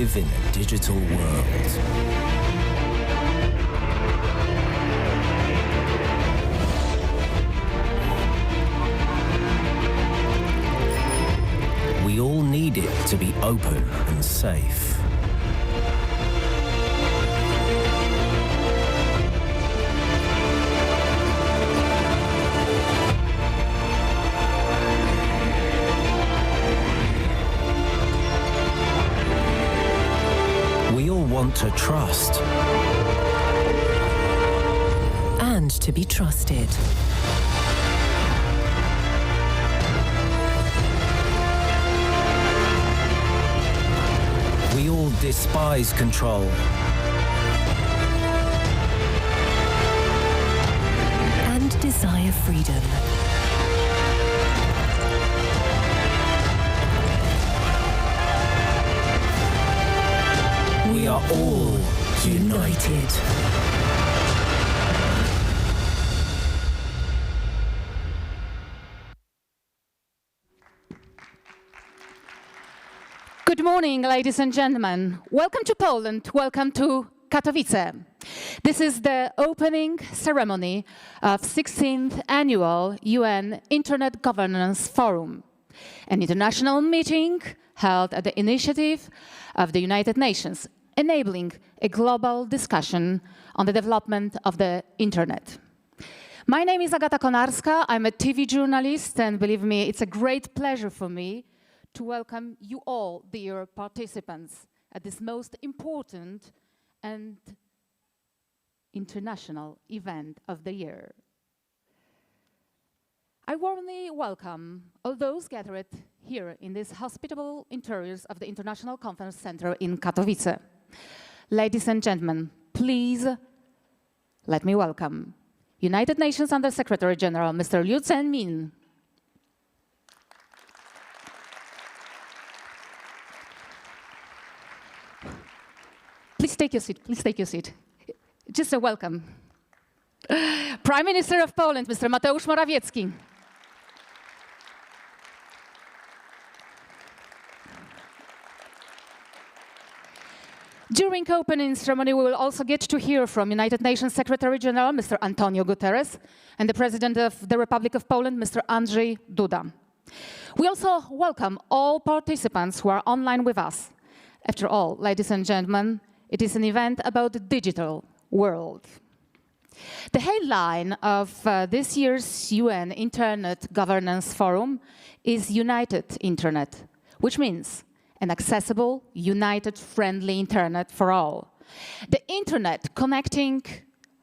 live in a digital world. We all need it to be open and safe. We all want to trust. And to be trusted. We all despise control. And desire freedom. We are all united. Good morning, ladies and gentlemen. Welcome to Poland. Welcome to Katowice. This is the opening ceremony of 16th Annual UN Internet Governance Forum, an international meeting held at the initiative of the United Nations, enabling a global discussion on the development of the Internet. My name is Agata Konarska. I'm a TV journalist, and believe me, it's a great pleasure for me to welcome you all, dear participants, at this most important and international event of the year. I warmly welcome all those gathered here in these hospitable interiors of the International Conference Center in Katowice. Ladies and gentlemen, please let me welcome United Nations Under-Secretary General, Mr. Liu Zhenmin. Please take your seat. Please take your seat. Just a welcome. Prime Minister of Poland, Mr. Mateusz Morawiecki. During opening ceremony, we will also get to hear from United Nations Secretary General, Mr. Antonio Guterres, and the President of the Republic of Poland, Mr. Andrzej Duda. We also welcome all participants who are online with us. After all, ladies and gentlemen, it is an event about the digital world. The headline of this year's UN Internet Governance Forum is United Internet, which means an accessible, united, friendly Internet for all. The Internet connecting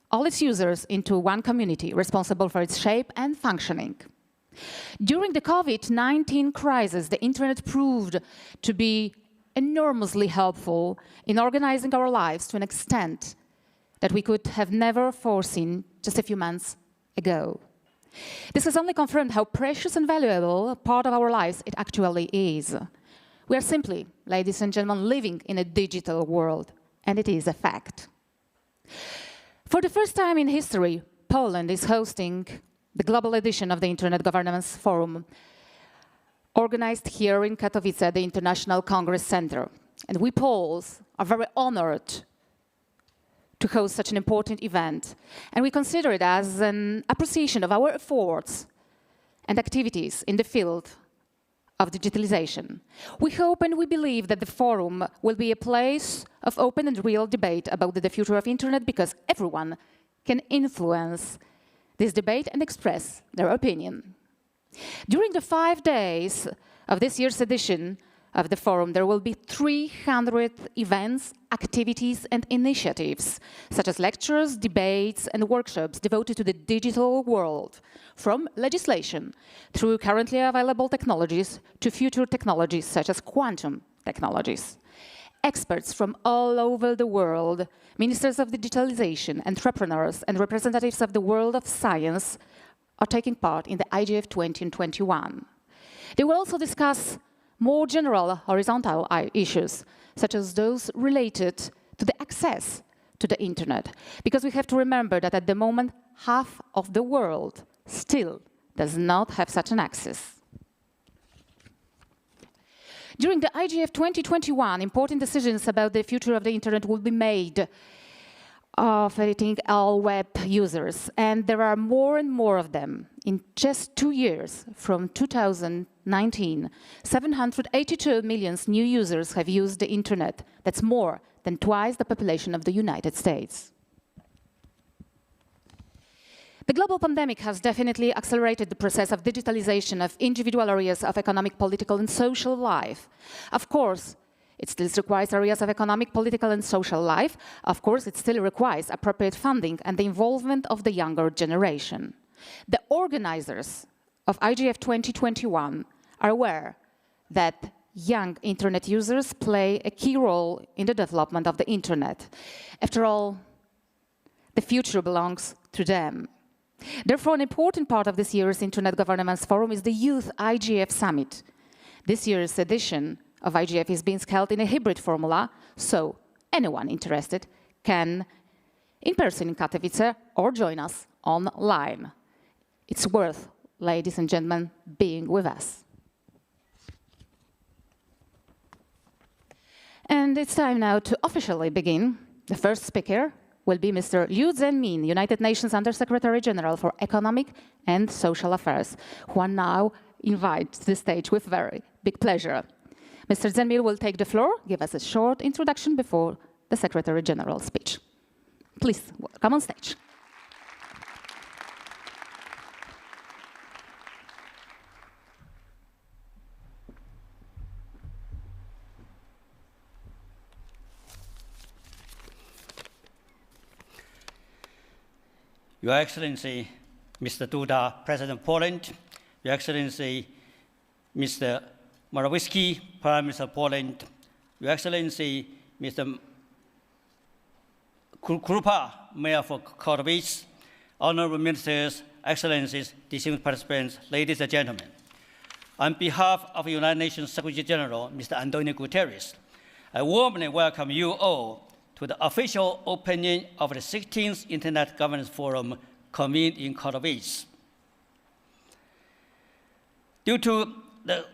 all its users into one community responsible for its shape and functioning. During the COVID-19 crisis, the Internet proved to be enormously helpful in organizing our lives to an extent that we could have never foreseen just a few months ago. This has only confirmed how precious and valuable a part of our lives it actually is. We are simply, ladies and gentlemen, living in a digital world, and it is a fact. For the first time in history, Poland is hosting the global edition of the Internet Governance Forum, organized here in Katowice at the International Congress Center. And we Poles are very honored to host such an important event. And we consider it as an appreciation of our efforts and activities in the field of digitalization. We hope and we believe that the forum will be a place of open and real debate about the future of Internet, because everyone can influence this debate and express their opinion. During the 5 days of this year's edition of the forum, there will be 300 events, activities, and initiatives, such as lectures, debates, and workshops devoted to the digital world, from legislation through currently available technologies to future technologies such as quantum technologies. Experts from all over the world, ministers of digitalization, entrepreneurs, and representatives of the world of science are taking part in the IGF 2021. They will also discuss more general horizontal issues, such as those related to the access to the Internet. Because we have to remember that at the moment, half of the world still does not have such an access. During the IGF 2021, important decisions about the future of the internet will be made of editing all web users, and there are more and more of them. In just 2 years, from 2019, 782 million new users have used the internet. That's more than twice the population of the United States. The global pandemic has definitely accelerated the process of digitalization of individual areas of economic, political, and social life. Of course, it still requires areas of economic, political, and social life. Of course, it still requires appropriate funding and the involvement of the younger generation. The organizers of IGF 2021 are aware that young internet users play a key role in the development of the internet. After all, the future belongs to them. Therefore, an important part of this year's Internet Governance Forum is the Youth IGF Summit. This year's edition of IGF is being held in a hybrid formula, so anyone interested can in person in Katowice or join us online. It's worth, ladies and gentlemen, being with us. And it's time now to officially begin. The first speaker will be Mr. Liu Zhenmin, United Nations Under-Secretary General for Economic and Social Affairs, who I now invite to the stage with very big pleasure. Mr. Zhenmin will take the floor, give us a short introduction before the Secretary General's speech. Please, come on stage. Your Excellency, Mr. Duda, President of Poland, Your Excellency, Mr. Morawiecki, Prime Minister of Poland, Your Excellency, Mr. Krupa, Mayor of Katowice, Honorable Ministers, Excellencies, distinguished participants, ladies and gentlemen. On behalf of the United Nations Secretary General, Mr. Antonio Guterres, I warmly welcome you all to the official opening of the 16th Internet Governance Forum convened in Katowice. Due to the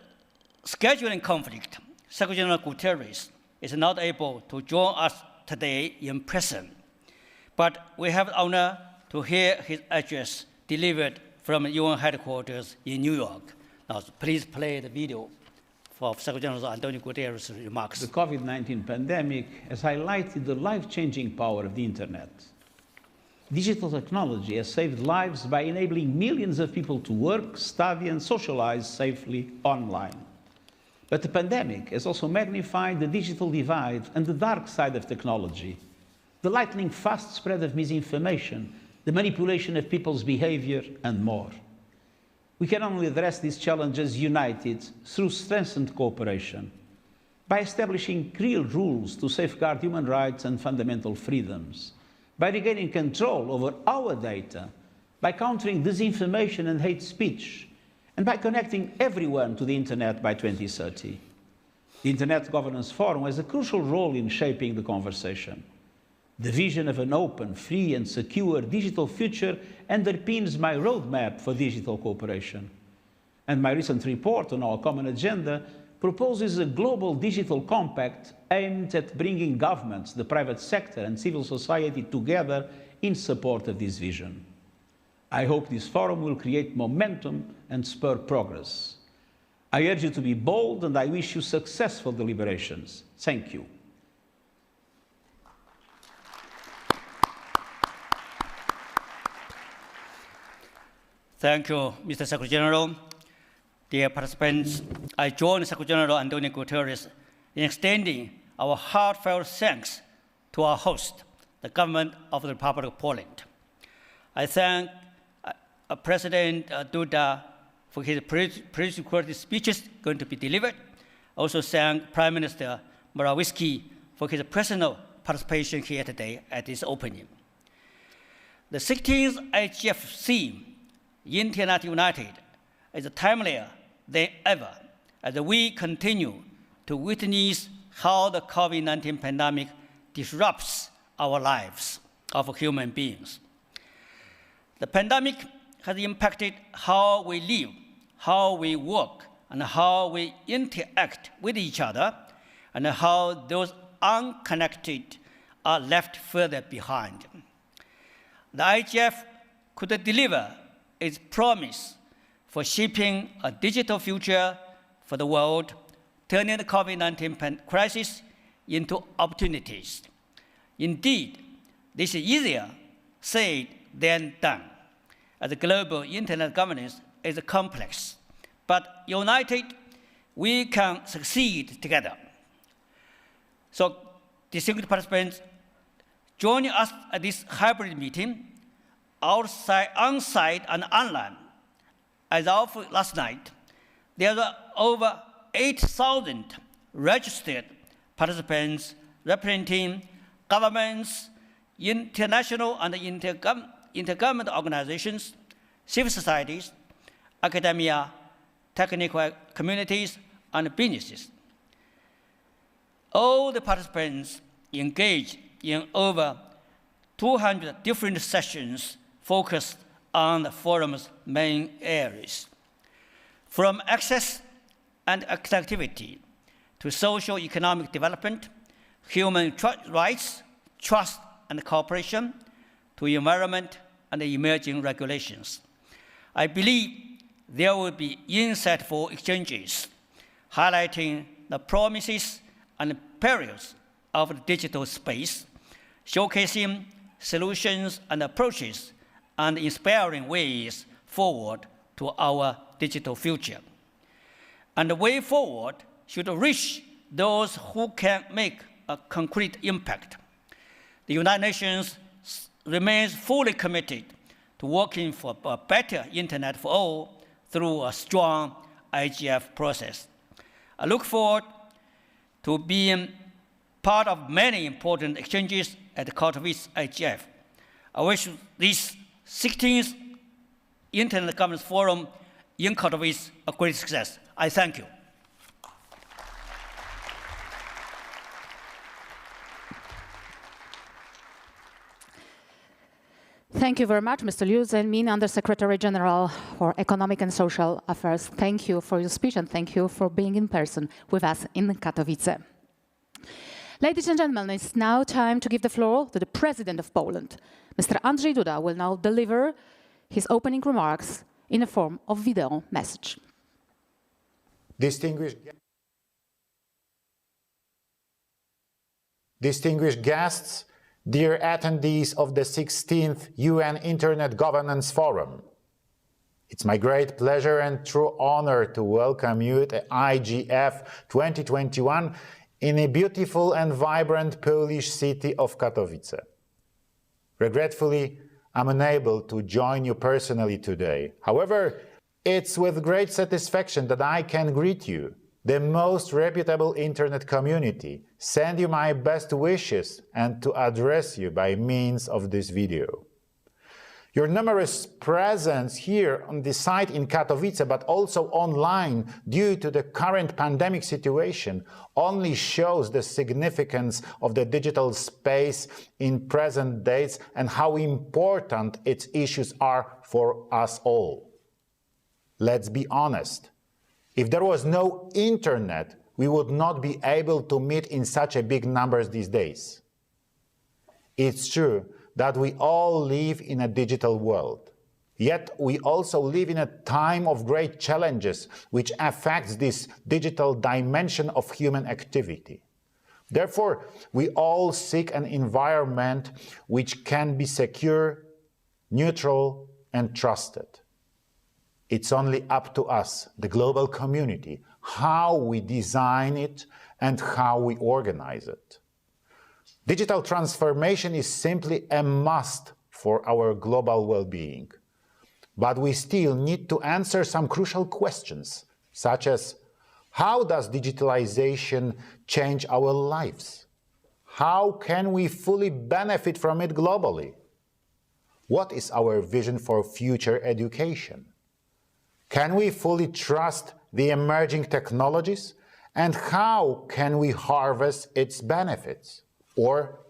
scheduling conflict, Secretary General Guterres is not able to join us today in person, but we have the honor to hear his address delivered from UN headquarters in New York. Now, please play the video for Secretary General Antonio Guterres' remarks. The COVID-19 pandemic has highlighted the life-changing power of the internet. Digital technology has saved lives by enabling millions of people to work, study, and socialize safely online. But the pandemic has also magnified the digital divide and the dark side of technology, the lightning fast spread of misinformation, the manipulation of people's behavior, and more. We can only address these challenges united through strengthened cooperation, by establishing clear rules to safeguard human rights and fundamental freedoms, by regaining control over our data, by countering disinformation and hate speech, and by connecting everyone to the internet by 2030. The Internet Governance Forum has a crucial role in shaping the conversation. The vision of an open, free, and secure digital future underpins my roadmap for digital cooperation. And my recent report on our common agenda proposes a global digital compact aimed at bringing governments, the private sector, and civil society together in support of this vision. I hope this forum will create momentum and spur progress. I urge you to be bold, and I wish you successful deliberations. Thank you. Thank you, Mr. Secretary General. Dear participants, I join Secretary General Antonio Guterres in extending our heartfelt thanks to our host, the government of the Republic of Poland. I thank President Duda for his pre-recorded speeches going to be delivered. I also thank Prime Minister Morawiecki for his personal participation here today at this opening. The 16th IGF theme, Internet United, is timelier than ever as we continue to witness how the COVID-19 pandemic disrupts our lives of human beings. The pandemic has impacted how we live, how we work, and how we interact with each other, and how those unconnected are left further behind. The IGF could deliver its promise for shaping a digital future for the world, turning the COVID-19 crisis into opportunities. Indeed, this is easier said than done, as global internet governance is complex. But united, we can succeed together. So, distinguished participants, joining us at this hybrid meeting, on-site and online. As of last night, there were over 8,000 registered participants representing governments, international and intergovernmental organizations, civil societies, academia, technical communities, and businesses. All the participants engaged in over 200 different sessions focused on the forum's main areas, from access and activity to socio-economic development, human rights, trust and cooperation, to environment and emerging regulations. I believe there will be insightful exchanges highlighting the promises and perils of the digital space, showcasing solutions and approaches and inspiring ways forward to our digital future. And the way forward should reach those who can make a concrete impact. The United Nations remains fully committed to working for a better internet for all through a strong IGF process. I look forward to being part of many important exchanges at the Katowice IGF. I wish this 16th Internet Governance Forum in Katowice a great success. I thank you. Thank you very much, Mr. Liu Zhenmin, Undersecretary General for Economic and Social Affairs. Thank you for your speech and thank you for being in person with us in Katowice. Ladies and gentlemen, it's now time to give the floor to the President of Poland. Mr. Andrzej Duda will now deliver his opening remarks in the form of video message. Distinguished guests, dear attendees of the 16th UN Internet Governance Forum, it's my great pleasure and true honor to welcome you to IGF 2021 in a beautiful and vibrant Polish city of Katowice. Regretfully, I'm unable to join you personally today. However, it's with great satisfaction that I can greet you, the most reputable internet community, send you my best wishes and to address you by means of this video. Your numerous presence here on the site in Katowice, but also online due to the current pandemic situation, only shows the significance of the digital space in present days and how important its issues are for us all. Let's be honest. If there was no internet, we would not be able to meet in such a big numbers these days. It's true that we all live in a digital world. Yet we also live in a time of great challenges which affects this digital dimension of human activity. Therefore, we all seek an environment which can be secure, neutral, and trusted. It's only up to us, the global community, how we design it and how we organize it. Digital transformation is simply a must for our global well-being. But we still need to answer some crucial questions, such as how does digitalization change our lives? How can we fully benefit from it globally? What is our vision for future education? Can we fully trust the emerging technologies? And how can we harvest its benefits? Or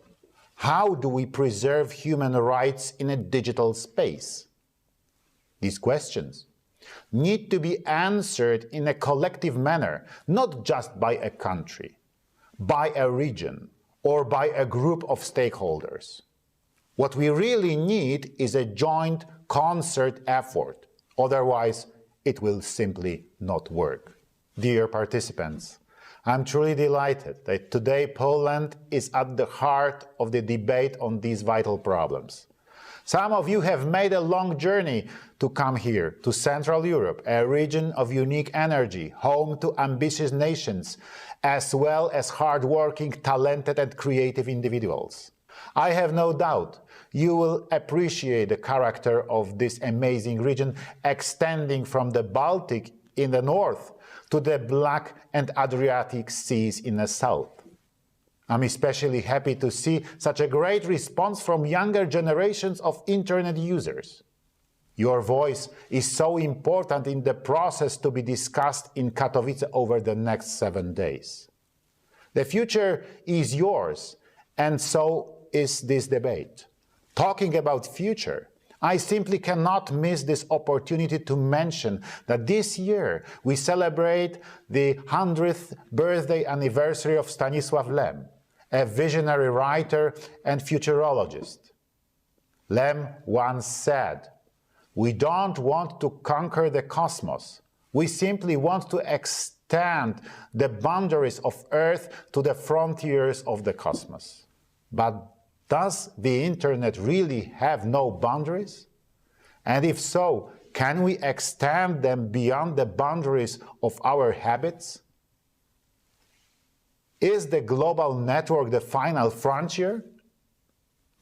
how do we preserve human rights in a digital space? These questions need to be answered in a collective manner, not just by a country, by a region, or by a group of stakeholders. What we really need is a joint concert effort. Otherwise, it will simply not work. Dear participants, I'm truly delighted that today Poland is at the heart of the debate on these vital problems. Some of you have made a long journey to come here, to Central Europe, a region of unique energy, home to ambitious nations, as well as hard-working, talented and creative individuals. I have no doubt you will appreciate the character of this amazing region, extending from the Baltic in the north to the Black and Adriatic Seas in the south. I'm especially happy to see such a great response from younger generations of internet users. Your voice is so important in the process to be discussed in Katowice over the next 7 days. The future is yours, and so is this debate. Talking about future, I simply cannot miss this opportunity to mention that this year we celebrate the 100th birthday anniversary of Stanisław Lem, a visionary writer and futurologist. Lem once said, "We don't want to conquer the cosmos. We simply want to extend the boundaries of Earth to the frontiers of the cosmos." But does the internet really have no boundaries? And if so, can we extend them beyond the boundaries of our habits? Is the global network the final frontier?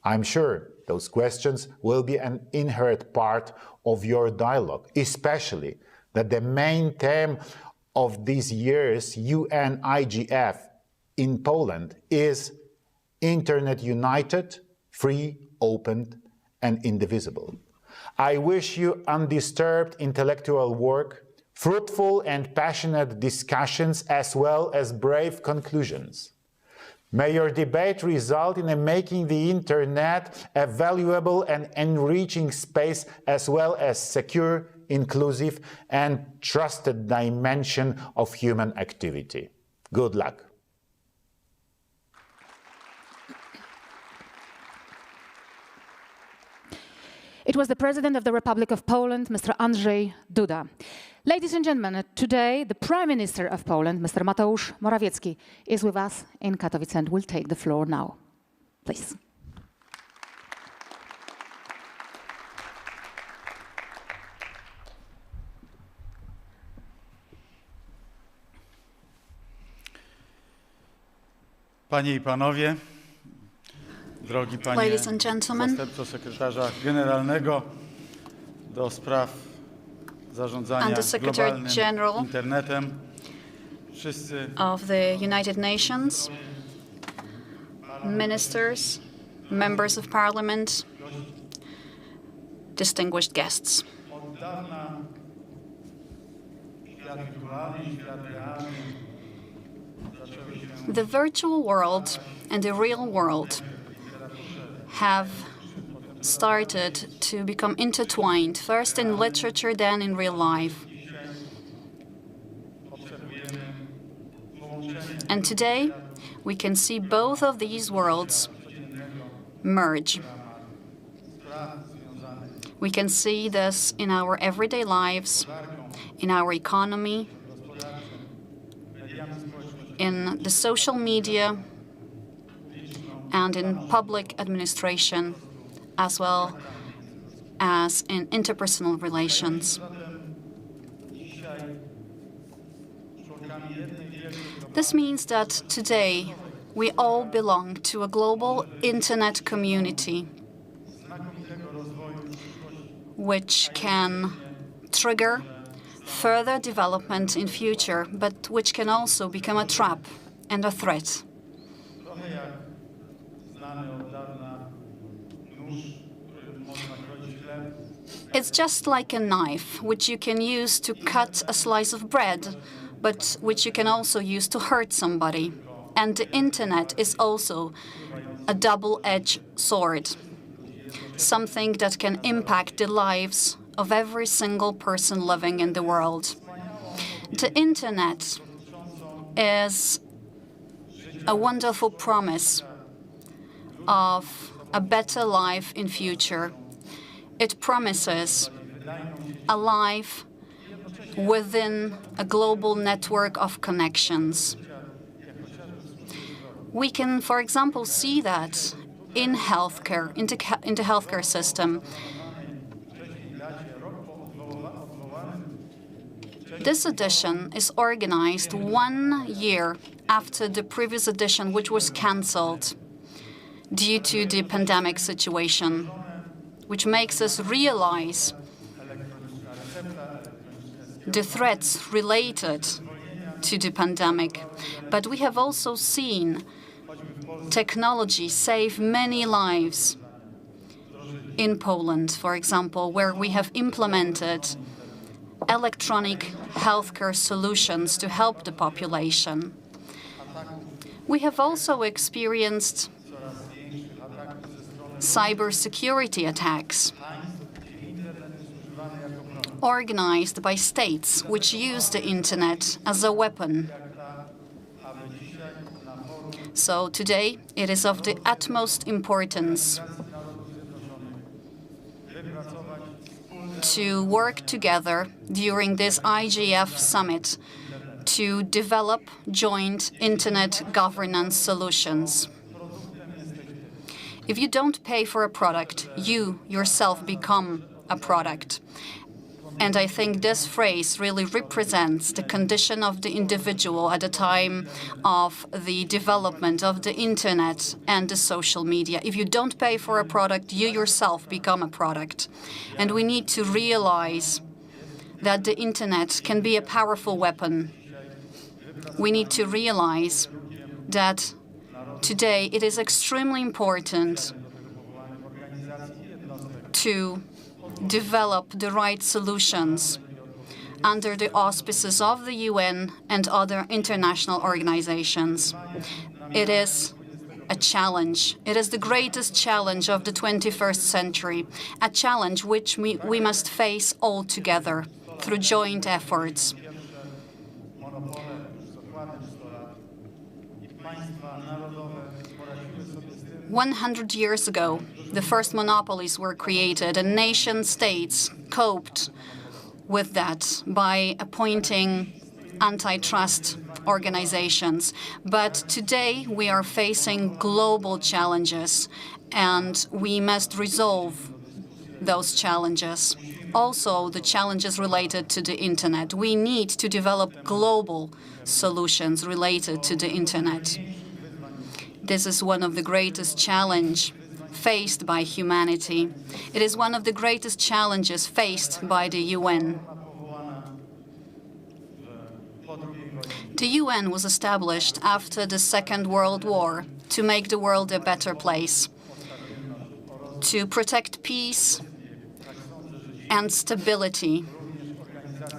I'm sure those questions will be an inherent part of your dialogue, especially that the main theme of this year's UN IGF in Poland is Internet united, free, open, and indivisible. I wish you undisturbed intellectual work, fruitful and passionate discussions, as well as brave conclusions. May your debate result in making the Internet a valuable and enriching space, as well as secure, inclusive, and trusted dimension of human activity. Good luck. It was the President of the Republic of Poland, Mr. Andrzej Duda. Ladies and gentlemen, today the Prime Minister of Poland, Mr. Mateusz Morawiecki, is with us in Katowice and will take the floor now. Please. Panie i Panowie, drogi Panie Ladies and gentlemen, Zastępco Sekretarza Generalnego do spraw zarządzania and the Secretary globalnym General internetem, wszyscy of the United Nations, ministers, members of parliament, distinguished guests. od dawna świat wirtualny i świat realny zaczęły się The virtual world and the real world have started to become intertwined, first in literature, then in real life. And today, we can see both of these worlds merge. We can see this in our everyday lives, in our economy, in the social media, and in public administration, as well as in interpersonal relations. This means that today we all belong to a global internet community which can trigger further development in future, but which can also become a trap and a threat. trochę jak znany od dawna nóż, którym można kroić chleb. It's just like a knife, which you can use to cut a slice of bread, but which you can also use to hurt somebody. And the internet is also a double-edged sword, something that can impact the lives of every single person living in the world. The internet is a wonderful promise of a better life in future. It promises a life within a global network of connections. We can, for example, see that in healthcare, in the healthcare system. This edition is organized 1 year after the previous edition, which was cancelled due to the pandemic situation, which makes us realize the threats related to the pandemic. But we have also seen technology save many lives in Poland, for example, where we have implemented electronic healthcare solutions to help the population. We have also experienced cybersecurity attacks organized by states which use the internet as a weapon. So today, it is of the utmost importance to work together during this IGF summit to develop joint internet governance solutions. If you don't pay for a product, you yourself become a product. And I think this phrase really represents the condition of the individual at the time of the development of the internet and the social media. If you don't pay for a product, you yourself become a product. And we need to realize that the internet can be a powerful weapon. We need to realize that today it is extremely important to develop the right solutions under the auspices of the UN and other international organizations. It is a challenge. It is the greatest challenge of the 21st century, a challenge which we must face all together through joint efforts. 100 years ago, the first monopolies were created, and nation-states coped with that by appointing antitrust organizations. But today we are facing global challenges, and we must resolve those challenges. Also, the challenges related to the internet. We need to develop global solutions related to the internet. This is one of the greatest challenges faced by humanity. It is one of the greatest challenges faced by the UN. The UN was established after the Second World War to make the world a better place, to protect peace and stability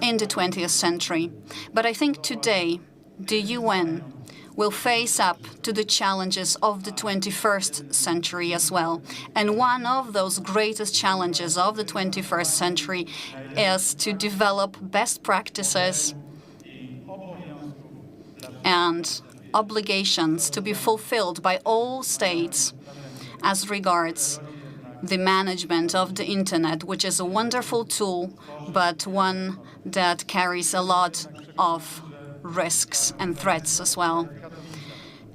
in the 20th century. But I think today the UN will face up to the challenges of the 21st century as well. And one of those greatest challenges of the 21st century is to develop best practices and obligations to be fulfilled by all states as regards the management of the internet, which is a wonderful tool, but one that carries a lot of risks and threats as well.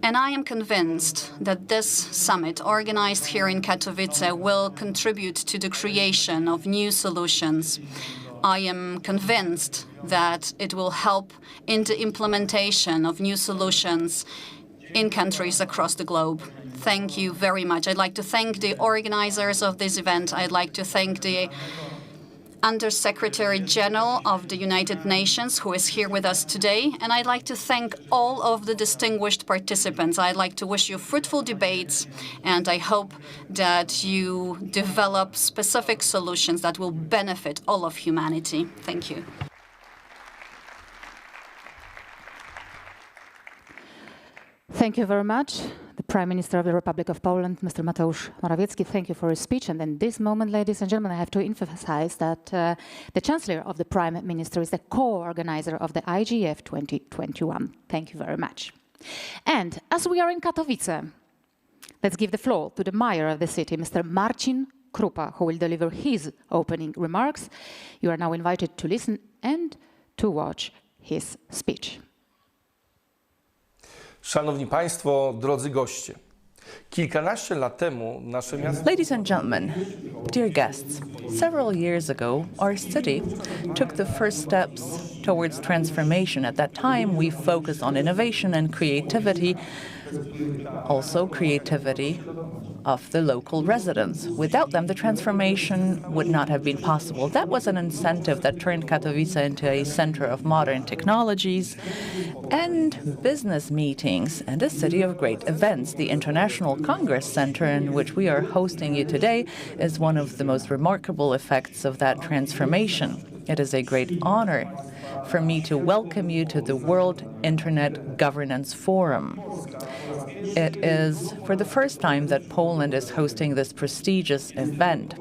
And I am convinced that this summit, organized here in Katowice, will contribute to the creation of new solutions. I am convinced that it will help in the implementation of new solutions in countries across the globe. Thank you very much. I'd like to thank the organizers of this event. I'd like to thank the Under-Secretary General of the United Nations, who is here with us today. And I'd like to thank all of the distinguished participants. I'd like to wish you fruitful debates, and I hope that you develop specific solutions that will benefit all of humanity. Thank you. Thank you very much. The Prime Minister of the Republic of Poland, Mr. Mateusz Morawiecki, thank you for his speech. And in this moment, ladies and gentlemen, I have to emphasize that the Chancellor of the Prime Minister is the co-organizer of the IGF 2021. Thank you very much. And as we are in Katowice, let's give the floor to the mayor of the city, Mr. Marcin Krupa, who will deliver his opening remarks. You are now invited to listen and to watch his speech. Szanowni Państwo, drodzy goście. Kilkanaście lat temu nasze miasto... Ladies and gentlemen, dear guests, several years ago, our city took the first steps towards transformation. At that time, we focused on innovation and creativity, also creativity of the local residents. Without them, the transformation would not have been possible. That was an incentive that turned Katowice into a center of modern technologies and business meetings and a city of great events. The International Congress Center, in which we are hosting you today, is one of the most remarkable effects of that transformation. It is a great honor for me to welcome you to the World Internet Governance Forum. It is for the first time that Poland is hosting this prestigious event.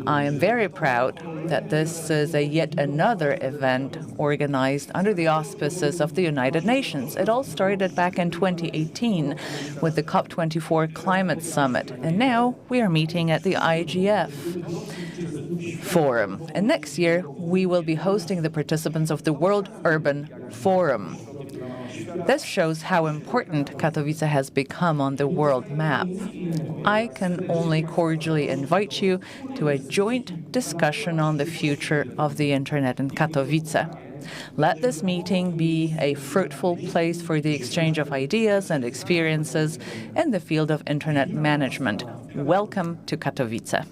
I am very proud that this is yet another event organized under the auspices of the United Nations. It all started back in 2018 with the COP24 Climate Summit, and now we are meeting at the IGF Forum. And next year, we will be hosting the participants of the World Urban Forum. This shows how important Katowice has become on the world map. I can only cordially invite you to a joint discussion on the future of the Internet in Katowice. Let this meeting be a fruitful place for the exchange of ideas and experiences in the field of Internet management. Welcome to Katowice.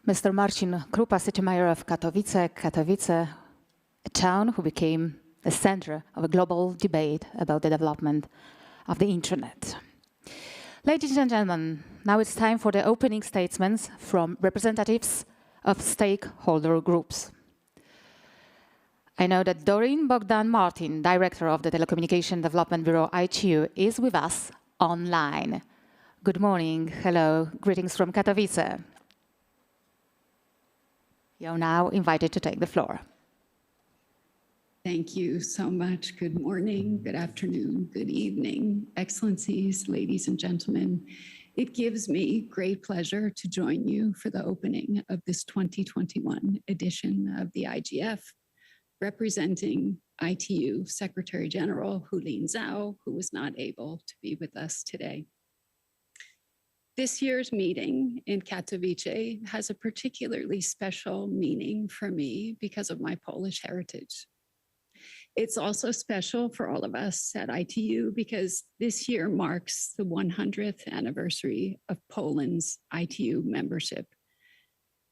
Mr. Marcin Krupa, City Mayor of Katowice. Katowice, a town who became the center of a global debate about the development of the Internet. Ladies and gentlemen, now it's time for the opening statements from representatives of stakeholder groups. I know that Doreen Bogdan-Martin, Director of the Telecommunication Development Bureau, ITU, is with us online. Good morning, hello, greetings from Katowice. You're now invited to take the floor. Thank you so much. Good morning, good afternoon, good evening, Excellencies, ladies and gentlemen. It gives me great pleasure to join you for the opening of this 2021 edition of the IGF, representing ITU Secretary General Hulin Zhao, who was not able to be with us today. This year's meeting in Katowice has a particularly special meaning for me because of my Polish heritage. It's also special for all of us at ITU because this year marks the 100th anniversary of Poland's ITU membership.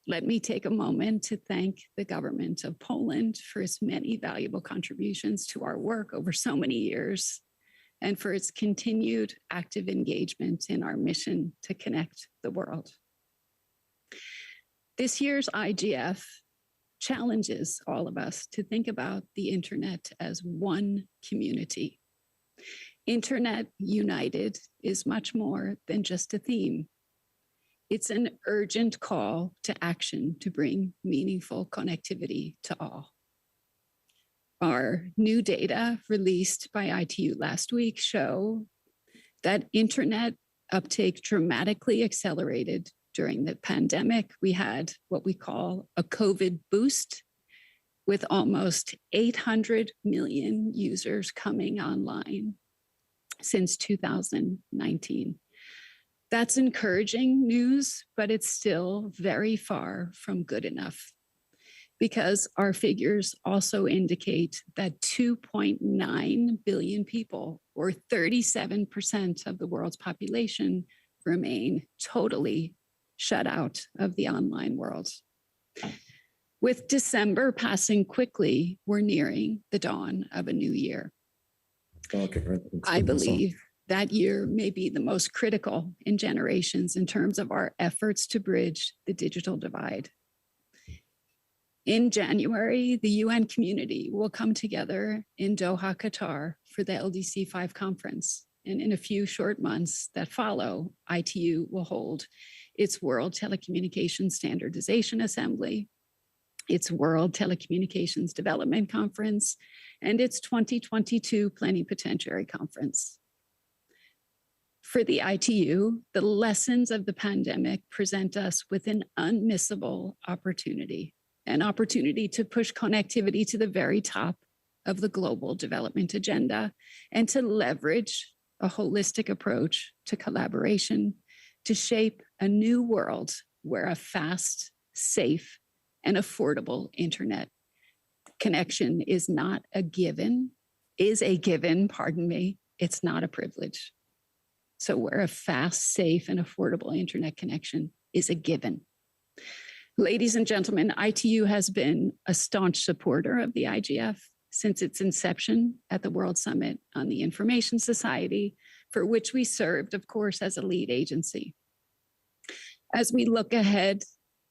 Let me take a moment to thank the government of Poland for its many valuable contributions to our work over so many years, and for its continued active engagement in our mission to connect the world. This year's IGF challenges all of us to think about the Internet as one community. Internet United is much more than just a theme. It's an urgent call to action to bring meaningful connectivity to all. Our new data released by ITU last week show that Internet uptake dramatically accelerated during the pandemic. We had what we call a COVID boost with almost 800 million users coming online since 2019. That's encouraging news, but it's still very far from good enough, because our figures also indicate that 2.9 billion people, or 37% of the world's population, remain totally shut out of the online world. With December passing quickly, we're nearing the dawn of a new year. I believe that year may be the most critical in generations in terms of our efforts to bridge the digital divide. In January, the UN community will come together in Doha, Qatar for the LDC 5 conference. And in a few short months that follow, ITU will hold its World Telecommunications Standardization Assembly, its World Telecommunications Development Conference, and its 2022 Plenipotentiary Conference. For the ITU, the lessons of the pandemic present us with an unmissable opportunity, an opportunity to push connectivity to the very top of the global development agenda and to leverage a holistic approach to collaboration to shape a new world where a fast, safe, and affordable internet connection is not a given, is a given, pardon me, it's not a privilege. So where a fast, safe, and affordable internet connection is a given. Ladies and gentlemen, ITU has been a staunch supporter of the IGF since its inception at the World Summit on the Information Society, for which we served, of course, as a lead agency. As we look ahead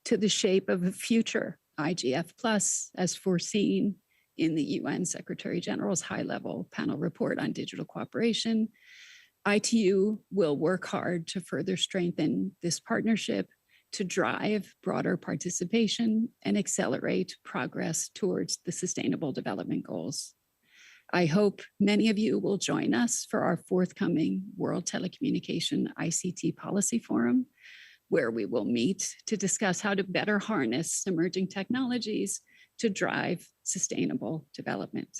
to the shape of a future IGF Plus, as foreseen in the UN Secretary General's high-level panel report on digital cooperation, ITU will work hard to further strengthen this partnership to drive broader participation and accelerate progress towards the Sustainable Development Goals. I hope many of you will join us for our forthcoming World Telecommunication ICT Policy Forum, where we will meet to discuss how to better harness emerging technologies to drive sustainable development.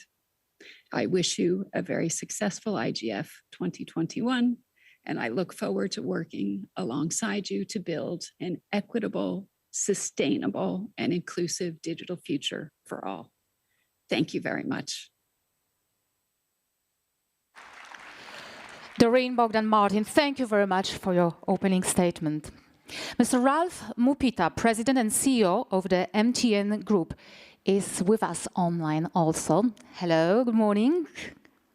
I wish you a very successful IGF 2021, and I look forward to working alongside you to build an equitable, sustainable, and inclusive digital future for all. Thank you very much. Doreen Bogdan-Martin, thank you very much for your opening statement. Mr. Ralph Mupita, President and CEO of the MTN Group, is with us online also. Hello, good morning.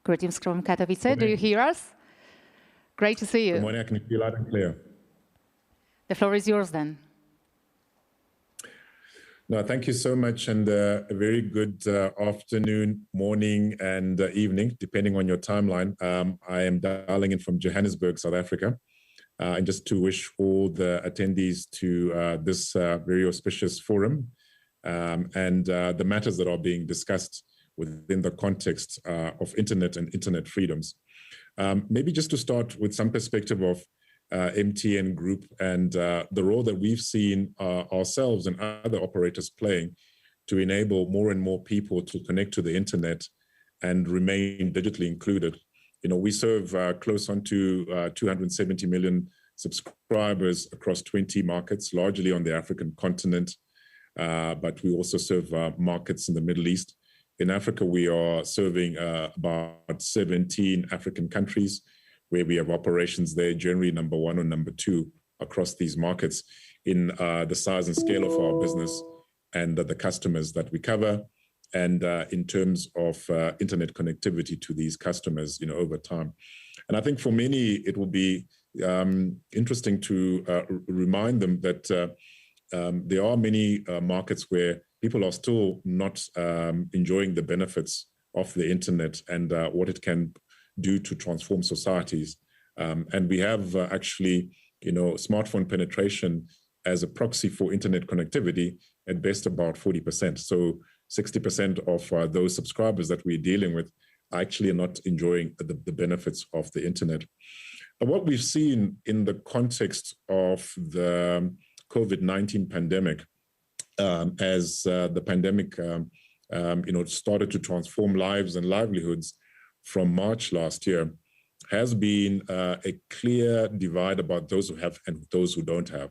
Greetings from Katowice. Do you hear us? Great to see you. Good morning, I can hear you loud and clear. The floor is yours then. No, thank you so much, and a very good afternoon, morning, and evening, depending on your timeline. I am dialing in from Johannesburg, South Africa, and just to wish all the attendees to this very auspicious forum and the matters that are being discussed within the context of internet and internet freedoms. Maybe just to start with some perspective of MTN Group and the role that we've seen ourselves and other operators playing to enable more and more people to connect to the internet and remain digitally included. You know, we serve close on to 270 million subscribers across 20 markets, largely on the African continent, but we also serve markets in the Middle East. In Africa, we are serving about 17 African countries, where we have operations there, generally number 1 or number 2 across these markets in the size and scale of our business and the customers that we cover, and in terms of internet connectivity to these customers, you know, over time. And I think for many, it will be interesting to remind them that there are many markets where people are still not enjoying the benefits of the internet and what it can do to transform societies. And we have actually, you know, smartphone penetration as a proxy for internet connectivity at best about 40%. So 60% of those subscribers that we're dealing with actually are not enjoying the benefits of the internet. But what we've seen in the context of the COVID-19 pandemic, as the pandemic you know, started to transform lives and livelihoods from March last year, has been a clear divide about those who have and those who don't have.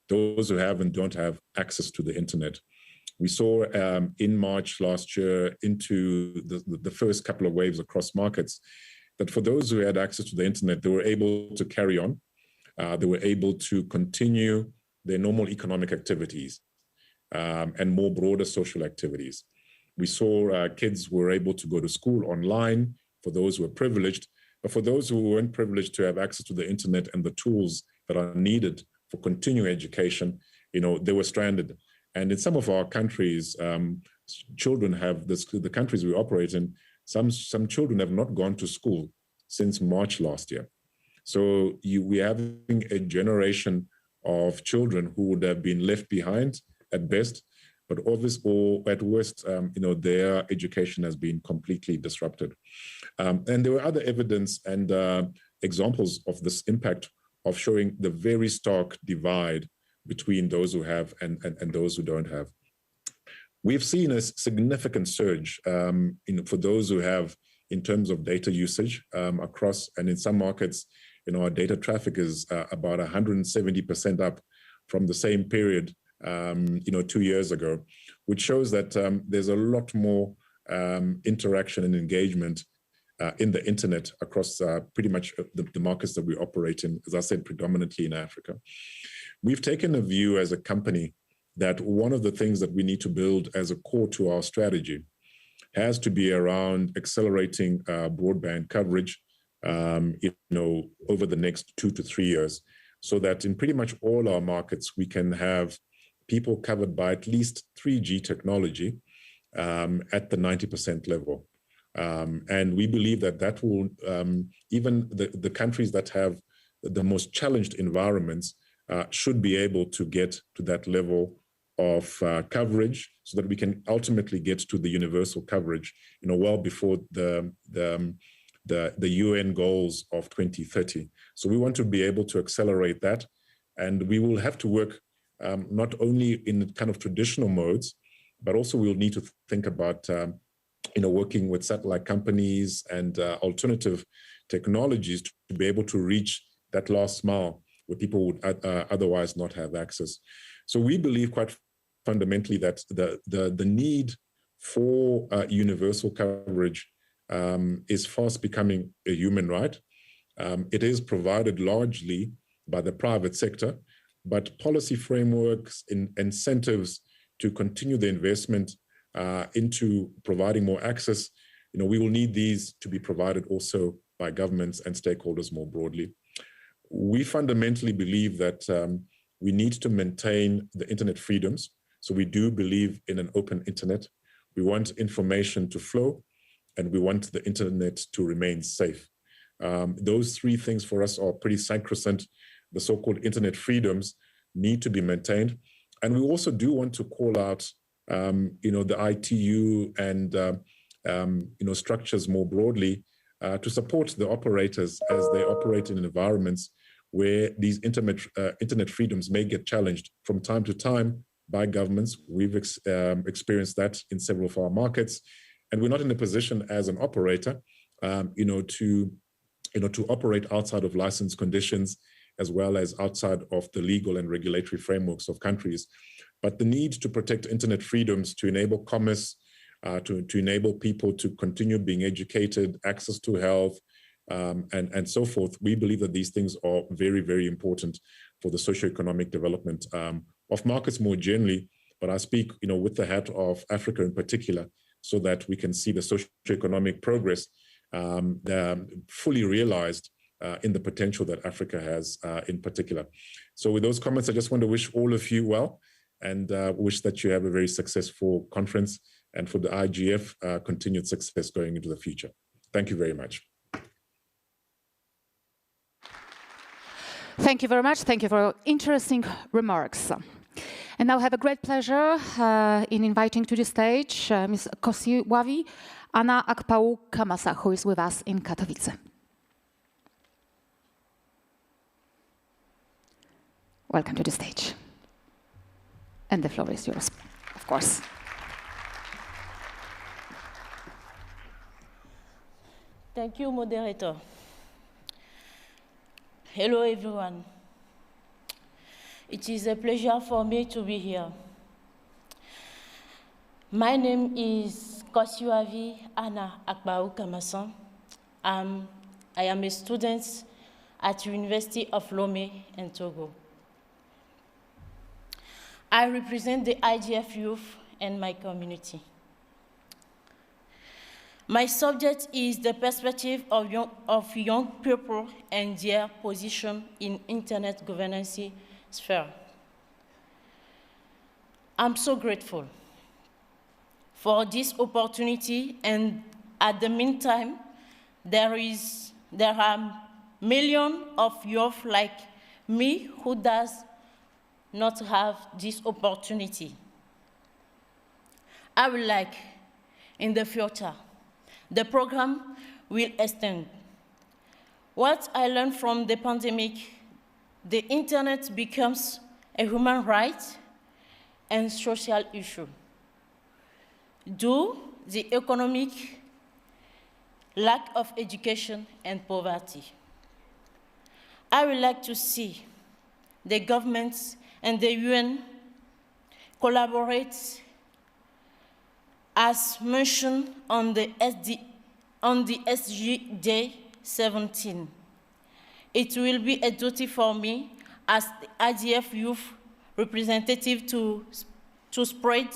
Those who have and don't have access to the internet. We saw in March last year into the first couple of waves across markets that for those who had access to the internet, they were able to carry on. They were able to continue their normal economic activities and more broader social activities. We saw kids were able to go to school online for those who were privileged, but for those who weren't privileged to have access to the internet and the tools that are needed for continuing education, you know, they were stranded. And in some of our countries, children have this, the countries we operate in, some children have not gone to school since March last year. So we're having a generation of children who would have been left behind at best, but or at worst, their education has been completely disrupted. And there were other evidence and examples of this impact of showing the very stark divide between those who have and those who don't have. We've seen a significant surge for those who have in terms of data usage across, and in some markets, our data traffic is about 170% up from the same period 2 years ago, which shows that there's a lot more interaction and engagement in the internet across pretty much the markets that we operate in, as I said, predominantly in Africa. We've taken a view as a company that one of the things that we need to build as a core to our strategy has to be around accelerating broadband coverage over the next 2 to 3 years, so that in pretty much all our markets, we can have people covered by at least 3G technology at the 90% level. And we believe that will, even the countries that have the most challenged environments should be able to get to that level of coverage, so that we can ultimately get to the universal coverage, well before the UN goals of 2030. So we want to be able to accelerate that, and we will have to work not only in kind of traditional modes, but also we'll need to think about working with satellite companies and alternative technologies to be able to reach that last mile where people would otherwise not have access. So we believe quite fundamentally that the need for universal coverage is fast becoming a human right. It is provided largely by the private sector, but policy frameworks, incentives to continue the investment into providing more access, we will need these to be provided also by governments and stakeholders more broadly. We fundamentally believe that we need to maintain the internet freedoms. So we do believe in an open internet. We want information to flow, and we want the internet to remain safe. Those three things for us are pretty sacrosanct. The so-called internet freedoms need to be maintained. And we also do want to call out, the ITU and, structures more broadly to support the operators as they operate in environments where these internet freedoms may get challenged from time to time by governments. We've experienced that in several of our markets, and we're not in a position as an operator, to operate outside of licensed conditions, as well as outside of the legal and regulatory frameworks of countries. But the need to protect internet freedoms, to enable commerce, to enable people to continue being educated, access to health, and so forth, we believe that these things are very, very important for the socioeconomic development of markets more generally. But I speak, with the hat of Africa in particular, so that we can see the socioeconomic progress fully realized in the potential that Africa has in particular. So with those comments, I just want to wish all of you well, and wish that you have a very successful conference, and for the IGF, continued success going into the future. Thank you very much. Thank you very much. Thank you for your interesting remarks. And now I have a great pleasure in inviting to the stage Ms. Kosiławi Anna Akpału-Kamasa, who is with us in Katowice. Welcome to the stage. And the floor is yours, of course. Thank you, moderator. Hello, everyone. It is a pleasure for me to be here. My name is Kosiławi Anna Akpału-Kamasa. I am a student at University of Lomé in Togo. I represent the IGF youth and my community. My subject is the perspective of young people and their position in internet governance sphere. I'm so grateful for this opportunity, and at the meantime, there are millions of youth like me who does not have this opportunity. I would like, in the future, the program will extend. What I learned from the pandemic, the internet becomes a human right and social issue due to the economic lack of education and poverty. I would like to see the governments and the UN collaborate as mentioned on the SG Day 17. It will be a duty for me as the IGF youth representative to spread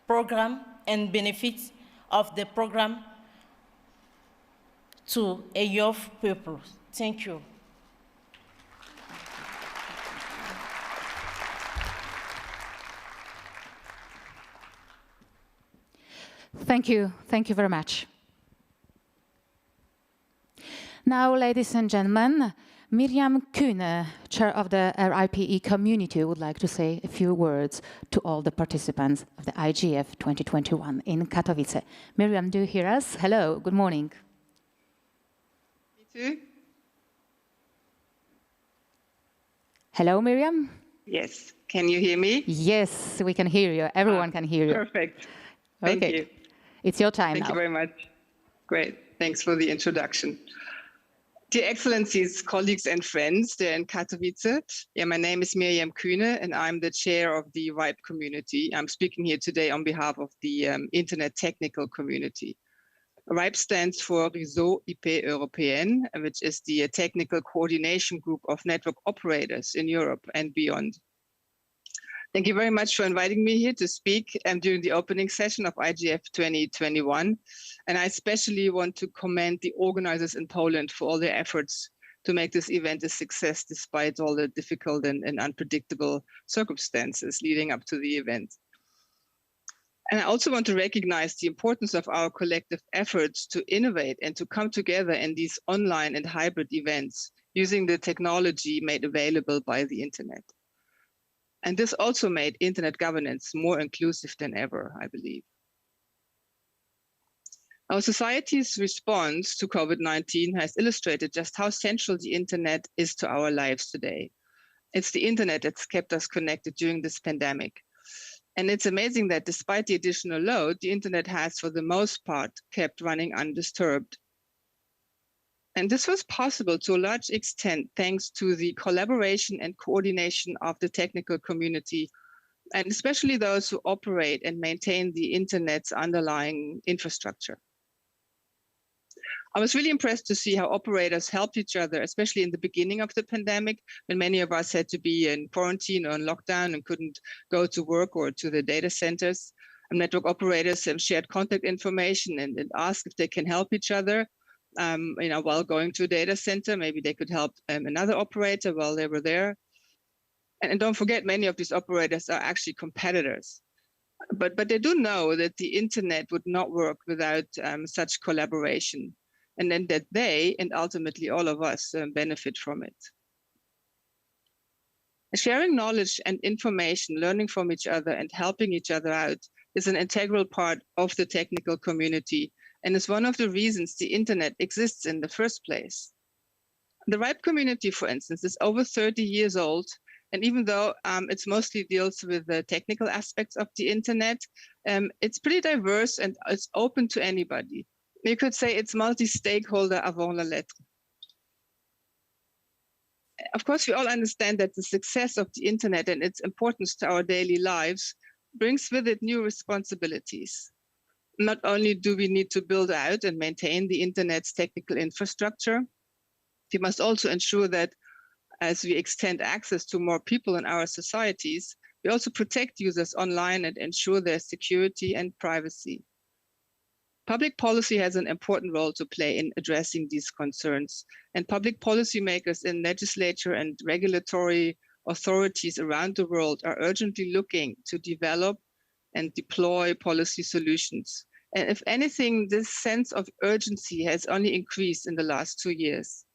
program and benefits of the program to a youth people. Thank you. Thank you. Thank you very much. Now, ladies and gentlemen, Miriam Kühne, chair of the RIPE community, would like to say a few words to all the participants of the IGF 2021 in Katowice. Miriam, do you hear us? Hello, good morning. Me too. Hello, Miriam? Yes, can you hear me? Yes, we can hear you. Everyone can hear you. Perfect. Thank you. It's your time now. Thank you very much. Great. Thanks for the introduction. Dear Excellencies, colleagues and friends there in Katowice. My name is Miriam Kühne and I'm the chair of the RIPE community. I'm speaking here today on behalf of the Internet Technical Community. RIPE stands for Réseau IP Européen, which is the technical coordination group of network operators in Europe and beyond. Thank you very much for inviting me here to speak during the opening session of IGF 2021. And I especially want to commend the organizers in Poland for all their efforts to make this event a success despite all the difficult and unpredictable circumstances leading up to the event. And I also want to recognize the importance of our collective efforts to innovate and to come together in these online and hybrid events using the technology made available by the internet. And this also made internet governance more inclusive than ever, I believe. Our society's response to COVID-19 has illustrated just how central the internet is to our lives today. It's the internet that's kept us connected during this pandemic. And it's amazing that despite the additional load, the internet has, for the most part, kept running undisturbed. And this was possible to a large extent thanks to the collaboration and coordination of the technical community, and especially those who operate and maintain the internet's underlying infrastructure. I was really impressed to see how operators helped each other, especially in the beginning of the pandemic, when many of us had to be in quarantine or in lockdown and couldn't go to work or to the data centers. And network operators have shared contact information and asked if they can help each other. While going to a data center, maybe they could help another operator while they were there. And don't forget, many of these operators are actually competitors. But they do know that the internet would not work without such collaboration, and then that they, and ultimately all of us, benefit from it. Sharing knowledge and information, learning from each other and helping each other out is an integral part of the technical community, and is one of the reasons the internet exists in the first place. The RIPE community, for instance, is over 30 years old, and even though it mostly deals with the technical aspects of the internet, it's pretty diverse and it's open to anybody. You could say it's multi-stakeholder avant la lettre. Of course, we all understand that the success of the internet and its importance to our daily lives brings with it new responsibilities. Not only do we need to build out and maintain the internet's technical infrastructure, we must also ensure that as we extend access to more people in our societies, we also protect users online and ensure their security and privacy. Public policy has an important role to play in addressing these concerns, and public policymakers in legislature and regulatory authorities around the world are urgently looking to develop and deploy policy solutions. And if anything, this sense of urgency has only increased in the last 2 years.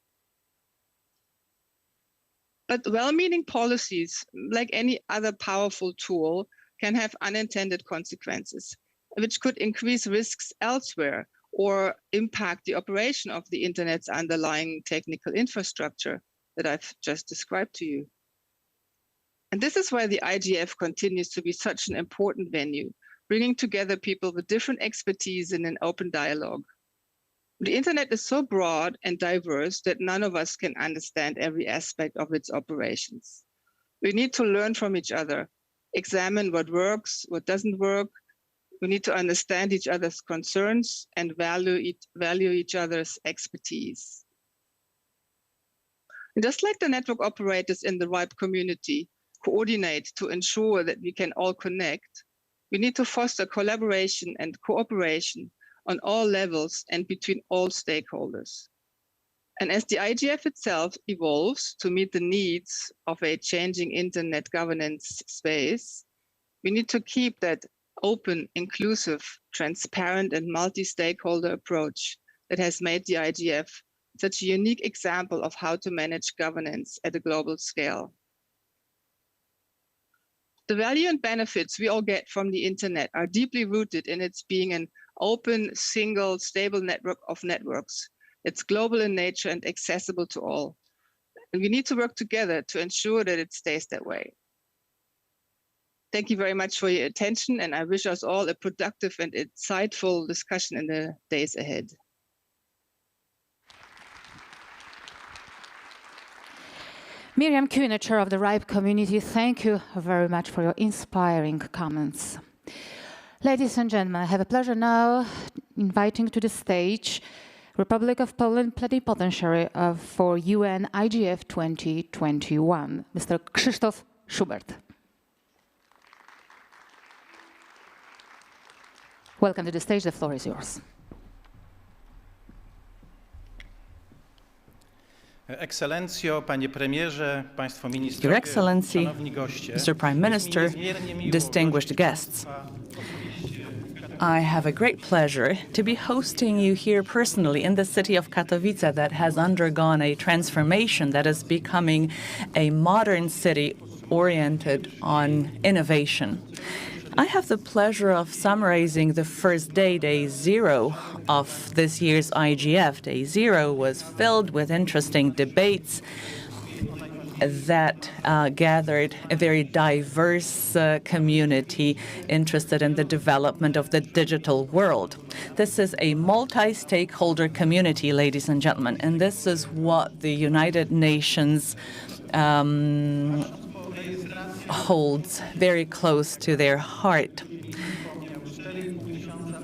But well-meaning policies, like any other powerful tool, can have unintended consequences, which could increase risks elsewhere or impact the operation of the Internet's underlying technical infrastructure that I've just described to you. And this is why the IGF continues to be such an important venue, bringing together people with different expertise in an open dialogue. The Internet is so broad and diverse that none of us can understand every aspect of its operations. We need to learn from each other, examine what works, what doesn't work. We need to understand each other's concerns and value each other's expertise. And just like the network operators in the RIPE community coordinate to ensure that we can all connect, we need to foster collaboration and cooperation on all levels and between all stakeholders. And as the IGF itself evolves to meet the needs of a changing Internet governance space, we need to keep that open, inclusive, transparent, and multi-stakeholder approach that has made the IGF such a unique example of how to manage governance at a global scale. The value and benefits we all get from the Internet are deeply rooted in its being an open, single, stable network of networks. It's global in nature and accessible to all. And we need to work together to ensure that it stays that way. Thank you very much for your attention, and I wish us all a productive and insightful discussion in the days ahead. Miriam Kühne, Chair of the RIPE community, thank you very much for your inspiring comments. Ladies and gentlemen, I have a pleasure now inviting to the stage Republic of Poland Plenipotentiary for UN IGF 2021, Mr. Krzysztof Schubert. Welcome to the stage, the floor is yours. Ekscelencjo, panie premierze, państwo ministrowie, Your Excellency, szanowni goście, Mr. Prime Minister, distinguished guests. I have a great pleasure to be hosting you here personally in the city of Katowice that has undergone a transformation that is becoming a modern city oriented on innovation. I have the pleasure of summarizing the first day, day zero, of this year's IGF. Day zero was filled with interesting debates that gathered a very diverse community interested in the development of the digital world. This is a multi-stakeholder community, ladies and gentlemen, and this is what the United Nations holds very close to their heart.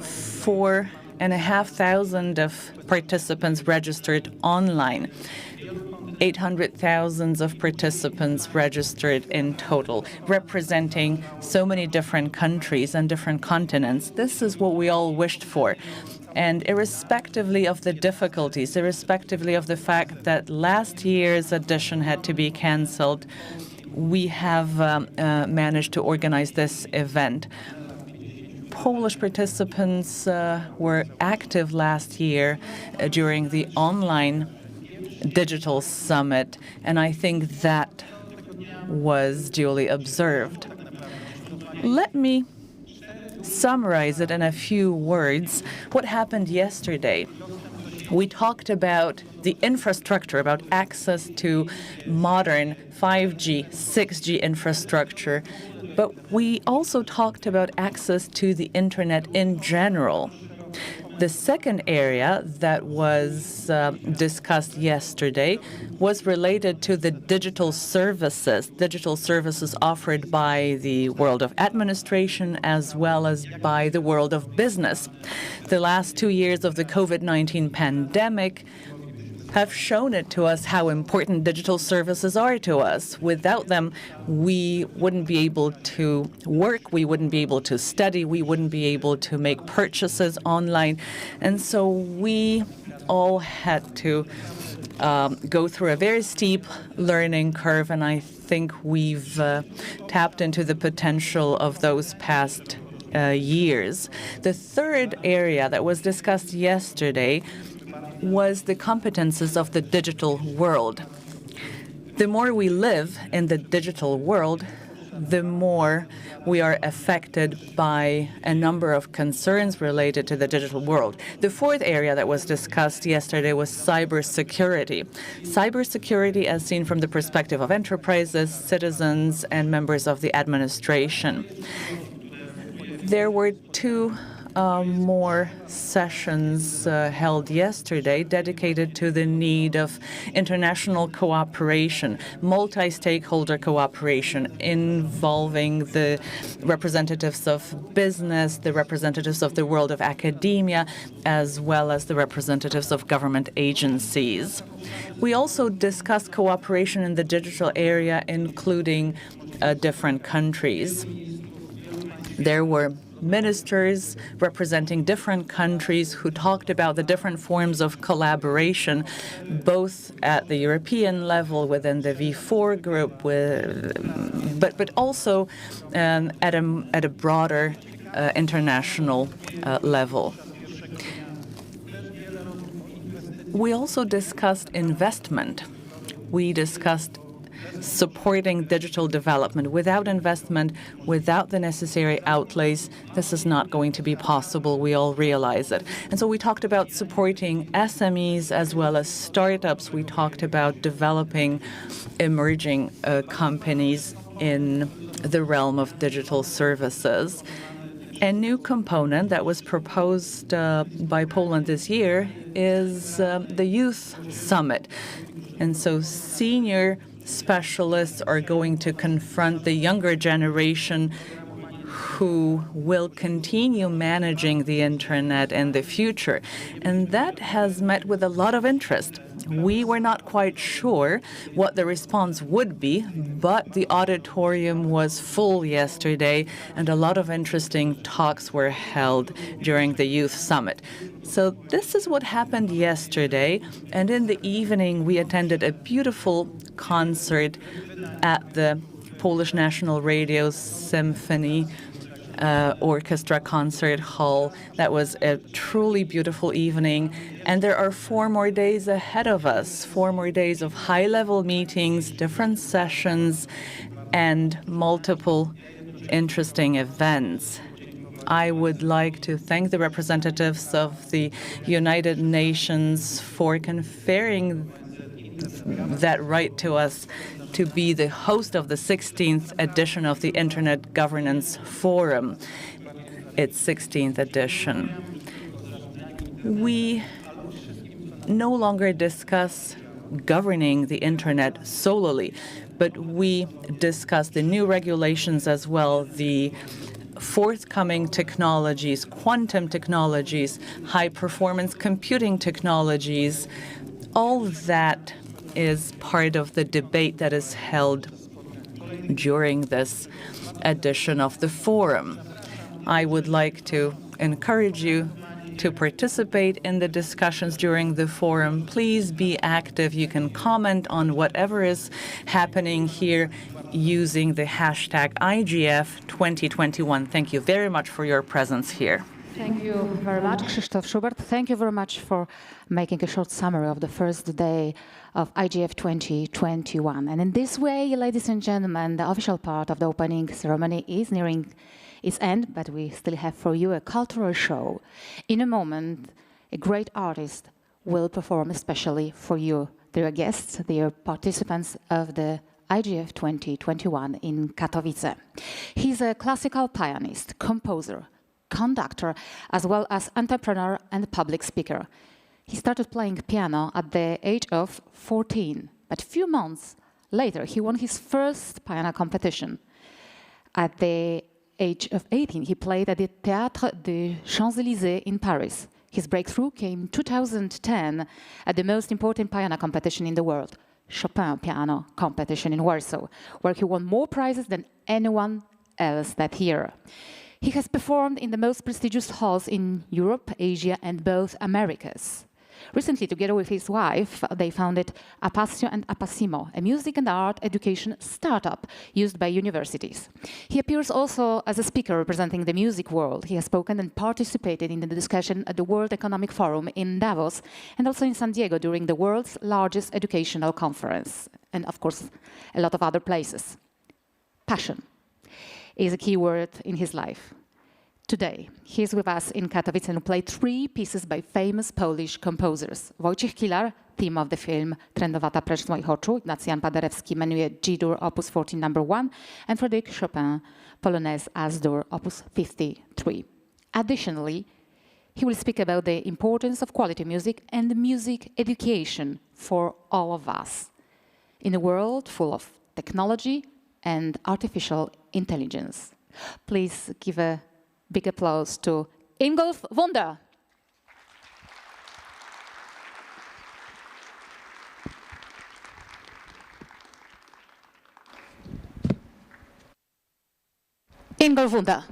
4,500 of participants registered online. 800,000 of participants registered in total, representing so many different countries and different continents. This is what we all wished for. And irrespectively of the difficulties, irrespectively of the fact that last year's edition had to be canceled, we have managed to organize this event. Polish participants were active last year during the online digital summit, and I think that was duly observed. Let me summarize it in a few words. What happened yesterday? We talked about the infrastructure, about access to modern 5G, 6G infrastructure, but we also talked about access to the Internet in general. The second area that was discussed yesterday was related to the digital services offered by the world of administration as well as by the world of business. The last 2 years of the COVID-19 pandemic have shown it to us how important digital services are to us. Without them, we wouldn't be able to work, we wouldn't be able to study, we wouldn't be able to make purchases online. And so we all had to go through a very steep learning curve, and I think we've tapped into the potential of those past years. The third area that was discussed yesterday was the competences of the digital world. The more we live in the digital world, the more we are affected by a number of concerns related to the digital world. The fourth area that was discussed yesterday was cybersecurity. Cybersecurity as seen from the perspective of enterprises, citizens, and members of the administration. There were two more sessions held yesterday dedicated to the need of international cooperation, multi-stakeholder cooperation involving the representatives of business, the representatives of the world of academia, as well as the representatives of government agencies. We also discussed cooperation in the digital area, including different countries. There were ministers representing different countries who talked about the different forms of collaboration, both at the European level within the V4 group, but also at a broader international level. We also discussed investment. We discussed supporting digital development. Without investment, without the necessary outlays, this is not going to be possible. We all realize it. And so we talked about supporting SMEs as well as startups. We talked about developing emerging companies in the realm of digital services. A new component that was proposed by Poland this year is the Youth Summit. And so senior specialists are going to confront the younger generation who will continue managing the internet in the future. And that has met with a lot of interest. We were not quite sure what the response would be, but the auditorium was full yesterday, and a lot of interesting talks were held during the Youth Summit. So this is what happened yesterday, and in the evening we attended a beautiful concert at the Polish National Radio Symphony Orchestra Concert Hall. That was a truly beautiful evening, and there are 4 more days ahead of us, 4 more days of high-level meetings, different sessions, and multiple interesting events. I would like to thank the representatives of the United Nations for conferring that right to us to be the host of the 16th edition of the Internet Governance Forum, its 16th edition. We no longer discuss governing the Internet solely, but we discuss the new regulations as well, the forthcoming technologies, quantum technologies, high-performance computing technologies. All that is part of the debate that is held during this edition of the forum. I would like to encourage you to participate in the discussions during the forum. Please be active. You can comment on whatever is happening here using the hashtag IGF 2021. Thank you very much for your presence here. Thank you very much, Krzysztof Schubert. Thank you very much for making a short summary of the first day of IGF 2021. And in this way, ladies and gentlemen, the official part of the opening ceremony is nearing its end, but we still have for you a cultural show. In a moment, a great artist will perform especially for you, dear guests, dear participants of the IGF 2021 in Katowice. He's a classical pianist, composer, conductor, as well as entrepreneur and public speaker. He started playing piano at the age of 14, but a few months later he won his first piano competition. At the age of 18, he played at the Théâtre des Champs-Élysées in Paris. His breakthrough came in 2010 at the most important piano competition in the world, Chopin Piano Competition in Warsaw, where he won more prizes than anyone else that year. He has performed in the most prestigious halls in Europe, Asia, and both Americas. Recently, together with his wife, they founded Appasio and Appasimo, a music and art education startup used by universities. He appears also as a speaker representing the music world. He has spoken and participated in the discussion at the World Economic Forum in Davos and also in San Diego during the world's largest educational conference, and of course, a lot of other places. Passion is a key word in his life. Today, he is with us in Katowice and will play 3 pieces by famous Polish composers. Wojciech Kilar, theme of the film Trędowata precz z moich oczu, Ignacy Jan Paderewski, Menuet G-dur, Opus 14, number 1, and Frédéric Chopin, Polonaise As-dur, Opus 53. Additionally, he will speak about the importance of quality music and music education for all of us in a world full of technology and artificial intelligence. Please give a big applause to Ingolf Wunder. Ingolf Wunder.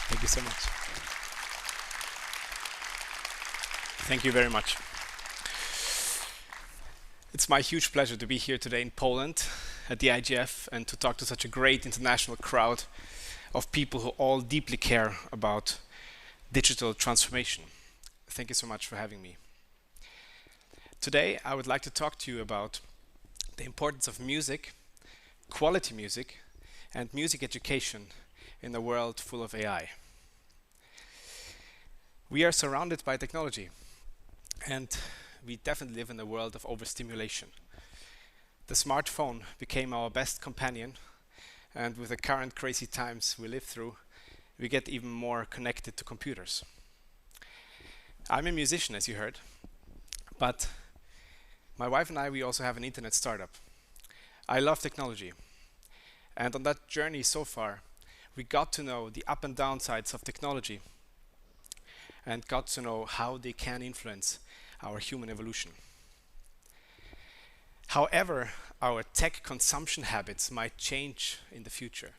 Thank you so much. Thank you very much. It's my huge pleasure to be here today in Poland at the IGF and to talk to such a great international crowd of people who all deeply care about digital transformation. Thank you so much for having me. Today, I would like to talk to you about the importance of music, quality music, and music education in a world full of AI. We are surrounded by technology, and we definitely live in a world of overstimulation. The smartphone became our best companion, and with the current crazy times we live through, we get even more connected to computers. I'm a musician, as you heard, but my wife and I, we also have an internet startup. I love technology, and on that journey so far, we got to know the up and downsides of technology and got to know how they can influence our human evolution. However, our tech consumption habits might change in the future.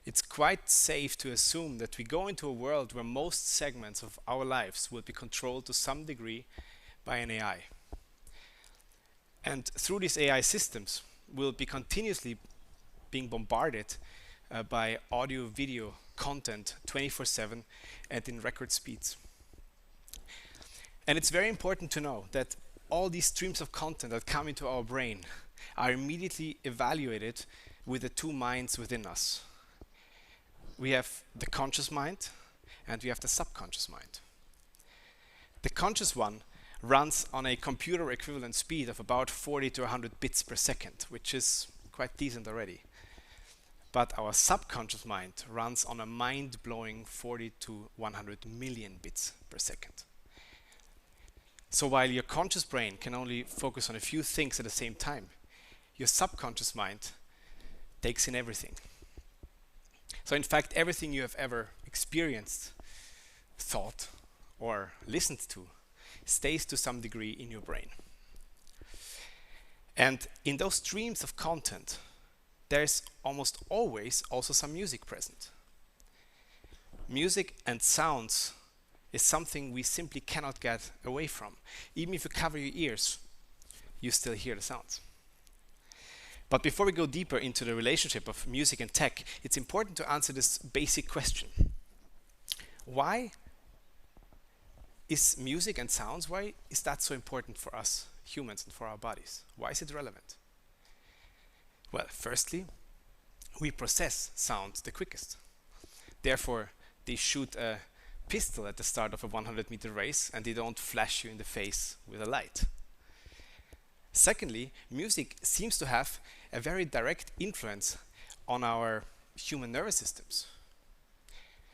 It's quite safe to assume that we go into a world where most segments of our lives will be controlled to some degree by an AI. And through these AI systems, we'll be continuously being bombarded by audio, video, content 24/7 and in record speeds. And it's very important to know that all these streams of content that come into our brain are immediately evaluated with the two minds within us. We have the conscious mind and we have the subconscious mind. The conscious one runs on a computer equivalent speed of about 40 to 100 bits per second, which is quite decent already. But our subconscious mind runs on a mind-blowing 40 to 100 million bits per second. So while your conscious brain can only focus on a few things at the same time, your subconscious mind takes in everything. So in fact, everything you have ever experienced, thought, or listened to stays to some degree in your brain. And in those streams of content, there's almost always also some music present. Music and sounds is something we simply cannot get away from. Even if you cover your ears, you still hear the sounds. But before we go deeper into the relationship of music and tech, it's important to answer this basic question. Why is music and sounds, why is that so important for us humans and for our bodies? Why is it relevant? Well, firstly, we process sound the quickest. Therefore, they shoot a pistol at the start of a 100-meter race and they don't flash you in the face with a light. Secondly, music seems to have a very direct influence on our human nervous systems.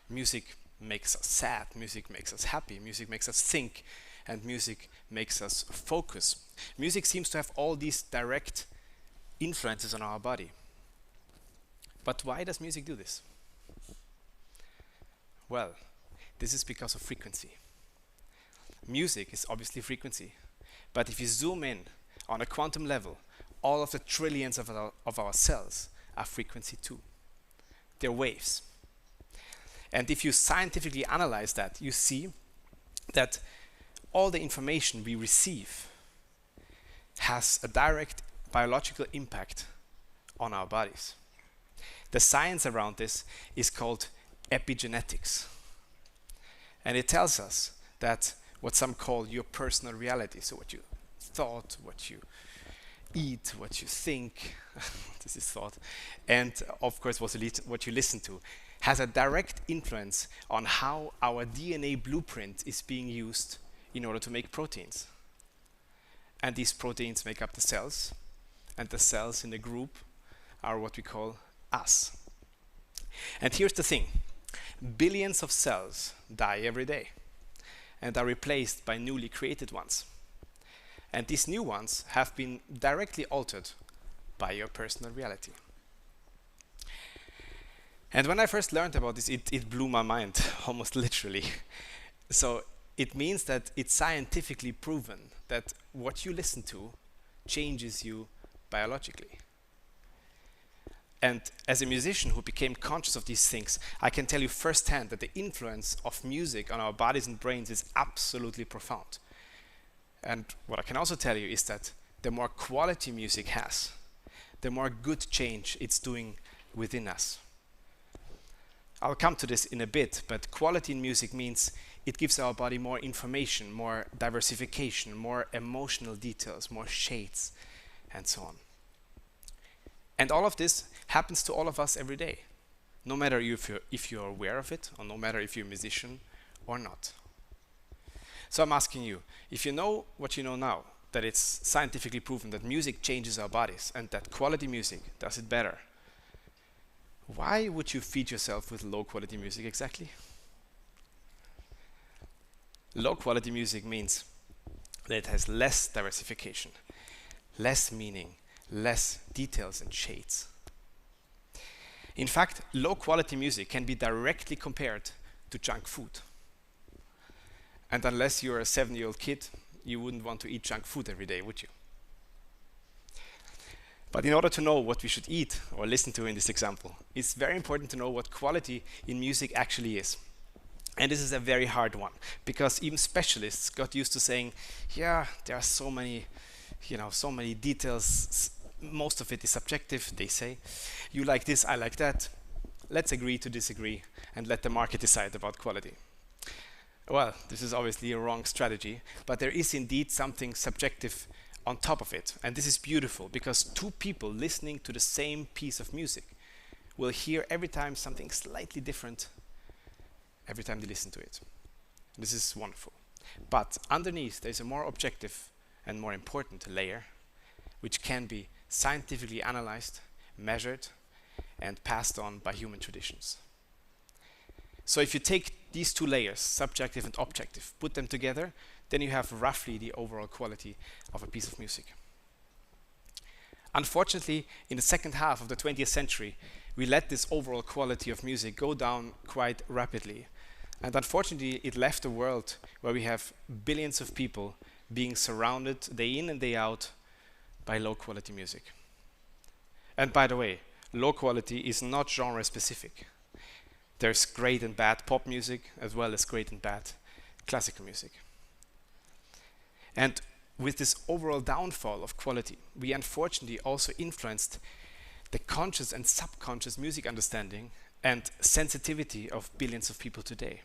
Music makes us sad, music makes us happy, music makes us think, and music makes us focus. Music seems to have all these direct influences on our body. But why does music do this? Well, this is because of frequency. Music is obviously frequency, but if you zoom in on a quantum level, all of the trillions of our cells are frequency too. They're waves. And if you scientifically analyze that, you see that all the information we receive has a direct biological impact on our bodies. The science around this is called epigenetics. And it tells us that what some call your personal reality, so what you thought, what you eat, what you think, this is thought, and of course what you listen to, has a direct influence on how our DNA blueprint is being used in order to make proteins. And these proteins make up the cells, and the cells in the group are what we call us. And here's the thing. Billions of cells die every day and are replaced by newly created ones. And these new ones have been directly altered by your personal reality. And when I first learned about this, it blew my mind, almost literally. So it means that it's scientifically proven that what you listen to changes you biologically. And as a musician who became conscious of these things, I can tell you firsthand that the influence of music on our bodies and brains is absolutely profound. And what I can also tell you is that the more quality music has, the more good change it's doing within us. I'll come to this in a bit, but quality in music means it gives our body more information, more diversification, more emotional details, more shades, and so on. And all of this happens to all of us every day, no matter if you're aware of it, or no matter if you're a musician or not. So I'm asking you, if you know what you know now, that it's scientifically proven that music changes our bodies and that quality music does it better, why would you feed yourself with low quality music exactly? Low quality music means that it has less diversification, less meaning, less details and shades. In fact, low quality music can be directly compared to junk food. And unless you're a 7-year-old kid, you wouldn't want to eat junk food every day, would you? But in order to know what we should eat or listen to in this example, it's very important to know what quality in music actually is. And this is a very hard one, because even specialists got used to saying, yeah, there are so many details, most of it is subjective, they say. You like this, I like that. Let's agree to disagree and let the market decide about quality. Well, this is obviously a wrong strategy, but there is indeed something subjective on top of it. And this is beautiful, because two people listening to the same piece of music will hear every time something slightly different every time they listen to it. This is wonderful. But underneath, there's a more objective and more important layer, which can be scientifically analyzed, measured, and passed on by human traditions. So if you take these two layers, subjective and objective, put them together, then you have roughly the overall quality of a piece of music. Unfortunately, in the second half of the 20th century, we let this overall quality of music go down quite rapidly. And unfortunately, it left a world where we have billions of people being surrounded day in and day out by low quality music. And by the way, low quality is not genre specific. There's great and bad pop music as well as great and bad classical music. And with this overall downfall of quality, we unfortunately also influenced the conscious and subconscious music understanding and sensitivity of billions of people today.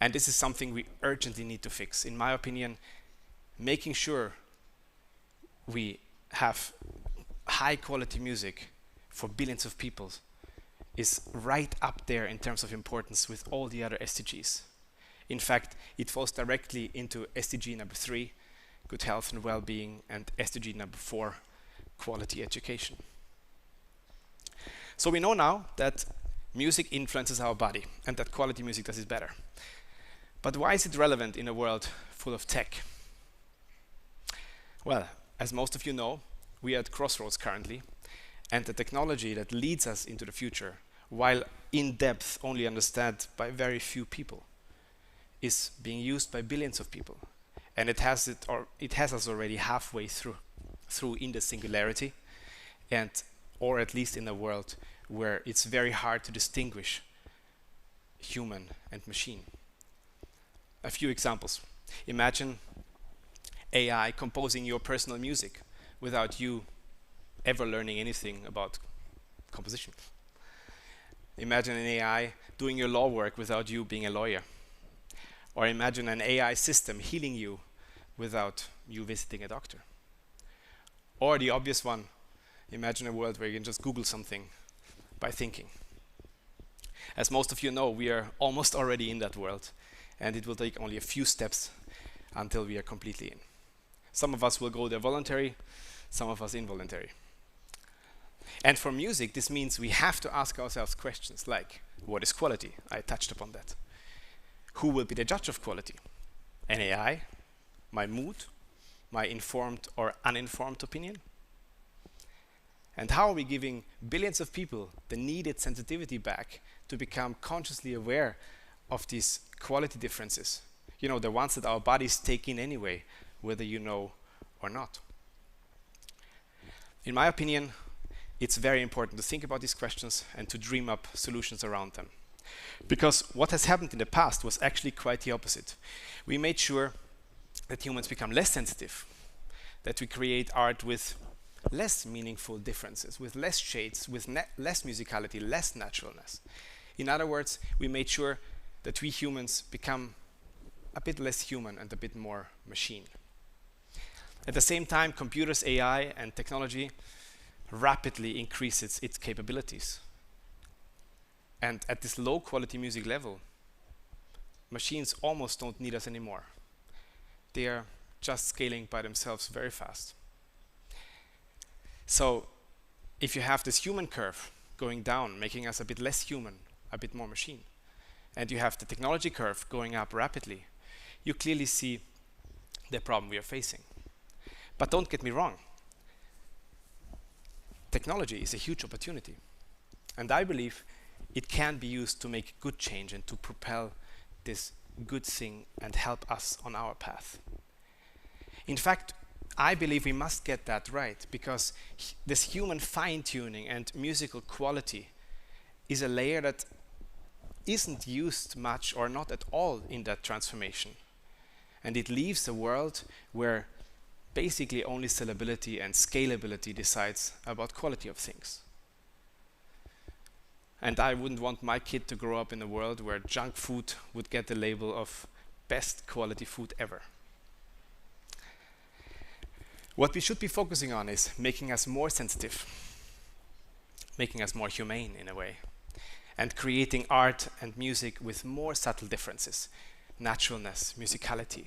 And this is something we urgently need to fix. In my opinion, making sure we have high quality music for billions of people is right up there in terms of importance with all the other SDGs. In fact, it falls directly into SDG number 3, good health and well-being, and SDG number 4, quality education. So we know now that music influences our body and that quality music does it better. But why is it relevant in a world full of tech? Well, as most of you know, we are at crossroads currently, and the technology that leads us into the future, while in depth only understood by very few people, is being used by billions of people. And it has us already halfway through in the singularity, or at least in a world where it's very hard to distinguish human and machine. A few examples. Imagine AI composing your personal music without you ever learning anything about composition. Imagine an AI doing your law work without you being a lawyer. Or imagine an AI system healing you without you visiting a doctor. Or the obvious one, imagine a world where you can just Google something by thinking. As most of you know, we are almost already in that world, and it will take only a few steps until we are completely in. Some of us will go there voluntary, some of us involuntary. And for music, this means we have to ask ourselves questions like, what is quality? I touched upon that. Who will be the judge of quality? An AI? My mood? My informed or uninformed opinion? And how are we giving billions of people the needed sensitivity back to become consciously aware of these quality differences? You know, the ones that our bodies take in anyway, whether you know or not. In my opinion, it's very important to think about these questions and to dream up solutions around them. Because what has happened in the past was actually quite the opposite. We made sure that humans become less sensitive, that we create art with less meaningful differences, with less shades, with less musicality, less naturalness. In other words, we made sure that we humans become a bit less human and a bit more machine. At the same time, computers, AI, and technology rapidly increases its capabilities. And at this low quality music level, machines almost don't need us anymore. They are just scaling by themselves very fast. So if you have this human curve going down, making us a bit less human, a bit more machine, and you have the technology curve going up rapidly, you clearly see the problem we are facing. But don't get me wrong. Technology is a huge opportunity. And I believe it can be used to make good change and to propel this good thing and help us on our path. In fact, I believe we must get that right, because this human fine-tuning and musical quality is a layer that isn't used much or not at all in that transformation. And it leaves a world where basically only sellability and scalability decides about quality of things. And I wouldn't want my kid to grow up in a world where junk food would get the label of best quality food ever. What we should be focusing on is making us more sensitive, making us more humane in a way, and creating art and music with more subtle differences, naturalness, musicality,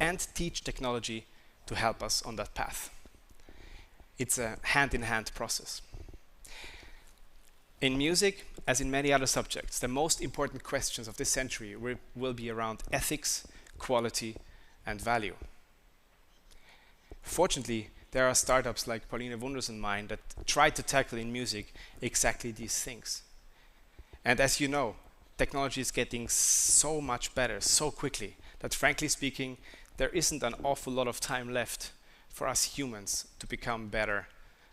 and teach technology to help us on that path. It's a hand-in-hand process. In music, as in many other subjects, the most important questions of this century will be around ethics, quality, and value. Fortunately, there are startups like Pauline Wunders and mine that try to tackle in music exactly these things. And as you know, technology is getting so much better so quickly that, frankly speaking, there isn't an awful lot of time left for us humans to become better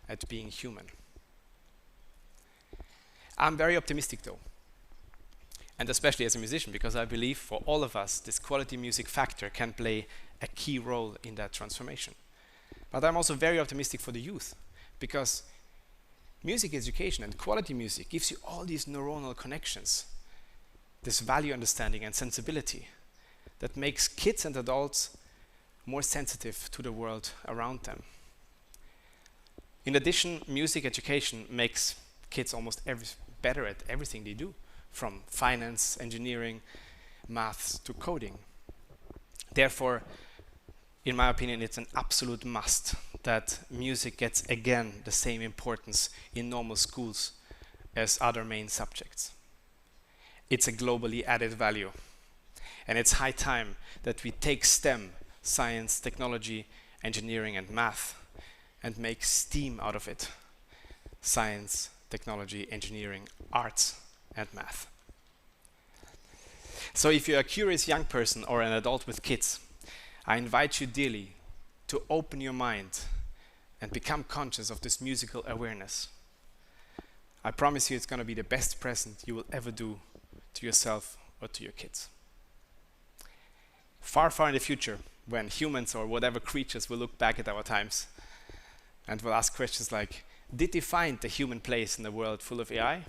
at being human. I'm very optimistic though, and especially as a musician, because I believe for all of us this quality music factor can play a key role in that transformation. But I'm also very optimistic for the youth, because music education and quality music gives you all these neuronal connections, this value understanding and sensibility that makes kids and adults more sensitive to the world around them. In addition, music education makes kids almost better at everything they do, from finance, engineering, maths to coding. Therefore, in my opinion, it's an absolute must that music gets again the same importance in normal schools as other main subjects. It's a globally added value, and it's high time that we take STEM, science, technology, engineering, and math, and make STEAM out of it: science, technology, engineering, arts, and math. So if you're a curious young person or an adult with kids, I invite you dearly to open your mind and become conscious of this musical awareness. I promise you it's going to be the best present you will ever do to yourself or to your kids. Far, far in the future, when humans or whatever creatures will look back at our times and will ask questions like, did they find the human place in a world full of AI?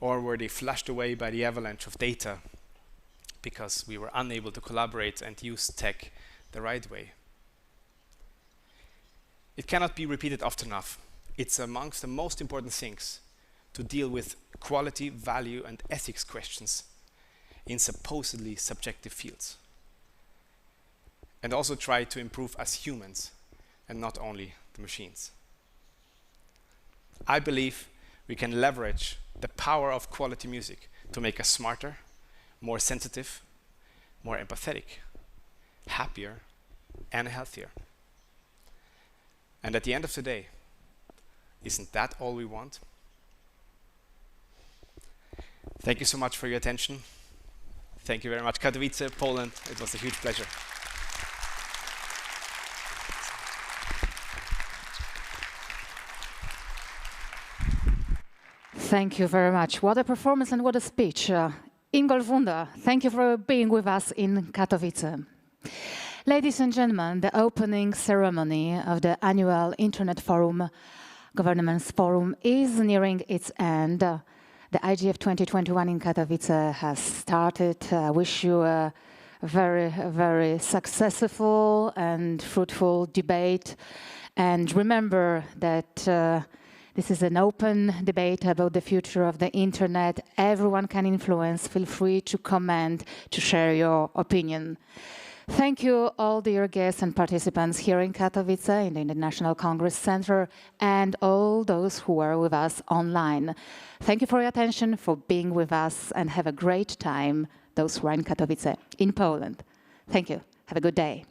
Or were they flushed away by the avalanche of data because we were unable to collaborate and use tech the right way? It cannot be repeated often enough. It's amongst the most important things to deal with quality, value, and ethics questions in supposedly subjective fields. And also try to improve as humans and not only the machines. I believe we can leverage the power of quality music to make us smarter, more sensitive, more empathetic, happier, and healthier. And at the end of the day, isn't that all we want? Thank you so much for your attention. Thank you very much. Katowice, Poland, it was a huge pleasure. Thank you very much. What a performance and what a speech. Ingolf Wunder, thank you for being with us in Katowice. Ladies and gentlemen, the opening ceremony of the annual Internet Forum, Governance Forum, is nearing its end. The IGF 2021 in Katowice has started. I wish you a very, very successful and fruitful debate. And remember that this is an open debate about the future of the internet. Everyone can influence. Feel free to comment, to share your opinion. Thank you, all dear guests and participants here in Katowice, in the International Congress Center, and all those who are with us online. Thank you for your attention, for being with us, and have a great time, those who are in Katowice, in Poland. Thank you. Have a good day.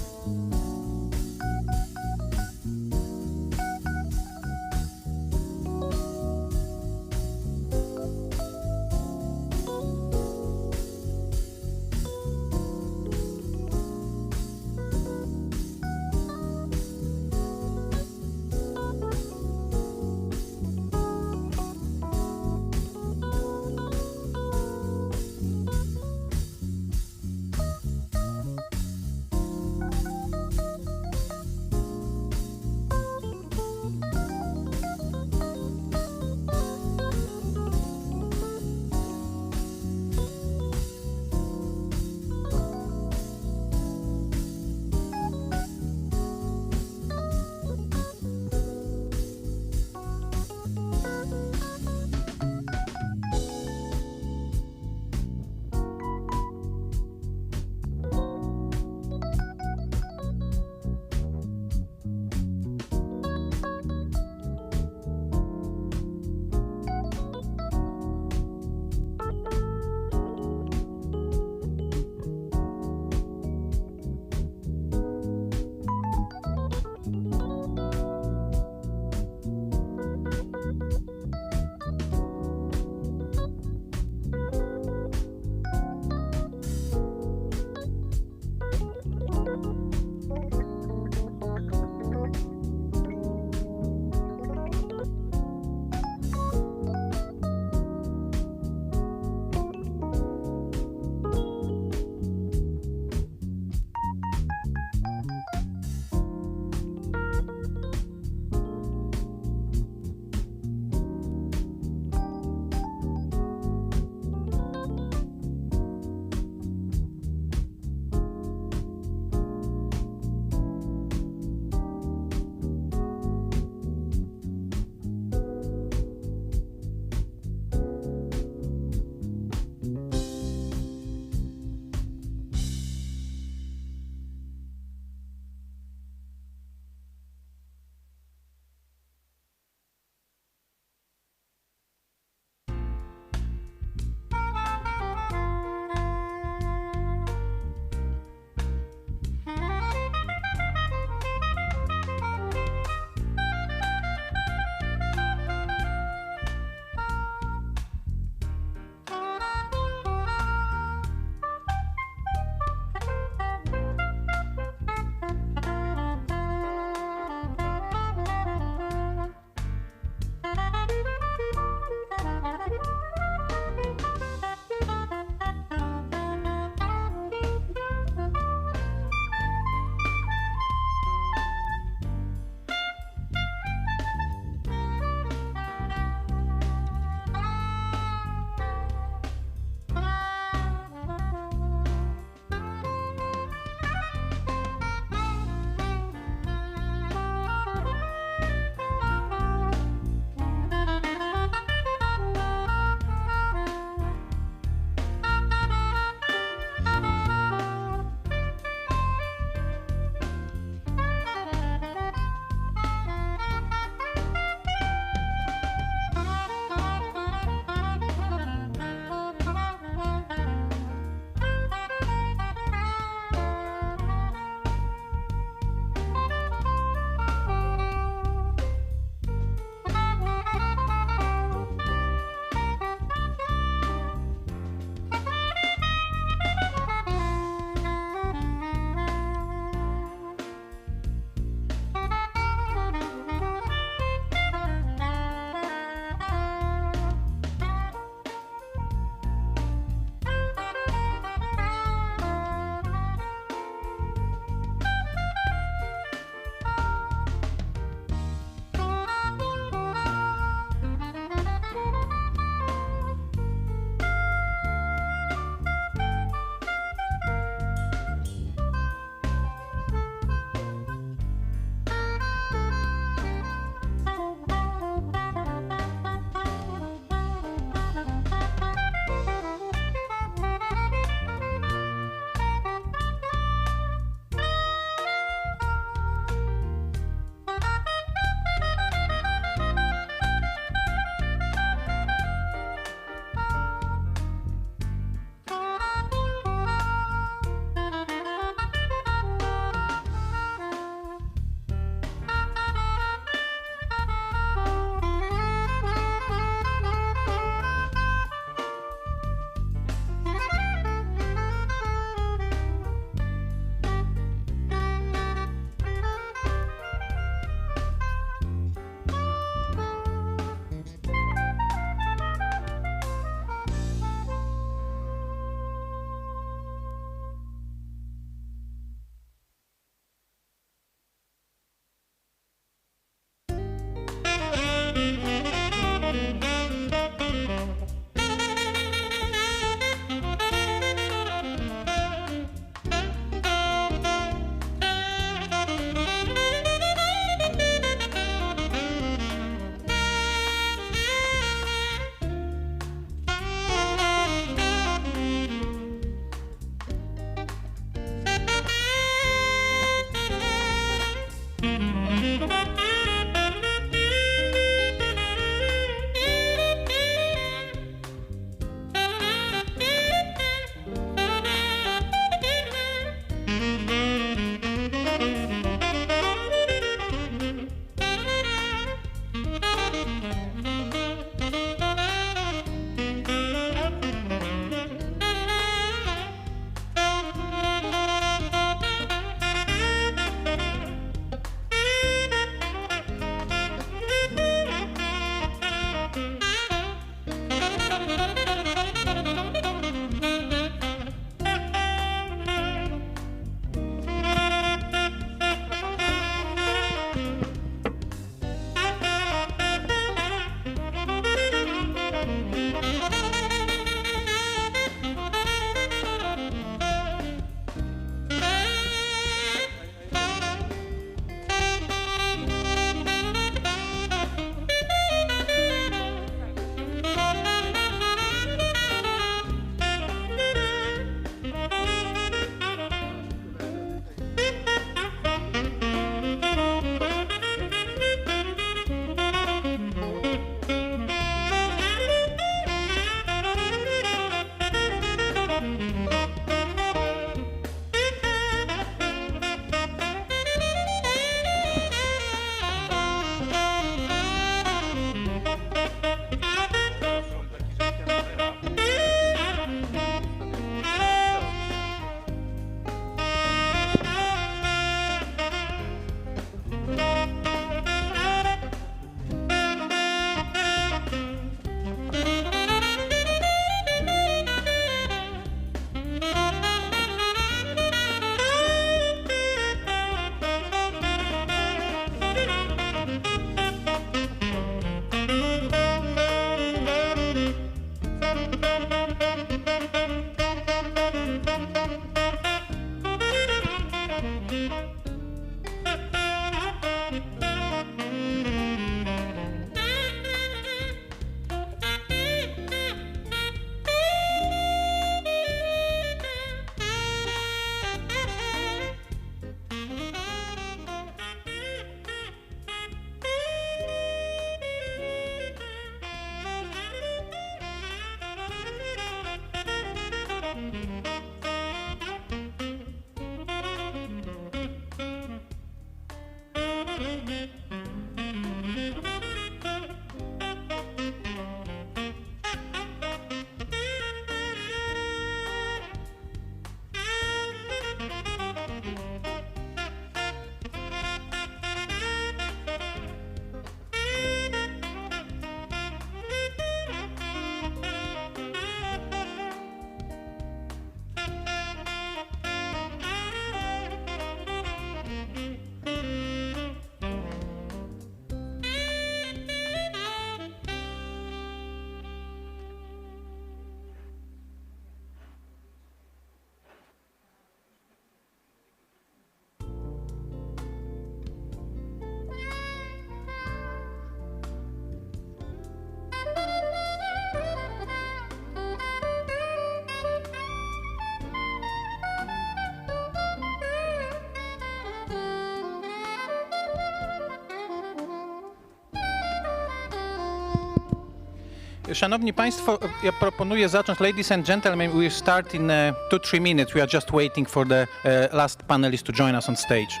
Szanowni Państwo, ja proponuję zacząć. Ladies and gentlemen, we start in 2-3 minutes. We are just waiting for the last panelist to join us on stage.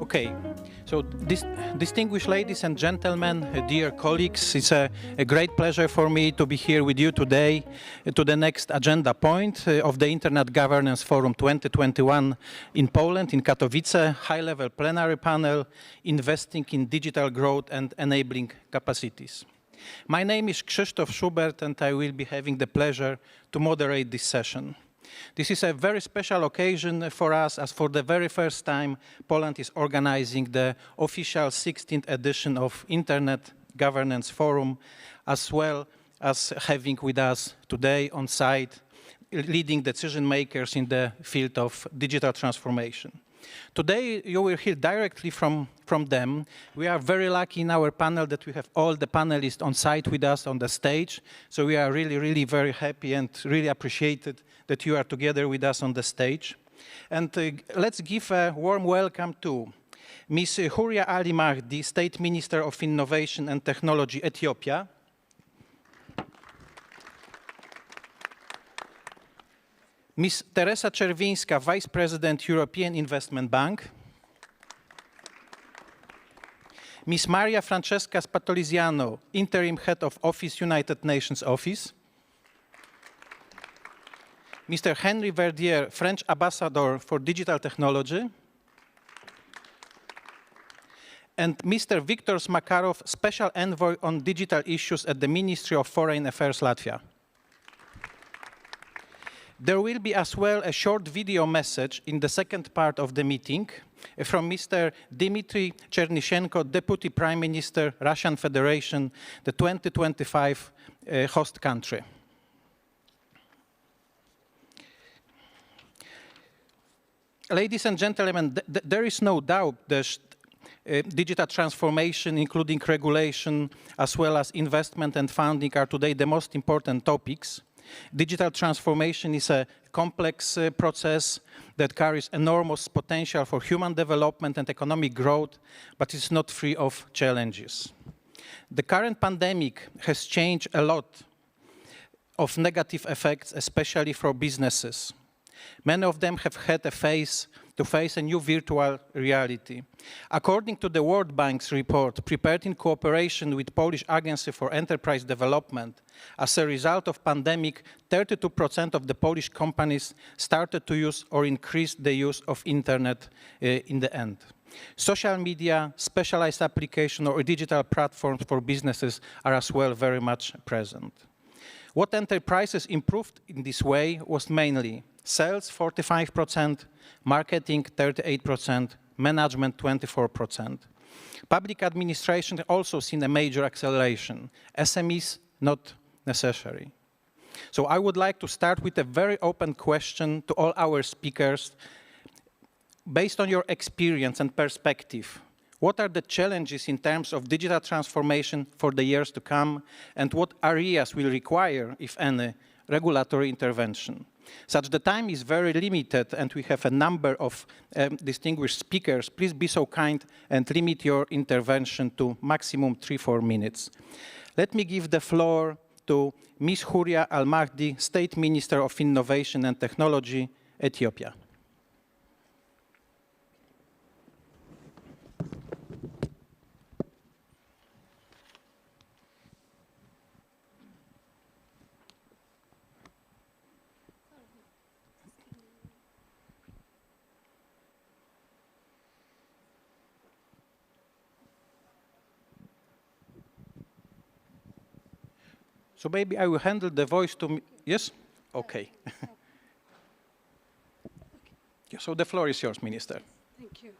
Okay, so distinguished ladies and gentlemen, dear colleagues, it's a great pleasure for me to be here with you today to the next agenda point of the Internet Governance Forum 2021 in Poland, in Katowice, high-level plenary panel, Investing in Digital Growth and Enabling Capacities. My name is Krzysztof Schubert, and I will be having the pleasure to moderate this session. This is a very special occasion for us, as for the very first time, Poland is organizing the official 16th edition of Internet Governance Forum, as well as having with us today on site leading decision makers in the field of digital transformation. Today, you will hear directly from them. We are very lucky in our panel that we have all the panelists on site with us on the stage. So we are really, really very happy and really appreciated that you are together with us on the stage. And let's give a warm welcome to Ms. Huria Ali Mahdi, State Minister of Innovation and Technology, Ethiopia. Ms. Teresa Czerwińska, Vice President, European Investment Bank. Ms. Maria Francesca Spatoliziano, Interim Head of Office, United Nations Office. Mr. Henry Verdier, French Ambassador for Digital Technology. And Mr. Viktor Smakarov, Special Envoy on Digital Issues at the Ministry of Foreign Affairs, Latvia. There will be as well a short video message in the second part of the meeting from Mr. Dmitry Chernyshenko, Deputy Prime Minister, Russian Federation, the 2025 host country. Ladies and gentlemen, there is no doubt that digital transformation, including regulation, as well as investment and funding, are today the most important topics. Digital transformation is a complex process that carries enormous potential for human development and economic growth, but it's not free of challenges. The current pandemic has changed a lot of negative effects, especially for businesses. Many of them have had to face a new virtual reality. According to the World Bank's report, prepared in cooperation with Polish Agency for Enterprise Development, as a result of pandemic, 32% of the Polish companies started to use or increased the use of internet in the end. Social media, specialized application or digital platforms for businesses are as well very much present. What enterprises improved in this way was mainly sales 45%, marketing 38%, management 24%. Public administration also seen a major acceleration. SMEs not necessary. So I would like to start with a very open question to all our speakers. Based on your experience and perspective, what are the challenges in terms of digital transformation for the years to come, and what areas will require, if any, regulatory intervention? Such the time is very limited and we have a number of distinguished speakers. Please be so kind and limit your intervention to maximum 3-4 minutes. Let me give the floor to Ms. Huria Al Mahdi, State Minister of Innovation and Technology, Ethiopia. So maybe I will handle the voice to me. Yes? Okay. So the floor is yours, Minister. Thank you.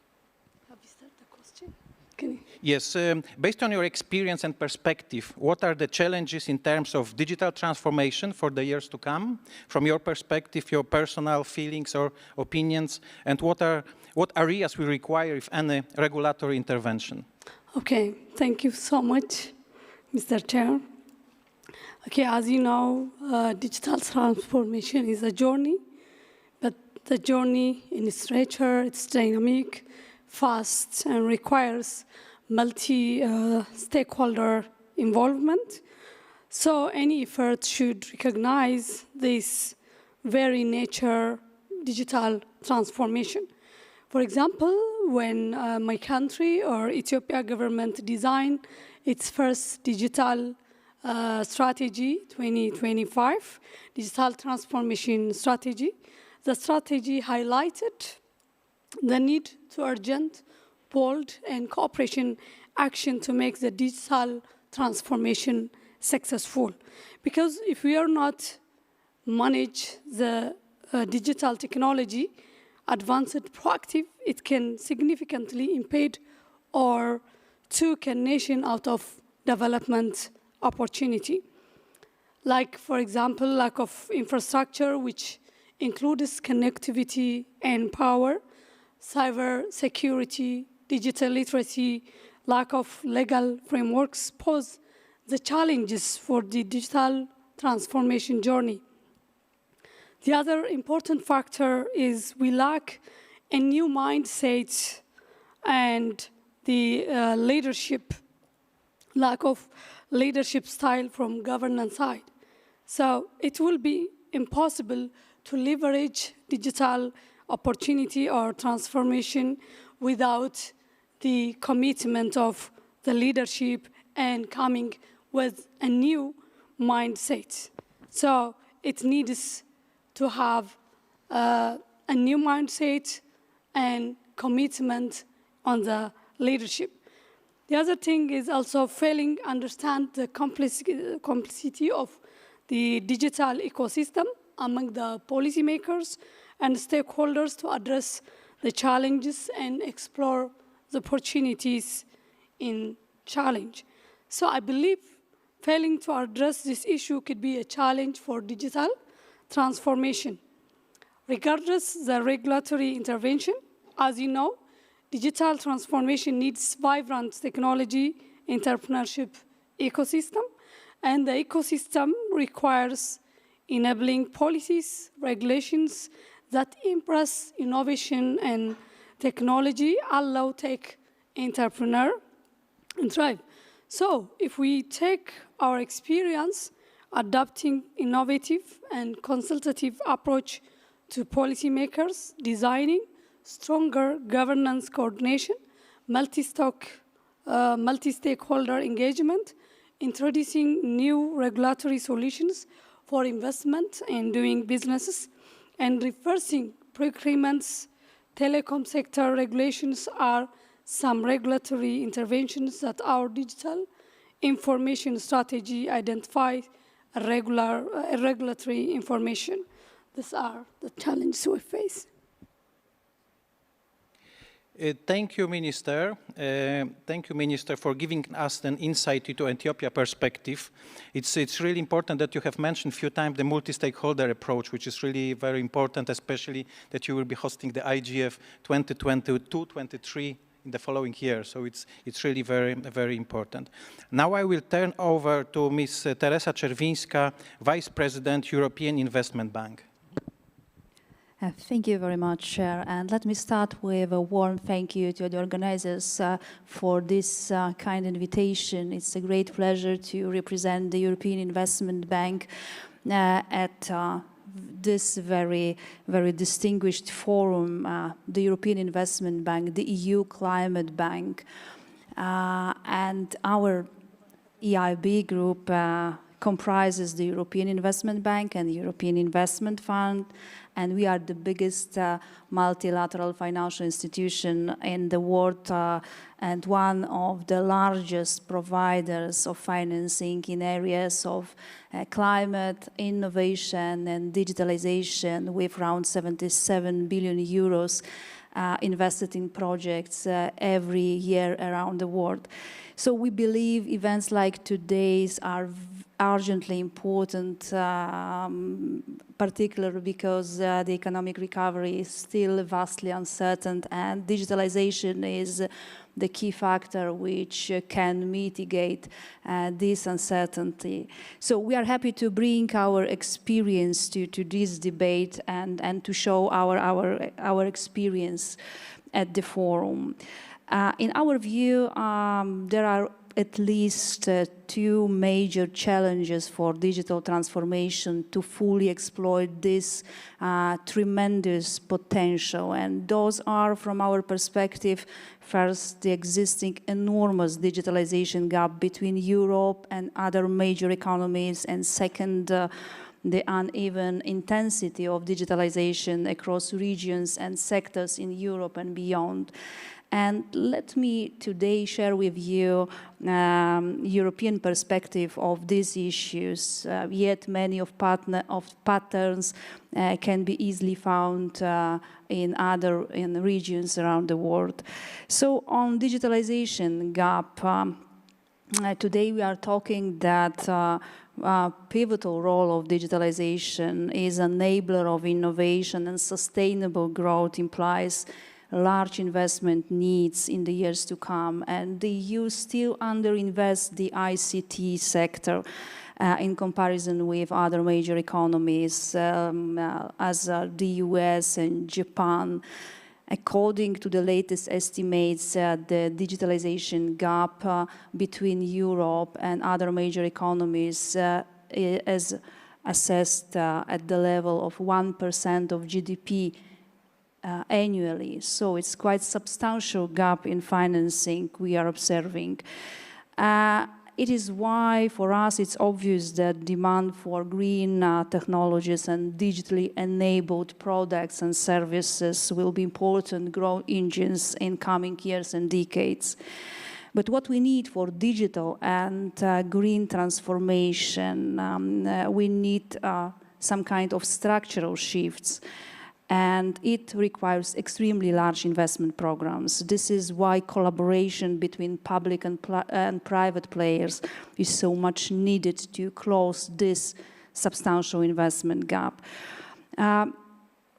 Have you started the question? Can you? Yes. Based on your experience and perspective, what are the challenges in terms of digital transformation for the years to come? From your perspective, your personal feelings or opinions, and what areas will require, if any, regulatory intervention? Okay. Thank you so much, Mr. Chair. Okay, as you know, digital transformation is a journey, but the journey in its nature, it's dynamic, fast, and requires multi-stakeholder involvement. So any effort should recognize this very nature digital transformation. For example, when my country or Ethiopia government designed its first digital strategy 2025, digital transformation strategy. The strategy highlighted the need to urgent, bold, and cooperation action to make the digital transformation successful. Because if we are not manage the digital technology, advanced, proactive, it can significantly impede or take a nation out of development opportunity. like, for example, lack of infrastructure, which includes connectivity and power, cyber security, digital literacy, lack of legal frameworks pose the challenges for the digital transformation journey. The other important factor is we lack a new mindset and the lack of leadership style from governance side. So it will be impossible to leverage digital opportunity or transformation without the commitment of the leadership and coming with a new mindset. So it needs to have a new mindset and commitment on the leadership. The other thing is also failing to understand the complexity of the digital ecosystem among the policymakers and stakeholders to address the challenges and explore the opportunities in challenge. So I believe failing to address this issue could be a challenge for digital transformation. Regardless the regulatory intervention, as you know, digital transformation needs vibrant technology entrepreneurship ecosystem, and the ecosystem requires enabling policies, regulations that embrace innovation and technology, allow tech entrepreneur and thrive. So if we take our experience adopting innovative and consultative approach to policymakers, designing stronger governance coordination, multi-stakeholder engagement, introducing new regulatory solutions for investment in doing businesses, and reversing procurements, telecom sector regulations are some regulatory interventions that our digital information strategy identifies regulatory information. These are the challenges we face. Thank you, Minister. Thank you, Minister, for giving us an insight into Ethiopia perspective. It's really important that you have mentioned a few times the multi-stakeholder approach, which is really very important, especially that you will be hosting the IGF 2022-23 in the following year. So it's really very, very important. Now I will turn over to Ms. Teresa Czerwińska, Vice President, European Investment Bank. Thank you very much, Chair. And let me start with a warm thank you to the organizers for this kind invitation. It's a great pleasure to represent the European Investment Bank at this very, very distinguished forum, the European Investment Bank, the EU Climate Bank. And our EIB group comprises the European Investment Bank and the European Investment Fund, and we are the biggest multilateral financial institution in the world and one of the largest providers of financing in areas of climate, innovation, and digitalization, with around 77 billion euros invested in projects every year around the world. So we believe events like today's are urgently important, particularly because the economic recovery is still vastly uncertain, and digitalization is the key factor which can mitigate this uncertainty. So we are happy to bring our experience to this debate and to show our experience at the forum. In our view, there are at least two major challenges for digital transformation to fully exploit this tremendous potential. And those are, from our perspective, first, the existing enormous digitalization gap between Europe and other major economies, and second, the uneven intensity of digitalization across regions and sectors in Europe and beyond. And let me today share with you European perspective of these issues, yet many of patterns can be easily found in regions around the world. So on digitalization gap, today we are talking that pivotal role of digitalization is enabler of innovation, and sustainable growth implies large investment needs in the years to come. And the EU still underinvests the ICT sector in comparison with other major economies, as the US and Japan. According to the latest estimates, the digitalization gap between Europe and other major economies is assessed at the level of 1% of GDP annually. So it's quite substantial gap in financing we are observing. It is why, for us, it's obvious that demand for green technologies and digitally enabled products and services will be important growth engines in coming years and decades. But what we need for digital and green transformation, we need some kind of structural shifts. And it requires extremely large investment programs. This is why collaboration between public and private players is so much needed to close this substantial investment gap.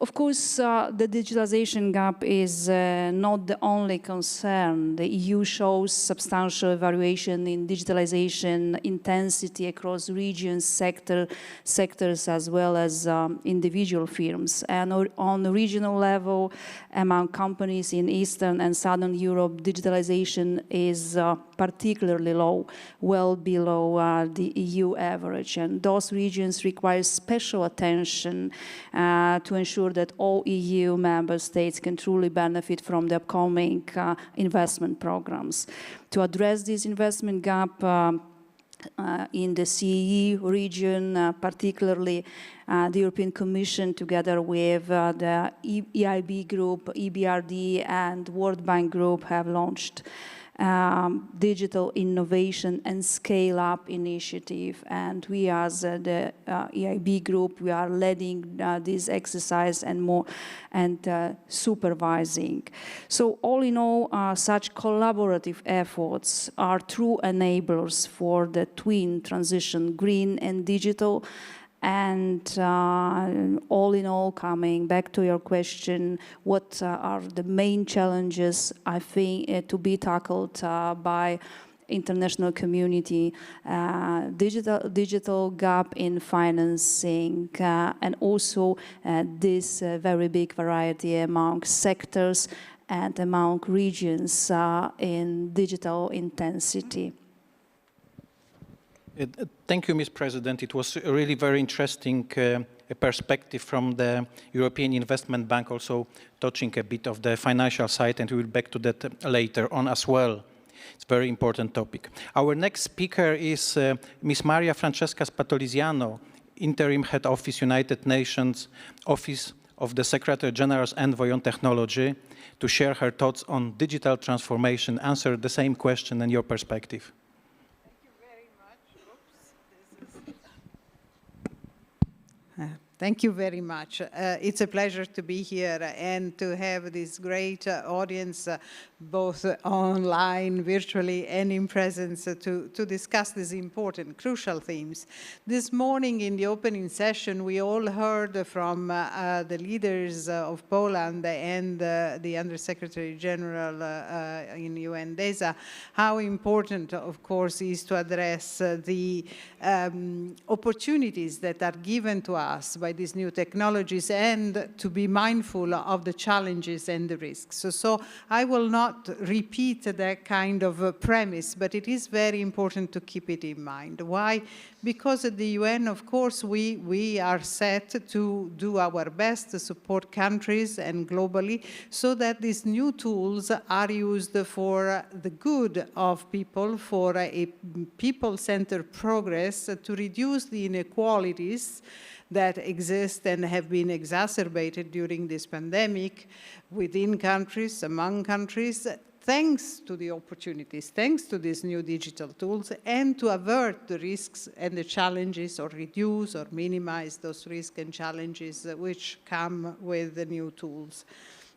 Of course, the digitalization gap is not the only concern. The EU shows substantial variation in digitalization intensity across regions, sectors, as well as individual firms. And on the regional level, among companies in Eastern and Southern Europe, digitalization is particularly low, well below the EU average. And those regions require special attention to ensure that all EU member states can truly benefit from the upcoming investment programs. To address this investment gap in the CEE region, particularly the European Commission, together with the EIB Group, EBRD, and World Bank Group, have launched digital innovation and scale-up initiative, and we as the EIB group, we are leading this exercise and supervising. So all in all, such collaborative efforts are true enablers for the twin transition, green and digital. And all in all, coming back to your question, what are the main challenges, I think, to be tackled by international community? Digital gap in financing, and also this very big variety among sectors and among regions in digital intensity. Thank you, Ms. President. It was a really very interesting perspective from the European Investment Bank, also touching a bit of the financial side, and we will back to that later on as well. It's a very important topic. Our next speaker is Ms. Maria Francesca Spatoliziano, Interim Head Office, United Nations Office of the Secretary General's Envoy on Technology, to share her thoughts on digital transformation, answer the same question and your perspective. Thank you very much. It's a pleasure to be here and to have this great audience, both online, virtually, and in presence to discuss these important, crucial themes. This morning in the opening session, we all heard from the leaders of Poland and the Undersecretary General in UN DESA how important, of course, is to address the opportunities that are given to us by these new technologies, and to be mindful of the challenges and the risks. So I will not repeat that kind of premise, but it is very important to keep it in mind. Why? Because at the UN, of course, we are set to do our best to support countries and globally, so that these new tools are used for the good of people, for a people-centered progress, to reduce the inequalities that exist and have been exacerbated during this pandemic within countries, among countries, thanks to the opportunities, thanks to these new digital tools, and to avert the risks and the challenges, or reduce or minimize those risks and challenges which come with the new tools.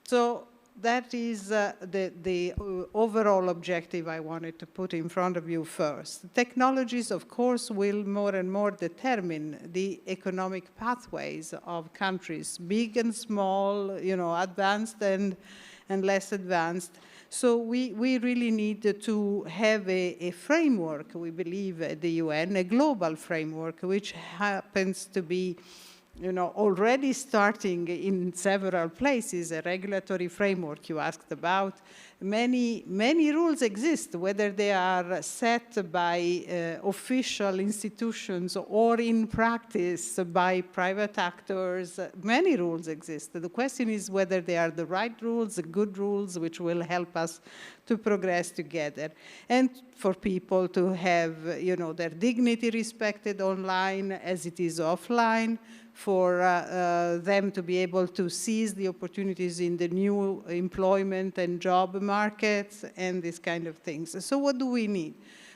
So that is the overall objective I wanted to put in front of you first. Technologies, of course, will more and more determine the economic pathways of countries, big and small, advanced and less advanced. So we really need to have a framework, we believe, at the UN, a global framework, which happens to be already starting in several places, a regulatory framework you asked about. Many rules exist, whether they are set by official institutions or in practice by private actors. Many rules exist. The question is whether they are the right rules, the good rules, which will help us to progress together. And for people to have, their dignity respected online as it is offline, for them to be able to seize the opportunities in the new employment and job markets and these kind of things. So what do we need?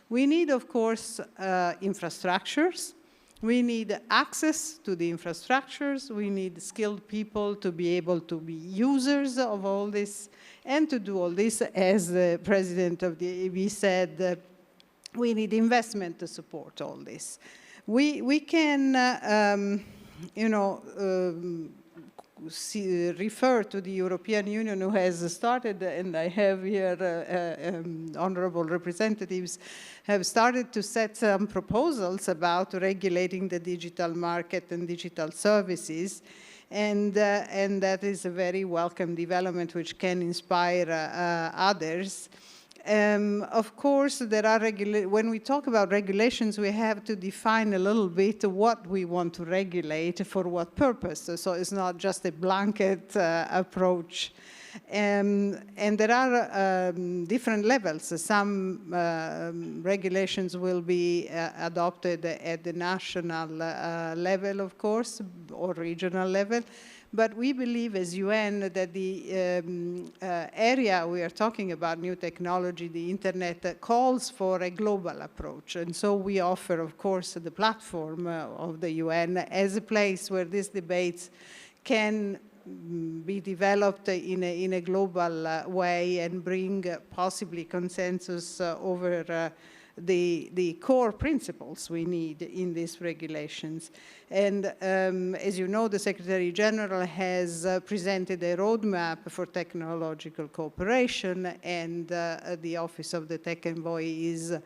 We need, of course, infrastructures. We need access to the infrastructures. We need skilled people to be able to be users of all this. And to do all this, as the president of the EIB said, we need investment to support all this. We can refer to the European Union, who has started, and I have here honorable representatives, have started to set some proposals about regulating the digital market and digital services. And that is a very welcome development which can inspire others. Of course, there are when we talk about regulations, we have to define a little bit what we want to regulate for what purpose. So it's not just a blanket approach. And there are different levels. Some regulations will be adopted at the national level, of course, or regional level. But we believe as UN that the area we are talking about, new technology, the internet, calls for a global approach. And so we offer, of course, the platform of the UN as a place where these debates can be developed in a global way and bring possibly consensus over the core principles we need in these regulations. And as you know, the Secretary General has presented a roadmap for technological cooperation, and the Office of the Tech Envoy is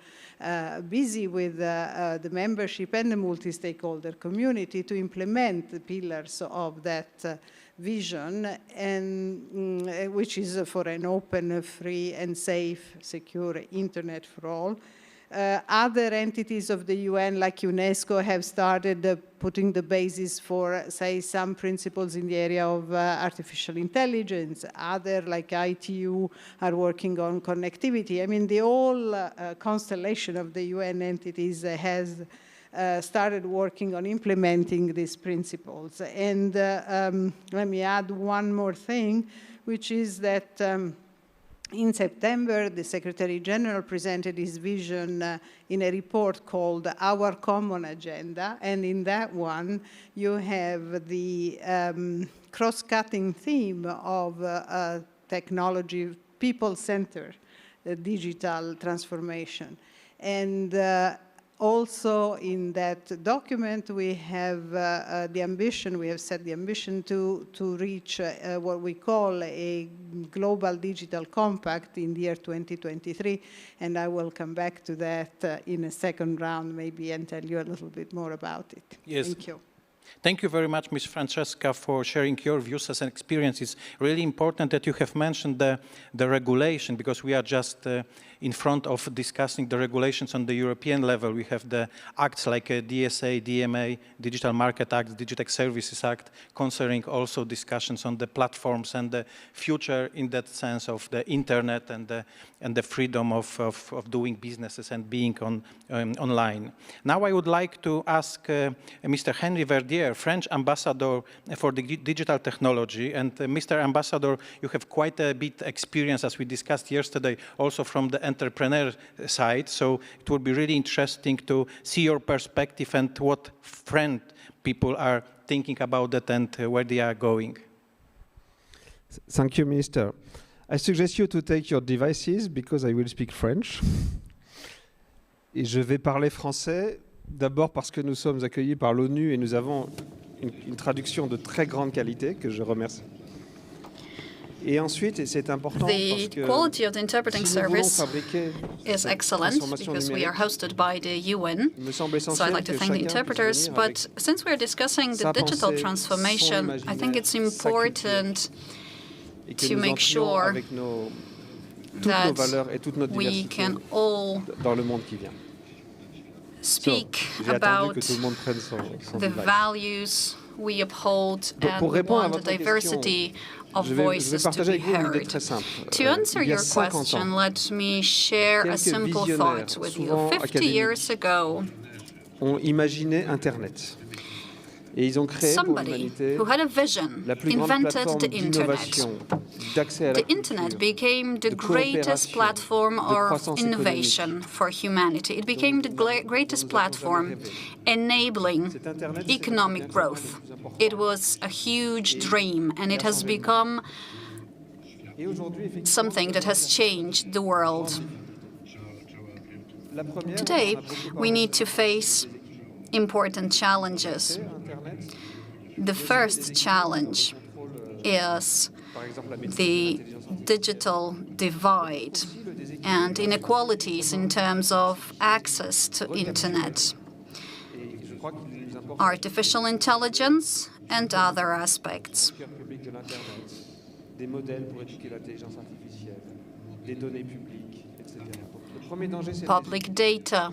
busy with the membership and the multi-stakeholder community to implement the pillars of that vision, and which is for an open, free, and safe, secure internet for all. Other entities of the UN, like UNESCO, have started putting the basis for, say, some principles in the area of artificial intelligence. Other, like ITU, are working on connectivity. I mean, the whole constellation of the UN entities has started working on implementing these principles. And let me add one more thing, which is that in September, the Secretary General presented his vision in a report called Our Common Agenda. And in that one, you have the cross-cutting theme of technology, people-centered digital transformation. And also in that document, we have the ambition, we have set the ambition to reach what we call a global digital compact in the year 2023. And I will come back to that in a second round maybe and tell you a little bit more about it. Yes. Thank you. Thank you very much, Ms. Francesca, for sharing your views and experiences. Really important that you have mentioned the regulation, because we are just in front of discussing the regulations on the European level. We have the acts like DSA, DMA, Digital Market Act, Digital Services Act, concerning also discussions on the platforms and the future in that sense of the internet and the freedom of doing businesses and being online. Now I would like to ask Mr. Henry Verdier, French ambassador for the digital technology. And Mr. Ambassador, you have quite a bit experience, as we discussed yesterday, also from the entrepreneur side. So it would be really interesting to see your perspective and what French people are thinking about that and where they are going. Thank you, Minister. I suggest you to take your devices because I will speak French. Et je vais parler français, d'abord parce que nous sommes accueillis par l'ONU et nous avons une traduction de très grande qualité que je remercie. Et ensuite, et c'est important parce que the quality of the interpreting si nous voulons service fabriquer is cette excellent transformation because we are numérique, hosted by the UN. il me semble So I'd essentiel like to que thank the chacun interpreters. puisse venir But avec since we're discussing the sa digital pensée, transformation, son I think it's imaginaire, sa important et que to nous make entrions sure avec toutes nos that valeurs et toute notre we diversité can all dans le monde qui vient. speak J'ai attendu about que tout le monde prenne son the device. values we uphold and Pour we répondre à want the votre diversity of je vais voices to partager be avec vous une idée heard. très simple. To answer Il y a your 50 question, ans, let me share a quelques simple visionnaires, thought with you. souvent 50 académiques, years ago, ont imaginé Internet. Et ils ont créé pour somebody l'humanité who had a vision la plus grande invented plateforme the Internet. d'innovation, d'accès à la The Internet became the de greatest coopération, platform de of croissance innovation for humanity. It became the greatest platform enabling economic growth. It was a huge dream, and it has become something that has changed the world. Today, we need to face important challenges. The first challenge is the digital divide and inequalities in terms of access to Internet, artificial intelligence, and other aspects. des modèles pour éduquer l'intelligence artificielle, des données publiques, etc. Le premier danger, c'est Public data,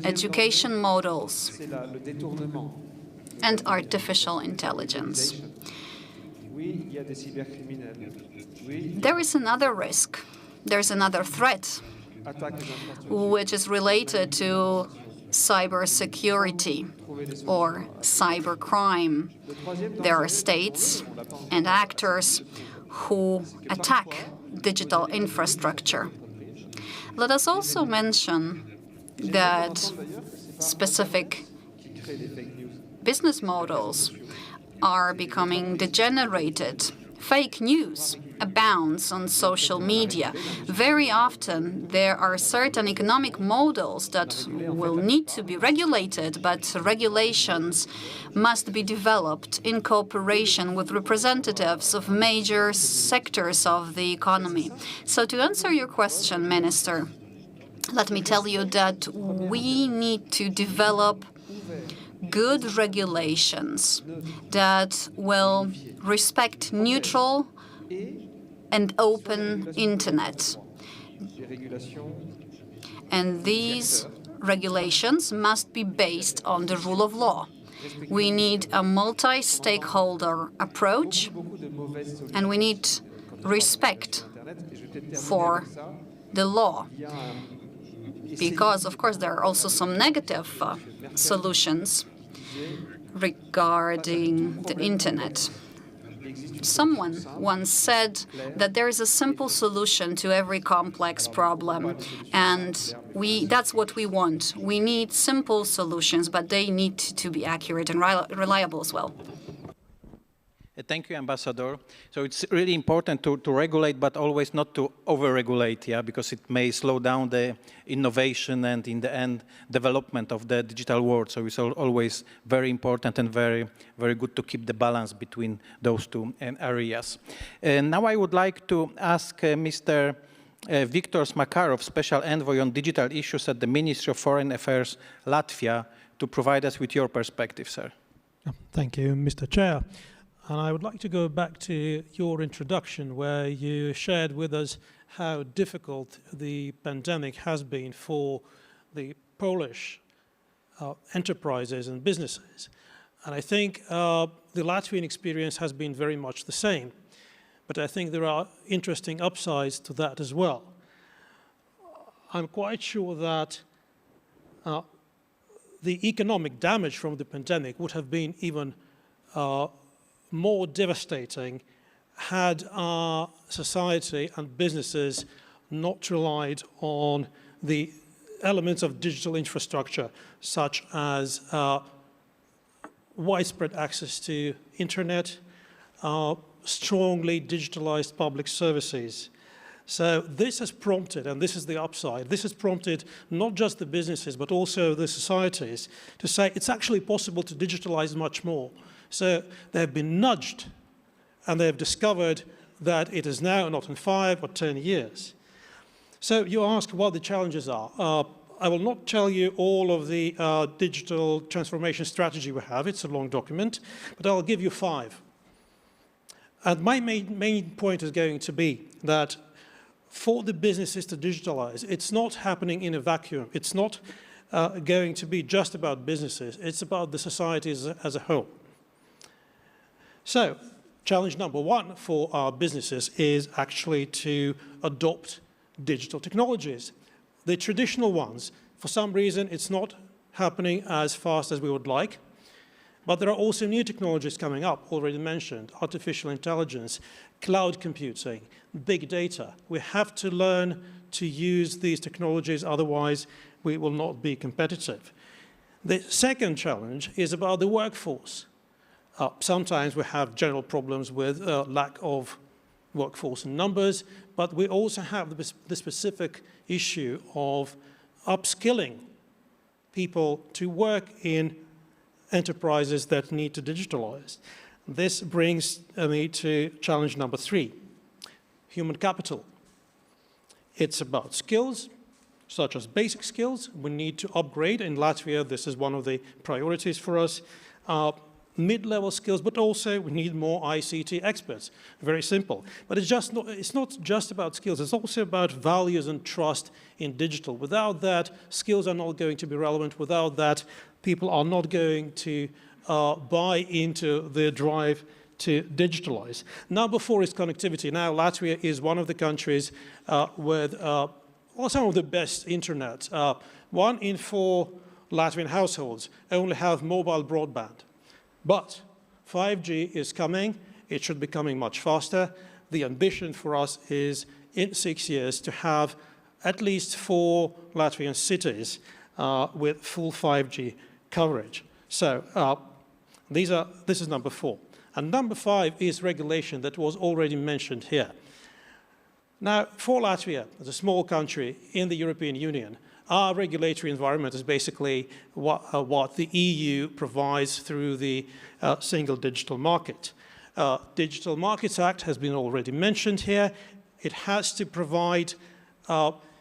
education models, le détournement. and artificial intelligence. Oui, il y a des cybercriminels. Oui, There is another risk. There's another threat, attaques aux infrastructures. which is related to cybersecurity or cybercrime. There are states and actors who attack digital infrastructure. Let us also mention that specific business models are becoming degenerated. Fake news abounds on social media. Very often, there are certain economic models that will need to be regulated, but regulations must be developed in cooperation with representatives of major sectors of the economy. So to answer your question, Minister, let me tell you that we need to develop good regulations that will respect neutral and open Internet. And these regulations must be based on the rule of law. We need a multi-stakeholder approach, and we need respect for the law. Because, of course, there are also some negative solutions regarding the Internet. Someone once said that there is a simple solution to every complex problem, and that's what we want. We need simple solutions, but they need to be accurate and reliable as well. Thank you, Ambassador. So it's really important to regulate, but always not to over-regulate, yeah, because it may slow down the innovation and, in the end, development of the digital world. So it's always very important and very, very good to keep the balance between those two areas. And now I would like to ask Mr. Viktor Makarov, Special Envoy on Digital Issues at the Ministry of Foreign Affairs, Latvia, to provide us with your perspective, sir. Thank you, Mr. Chair. And I would like to go back to your introduction, where you shared with us how difficult the pandemic has been for the Polish enterprises and businesses. And I think the Latvian experience has been very much the same. But I think there are interesting upsides to that as well. I'm quite sure that the economic damage from the pandemic would have been even more devastating had our society and businesses not relied on the elements of digital infrastructure, such as widespread access to Internet, strongly digitalized public services, So this has prompted, and this is the upside, this has prompted not just the businesses, but also the societies to say it's actually possible to digitalize much more. So they have been nudged, and they have discovered that it is now not in 5 or 10 years. So you ask what the challenges are. I will not tell you all of the digital transformation strategy we have. It's a long document, but I'll give you 5. And my main point is going to be that for the businesses to digitalize, it's not happening in a vacuum. It's not going to be just about businesses. It's about the society as a whole. So challenge number 1 for our businesses is actually to adopt digital technologies. The traditional ones, for some reason, it's not happening as fast as we would like. But there are also new technologies coming up, already mentioned, artificial intelligence, cloud computing, big data. We have to learn to use these technologies, otherwise we will not be competitive. The second challenge is about the workforce. Sometimes we have general problems with lack of workforce in numbers, but we also have the specific issue of upskilling people to work in enterprises that need to digitalize. This brings me to challenge number 3, human capital. It's about skills, such as basic skills. We need to upgrade. In Latvia, this is one of the priorities for us. Mid-level skills, but also we need more ICT experts. Very simple. But it's not just about skills. It's also about values and trust in digital. Without that, skills are not going to be relevant. Without that, people are not going to buy into the drive to digitalize. Number 4 is connectivity. Now, Latvia is one of the countries with some of the best internet. 1 in 4 Latvian households only have mobile broadband. But 5G is coming. It should be coming much faster. The ambition for us is in 6 years to have at least 4 Latvian cities with full 5G coverage. So this is number 4. And number 5 is regulation that was already mentioned here. Now, for Latvia, as a small country in the European Union, our regulatory environment is basically what the EU provides through the Single Digital Market. Digital Markets Act has been already mentioned here. It has to provide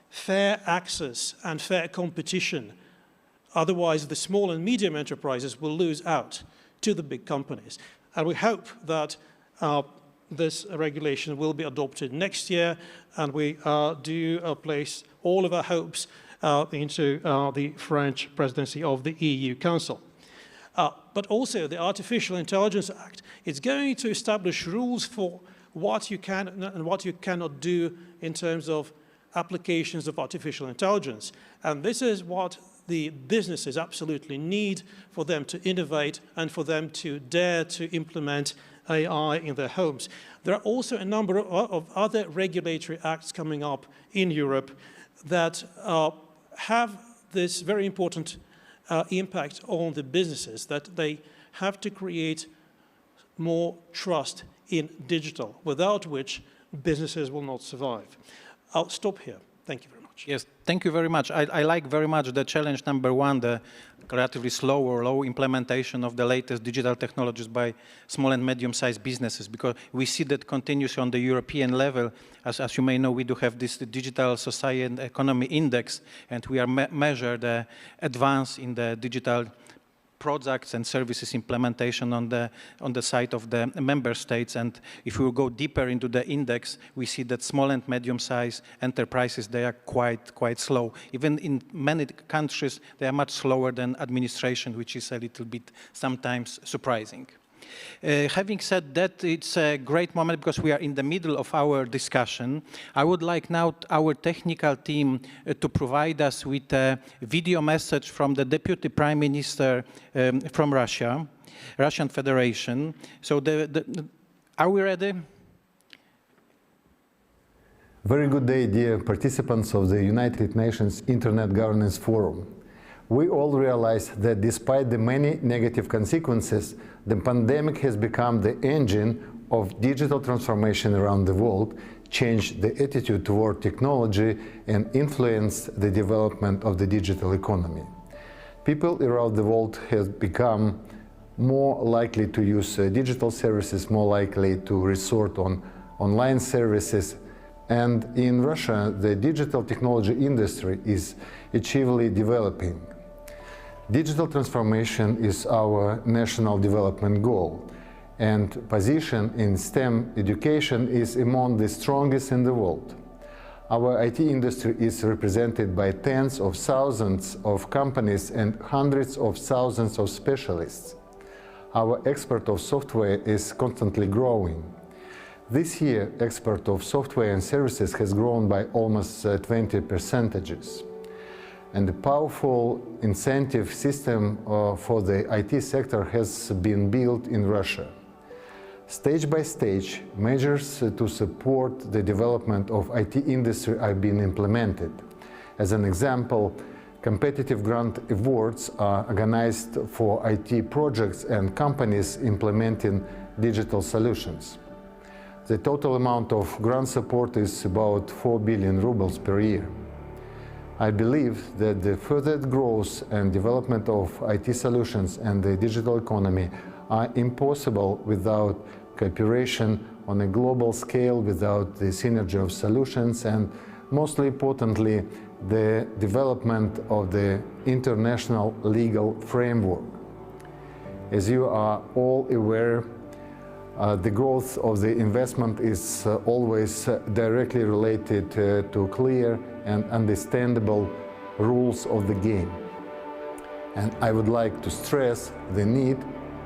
fair access and fair competition. Otherwise, the small and medium enterprises will lose out to the big companies. And we hope that this regulation will be adopted next year, and we do place all of our hopes into the French presidency of the EU Council. But also the Artificial Intelligence Act is going to establish rules for what you can and what you cannot do in terms of applications of artificial intelligence. And this is what the businesses absolutely need for them to innovate and for them to dare to implement AI in their homes. There are also a number of other regulatory acts coming up in Europe that have this very important impact on the businesses, that they have to create more trust in digital, without which businesses will not survive. I'll stop here. Thank you very much. Yes, thank you very much. I like very much the challenge number 1, the relatively slow or low implementation of the latest digital technologies by small and medium-sized businesses, because we see that continues on the European level. As you may know, we do have this Digital Society and Economy Index, and we are measure the advance in the digital products and services implementation on the side of the member states. And if we go deeper into the index, we see that small and medium-sized enterprises, they are quite slow. Even in many countries, they are much slower than administration, which is a little bit sometimes surprising. Having said that, it's a great moment because we are in the middle of our discussion. I would like now our technical team to provide us with a video message from the Deputy Prime Minister from Russia, Russian Federation. So are we ready? Very good day, dear participants of the United Nations Internet Governance Forum. We all realize that despite the many negative consequences, the pandemic has become the engine of digital transformation around the world, changed the attitude toward technology and influenced the development of the digital economy. People around the world have become more likely to use digital services, more likely to resort on online services. And in Russia, the digital technology industry is achievably developing. Digital transformation is our national development goal, and position in STEM education is among the strongest in the world. Our IT industry is represented by tens of thousands of companies and hundreds of thousands of specialists. Our export of software is constantly growing. This year, export of software and services has grown by almost 20%. And a powerful incentive system for the IT sector has been built in Russia. Stage by stage, measures to support the development of IT industry are being implemented. As an example, competitive grant awards are organized for IT projects and companies implementing digital solutions. The total amount of grant support is about 4 billion rubles per year. I believe that the further growth and development of IT solutions and the digital economy are impossible without cooperation on a global scale, without the synergy of solutions, and most importantly, the development of the international legal framework. As you are all aware, the growth of the investment is always directly related to clear and understandable rules of the game. And I would like to stress the need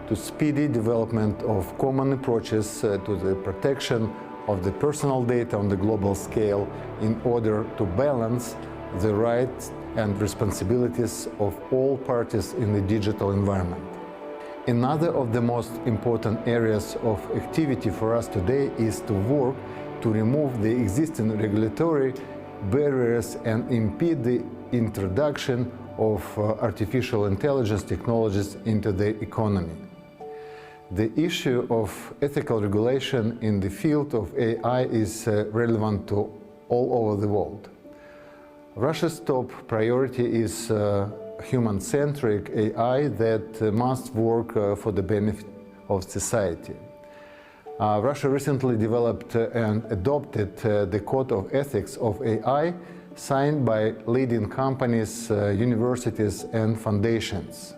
to speedy development of common approaches to the protection of the personal data on the global scale in order to balance the rights and responsibilities of all parties in the digital environment. Another of the most important areas of activity for us today is to work to remove the existing regulatory barriers and impede the introduction of artificial intelligence technologies into the economy. The issue of ethical regulation in the field of AI is relevant to all over the world. Russia's top priority is human-centric AI that must work for the benefit of society. Russia recently developed and adopted the Code of Ethics of AI, signed by leading companies, universities, and foundations.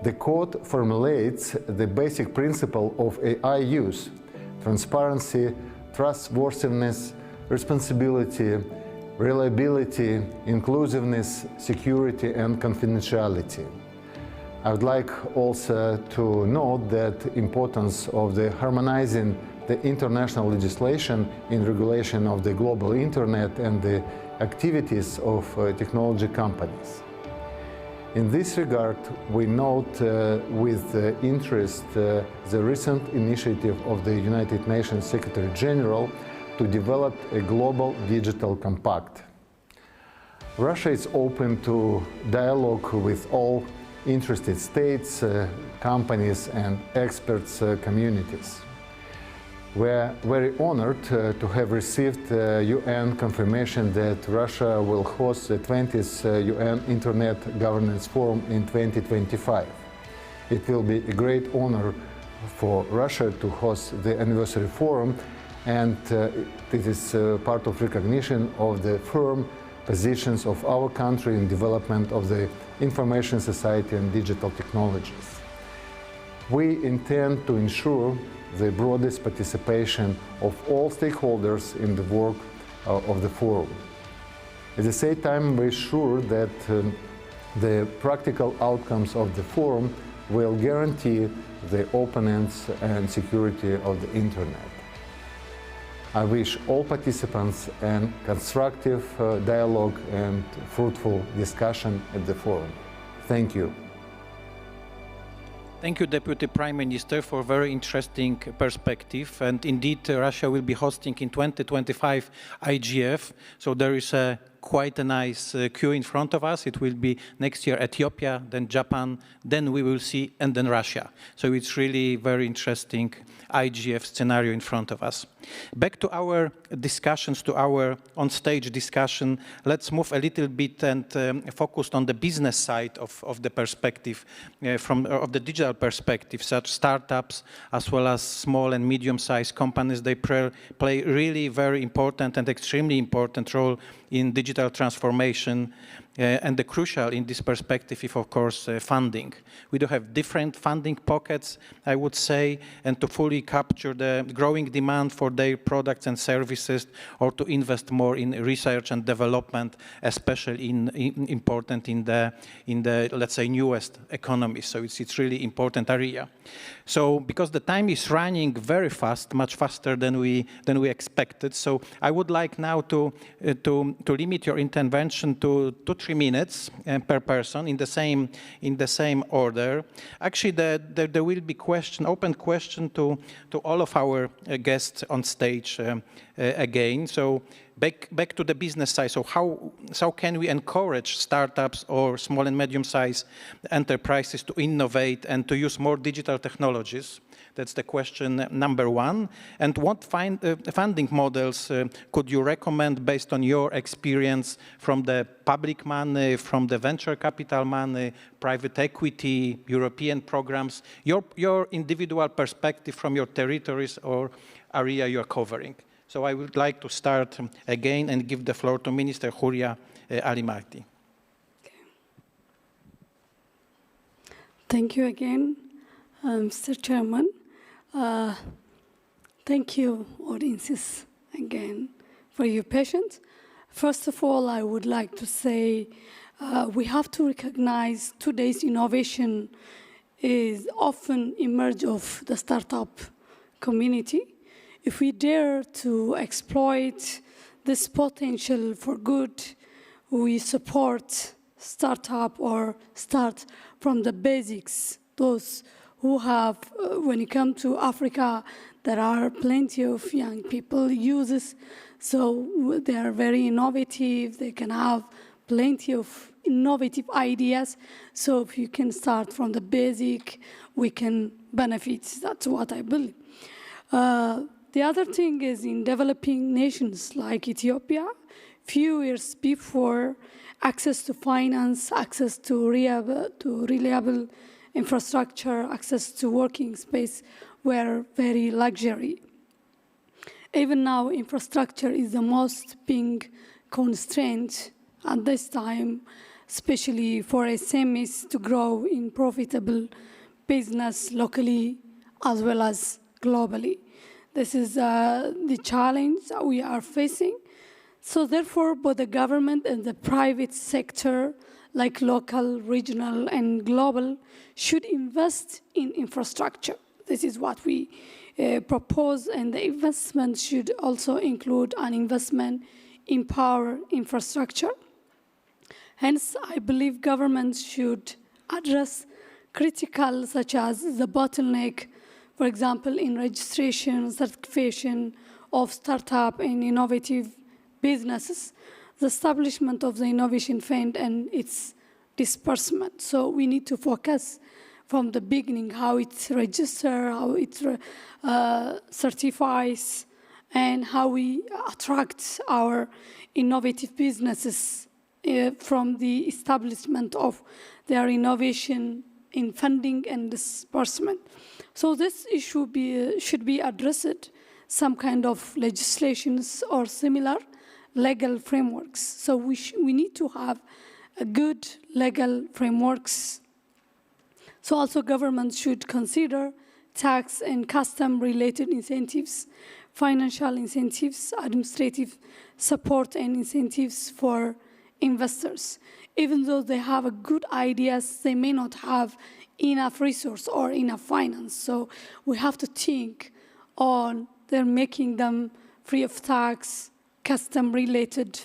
The code formulates the basic principle of AI use: transparency, trustworthiness, responsibility, reliability, inclusiveness, security, and confidentiality. I would like also to note that the importance of the harmonizing the international legislation in regulation of the global internet and the activities of technology companies. In this regard, we note with interest the recent initiative of the United Nations Secretary General to develop a global digital compact. Russia is open to dialogue with all interested states, companies, and experts communities. We are very honored to have received UN confirmation that Russia will host the 20th UN Internet Governance Forum in 2025. It will be a great honor for Russia to host the anniversary forum, and it is part of recognition of the firm positions of our country in development of the information society and digital technologies. We intend to ensure the broadest participation of all stakeholders in the work of the forum. At the same time, we're sure that the practical outcomes of the forum will guarantee the openness and security of the Internet. I wish all participants a constructive dialogue and fruitful discussion at the forum. Thank you. Thank you, Deputy Prime Minister, for a very interesting perspective. And indeed, Russia will be hosting in 2025 IGF. So there is a quite a nice queue in front of us. It will be next year Ethiopia, then Japan, then we will see, and then Russia. So it's really very interesting IGF scenario in front of us. Back to our discussions, to our on-stage discussion, let's move a little bit and focus on the business side of the perspective, of the digital perspective, such startups as well as small and medium-sized companies. They play really very important and extremely important role in digital transformation. And the crucial in this perspective is, of course, funding. We do have different funding pockets, I would say, and to fully capture the growing demand for their products and services, or to invest more in research and development, especially important in the let's say newest economies. So it's really important area. So because the time is running very fast, much faster than we expected. So I would like now to limit your intervention to 2-3 minutes per person in the same order. Actually, there will be open question to all of our guests on stage again. So back to the business side. So how can we encourage startups or small and medium-sized enterprises to innovate and to use more digital technologies? That's the question number one. And what funding models could you recommend based on your experience from the public money, from the venture capital money, private equity, European programs, your individual perspective from your territories or area you're covering? So I would like to start again and give the floor to Minister Huria Ali-Mahdi. Thank you again, Mr. Chairman. Thank you, audiences, again, for your patience. First of all, I would like to say we have to recognize today's innovation is often emerge of the startup community. If we dare to exploit this potential for good, we support startup or start from the basics. Those who have, when you come to Africa, there are plenty of young people uses, so they are very innovative. They can have plenty of innovative ideas. So if you can start from the basic, we can benefit. That's what I believe. The other thing is in developing nations like Ethiopia, few years before, access to finance, access to reliable infrastructure, access to working space were very luxury. Even now, infrastructure is the most being constraint at this time, especially for SMEs to grow in profitable business locally as well as globally. This is the challenge we are facing. So therefore, both the government and the private sector, like local, regional, and global, should invest in infrastructure. This is what we propose, and the investment should also include an investment in power infrastructure. Hence, I believe governments should address critical, such as the bottleneck, for example, in registration, certification of startup and innovative businesses, the establishment of the Innovation Fund and its disbursement. So we need to focus from the beginning how it registers, how it certifies, and how we attract our innovative businesses from the establishment of their innovation in funding and disbursement. So this issue should be addressed, some kind of legislations or similar legal frameworks. So we need to have a good legal frameworks. So also governments should consider tax and custom-related incentives, financial incentives, administrative support and incentives for investors. Even though they have good ideas, they may not have enough resource or enough finance. So we have to think on they're making them free of tax, custom-related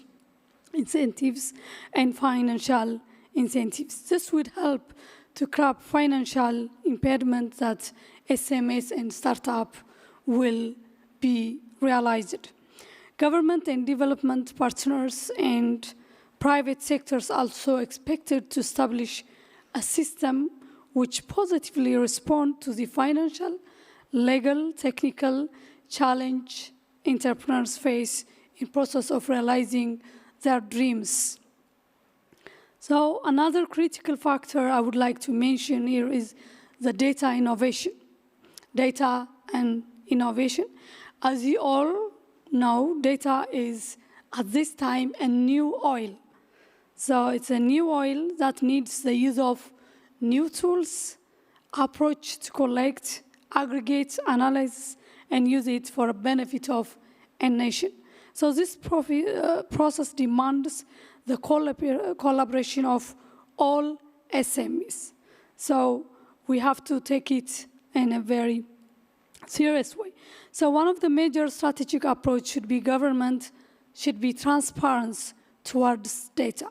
incentives, and financial incentives. This would help to curb financial impediment that SMEs and startup will be realized. Government and development partners and Private sectors also expected to establish a system which positively respond to the financial, legal, technical challenge entrepreneurs face in process of realizing their dreams. So another critical factor I would like to mention here is the data innovation. Data and innovation. As you all know, data is at this time a new oil. So it's a new oil that needs the use of new tools, approach to collect, aggregate, analyze, and use it for the benefit of a nation. So this process demands the collaboration of all SMEs. So we have to take it in a very serious way. So one of the major strategic approach should be government should be transparent towards data.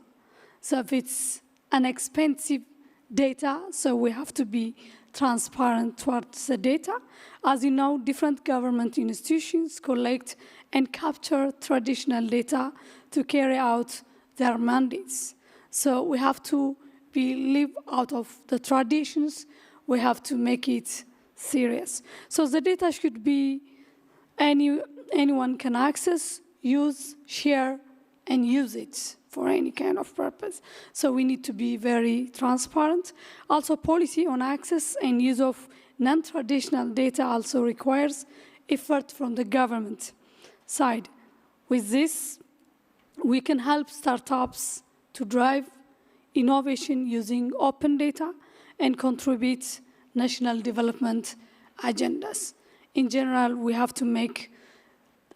So if it's an expensive data, so we have to be transparent towards the data. As you know, different government institutions collect and capture traditional data to carry out their mandates. So we have to live out of the traditions. We have to make it serious. So the data should be anyone can access, use, share, and use it for any kind of purpose. So we need to be very transparent. Also, policy on access and use of non-traditional data also requires effort from the government side. With this, we can help startups to drive innovation using open data and contribute national development agendas. In general, we have to make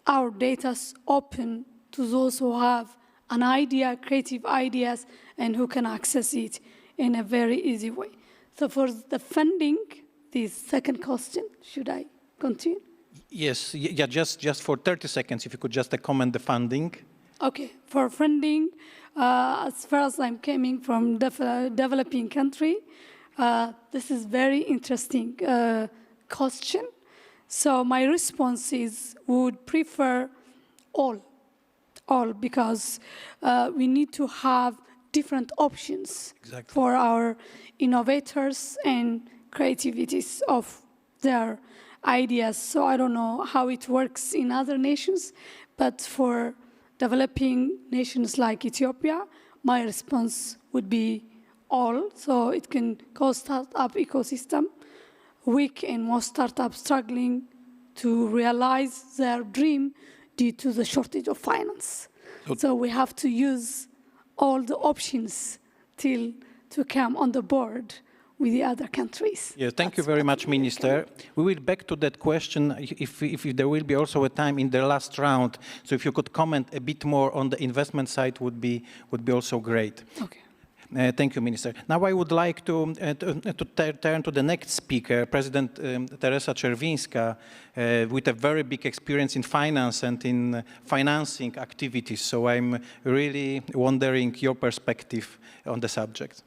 our data open to those who have an idea, creative ideas, and who can access it in a very easy way. So for the funding, the second question, should I continue? Yes, yeah, just for 30 seconds, if you could just comment the funding. Okay, for funding, as far as I'm coming from developing country, this is very interesting question. So my response is we would prefer all because we need to have different options for our innovators and creativities of their ideas. So I don't know how it works in other nations, but for developing nations like Ethiopia, my response would be all. So it can cause startup ecosystem weak and most startups struggling to realize their dream due to the shortage of finance. So we have to use all the options to come on the board with the other countries. Yeah, thank you very much, Minister. We will back to that question if there will be also a time in the last round. So if you could comment a bit more on the investment side would be also great. Okay. Thank you, Minister. Now I would like to turn to the next speaker, President Teresa Czerwińska, with a very big experience in finance and in financing activities. So I'm really wondering your perspective on the subject.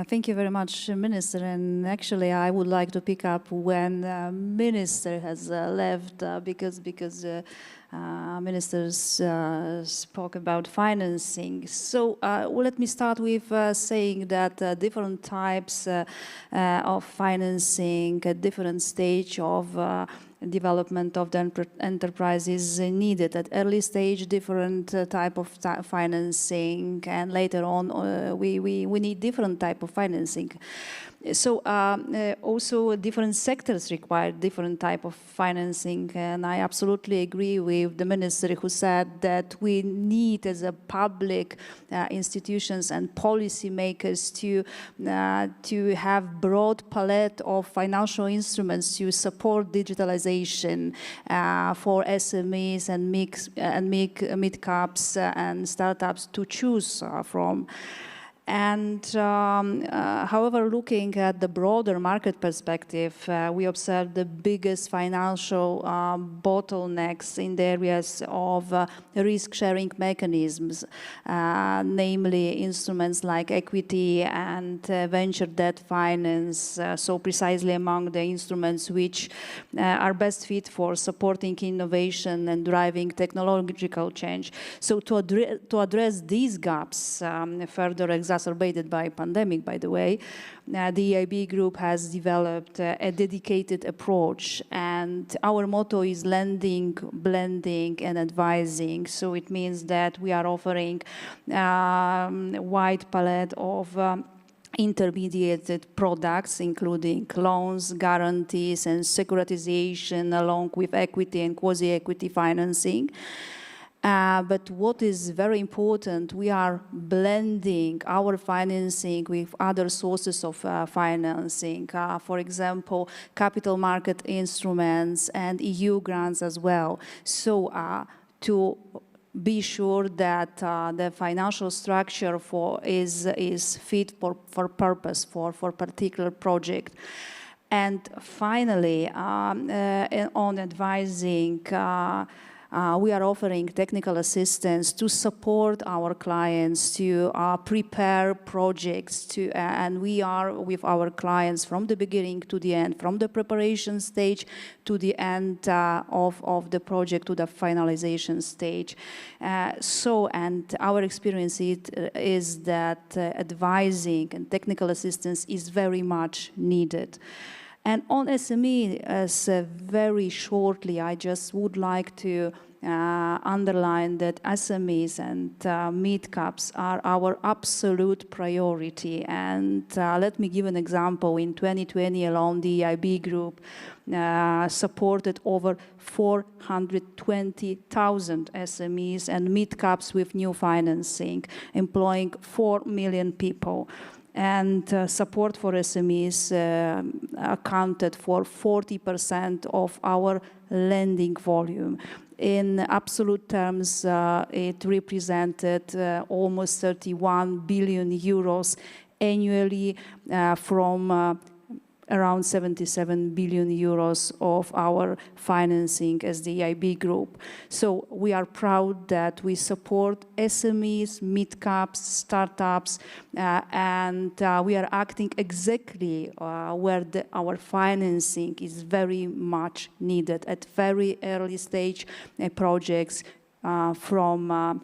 Thank you very much, Minister. And actually, I would like to pick up when the Minister has left, because ministers spoke about financing. So let me start with saying that different types of financing, at different stage of development of the enterprise is needed. At early stage, different type of financing, and later on we need different type of financing. So also different sectors require different type of financing, and I absolutely agree with the minister who said that we need as a public institutions and policymakers to have broad palette of financial instruments to support digitalization for SMEs and mid-caps and startups to choose from. And however, looking at the broader market perspective, we observe the biggest financial bottlenecks in the areas of risk-sharing mechanisms, namely instruments like equity and venture debt finance, so precisely among the instruments which are best fit for supporting innovation and driving technological change. So to address these gaps, further exacerbated by pandemic, by the way, the EIB group has developed a dedicated approach, and our motto is lending, blending, and advising. So it means that we are offering a wide palette of intermediated products, including loans, guarantees, and securitization, along with equity and quasi-equity financing. But what is very important, we are blending our financing with other sources of financing. For example, capital market instruments and EU grants as well. So to be sure that the financial structure is fit for purpose, for particular project. And finally, on advising, we are offering technical assistance to support our clients to prepare projects, and we are with our clients from the beginning to the end, from the preparation stage to the end of the project to the finalization stage. And our experience is that advising and technical assistance is very much needed. And on SME, very shortly, I just would like to underline that SMEs and mid-caps are our absolute priority. And let me give an example. In 2020 alone, the EIB group supported over 420,000 SMEs and mid-caps with new financing, employing 4 million people. And support for SMEs accounted for 40% of our lending volume. In absolute terms, it represented almost 31 billion euros annually from around 77 billion euros of our financing as the EIB group. So we are proud that we support SMEs, mid-caps, startups, and we are acting exactly where our financing is very much needed at very early stage projects from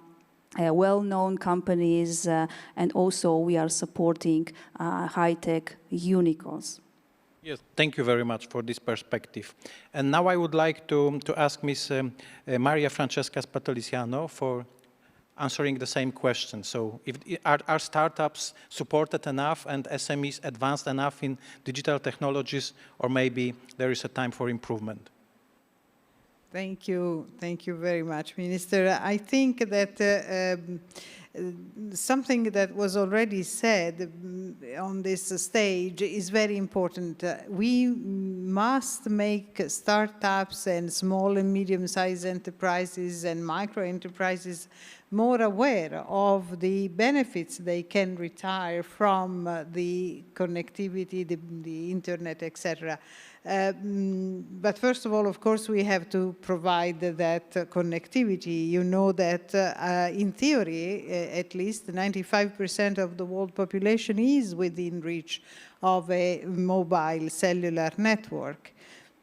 well-known companies, and also we are supporting high-tech unicorns. Yes, thank you very much for this perspective. And now I would like to ask Ms. Maria Francesca Spatoliciano for answering the same question. So are startups supported enough and SMEs advanced enough in digital technologies, or maybe there is a time for improvement? Thank you very much, Minister. I think that something that was already said on this stage is very important. We must make startups and small and medium-sized enterprises and micro-enterprises more aware of the benefits they can retire from the connectivity, the internet, etc. But first of all, of course, we have to provide that connectivity. You know that in theory, at least 95% of the world population is within reach of a mobile cellular network.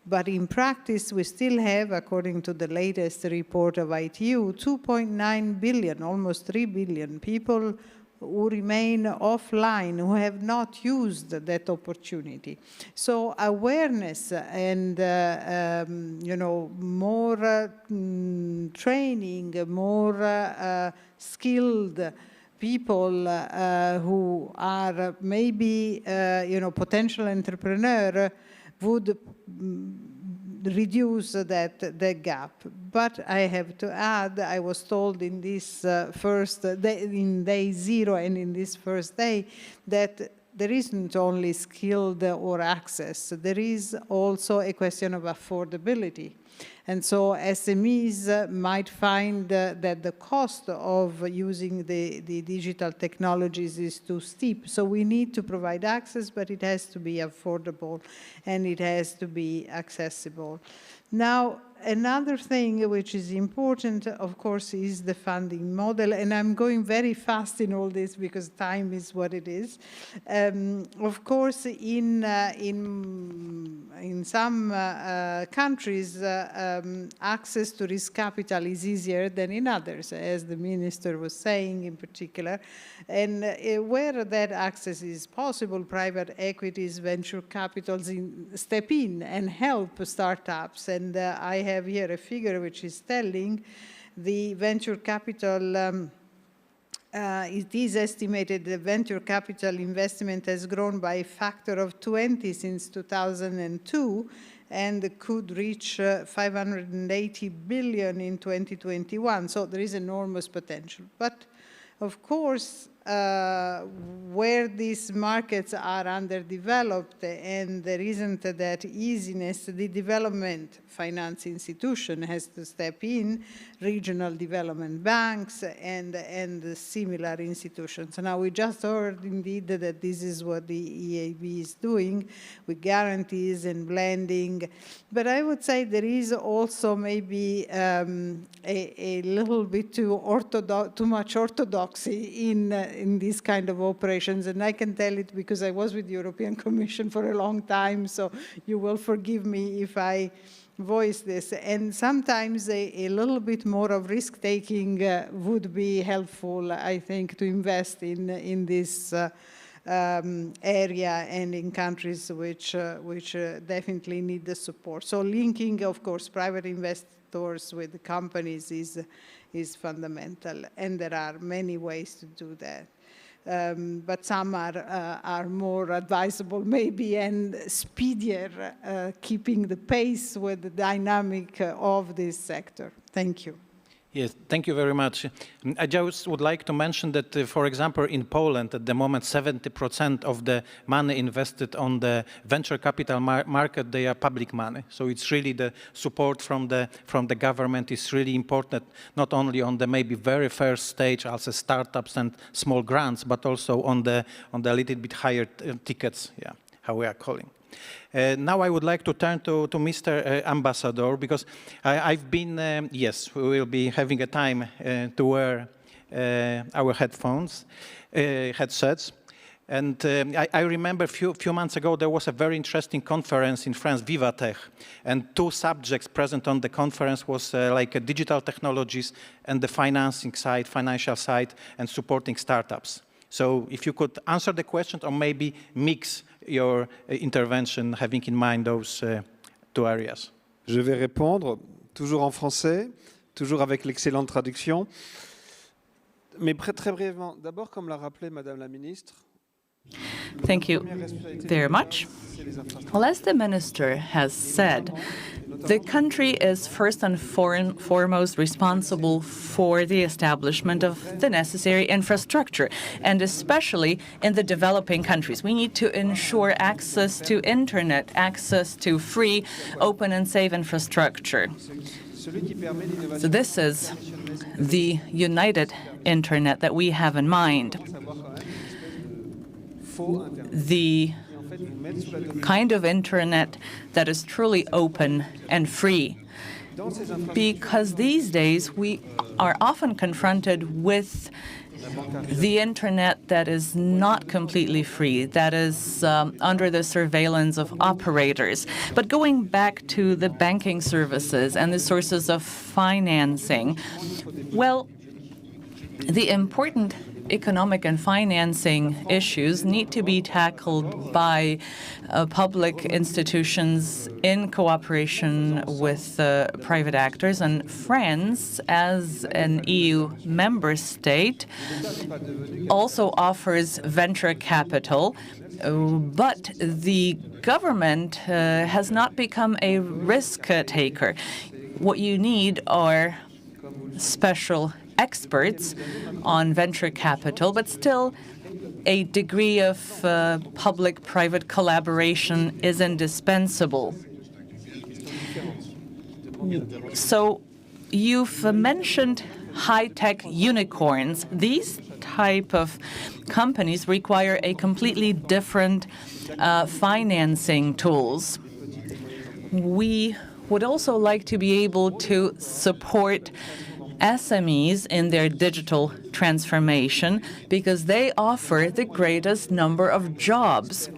But in practice, we still have, according to the latest report of ITU, 2.9 billion, almost 3 billion people who remain offline, who have not used that opportunity. So awareness and more training, more skilled people who are maybe potential entrepreneur would reduce that gap. But I have to add, I was told in this first day, in day 0 and in this first day, that there isn't only skilled or access, there is also a question of affordability. And so SMEs might find that the cost of using the digital technologies is too steep. So we need to provide access, but it has to be affordable and it has to be accessible. Now, another thing which is important, of course, is the funding model. And I'm going very fast in all this because time is what it is. Of course, in some countries, access to risk capital is easier than in others, as the minister was saying in particular. And where that access is possible, private equities, venture capitals step in and help startups. And I have here a figure which is telling the venture capital, it is estimated the venture capital investment has grown by a factor of 20 since 2002 and could reach 580 billion in 2021. So there is enormous potential. But of course, where these markets are underdeveloped and there isn't that easiness, the development finance institution has to step in, regional development banks and similar institutions. Now we just heard indeed that this is what the EIB is doing with guarantees and blending. But I would say there is also maybe a little bit too much orthodoxy in these kind of operations. And I can tell it because I was with the European Commission for a long time, so you will forgive me if I voice this. And sometimes a little bit more of risk-taking would be helpful, I think, to invest in this area and in countries which definitely need the support. So linking, of course, private investors with the companies is fundamental, and there are many ways to do that. But some are more advisable maybe and speedier, keeping the pace with the dynamic of this sector. Thank you. Yes, thank you very much. I just would like to mention that, for example, in Poland, at the moment, 70% of the money invested on the venture capital market, they are public money. So it's really the support from the government is really important, not only on the maybe very first stage, also startups and small grants, but also on the little bit higher tickets, yeah, how we are calling. Now I would like to turn to Mr. Ambassador, because I've been, yes, we will be having a time to wear our headsets. And I remember a few months ago, there was a very interesting conference in France, Vivatech, and two subjects present on the conference was like digital technologies and the financing side, financial side, and supporting startups. So if you could answer the question or maybe mix your intervention, having in mind those two areas. Je vais répondre, toujours en français, toujours avec l'excellente traduction. Mais très brièvement, d'abord, comme l'a rappelé Madame la Ministre. Thank you very much. Well, as the Minister has said, the country is first and foremost responsible for the establishment of the necessary infrastructure, and especially in the developing countries. We need to ensure access to internet, access to free, open and safe infrastructure. So this is the united internet that we have in mind. The kind of internet that is truly open and free. Because these days we are often confronted with the internet that is not completely free, that is under the surveillance of operators. But going back to the banking services and the sources of financing, well, the important economic and financing issues need to be tackled by public institutions in cooperation with private actors. And France, as an EU member state, also offers venture capital, but the government has not become a risk taker. What you need are special experts on venture capital, but still a degree of public-private collaboration is indispensable. So you've mentioned high-tech unicorns. These type of companies require a completely different financing tools. We would also like to be able to support SMEs in their digital transformation because they offer the greatest number of jobs.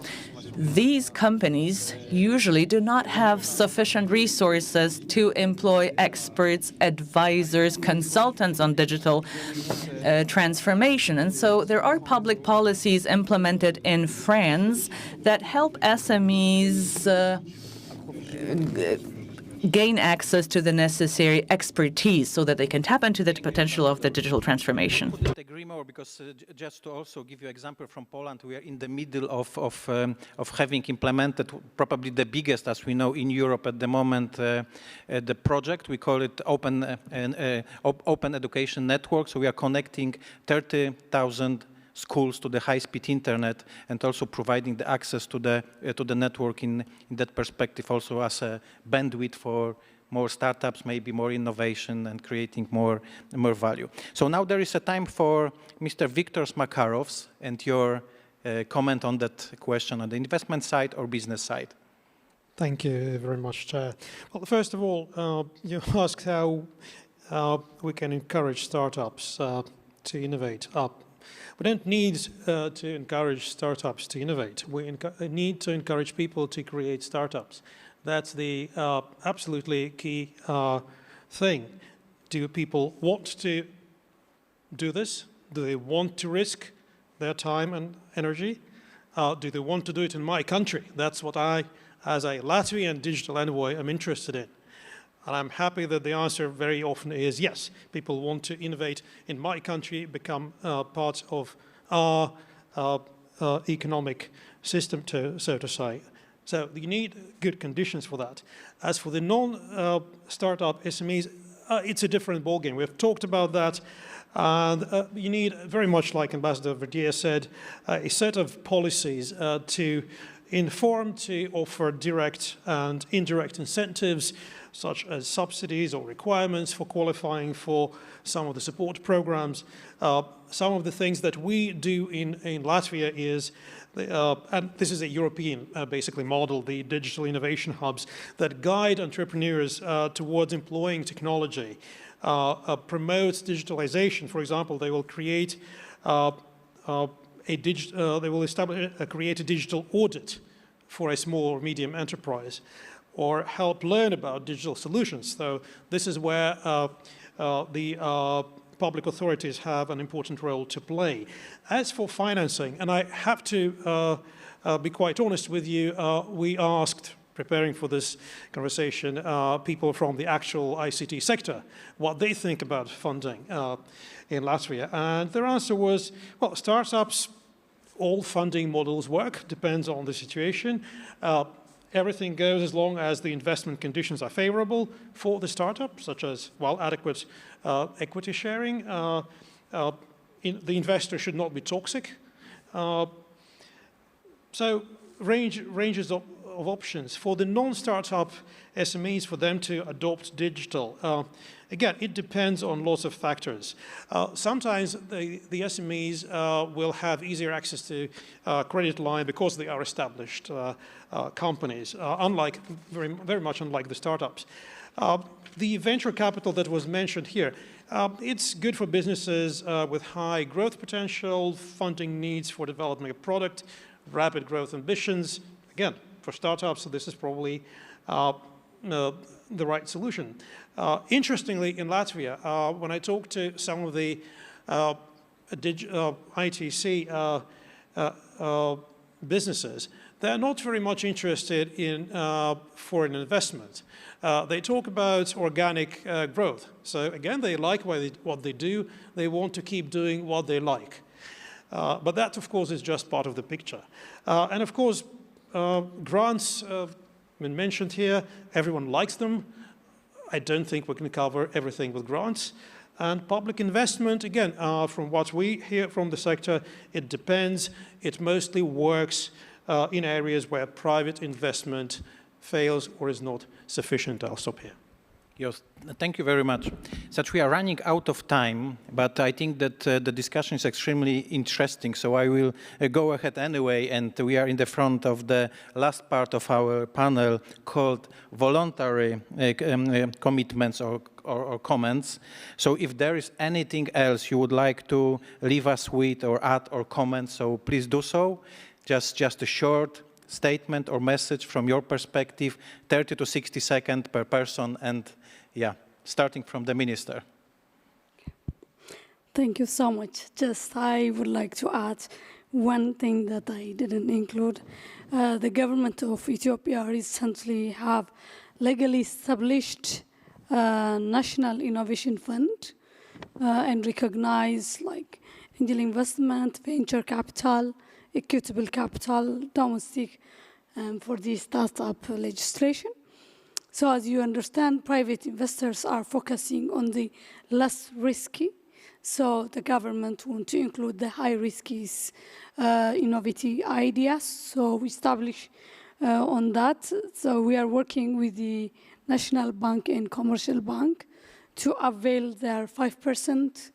These companies usually do not have sufficient resources to employ experts, advisors, consultants on digital transformation. And so there are public policies implemented in France that help SMEs gain access to the necessary expertise so that they can tap into the potential of the digital transformation. I couldn't agree more, because just to also give you an example from Poland, we are in the middle of having implemented probably the biggest, as we know, in Europe at the moment, the project. We call it Open Education Network. So we are connecting 30,000 schools to the high-speed internet, and also providing the access to the network in that perspective, also as a bandwidth for more startups, maybe more innovation, and creating more value. So now there is a time for Mr. Viktor Makarov's and your comment on that question on the investment side or business side. Thank you very much, Chair. Well, first of all, you asked how we can encourage startups to innovate. We don't need to encourage startups to innovate. We need to encourage people to create startups. That's the absolutely key thing. Do people want to do this? Do they want to risk their time and energy? Do they want to do it in my country? That's what I, as a Latvian digital envoy, am interested in. And I'm happy that the answer very often is yes. People want to innovate in my country, become part of our economic system, so to say. So you need good conditions for that. As for the non-startup SMEs, it's a different ballgame. We've talked about that. And you need, very much like Ambassador Verdier said, a set of policies to inform, to offer direct and indirect incentives, such as subsidies or requirements for qualifying for some of the support programs. Some of the things that we do in Latvia is, and this is a European basically model, the digital innovation hubs that guide entrepreneurs towards employing technology, promotes digitalization. For example, they will create create a digital audit for a small or medium enterprise, or help learn about digital solutions. So this is where the public authorities have an important role to play. As for financing, and I have to be quite honest with you, we asked, preparing for this conversation, people from the actual ICT sector, what they think about funding in Latvia. And their answer was, well, startups, all funding models work, depends on the situation. Everything goes as long as the investment conditions are favorable for the startup, such as, well, adequate equity sharing. The investor should not be toxic. So ranges of options. For the non-startup SMEs, for them to adopt digital, again, it depends on lots of factors. Sometimes the SMEs will have easier access to credit line because they are established companies, very much unlike the startups. The venture capital that was mentioned here, it's good for businesses with high growth potential, funding needs for developing a product, rapid growth ambitions. Again, for startups, so this is probably the right solution. Interestingly, in Latvia, when I talk to some of the ITC businesses, they're not very much interested in foreign investment. They talk about organic growth. So again, they like what they do. They want to keep doing what they like. But that, of course, is just part of the picture. And of course, grants have been mentioned here. Everyone likes them. I don't think we can cover everything with grants. And public investment, again, from what we hear from the sector, it depends. It mostly works in areas where private investment fails or is not sufficient. I'll stop here. Yes, thank you very much. Since we are running out of time, but I think that the discussion is extremely interesting, so I will go ahead anyway, and we are in the front of the last part of our panel called voluntary commitments or comments. So if there is anything else you would like to leave us with or add or comment, so please do so. Just a short statement or message from your perspective, 30 to 60 seconds per person, and yeah, starting from the minister. Thank you so much. Just I would like to add one thing that I didn't include. The government of Ethiopia recently have legally established a National Innovation Fund and recognize like angel investment, venture capital, equitable capital, domestic, for the startup legislation. So as you understand, private investors are focusing on the less risky. So the government wants to include the high risky innovative ideas. So we establish on that. So we are working with the National Bank and Commercial Bank to avail their 5%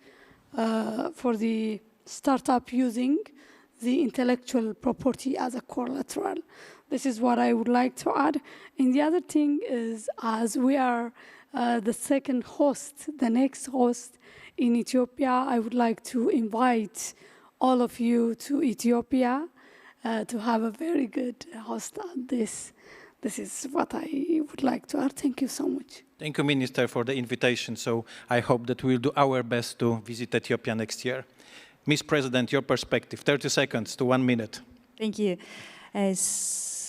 for the startup using the intellectual property as a collateral. This is what I would like to add. And the other thing is, as we are the second host, the next host in Ethiopia, I would like to invite all of you to Ethiopia to have a very good host at this. This is what I would like to add. Thank you so much. Thank you, Minister, for the invitation. So I hope that we'll do our best to visit Ethiopia next year. Ms. President, your perspective, 30 seconds to 1 minute. Thank you.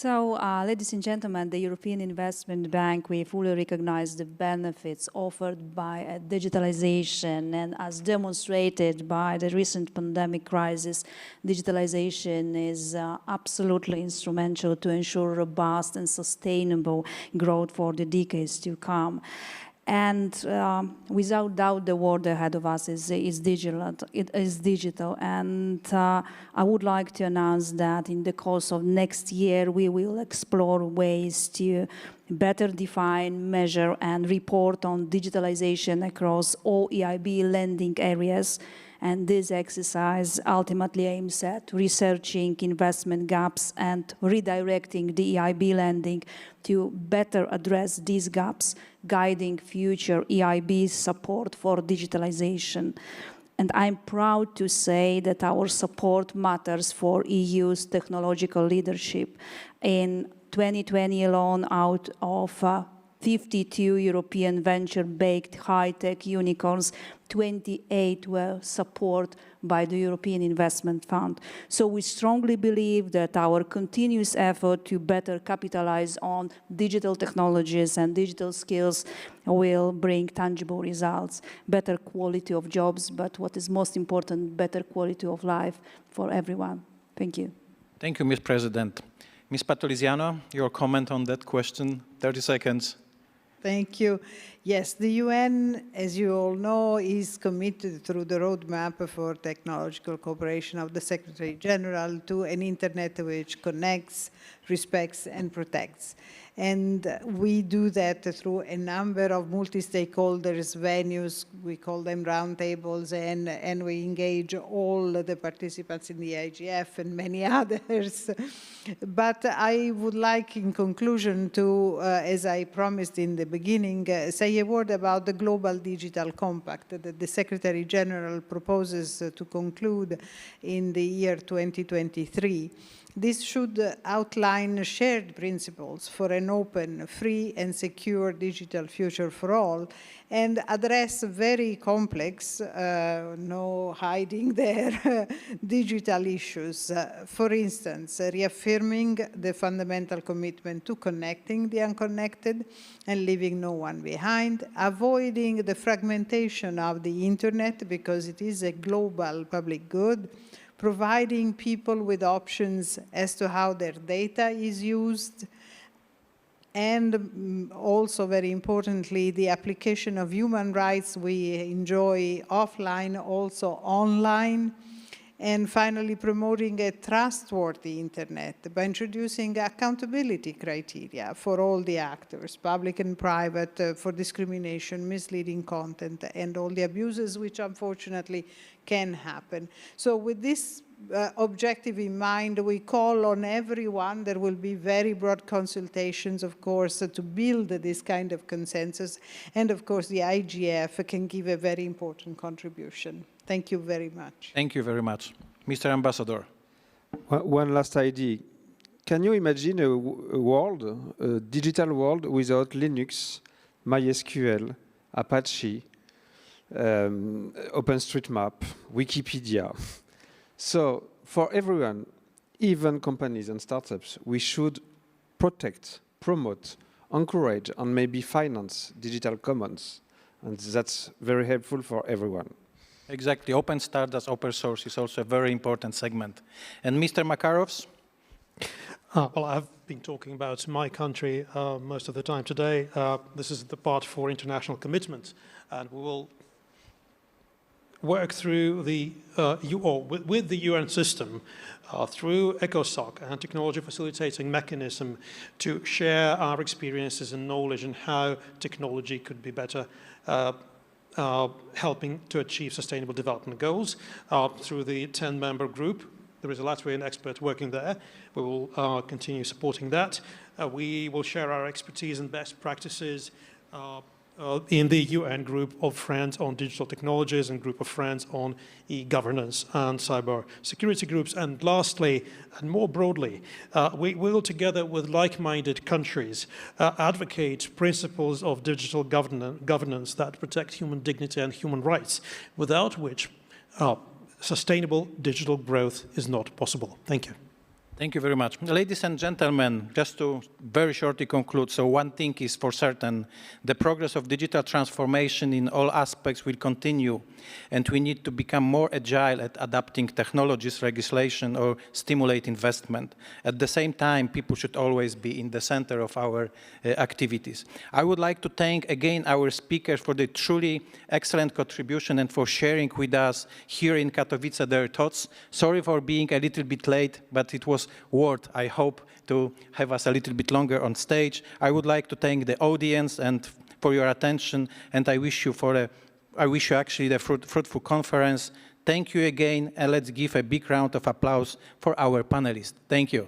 Ladies and gentlemen, the European Investment Bank, we fully recognize the benefits offered by digitalization, and as demonstrated by the recent pandemic crisis, digitalization is absolutely instrumental to ensure robust and sustainable growth for the decades to come. And without doubt, the world ahead of us is digital. And I would like to announce that in the course of next year, we will explore ways to better define, measure, and report on digitalization across all EIB lending areas. And this exercise ultimately aims at researching investment gaps and redirecting the EIB lending to better address these gaps, guiding future EIB support for digitalization. And I'm proud to say that our support matters for EU's technological leadership. In 2020 alone, out of 52 European venture-backed high-tech unicorns, 28 were supported by the European Investment Fund. So we strongly believe that our continuous effort to better capitalize on digital technologies and digital skills will bring tangible results, better quality of jobs, but what is most important, better quality of life for everyone. Thank you. Thank you, Ms. President. Ms. Patriciano, your comment on that question, 30 seconds. Thank you. Yes, the UN, as you all know, is committed through the roadmap for technological cooperation of the Secretary General to an internet which connects, respects, and protects. And we do that through a number of multi-stakeholders venues. We call them roundtables, and we engage all the participants in the IGF and many others. But I would like, in conclusion, to, as I promised in the beginning, say a word about the Global Digital Compact that the Secretary General proposes to conclude in the year 2023. This should outline shared principles for an open, free, and secure digital future for all, and address very complex, no hiding there, digital issues. For instance, reaffirming the fundamental commitment to connecting the unconnected and leaving no one behind, avoiding the fragmentation of the internet because it is a global public good, providing people with options as to how their data is used, and also, very importantly, the application of human rights we enjoy offline, also online, And finally, promoting a trustworthy internet by introducing accountability criteria for all the actors, public and private, for discrimination, misleading content, and all the abuses which unfortunately can happen. So with this objective in mind, we call on everyone. There will be very broad consultations, of course, to build this kind of consensus. And of course, the IGF can give a very important contribution. Thank you very much. Thank you very much. Mr. Ambassador. One last idea. Can you imagine a world, a digital world without Linux, MySQL, Apache, OpenStreetMap, Wikipedia? So for everyone, even companies and startups, we should protect, promote, encourage, and maybe finance digital commons. And that's very helpful for everyone. Exactly. Open standards, open source is also a very important segment. And Mr. Makarovs? Well, I've been talking about my country most of the time today. This is the part for international commitment, and we will work through the with the UN system through ECOSOC and technology facilitating mechanism to share our experiences and knowledge and how technology could be better helping to achieve sustainable development goals through the 10-member group. There is a Latvian expert working there. We will continue supporting that. We will share our expertise and best practices in the UN group of friends on digital technologies and group of friends on e-governance and cyber security groups. And lastly, and more broadly, we will, together with like-minded countries, advocate principles of digital governance that protect human dignity and human rights, without which sustainable digital growth is not possible. Thank you. Thank you very much. Ladies and gentlemen, just to very shortly conclude, so one thing is for certain, the progress of digital transformation in all aspects will continue, and we need to become more agile at adapting technologies, legislation, or stimulate investment. At the same time, people should always be in the center of our activities. I would like to thank again our speakers for the truly excellent contribution and for sharing with us here in Katowice their thoughts. Sorry for being a little bit late, but it was worth, I hope, to have us a little bit longer on stage. I would like to thank the audience and for your attention, and I wish you actually the fruitful conference. Thank you again, and let's give a big round of applause for our panelists. Thank you.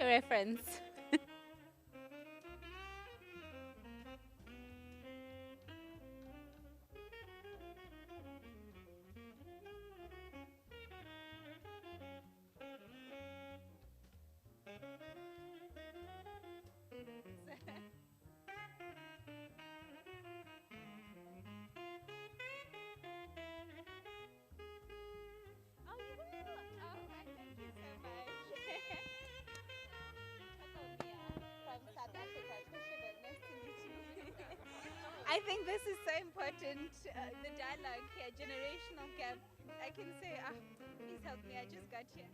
reference. I think this is so important, the dialogue here, generational gap. I can say, please help me, I just got here.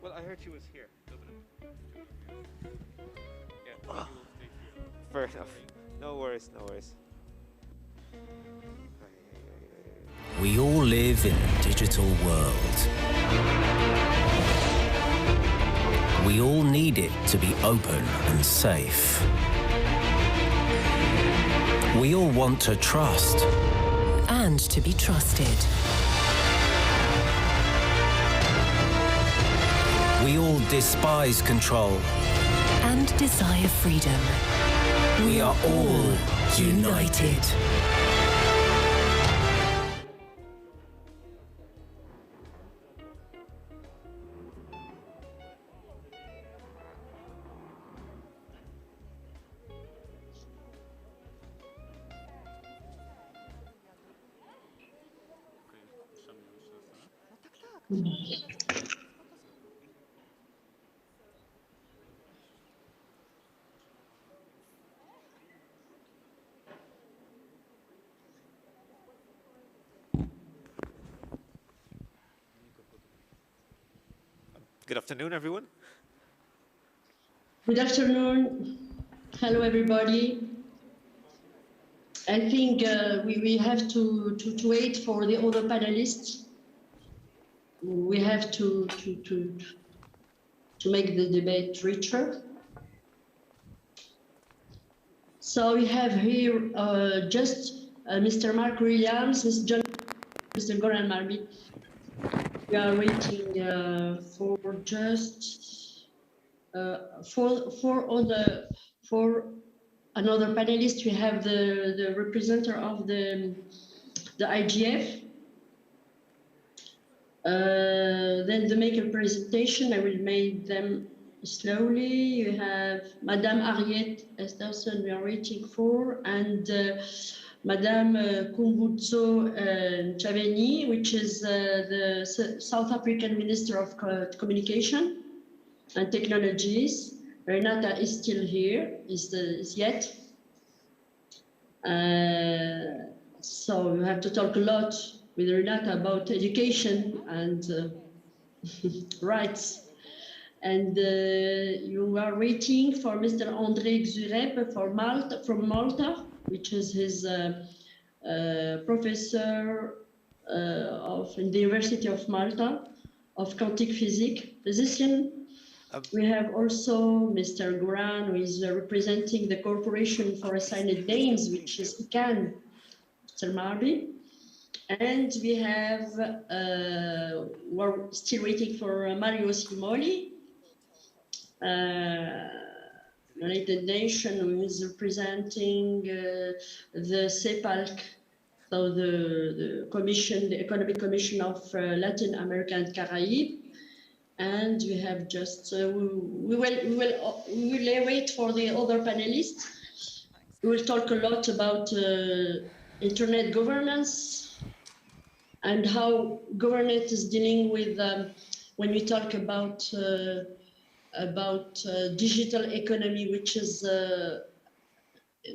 Well, I heard she was here. Yeah. Fair enough. No worries, no worries. We all live in a digital world. We all need it to be open and safe. We all want to trust. And to be trusted. We all despise control. And desire freedom. We are all united. Good afternoon, everyone. Good afternoon. Hello, everybody. I think we have to wait for the other panelists. We have to make the debate richer. So we have here just Mr. Mark Williams, Mr. Goran Marby. We are waiting for just for another panelist. We have the representative of the IGF. Then to make a presentation, I will make them slowly. You have Madame Harriet Esterson, we are waiting for, and Madame Kumbutso Chaveni, which is the South African Minister of Communication and Technologies. Renata is still here, is yet. So we have to talk a lot with Renata about education and rights. And you are waiting for Mr. André Xureb from Malta, which is his professor in the University of Malta of quantum physics, physician. We have also Mr. Goran, who is representing the Corporation for Assigned Names, which is ICANN, Mr. Marby. And we have, we're still waiting for Mario Simoli, United Nations, who is representing the CEPALC, so the Commission, the Economic Commission of Latin America and Caribbean. And we have just, we will wait for the other panelists. We will talk a lot about internet governance and how governance is dealing with, when we talk about digital economy, which is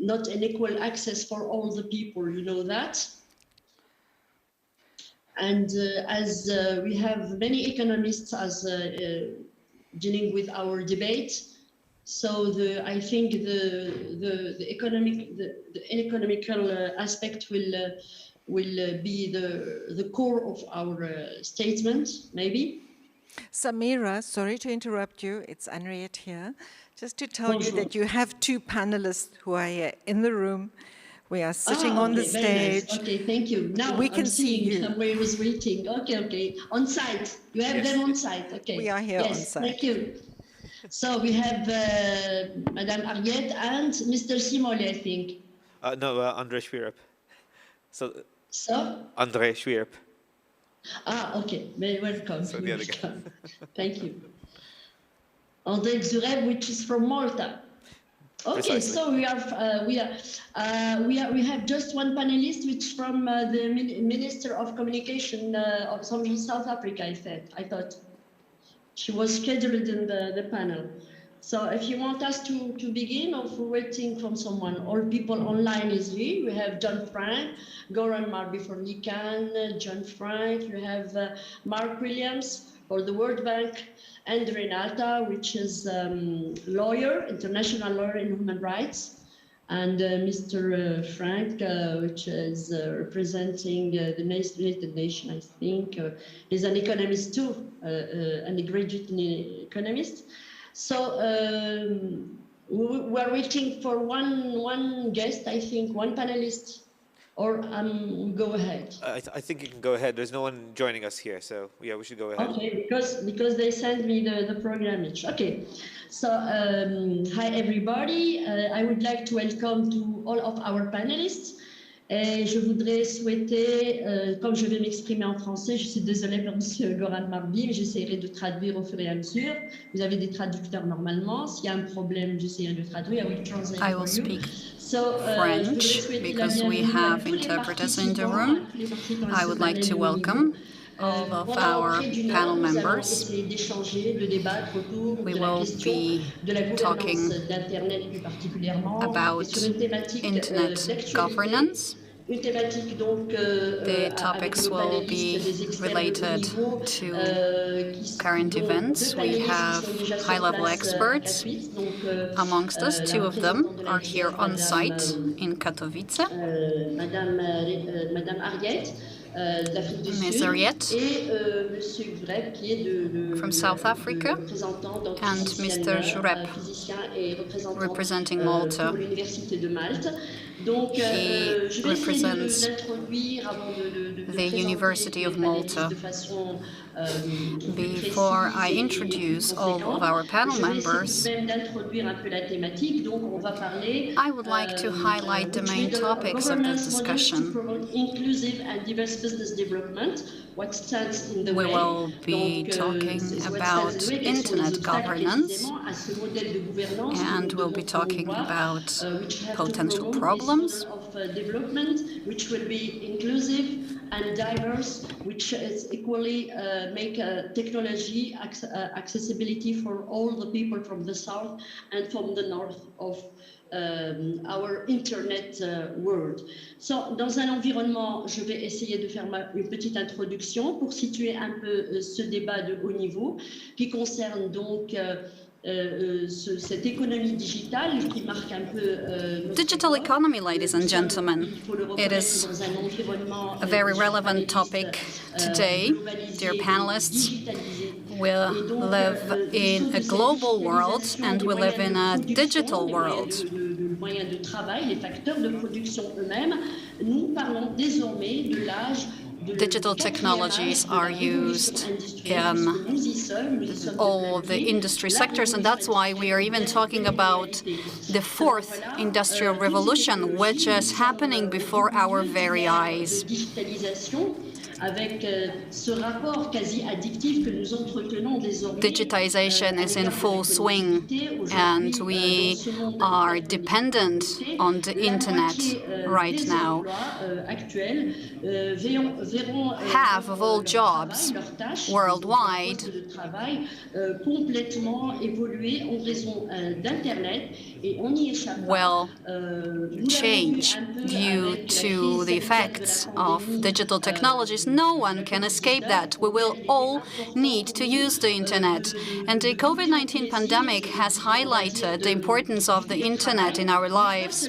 not an equal access for all the people, you know that. And as we have many economists as dealing with our debate, so I think the economical aspect will be the core of our statement, maybe. Samira, sorry to interrupt you. It's Henriette here. Just to tell you that you have two panelists who are here in the room. We are sitting on the stage. Nice. Okay, thank you. Now we can see you. Somewhere was waiting. Okay. On site. You have them on site. Okay. We are here on site. Thank you. So we have Madame Harriet and Mr. Simoli, I think. No, André Schwierp. So? André Schwierp. Okay. Very welcome. So the other guy. Thank you. André Xureb, which is from Malta. Okay, precisely. So we have just one panelist, which is from the Minister of Communication of South Africa. I thought she was scheduled in the panel. So if you want us to begin, or for waiting from someone, all people online is here. We have John Frank, Goran Marby from ICANN, John Frank. You have Mark Williams for the World Bank, and Renata, which is lawyer, international lawyer in human rights, and Mr. Frank, which is representing the United Nations, I think. He's an economist too, and a graduate economist. So we're waiting for one guest, I think, one panelist. Or go ahead. I think you can go ahead. There's no one joining us here, so yeah, we should go ahead. Okay, because they sent me the program. Okay, so hi everybody. I would like to welcome to all of our panelists. Et je voudrais souhaiter, comme je vais m'exprimer en français, je suis désolée pour M. Goran Marby, mais j'essaierai de traduire au fur et à mesure. Vous avez des traducteurs normalement. S'il y a un problème, j'essaierai de traduire. I will speak French because we have interpreters in the room. I would like to welcome all of our panel members. We will be talking about internet governance. The topics will be related to current events. We have high-level experts amongst us. Two of them are here on site in Katowice. Ms. Ariette from South Africa and Mr. Jurep representing Malta. He represents the University of Malta. Before I introduce all of our panel members, I would like to highlight the main topics of this discussion. We will be talking about internet governance, and we'll be talking about potential problems, which will be inclusive and diverse, which is equally make technology accessibility for all the people from the south and from the north of our internet world. So, dans un environnement, je vais essayer de faire une petite introduction pour situer un peu ce débat de haut niveau qui concerne donc cette économie digitale qui marque un peu digital economy, ladies and gentlemen. It is a very relevant topic today. Dear panelists, we live in a global world and we live in a digital world. Moyens de travail, les facteurs de production eux-mêmes, nous parlons désormais de l'âge. Digital technologies are used in all the industry sectors, and that's why we are even talking about the fourth industrial revolution, which is happening before our very eyes. Digitization is in full swing, and we are dependent on the internet right now. Half of all jobs worldwide will change due to the effects of digital technologies. No one can escape that. We will all need to use the internet. And the COVID-19 pandemic has highlighted the importance of the internet in our lives.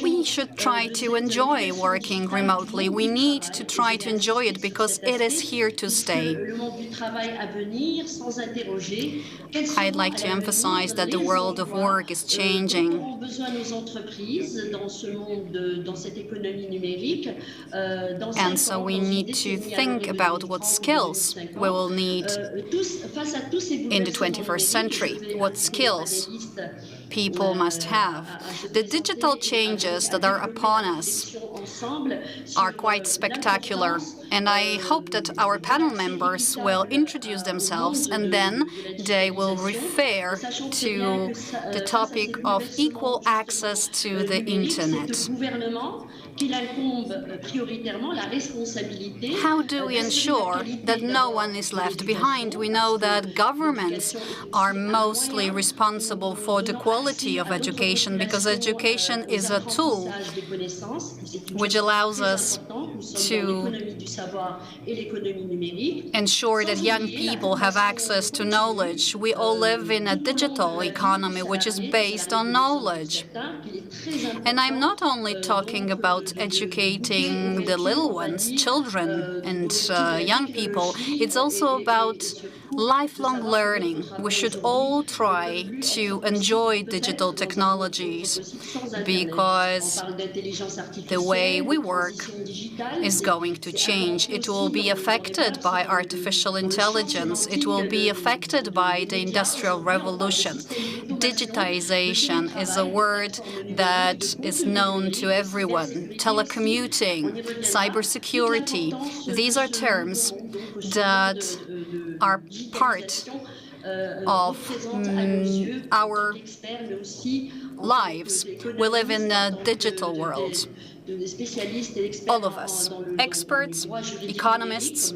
We should try to enjoy working remotely. We need to try to enjoy it because it is here to stay. I'd like to emphasize that the world of work is changing. And so we need to think about what skills we will need in the 21st century, what skills people must have. The digital changes that are upon us are quite spectacular, and I hope that our panel members will introduce themselves and then they will refer to the topic of equal access to the internet. How do we ensure that no one is left behind? We know that governments are mostly responsible for the quality of education because education is a tool which allows us to ensure that young people have access to knowledge. We all live in a digital economy which is based on knowledge. And I'm not only talking about educating the little ones, children and young people. It's also about lifelong learning. We should all try to enjoy digital technologies because the way we work is going to change. It will be affected by artificial intelligence. It will be affected by the Industrial Revolution. Digitization is a word that is known to everyone. Telecommuting, cybersecurity, these are terms that are part of our lives. We live in a digital world. all of us, experts, economists,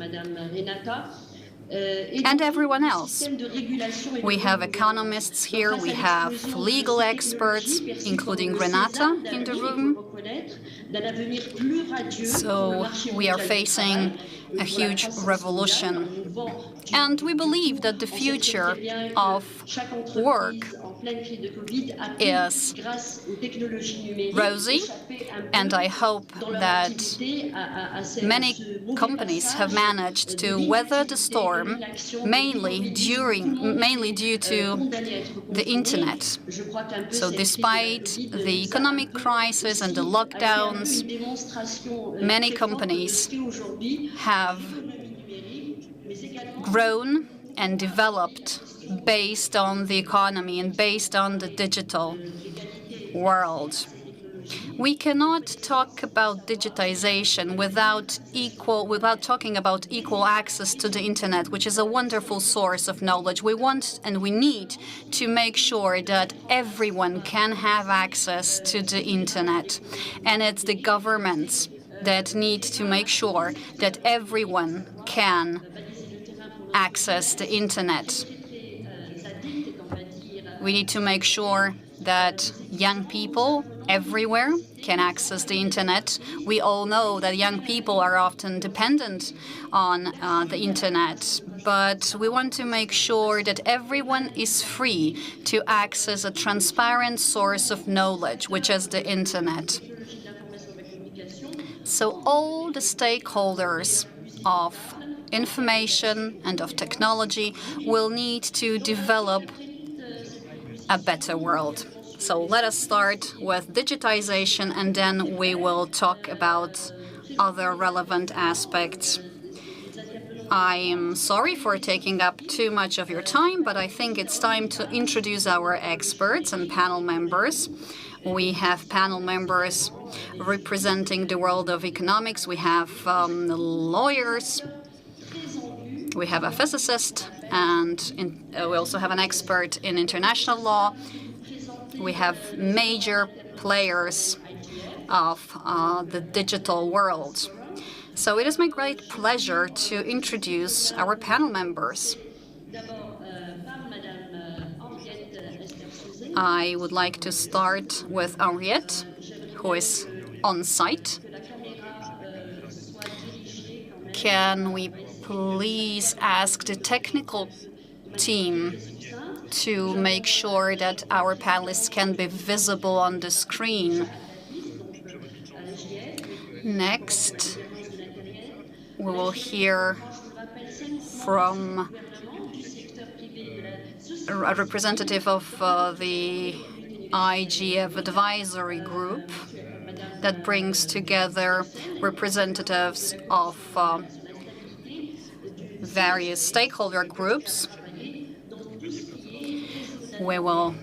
and everyone else. We have economists here, we have legal experts, including Renata in the room. So we are facing a huge revolution. And we believe that the future of work is rosy, and I hope that many companies have managed to weather the storm, mainly due to the internet. So despite the economic crisis and the lockdowns, many companies have grown and developed based on the economy and based on the digital world. We cannot talk about digitization without talking about equal access to the internet, which is a wonderful source of knowledge. We want and we need to make sure that everyone can have access to the internet. And it's the governments that need to make sure that everyone can access the internet. We need to make sure that young people everywhere can access the internet. We all know that young people are often dependent on the internet, but we want to make sure that everyone is free to access a transparent source of knowledge, which is the internet. So all the stakeholders of information and of technology will need to develop a better world. So let us start with digitization, and then we will talk about other relevant aspects. I am sorry for taking up too much of your time, but I think it's time to introduce our experts and panel members. We have panel members representing the world of economics. We have lawyers. We have a physicist, and we also have an expert in international law. We have major players of the digital world. So it is my great pleasure to introduce our panel members. I would like to start with Henriette, who is on site. Can we please ask the technical team to make sure that our panelists can be visible on the screen? Next, we will hear from a representative of the IGF advisory group that brings together representatives of various stakeholder groups. We will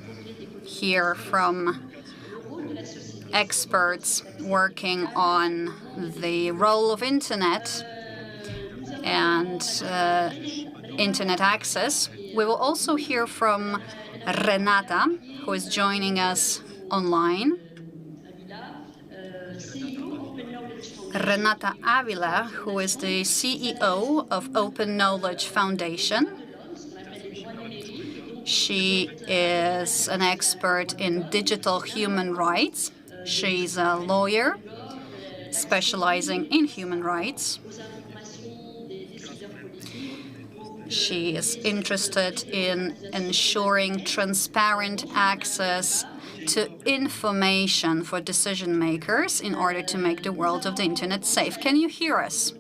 hear from experts working on the role of internet and internet access. We will also hear from Renata, who is joining us online. Renata Avila, who is the CEO of Open Knowledge Foundation. She is an expert in digital human rights. She's a lawyer specializing in human rights. She is interested in ensuring transparent access to information for decision makers in order to make the world of the internet safe. Can you hear us?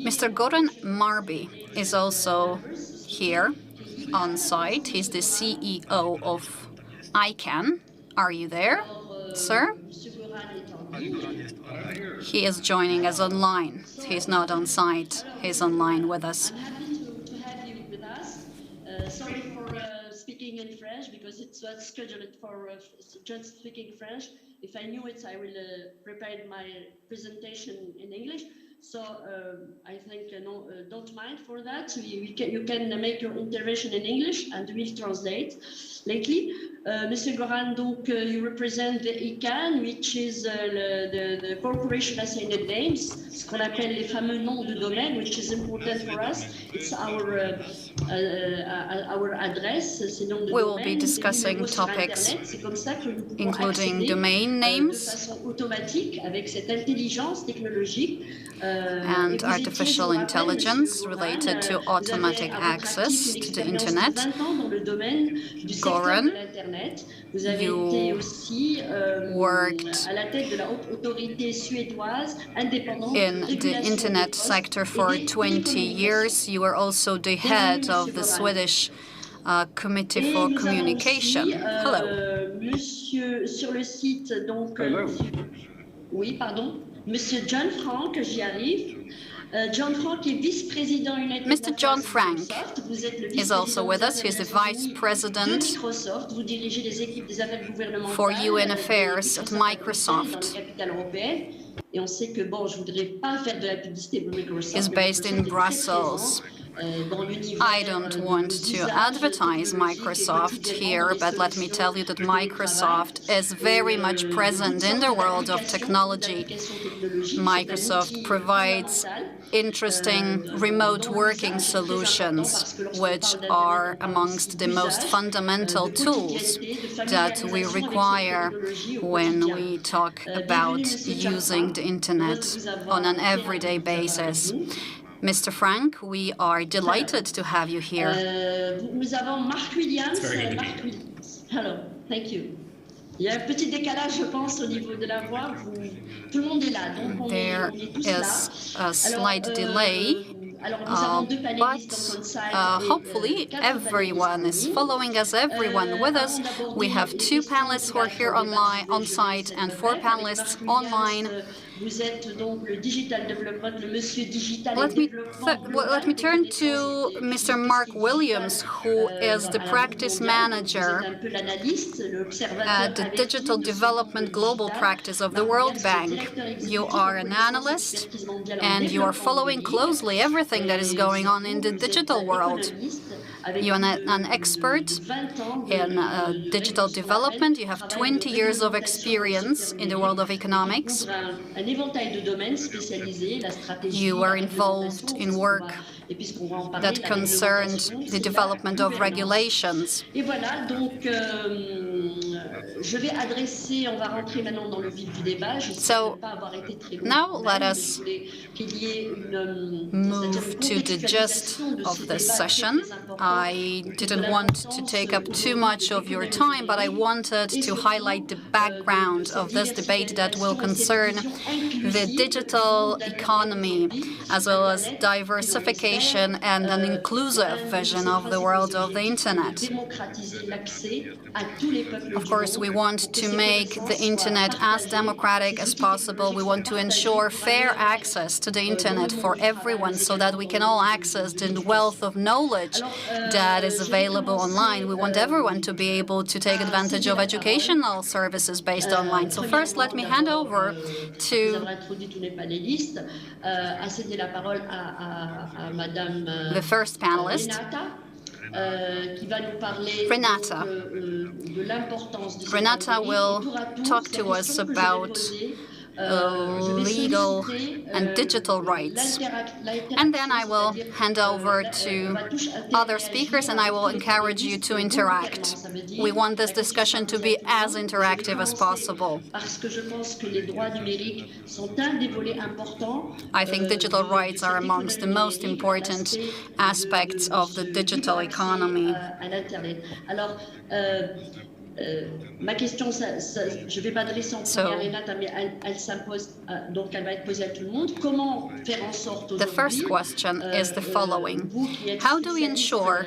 Mr. Goran Marbi is also here on site. He's the CEO of ICANN. Are you there, sir? He is joining us online. He's not on site. He's online with us. I'm happy to have you with us. Sorry for speaking in French, because it was scheduled for just speaking French. If I knew it, I will prepare my presentation in English. So I think don't mind for that. You can make your intervention in English and we'll translate lately. Monsieur Goran, donc you represent the ICANN, which is the Corporation Assigned Names, ce qu'on appelle les fameux noms de domaine, which is important for us. It's our address, ces noms de We will be discussing topics including domain names and artificial intelligence related to automatic access to the internet. Goran, you worked in the internet sector for 20 years. You were also the head of the Swedish Committee for Communication. Hello. Monsieur, sur le site, donc, oui, pardon. Monsieur John Frank, j'y arrive. John Frank est vice-président United Mr. John Frank Vous êtes le is also with us. He is the vice president Vous dirigez les équipes des affaires gouvernementales for UN Affairs at Microsoft. Et on sait que, bon, je voudrais pas faire de la publicité pour Microsoft. He's based in Brussels. I don't want to advertise Microsoft here, but let me tell you that Microsoft is very much present in the world of technology. Microsoft provides interesting remote working solutions, which are amongst the most fundamental tools that we require when we talk about using the internet on an everyday basis. Mr. Frank, we are delighted to have you here. Nous avons Mark Williams. Hello, thank you. Il y a un petit décalage, je pense, au niveau de la voix. Tout le monde est là, donc on est tous là. There is a slight delay, but hopefully everyone is following us, everyone with us. We have 2 panelists who are here on site and 4 panelists online. Let me turn to Mr. Mark Williams, who is the practice manager at the Digital Development Global Practice of the World Bank. You are an analyst, and you are following closely everything that is going on in the digital world. You are an expert in digital development. You have 20 years of experience in the world of economics. You were involved in work that concerned the development of regulations. So now let us move to the gist of this session. I didn't want to take up too much of your time, but I wanted to highlight the background of this debate that will concern the digital economy, as well as diversification and an inclusive vision of the world of the internet. Of course, we want to make the internet as democratic as possible. We want to ensure fair access to the internet for everyone so that we can all access the wealth of knowledge that is available online. We want everyone to be able to take advantage of educational services based online. So first, let me hand over to the first panelist, Renata. Renata will talk to us about legal and digital rights. And then I will hand over to other speakers and I will encourage you to interact. We want this discussion to be as interactive as possible. I think digital rights are amongst the most important aspects of the digital economy. Ma question, je vais pas adresser en premier à Renata, mais elle s'impose, donc elle va être posée à tout le monde. Comment faire en sorte aujourd'hui? The first question is the following: how do we ensure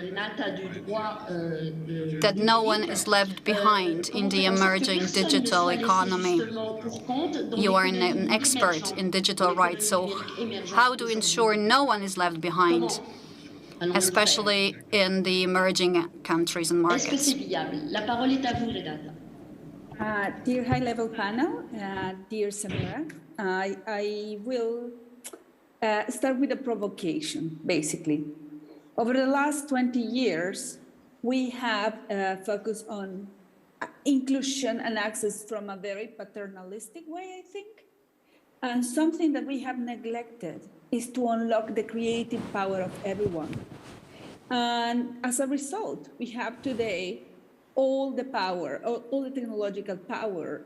that no one is left behind in the emerging digital economy? You are an expert in digital rights, so how do we ensure no one is left behind, especially in the emerging countries and markets? La parole est à vous, Renata. Dear high-level panel, dear Samira, I will start with a provocation, basically. Over the last 20 years, we have focused on inclusion and access from a very paternalistic way, I think. And something that we have neglected is to unlock the creative power of everyone. And as a result, we have today all the power, all the technological power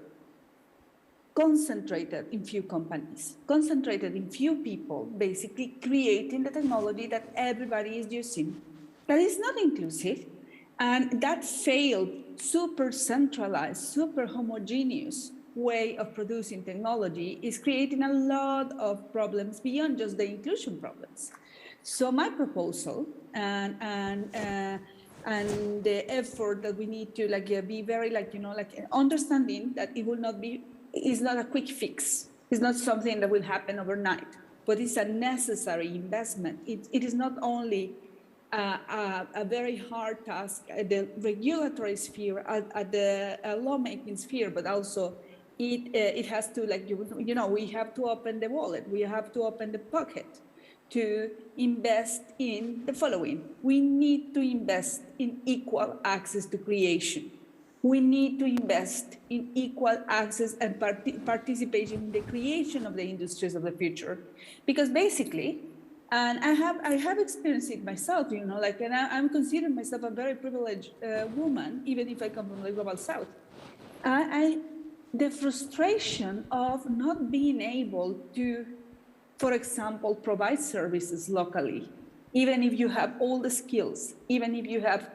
concentrated in few companies, concentrated in few people, basically creating the technology that everybody is using. That is not inclusive. And that failed, super centralized, super homogeneous way of producing technology is creating a lot of problems beyond just the inclusion problems. So my proposal and the effort that we need to be very understanding that it will not be, is not a quick fix. It's not something that will happen overnight, but it's a necessary investment. It is not only a very hard task at the regulatory sphere, at the lawmaking sphere, but also it has to, we have to open the wallet, we have to open the pocket to invest in the following. We need to invest in equal access to creation. We need to invest in equal access and participation in the creation of the industries of the future. Because basically, and I have experienced it myself, and I'm considering myself a very privileged woman, even if I come from the global south. The frustration of not being able to, for example, provide services locally, even if you have all the skills, even if you have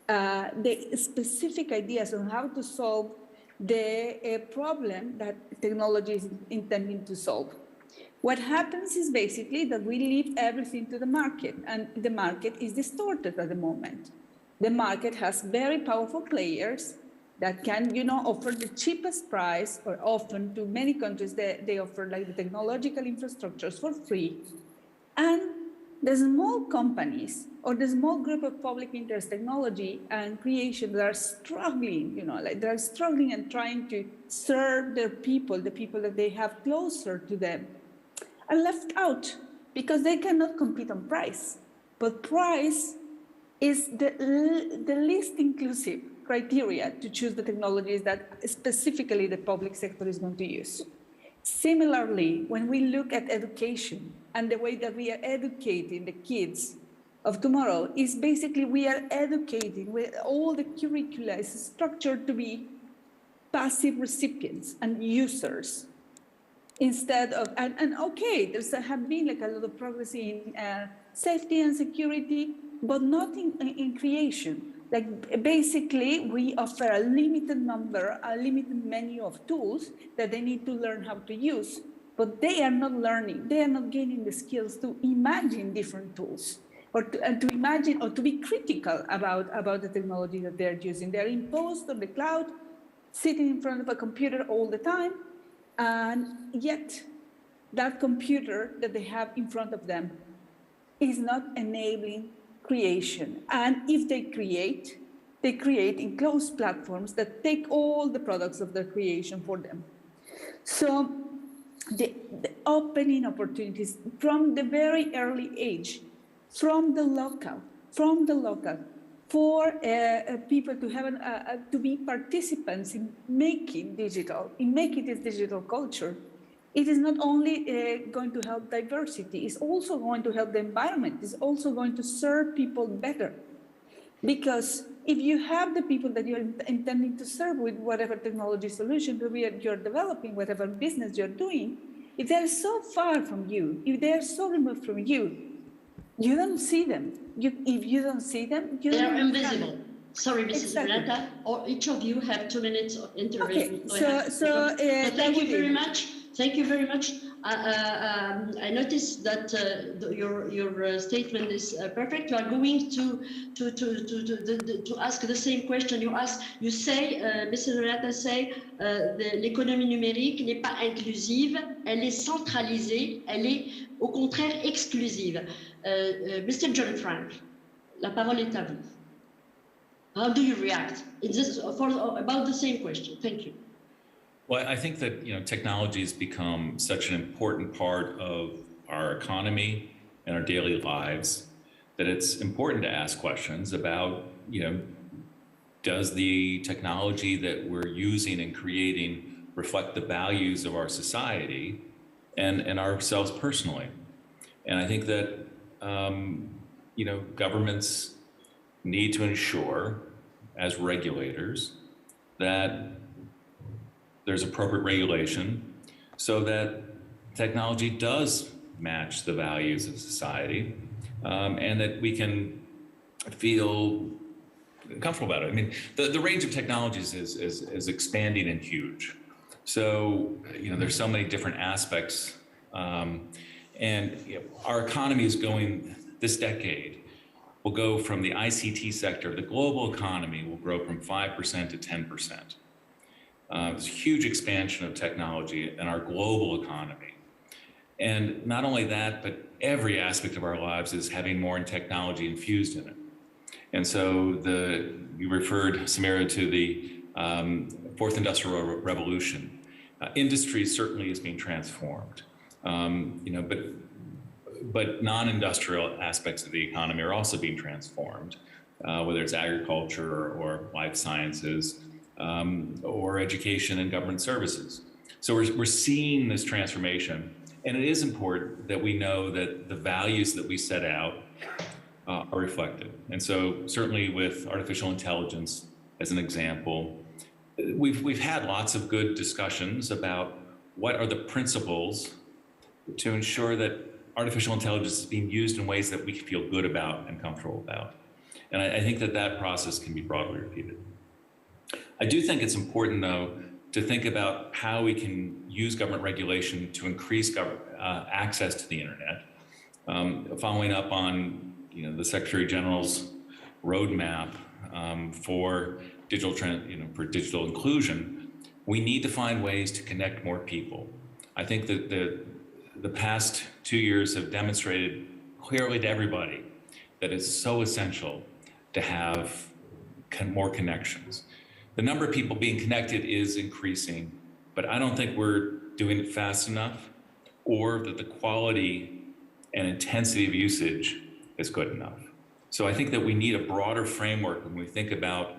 the specific ideas on how to solve the problem that technology is intending to solve. What happens is basically that we leave everything to the market, and the market is distorted at the moment. The market has very powerful players that can, offer the cheapest price, or often to many countries, they offer the technological infrastructures for free. And the small companies or the small group of public interest technology and creation that are struggling, they're struggling and trying to serve their people, the people that they have closer to them, are left out because they cannot compete on price. But price is the least inclusive criteria to choose the technologies that specifically the public sector is going to use. Similarly, when we look at education and the way that we are educating the kids of tomorrow, is basically we are educating with all the curricula is structured to be passive recipients and users instead of, and okay, there's have been a lot of progress in safety and security, but not in creation. Basically, we offer a limited number, a limited menu of tools that they need to learn how to use, but they are not learning, they are not gaining the skills to imagine different tools, or to imagine or to be critical about the technology that they're using. They're imposed on the cloud, sitting in front of a computer all the time, and yet that computer that they have in front of them is not enabling creation. And if they create in closed platforms that take all the products of their creation for them. So the opening opportunities from the very early age, from the local, for people to have to be participants in making this digital culture. It is not only going to help diversity, it's also going to help the environment, it's also going to serve people better. Because if you have the people that you're intending to serve with whatever technology solution you're developing, whatever business you're doing, if they're so far from you, if they're so removed from you, you don't see them. If you don't see them, you they're don't invisible. Sorry, Mrs. Renata, each of you have 2 minutes of intervention. Okay, so thank you very much. Thank you very much. I noticed that your statement is perfect. You are going to ask the same question you asked. You say, Mrs. Renata say, l'économie numérique n'est pas inclusive, elle est centralisée, elle est au contraire exclusive. Mr. John Frank, la parole est à vous. How do you react? Is this about the same question? Thank you. Well, I think that technology has become such an important part of our economy and our daily lives, that it's important to ask questions about, does the technology that we're using and creating reflect the values of our society and ourselves personally? And I think that, governments need to ensure, as regulators, that there's appropriate regulation so that technology does match the values of society, and that we can feel comfortable about it. I mean, the range of technologies is expanding and huge. So, there's so many different aspects, and our economy is going, this decade, will go from the ICT sector, the global economy will grow from 5% to 10%. There's a huge expansion of technology in our global economy. And not only that, but every aspect of our lives is having more technology infused in it. And so you referred, Samira, to the fourth industrial revolution. Industry certainly is being transformed, but non-industrial aspects of the economy are also being transformed, whether it's agriculture or life sciences, or education and government services. So we're seeing this transformation, and it is important that we know that the values that we set out are reflected. And so certainly with artificial intelligence, as an example, we've had lots of good discussions about what are the principles to ensure that artificial intelligence is being used in ways that we feel good about and comfortable about. And I think that process can be broadly repeated. I do think it's important, though, to think about how we can use government regulation to increase access to the internet. Following up on the Secretary General's roadmap for digital inclusion, we need to find ways to connect more people. I think that the past 2 years have demonstrated clearly to everybody that it's so essential to have more connections. The number of people being connected is increasing, but I don't think we're doing it fast enough, or that the quality and intensity of usage is good enough. So I think that we need a broader framework when we think about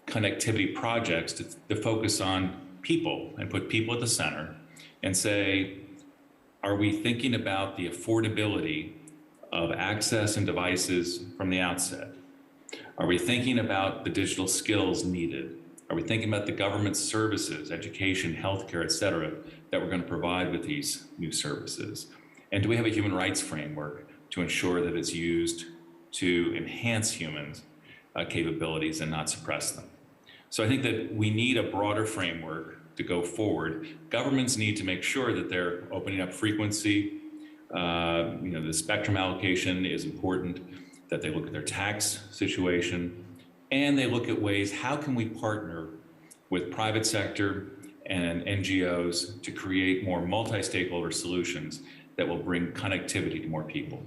connectivity projects to focus on people and put people at the center and say, are we thinking about the affordability of access and devices from the outset? Are we thinking about the digital skills needed? Are we thinking about the government services, education, healthcare, et cetera, that we're going to provide with these new services? And do we have a human rights framework to ensure that it's used to enhance humans' capabilities and not suppress them? So I think that we need a broader framework to go forward. Governments need to make sure that they're opening up frequency. The spectrum allocation is important, that they look at their tax situation, and they look at ways, how can we partner with private sector and NGOs to create more multi-stakeholder solutions that will bring connectivity to more people.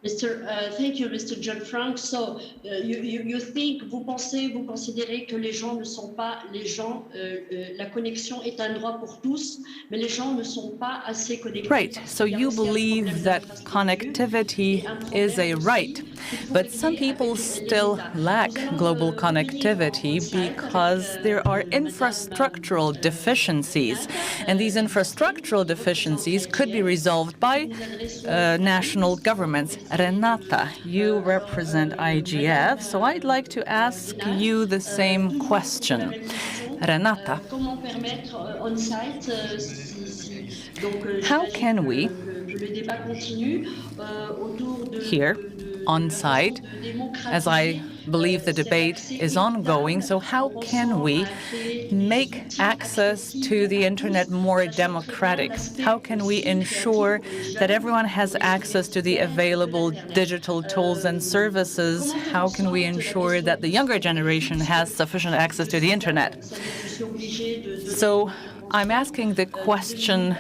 Thank you, Mr. John Frank. So you think, vous considérez que les gens ne sont pas les gens, la connexion est un droit pour tous, mais les gens ne sont pas assez connectés. Right, so you believe that connectivity is a right, but some people still lack global connectivity because there are infrastructural deficiencies, and these infrastructural deficiencies could be resolved by national governments. Renata, you represent IGF, so I'd like to ask you the same question. Renata, how can we, here, on site, as I believe the debate is ongoing, so how can we make access to the internet more democratic? How can we ensure that everyone has access to the available digital tools and services? How can we ensure that the younger generation has sufficient access to the internet? So I'm asking the question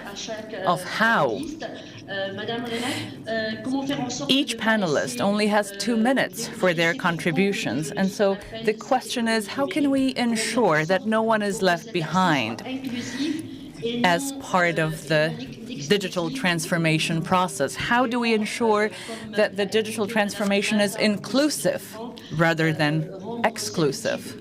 of how. Each panelist only has 2 minutes for their contributions, and so the question is, how can we ensure that no one is left behind? as part of the digital transformation process? How do we ensure that the digital transformation is inclusive rather than exclusive?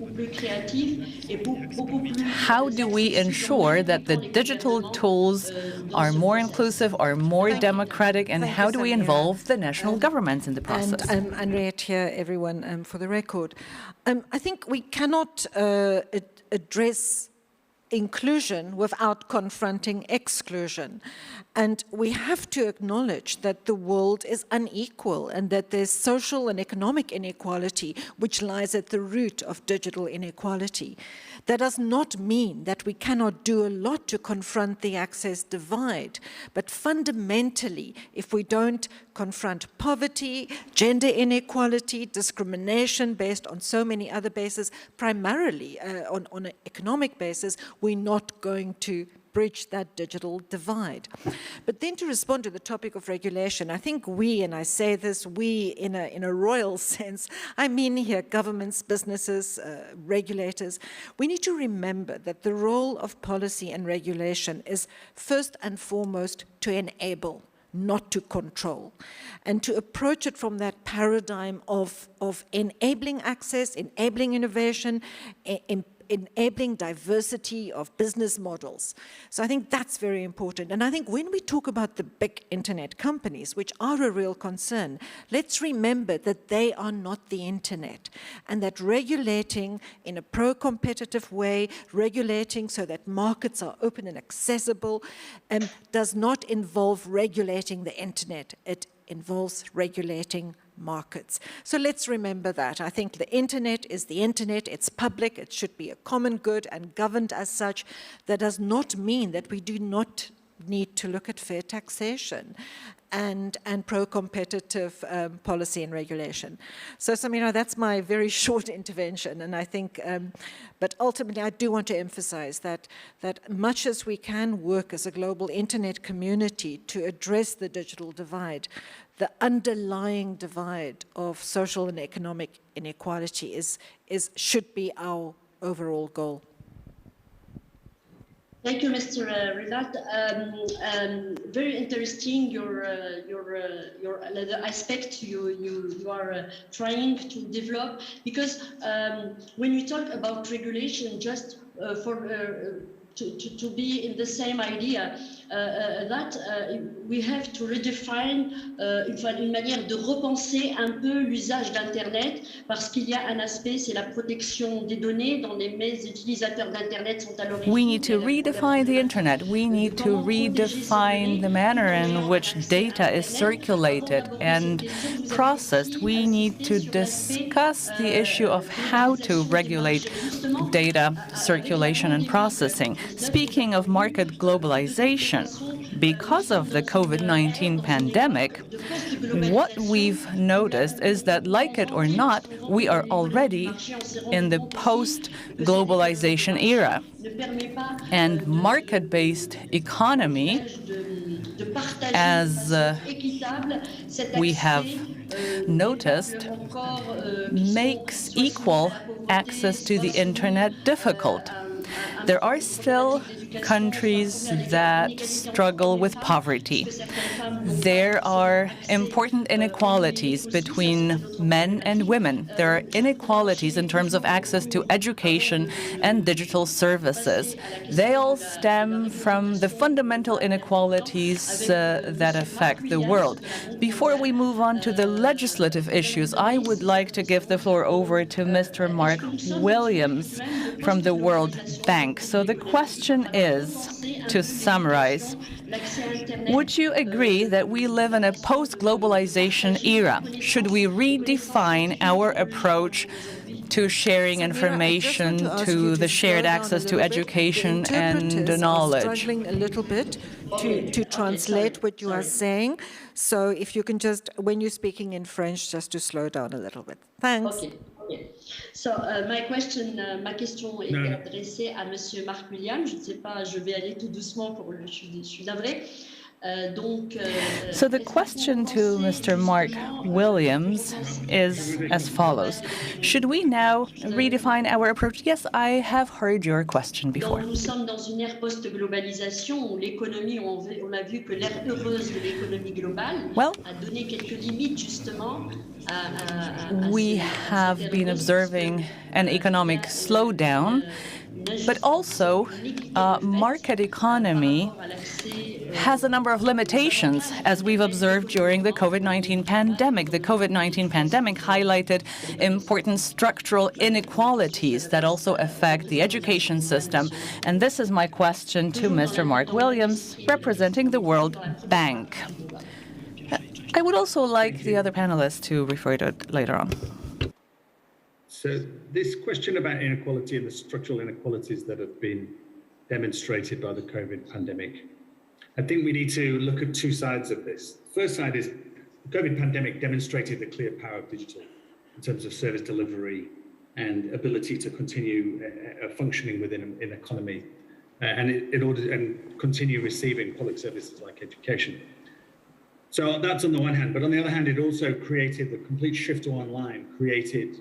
How do we ensure that the digital tools are more inclusive, are more democratic, and how do we involve the national governments in the process? And Henriette here, everyone, for the record. I think we cannot address inclusion without confronting exclusion. And we have to acknowledge that the world is unequal and that there's social and economic inequality which lies at the root of digital inequality. That does not mean that we cannot do a lot to confront the access divide, but fundamentally, if we don't confront poverty, gender inequality, discrimination based on so many other bases, primarily on an economic basis, we're not going to bridge that digital divide. But then to respond to the topic of regulation, I think we, and I say this, we in a royal sense, I mean here governments, businesses, regulators, we need to remember that the role of policy and regulation is first and foremost to enable, not to control, and to approach it from that paradigm of enabling access, enabling innovation, enabling diversity of business models. So I think that's very important. And I think when we talk about the big internet companies, which are a real concern, let's remember that they are not the internet, and that regulating in a pro-competitive way, regulating so that markets are open and accessible, does not involve regulating the internet. It involves regulating markets. So let's remember that. I think the internet is the internet, it's public, it should be a common good and governed as such. That does not mean that we do not need to look at fair taxation and pro-competitive policy and regulation. So, Samira, that's my very short intervention, and I think, but ultimately I do want to emphasize that much as we can work as a global internet community to address the digital divide, the underlying divide of social and economic inequality should be our overall goal. Thank you, Mr. Rivat. Very interesting the aspect you are trying to develop, because when we talk about regulation, just to be in the same idea, that we have to redefine une manière de repenser un peu l'usage d'Internet, parce qu'il y a un aspect, c'est la protection des données, dont les utilisateurs d'Internet sont à l'origine. We need to redefine the Internet. We need to redefine the manner in which data is circulated and processed. We need to discuss the issue of how to regulate data circulation and processing. Speaking of market globalization, because of the COVID-19 pandemic, what we've noticed is that, like it or not, we are already in the post-globalization era. And market-based economy, as we have noticed, makes equal access to the internet difficult. There are still countries that struggle with poverty. There are important inequalities between men and women. There are inequalities in terms of access to education and digital services. They all stem from the fundamental inequalities that affect the world. Before we move on to the legislative issues, I would like to give the floor over to Mr. Mark Williams from the World Bank. So the question is, to summarize, would you agree that we live in a post-globalization era? Should we redefine our approach to sharing information, to the shared access to education and knowledge? Struggling a little bit to translate what you are saying. So if you can just, when you're speaking in French, just to slow down a little bit. Thanks. Okay. So ma question était adressée à Monsieur Mark Williams. Je ne sais pas, je vais aller tout doucement je suis navrée. So the question to Mr. Mark Williams is as follows. Should we now redefine our approach? Yes, I have heard your question before. Nous sommes dans une ère post-globalisation où l'économie, on a vu que l'ère heureuse de l'économie globale a donné quelques limites justement we have been observing an economic slowdown, but also market economy has a number of limitations, as we've observed during the COVID-19 pandemic. The COVID-19 pandemic highlighted important structural inequalities that also affect the education system. And this is my question to Mr. Mark Williams, representing the World Bank. I would also like the other panelists to refer to it later on. So this question about inequality and the structural inequalities that have been demonstrated by the COVID pandemic, I think we need to look at two sides of this. First side is the COVID pandemic demonstrated the clear power of digital in terms of service delivery and ability to continue functioning within an economy and continue receiving public services like education. So that's on the one hand, but on the other hand, it also created the complete shift to online, created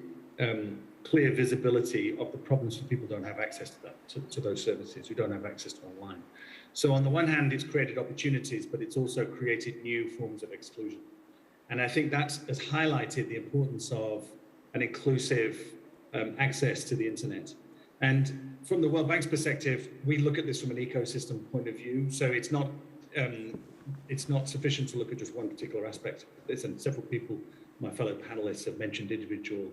clear visibility of the problems for people who don't have access to that, to those services, who don't have access to online. So on the one hand, it's created opportunities, but it's also created new forms of exclusion. And I think that has highlighted the importance of an inclusive access to the internet. And from the World Bank's perspective, we look at this from an ecosystem point of view. So it's not sufficient to look at just one particular aspect of this. And several people, my fellow panelists, have mentioned individual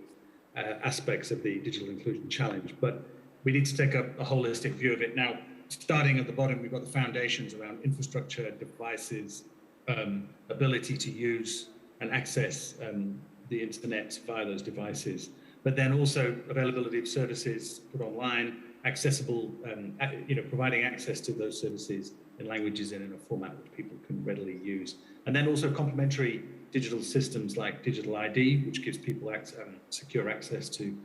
aspects of the digital inclusion challenge, but we need to take a holistic view of it. Now, starting at the bottom, we've got the foundations around infrastructure, devices, ability to use and access the internet via those devices, but then also availability of services put online, accessible, providing access to those services in languages and in a format which people can readily use. And then also complementary digital systems like digital ID, which gives people secure access to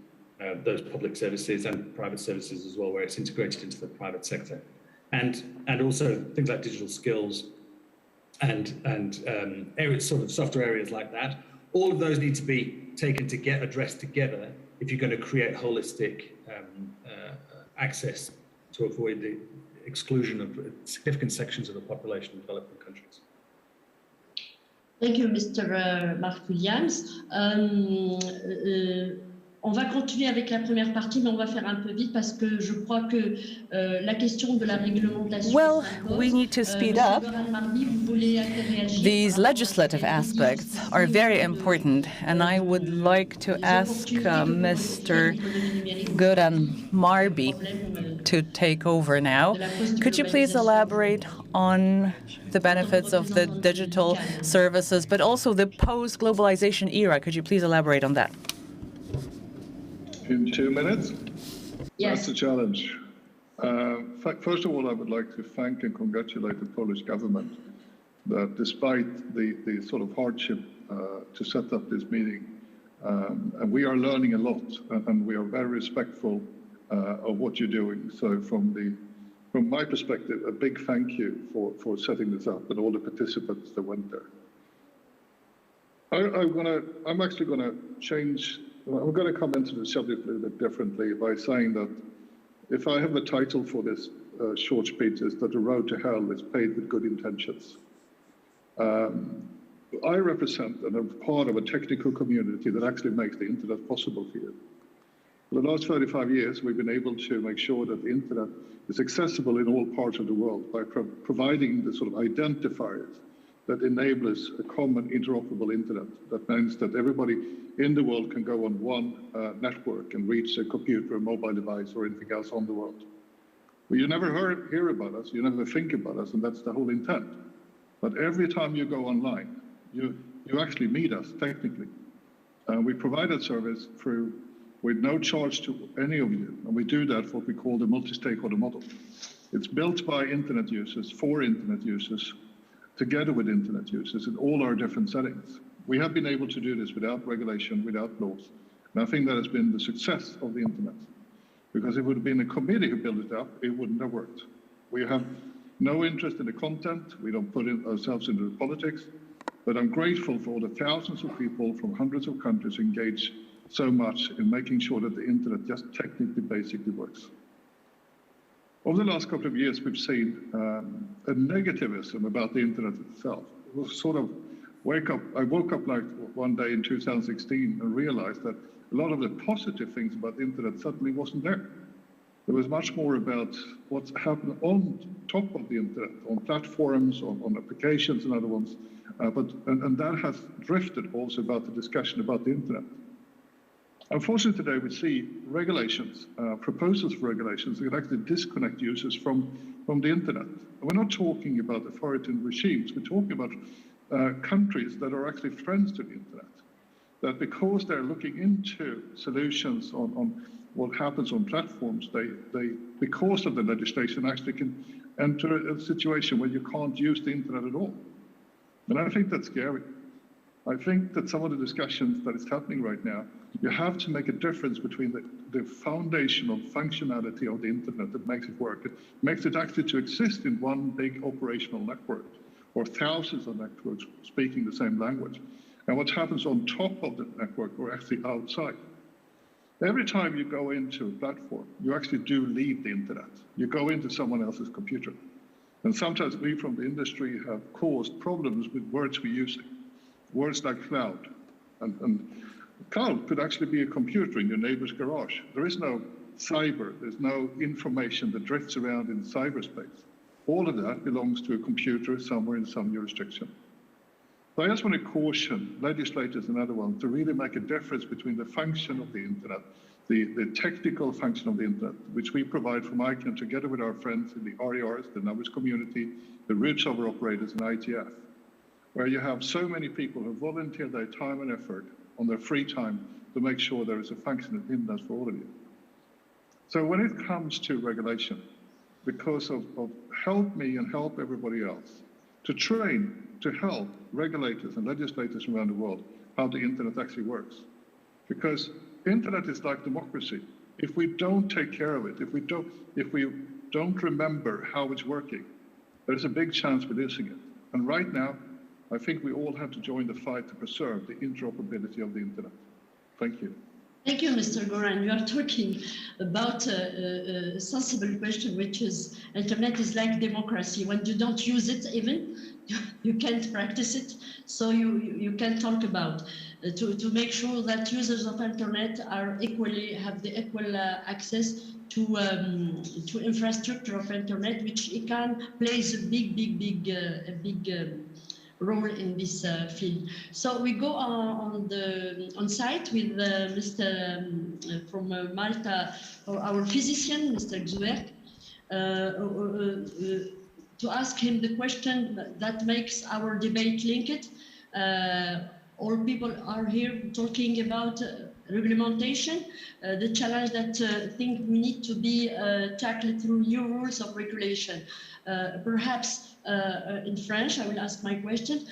those public services and private services as well, where it's integrated into the private sector. And also things like digital skills and areas, sort of softer areas like that. All of those need to be addressed together if you're going to create holistic access to avoid the exclusion of significant sections of the population in developing countries. Thank you, Mr. Mark Williams. On va continuer avec la première partie, mais on va faire un peu vite parce que je crois que la question de la réglementation. Well, we need to speed up. These legislative aspects are very important, and I would like to ask Mr. Göran Marby to take over now. Could you please elaborate on the benefits of the digital services, but also the post-globalization era? Could you please elaborate on that? In 2 minutes? Yes. That's a challenge. First of all, I would like to thank and congratulate the Polish government that despite the sort of hardship to set up this meeting, and we are learning a lot, and we are very respectful of what you're doing. So from my perspective, a big thank you for setting this up and all the participants that went there. I'm actually going to change. I'm going to come into the subject a little bit differently by saying that if I have a title for this short speech, is that the road to hell is paved with good intentions. I represent and am part of a technical community that actually makes the internet possible for you. For the last 35 years, we've been able to make sure that the internet is accessible in all parts of the world by providing the sort of identifiers that enables a common interoperable internet. That means that everybody in the world can go on one network and reach a computer, a mobile device, or anything else on the world. Well, you never hear about us, you never think about us, and that's the whole intent. But every time you go online, you actually meet us technically. We provide that service with no charge to any of you, and we do that for what we call the multi-stakeholder model. It's built by internet users, for internet users, together with internet users in all our different settings. We have been able to do this without regulation, without laws. And I think that has been the success of the internet. Because if it would have been a committee who built it up, it wouldn't have worked. We have No interest in the content. We don't put ourselves into the politics. But I'm grateful for all the thousands of people from hundreds of countries engaged so much in making sure that the internet just technically, basically works. Over the last couple of years, we've seen a negativism about the internet itself. It was sort of I woke up like one day in 2016 and realized that a lot of the positive things about the internet suddenly wasn't there. There was much more about what's happened on top of the internet, on platforms, on applications and other ones. And that has drifted also about the discussion about the internet. Unfortunately, today we see regulations, proposals for regulations that actually disconnect users from the internet. And we're not talking about authoritarian regimes. We're talking about countries that are actually friends to the internet. That because they're looking into solutions on what happens on platforms, they because of the legislation actually can enter a situation where you can't use the internet at all. And I think that's scary. I think that some of the discussions that is happening right now, you have to make a difference between the foundational functionality of the internet that makes it work. It makes it actually to exist in one big operational network or thousands of networks speaking the same language. And what happens on top of the network or actually outside. Every time you go into a platform, you actually do leave the internet. You go into someone else's computer. And sometimes we from the industry have caused problems with words we're using. Words like cloud. And cloud could actually be a computer in your neighbor's garage. There is no cyber. There's no information that drifts around in cyberspace. All of that belongs to a computer somewhere in some jurisdiction. So I just want to caution legislators and other ones to really make a difference between the function of the internet, the technical function of the internet, which we provide from ICANN together with our friends in the RERs, the knowledge community, the root server operators, and IGF, where you have so many people who volunteer their time and effort on their free time to make sure there is a functional internet for all of you. So when it comes to regulation, because of help me and help everybody else, to train, to help regulators and legislators around the world how the internet actually works. Because internet is like democracy. If we don't take care of it, if we don't remember how it's working, there's a big chance we're losing it. And right now, I think we all have to join the fight to preserve the interoperability of the internet. Thank you. Thank you, Mr. Goran. You are talking about a sensible question, which is internet is like democracy. When you don't use it even, you can't practice it, so you can talk about to make sure that users of internet are have the equal access to infrastructure of internet, which plays a big role in this field. So we go on site with Mr. From Malta, our physician, Mr. Gzuer, to ask him the question that makes our debate linked. All people are here talking about regulation, the challenge that I think we need to be tackled through new rules of regulation. Perhaps in French, I will ask my question.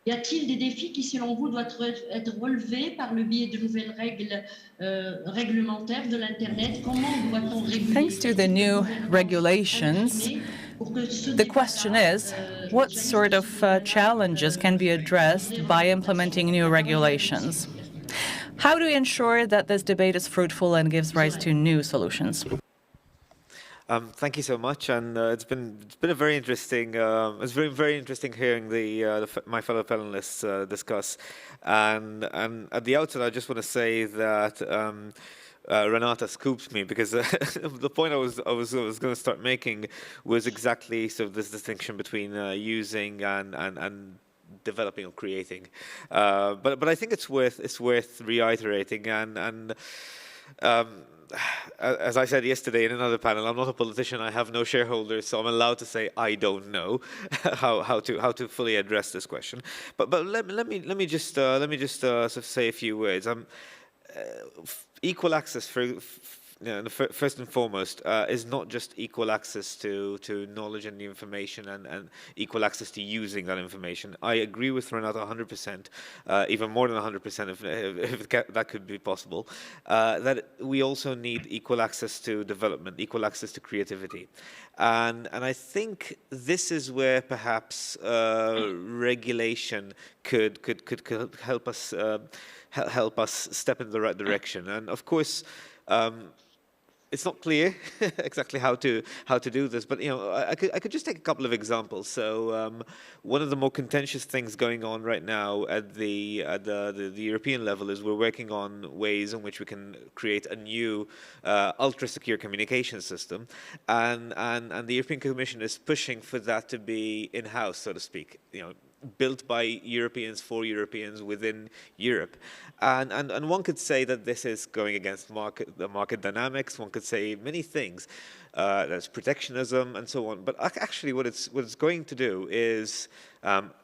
Y a-t-il des défis qui, selon vous, doivent être relevés par le biais de nouvelles règles réglementaires de l'Internet? Comment doit-on réguler? Thanks to the new regulations, the question is, what sort of challenges can be addressed by implementing new regulations? How do we ensure that this debate is fruitful and gives rise to new solutions? Thank you so much, and it's been a very interesting. It's been very interesting hearing my fellow panelists discuss. And at the outset, I just want to say that Renata scooped me, because the point I was going to start making was exactly sort of this distinction between using and developing or creating. But I think it's worth reiterating and. As I said yesterday in another panel, I'm not a politician. I have no shareholders, so I'm allowed to say I don't know how to fully address this question. But let me just sort of say a few words. Equal access, first and foremost, is not just equal access to knowledge and the information and equal access to using that information. I agree with Renata 100%, even more than 100% if that could be possible, that we also need equal access to development, equal access to creativity. And I think this is where perhaps regulation could help us step in the right direction. And of course, it's not clear exactly how to do this, but I could just take a couple of examples. So one of the more contentious things going on right now at the European level is we're working on ways in which we can create a new ultra secure communication system, and the European Commission is pushing for that to be in-house, so to speak. Built by Europeans for Europeans within Europe, and one could say that this is going against the market dynamics. One could say many things. There's protectionism and so on. But actually, what it's going to do is,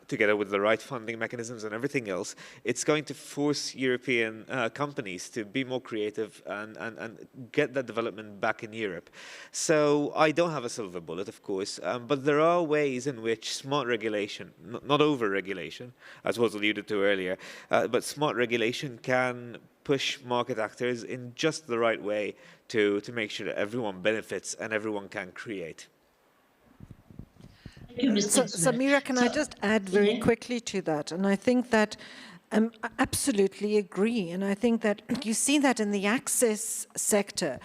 together with the right funding mechanisms and everything else, it's going to force European companies to be more creative and get that development back in Europe. So I don't have a silver bullet, of course, but there are ways in which smart regulation, not over-regulation, as was alluded to earlier, but smart regulation can push market actors in just the right way to make sure that everyone benefits and everyone can create. So, Samira, can I just add very quickly to that? And I think that I absolutely agree. And I think that you see that in the access sector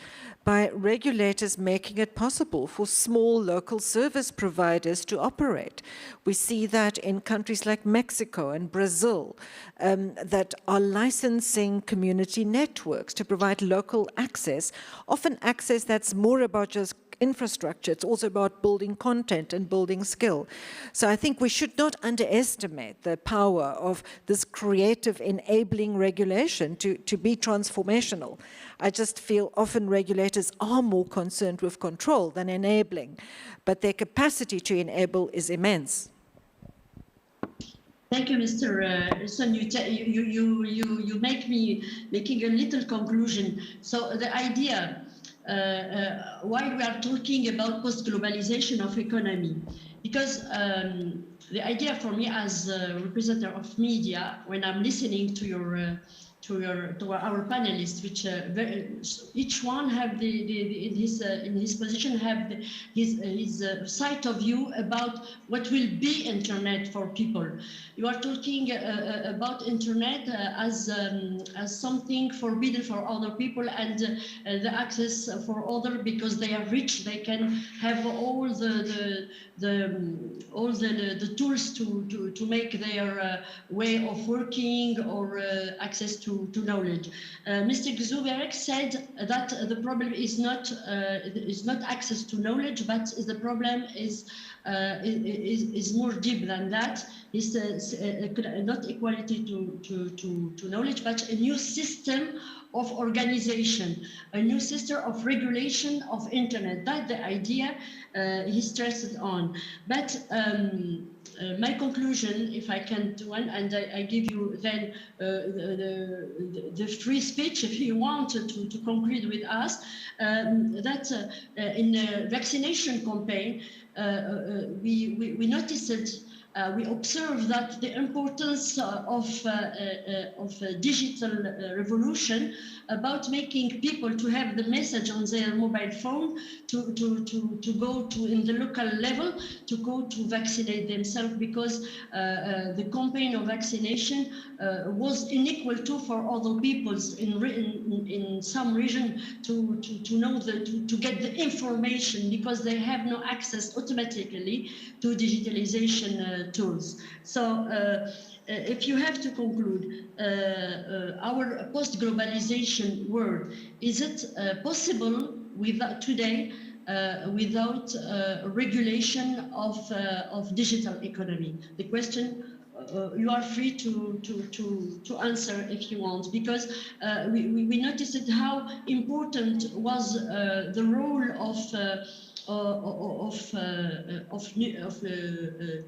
by regulators making it possible for small local service providers to operate. We see that in countries like Mexico and Brazil that are licensing community networks to provide local access, often access that's more about just infrastructure. It's also about building content and building skill. So I think we should not underestimate the power of this creative enabling regulation to be transformational. I just feel often regulators are more concerned with control than enabling, but their capacity to enable is immense. Thank you, Mr. Son. You make me making a little conclusion. So the idea why we are talking about post-globalization of economy, because the idea for me as a representative of media, when I'm listening to our panelists, which each one have in his position have his side of view about what will be internet for people. You are talking about internet as something forbidden for other people and the access for other because they are rich. They can have all the tools to make their way of working or access to knowledge. Mr. Zuberek said that the problem is not access to knowledge, but the problem is more deep than that. It's not equality to knowledge, but a new system of organization, a new system of regulation of internet. That's the idea he stressed on. But my conclusion, if I can do one, and I give you then the free speech if you want to conclude with us, that in the vaccination campaign, we noticed that we observe that the importance of digital revolution about making people to have the message on their mobile phone to go to in the local level to go to vaccinate themselves, because the campaign of vaccination was unequal to for other peoples in some region to know to get the information, because they have no access automatically to digitalization tools. So if you have to conclude, our post-globalization world, is it possible today without regulation of digital economy? The question, you are free to answer if you want, because we noticed how important was the role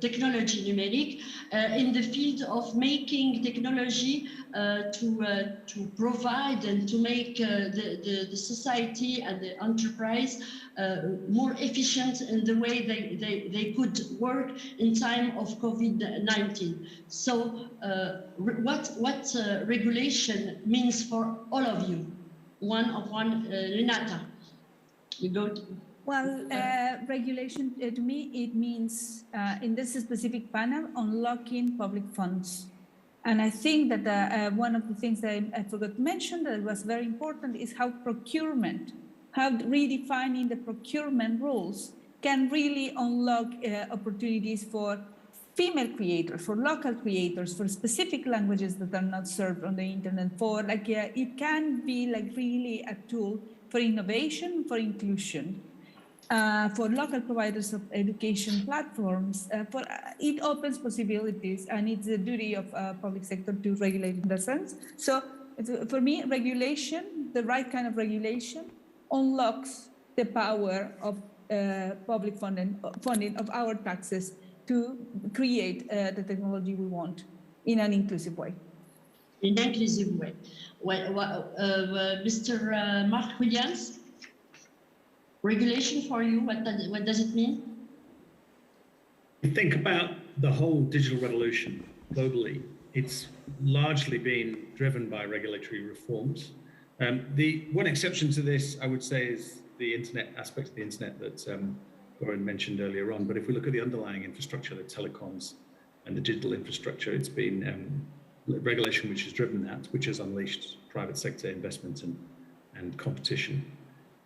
technology numérique in the field of making technology to provide and to make the society and the enterprise more efficient in the way they could work in time of COVID-19. So what regulation means for all of you? Renata, you go to... Well, regulation, to me, it means, in this specific panel, unlocking public funds. And I think that one of the things that I forgot to mention that was very important is how redefining the procurement rules can really unlock opportunities for female creators, for local creators, for specific languages that are not served on the internet, for like, it can be like really a tool for innovation, for inclusion. For local providers of education platforms, it opens possibilities, and it's the duty of public sector to regulate in that sense. So for me, regulation, the right kind of regulation, unlocks the power of public funding of our taxes to create the technology we want in an inclusive way. In an inclusive way. Mr. Mark Williams? Regulation for you, what does it mean? You think about the whole digital revolution globally, it's largely been driven by regulatory reforms. The one exception to this, I would say, is the internet aspect of the internet that Goran mentioned earlier on. But if we look at the underlying infrastructure, the telecoms and the digital infrastructure, it's been regulation which has driven that, which has unleashed private sector investment and competition.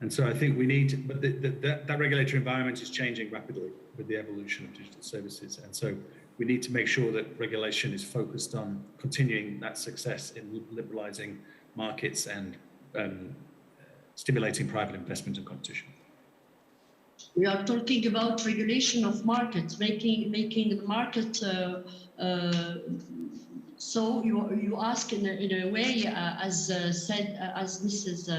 And so I think we need, but that regulatory environment is changing rapidly with the evolution of digital services. And so we need to make sure that regulation is focused on continuing that success in liberalizing markets and stimulating private investment and competition. We are talking about regulation of markets, making the market. So you ask in a way, as Mrs.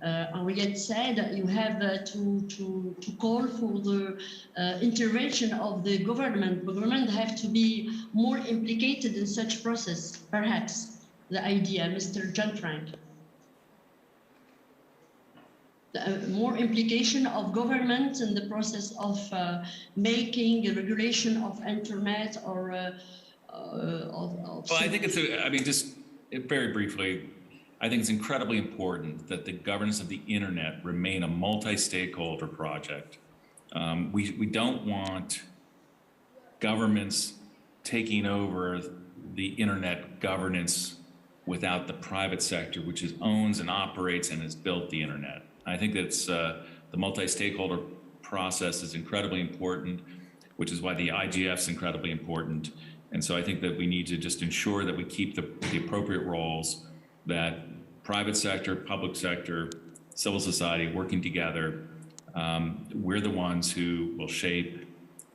Henriette said, you have to call for the intervention of the government. The government have to be more implicated in such process, perhaps, the idea, Mr. John Frank. More implication of government in the process of making a regulation of internet or Well, I think it's, just very briefly, I think it's incredibly important that the governance of the internet remain a multi-stakeholder project. We don't want governments taking over the internet governance without the private sector, which owns and operates and has built the internet. I think that's the multi-stakeholder process is incredibly important, which is why the IGF is incredibly important. And so I think that we need to just ensure that we keep the appropriate roles, that private sector, public sector, civil society working together. We're the ones who will shape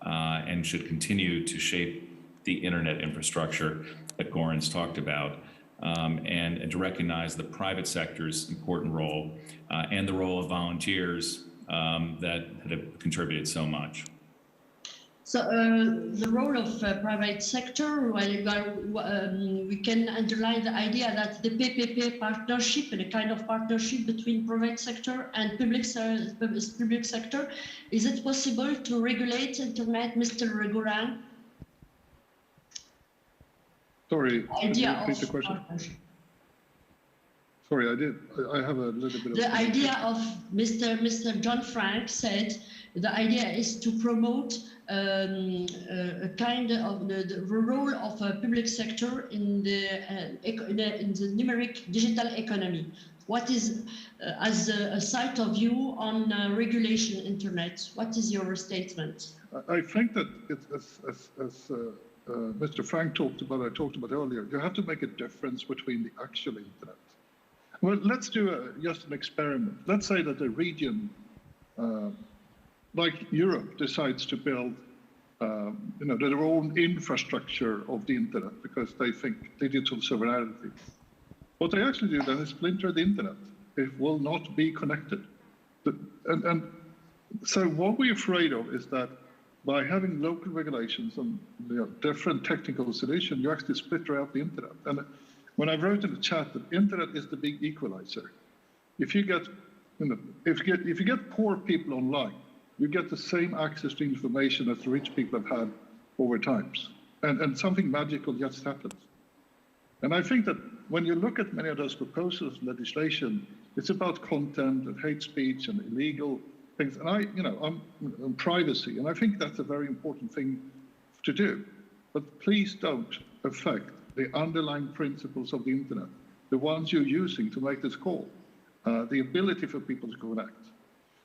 and should continue to shape the internet infrastructure that Goran's talked about, and to recognize the private sector's important role and the role of volunteers that have contributed so much. So the role of private sector, we can underline the idea that the PPP partnership, and a kind of partnership between private sector and public sector, is it possible to regulate internet, Mr. Goran? Sorry, idea can you repeat the question? Sorry, I have a little bit of... The idea of Mr. John Frank said, the idea is to promote a kind of the role of a public sector in the numeric digital economy. What is, as a side of view on regulation internet, what is your statement? I think that as Mr. Frank talked about, I talked about earlier, you have to make a difference between the actual internet. Well, let's do just an experiment. Let's say that a region like Europe decides to build their own infrastructure of the internet because they think digital sovereignty. What they actually do then is splinter the internet. It will not be connected. And So what we're afraid of is that by having local regulations and different technical solutions, you actually split out the internet. And when I wrote in the chat that internet is the big equalizer, if you get poor people online, you get the same access to information as the rich people have had over times, and something magical just happens. And I think that when you look at many of those proposals, legislation, it's about content and hate speech and illegal things, and I'm privacy, and I think that's a very important thing to do. But please don't affect the underlying principles of the internet, the ones you're using to make this call, the ability for people to connect.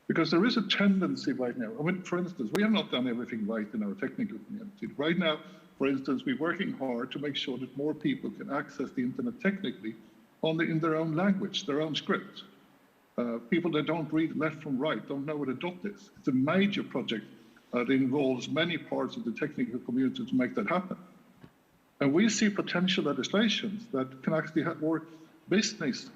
Because there is a tendency right now, I mean, for instance, we have not done everything right in our technical community. Right now, for instance, we're working hard to make sure that more people can access the internet technically in their own language, their own script. People that don't read left from right don't know what a dot is. It's a major project that involves many parts of the technical community to make that happen. And we see potential legislations that can actually have more business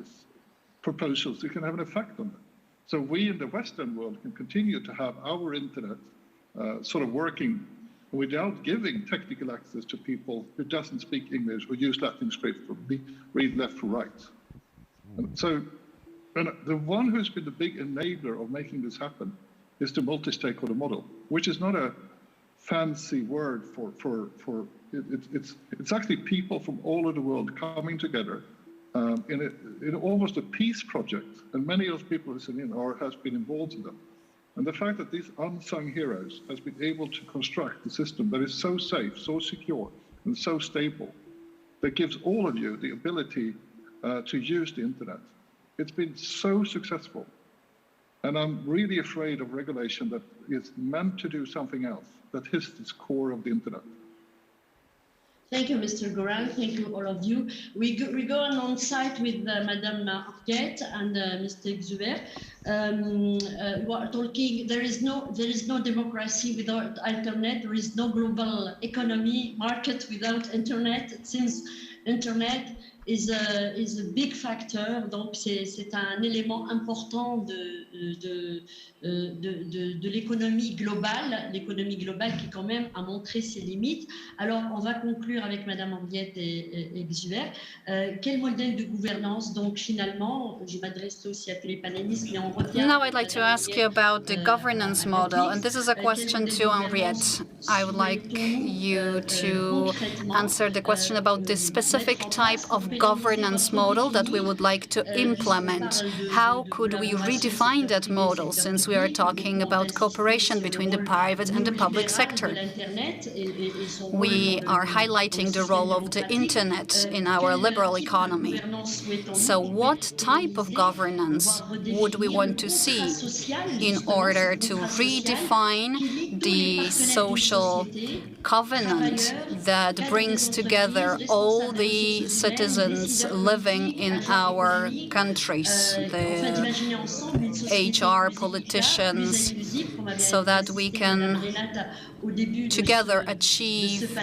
proposals that can have an effect on that. So we in the Western world can continue to have our internet sort of working without giving technical access to people who doesn't speak English or use Latin script or read left from right. And the one who's been the big enabler of making this happen is the multi-stakeholder model, which is not a fancy word it's actually people from all over the world coming together in almost a peace project. And many of those people listening in has been involved in them. And the fact that these unsung heroes has been able to construct a system that is so safe, so secure, and so stable, that gives all of you the ability to use the internet. It's been so successful. And I'm really afraid of regulation that is meant to do something else, that hits this core of the internet. Thank you, Mr. Goran. Thank you, all of you. We go on site with Madame Arquette and Mr. Xuber. We are talking. There is no democracy without internet. There is no global economy market without internet. It seems internet is a big factor. Donc c'est un élément important de l'économie globale qui quand même a montré ses limites. Alors on va conclure avec Madame Henriette et Xuber. Quel modèle de gouvernance donc finalement, je m'adresse aussi à tous les panélistes, mais on revient. Now I'd like to ask you about the governance model, and this is a question to Henriette. I would like you to answer the question about the specific type of governance model that we would like to implement. How could we redefine that model, since we are talking about cooperation between the private and the public sector? We are highlighting the role of the internet in our liberal economy. So what type of governance would we want to see in order to redefine the social covenant that brings together all the citizens living in our countries, the HR politicians, so that we can together achieve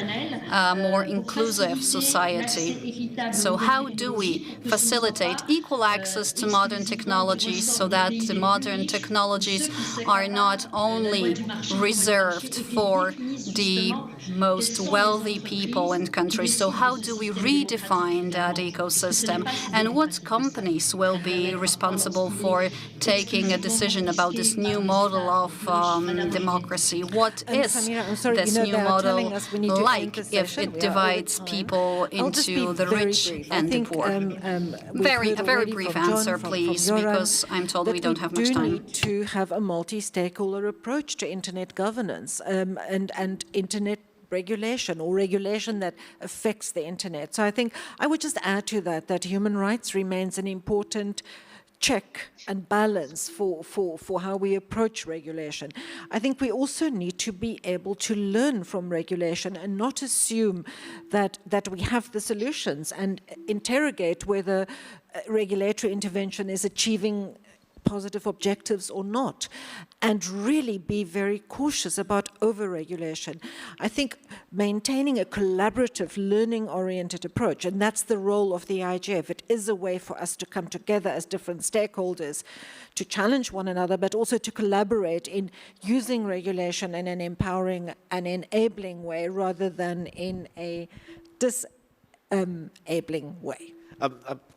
a more inclusive society. So how do we facilitate equal access to modern technologies so that the modern technologies are not only reserved for the most wealthy people and countries? So how do we redefine that ecosystem? And what companies will be responsible for taking a decision about this new model of democracy? What is this new model like if it divides people into the rich and the poor? A very brief answer, please, because I'm told we don't have much time. We do need to have a multi-stakeholder approach to internet governance and internet regulation, or regulation that affects the internet. So I think I would just add to that human rights remains an important check and balance for how we approach regulation. I think we also need to be able to learn from regulation and not assume that we have the solutions, and interrogate whether regulatory intervention is achieving positive objectives or not, and really be very cautious about over-regulation. I think maintaining a collaborative, learning-oriented approach, and that's the role of the IGF. It is a way for us to come together as different stakeholders to challenge one another, but also to collaborate in using regulation in an empowering and enabling way rather than in a disabling way.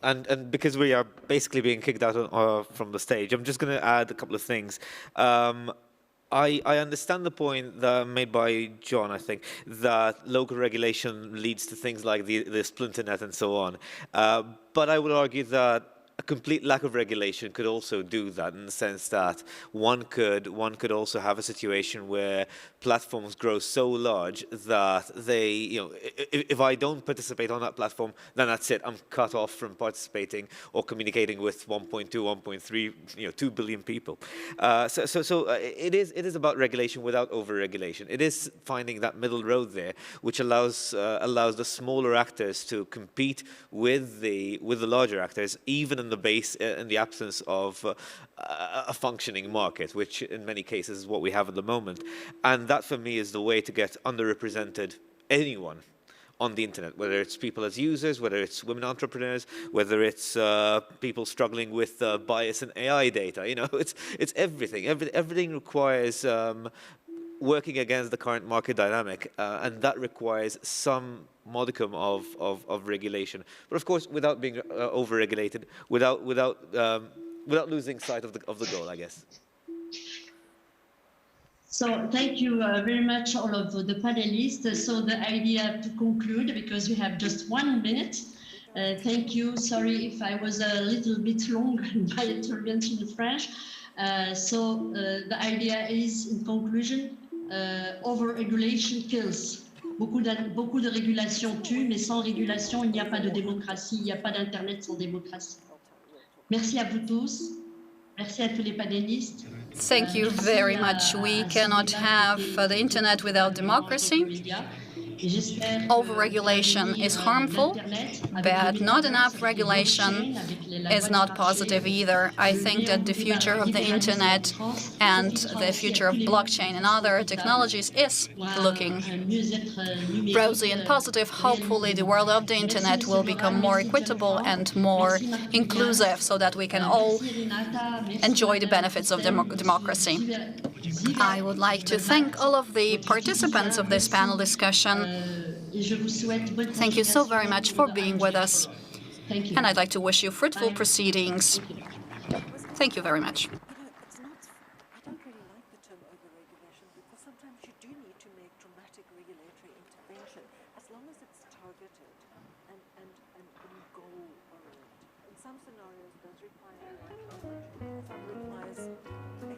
And because we are basically being kicked out from the stage, I'm just going to add a couple of things. I understand the point that made by John, I think, that local regulation leads to things like the splinter net and so on. But I would argue that a complete lack of regulation could also do that, in the sense that one could also have a situation where platforms grow so large that they, if I don't participate on that platform, then that's it. I'm cut off from participating or communicating with 1.2, 1.3, 2 billion people. So it is about regulation without over-regulation. It is finding that middle road there, which allows the smaller actors to compete with the larger actors, even in the absence of a functioning market, which in many cases is what we have at the moment. And that for me is the way to get underrepresented anyone on the internet, whether it's people as users, whether it's women entrepreneurs, whether it's people struggling with bias in AI data. It's everything. Everything requires working against the current market dynamic, and that requires some modicum of regulation, but of course without being over-regulated, without losing sight of the goal, I guess. So thank you very much, all of the panelists. So the idea to conclude, because we have just 1 minute. Thank you. Sorry if I was a little bit long in my intervention in French. So the idea is, in conclusion, over-regulation kills. Beaucoup de régulation tue, mais sans régulation, il n'y a pas de démocratie, il n'y a pas d'Internet sans démocratie. Merci à vous tous. Merci à tous les panélistes. Thank you very much. We cannot have the internet without democracy. Over-regulation is harmful, but not enough regulation is not positive either. I think that the future of the internet and the future of blockchain and other technologies is looking rosy and positive. Hopefully, the world of the internet will become more equitable and more inclusive so that we can all enjoy the benefits of democracy. I would like to thank all of the participants of this panel discussion. Thank you so very much for being with us. And I'd like to wish you fruitful proceedings. Thank you very much. I don't really like the term over-regulation, because sometimes you do need to make dramatic regulatory intervention, as long as it's targeted and goal-oriented. In some scenarios, those require some requires a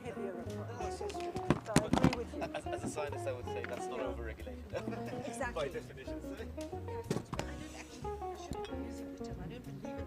heavier approach. So I agree with you. As a scientist, I would say that's not over-regulated. Exactly. By definition. I shouldn't be using the term. I don't believe in the term.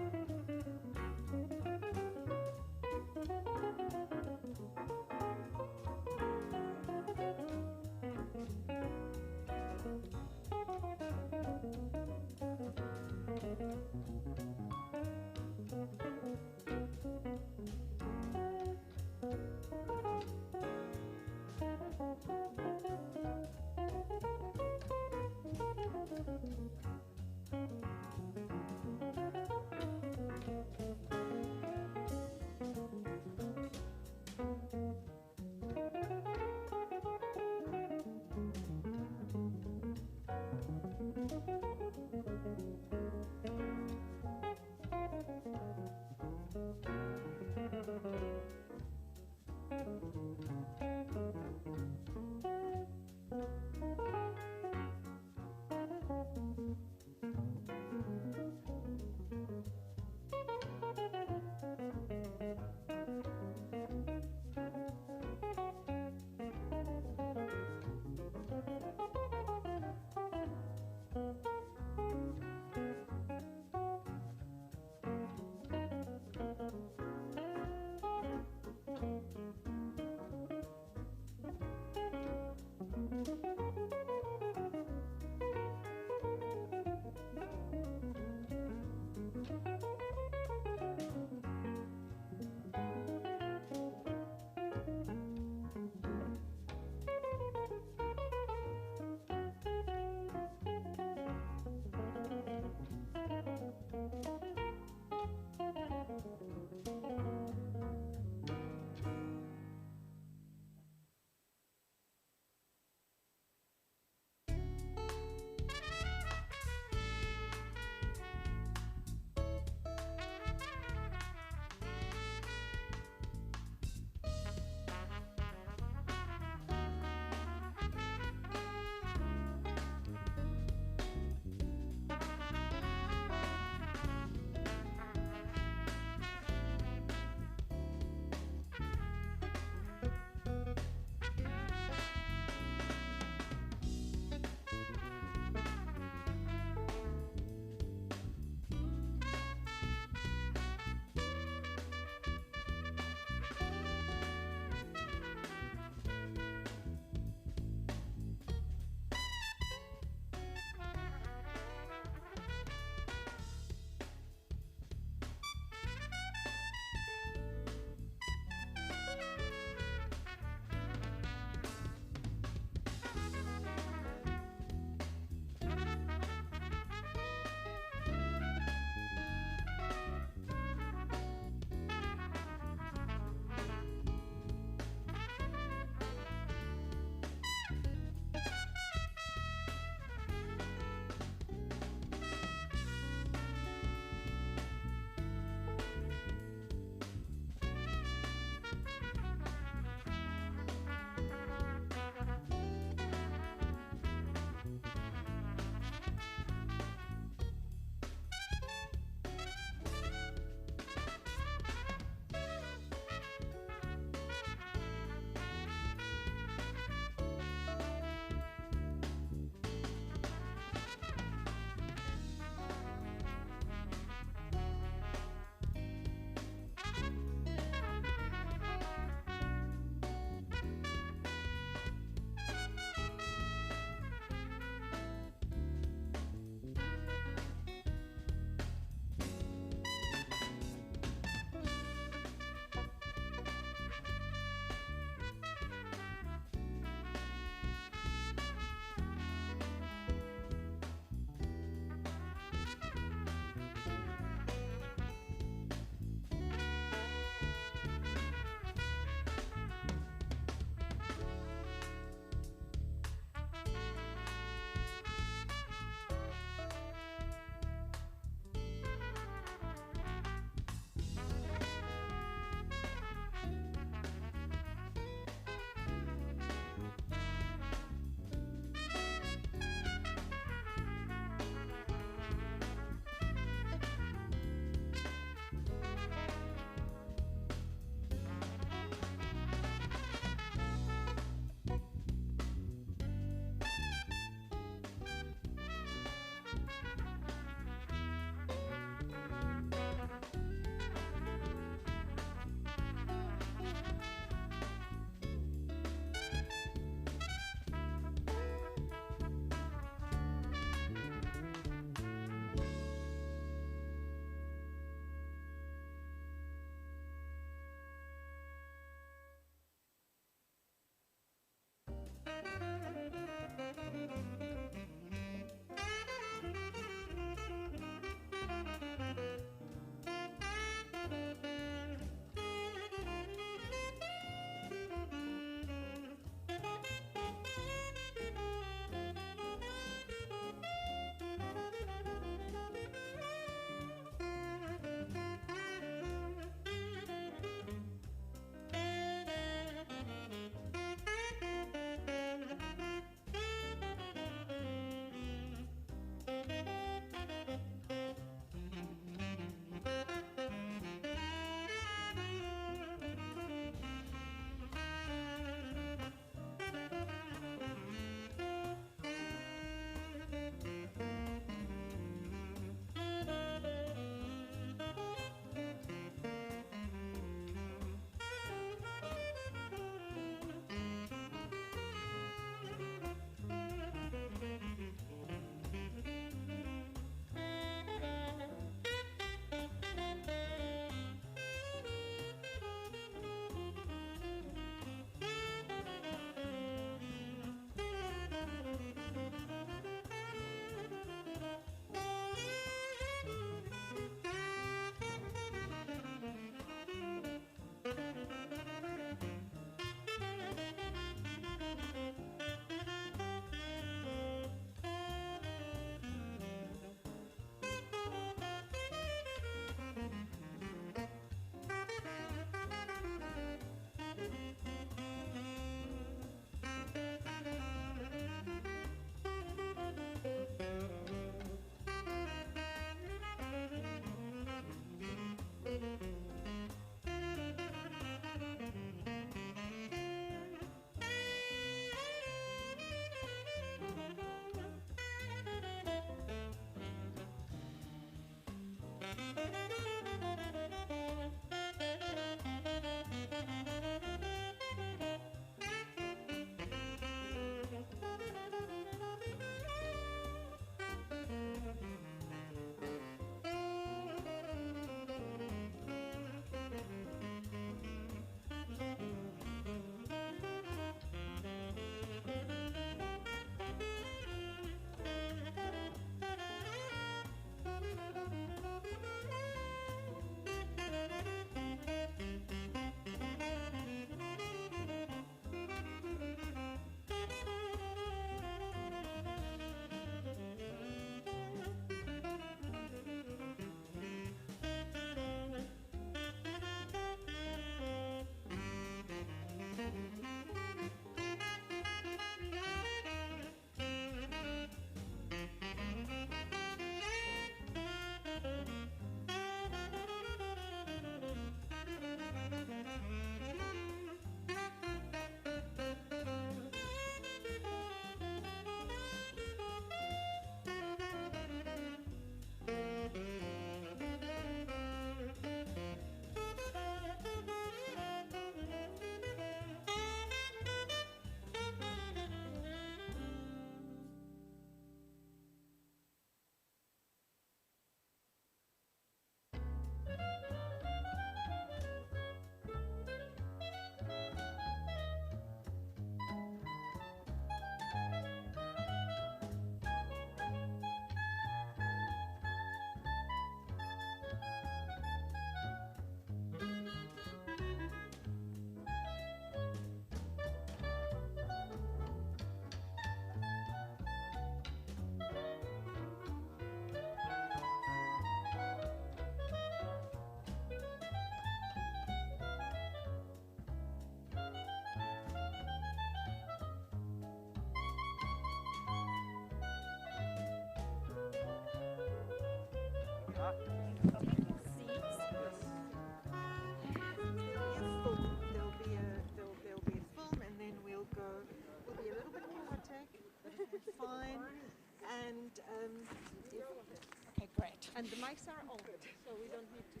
Okay, great. And the mics are on, so we don't need to.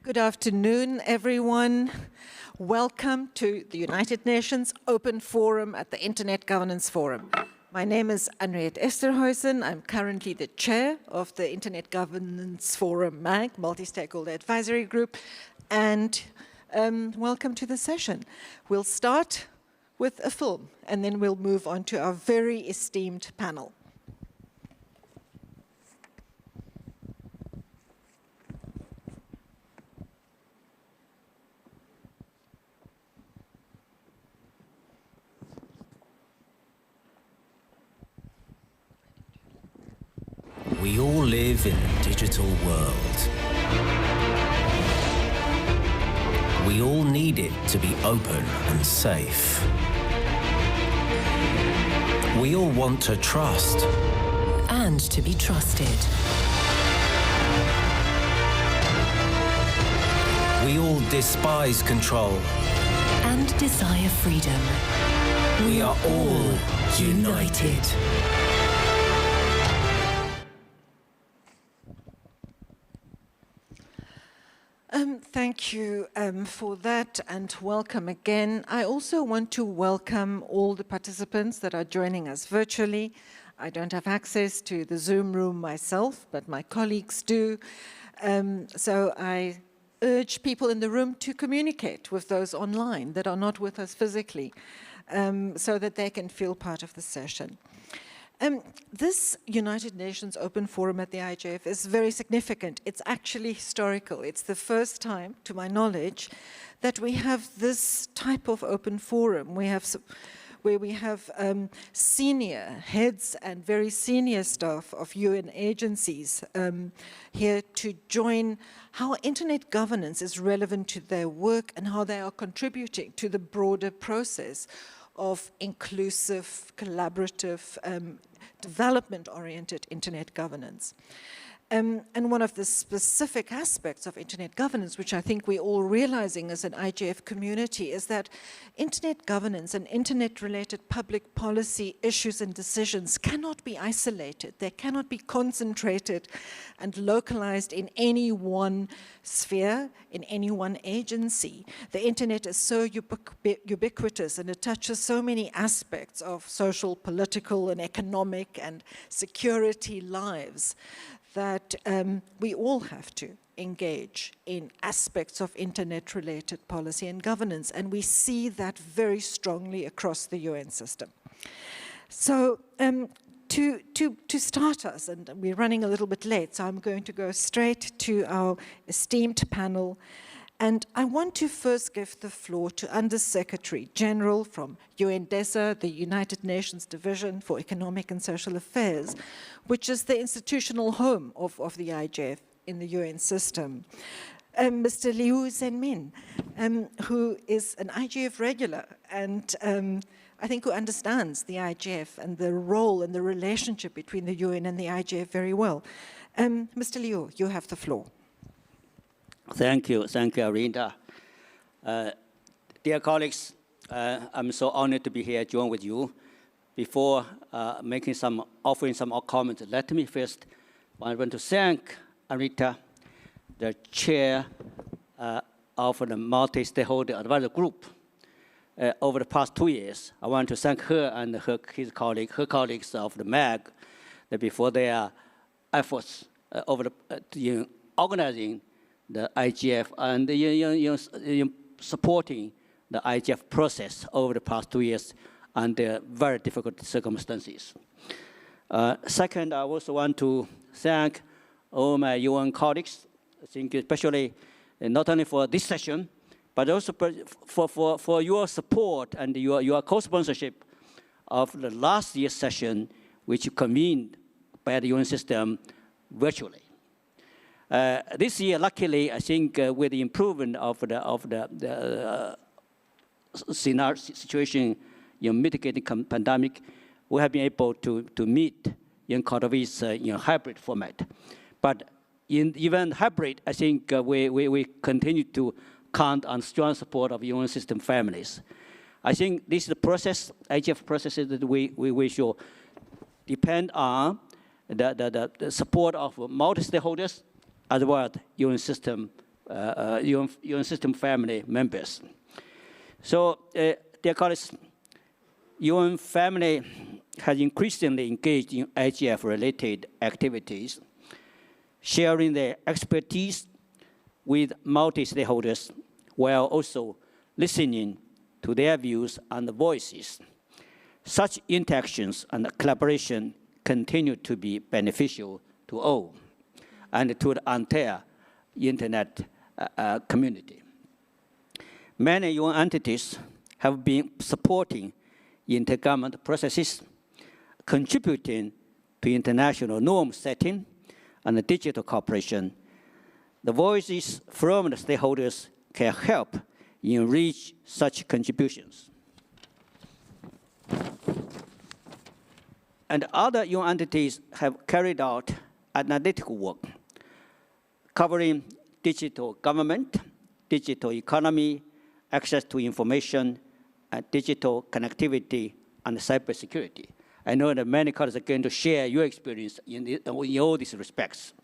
Good afternoon, everyone. Welcome to the United Nations Open Forum at the Internet Governance Forum. My name is Henriette Esterhuizen. I'm currently the chair of the Internet Governance Forum MAG, Multi-Stakeholder Advisory Group, and welcome to the session. We'll start with a film, and then we'll move on to our very esteemed panel. We all live in a digital world. We all need it to be open and safe. We all want to trust. And to be trusted. We all despise control. And desire freedom. We are all united. Thank you for that, and welcome again. I also want to welcome all the participants that are joining us virtually. I don't have access to the Zoom room myself, but my colleagues do. So I urge people in the room to communicate with those online that are not with us physically, so that they can feel part of the session. This United Nations Open Forum at the IGF is very significant. It's actually historical. It's the first time, to my knowledge, that we have this type of open forum. Where we have senior heads and very senior staff of UN agencies here to join how internet governance is relevant to their work and how they are contributing to the broader process of inclusive, collaborative, development-oriented internet governance. And one of the specific aspects of internet governance, which I think we're all realizing as an IGF community, is that internet governance and internet-related public policy issues and decisions cannot be isolated. They cannot be concentrated and localized in any one sphere, in any one agency. The internet is so ubiquitous, and it touches so many aspects of social, political, and economic and security lives that we all have to engage in aspects of internet-related policy and governance, and we see that very strongly across the UN system. So to start us, and we're running a little bit late, so I'm going to go straight to our esteemed panel. And I want to first give the floor to Under-Secretary General from UNDESA, the United Nations Division for Economic and Social Affairs, which is the institutional home of the IGF in the UN system. Mr. Liu Zhenmin, who is an IGF regular and I think who understands the IGF and the role and the relationship between the UN and the IGF very well. Mr. Liu, you have the floor. Thank you, Arinda. Dear colleagues, I'm so honored to be here, join with you. Before offering some comments, let me first, I want to thank Arinda, the chair of the Multi-Stakeholder Advisory Group. Over the past 2 years, I want to thank her and her colleagues of the MAG before their efforts in organizing the IGF and supporting the IGF process over the past 2 years under very difficult circumstances. Second, I also want to thank all my UN colleagues, I think especially not only for this session, but also for your support and your co-sponsorship of the last year's session, which you convened by the UN system virtually. This year, luckily, I think with the improvement of the situation in mitigating pandemic, we have been able to meet in kind of its hybrid format. But in even hybrid, I think we continue to count on strong support of immune system families. I think this is the process, IGF processes that we should depend on the support of multi-stakeholders as well as immune system family members. So, dear colleagues, immune family has increasingly engaged in IGF-related activities, sharing their expertise with multi-stakeholders while also listening to their views and voices. Such interactions and collaboration continue to be beneficial to all and to the entire internet community. Many UN entities have been supporting intergovernmental processes, contributing to international norm setting and digital cooperation. The voices from the stakeholders can help enrich such contributions. And other UN entities have carried out analytical work covering digital government, digital economy, access to information, digital connectivity, and cybersecurity. I know that many colleagues are going to share your experience in all these respects.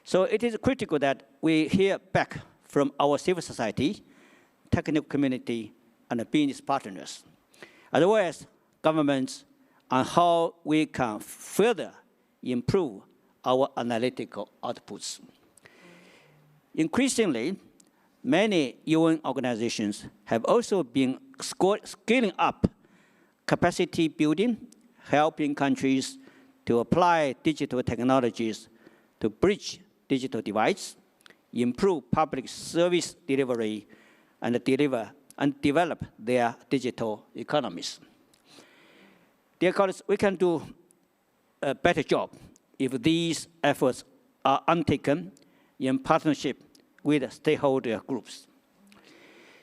So it is critical that we hear back from our civil society, technical community, and business partners, as well as governments, on how we can further improve our analytical outputs. Increasingly, many UN organizations have also been scaling up capacity building, helping countries to apply digital technologies to bridge digital divides, improve public service delivery, and develop their digital economies. Dear colleagues, we can do a better job if these efforts are undertaken in partnership with stakeholder groups.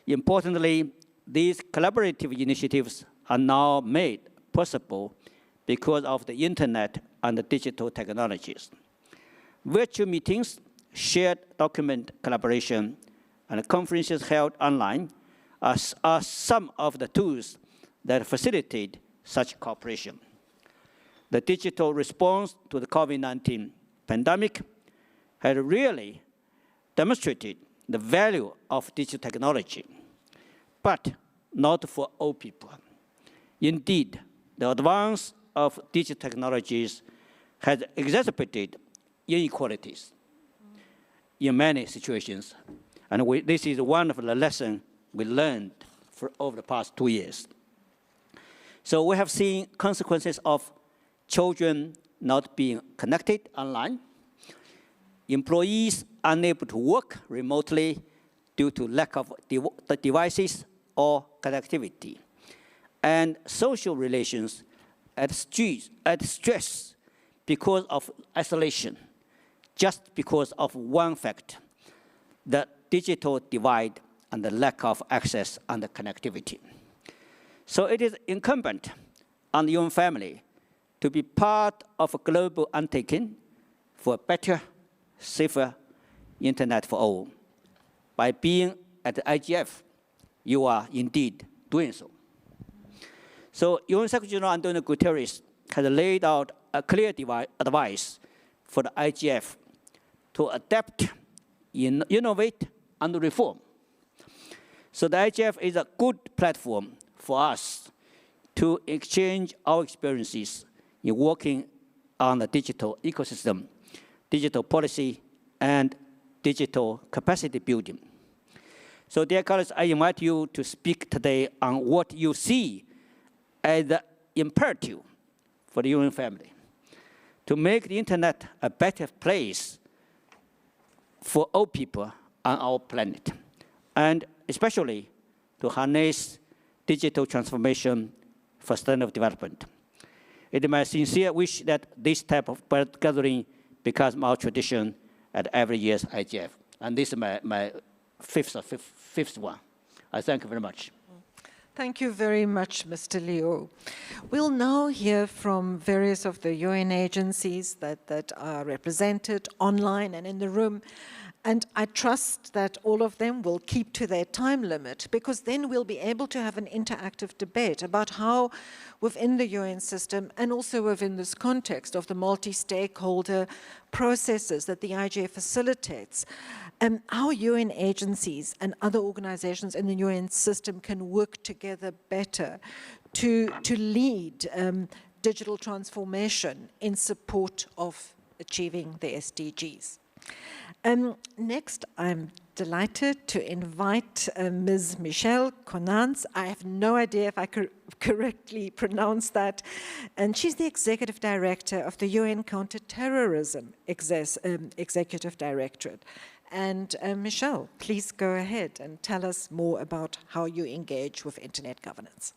Importantly, these collaborative initiatives are now made possible because of the internet and the digital technologies. Virtual meetings, shared document collaboration, and conferences held online are some of the tools that facilitate such cooperation. The digital response to the COVID-19 pandemic has really demonstrated the value of digital technology, but not for all people. Indeed, the advance of digital technologies has exacerbated inequalities in many situations. And this is one of the lessons we learned over the past 2 years. So we have seen consequences of children not being connected online, employees unable to work remotely due to lack of devices or connectivity, and social relations at stress because of isolation, just because of one fact, the digital divide and the lack of access and the connectivity. So it is incumbent on the UN family to be part of a global undertaking for a better, safer internet for all. By being at the IGF, you are indeed doing so. So UN Secretary General Antonio Guterres has laid out a clear advice for the IGF to adapt, innovate, and reform. So the IGF is a good platform for us to exchange our experiences in working on the digital ecosystem, digital policy, and digital capacity building. So dear colleagues, I invite you to speak today on what you see as the imperative for the UN family to make the internet a better place for all people on our planet, and especially to harness digital transformation for sustainable development. It is my sincere wish that this type of gathering becomes our tradition at every year's IGF. And this is my fifth one. I thank you very much. Thank you very much, Mr. Liu. We'll now hear from various of the UN agencies that are represented online and in the room. And I trust that all of them will keep to their time limit, because then we'll be able to have an interactive debate about how within the UN system and also within this context of the multi-stakeholder processes that the IGF facilitates, how UN agencies and other organizations in the UN system can work together better to lead digital transformation in support of achieving the SDGs. Next, I'm delighted to invite Ms. Michelle Conance. I have no idea if I correctly pronounce that. And she's the Executive Director of the UN Counterterrorism Executive Directorate. And Michelle, please go ahead and tell us more about how you engage with internet governance.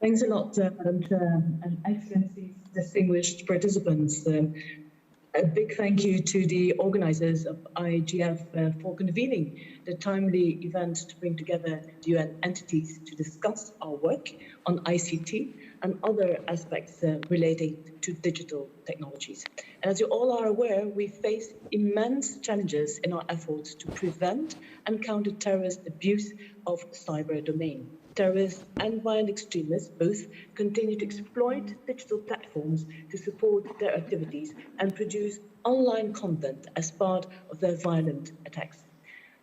Thanks a lot, Madam Chair, and Excellencies, distinguished participants. A big thank you to the organizers of IGF for convening the timely event to bring together the UN entities to discuss our work on ICT and other aspects relating to digital technologies. And as you all are aware, we face immense challenges in our efforts to prevent and counter terrorist abuse of cyber domain. Terrorists and violent extremists both continue to exploit digital platforms to support their activities and produce online content as part of their violent attacks.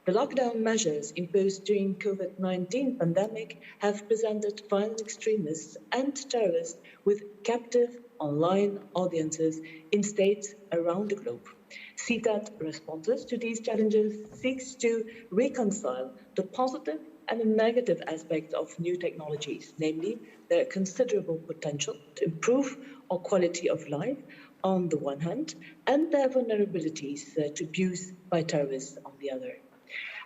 The lockdown measures imposed during COVID-19 pandemic have presented violent extremists and terrorists with captive online audiences in states around the globe. CTAT responses to these challenges seeks to reconcile the positive and the negative aspects of new technologies, namely their considerable potential to improve our quality of life on the one hand, and their vulnerabilities to abuse by terrorists on the other.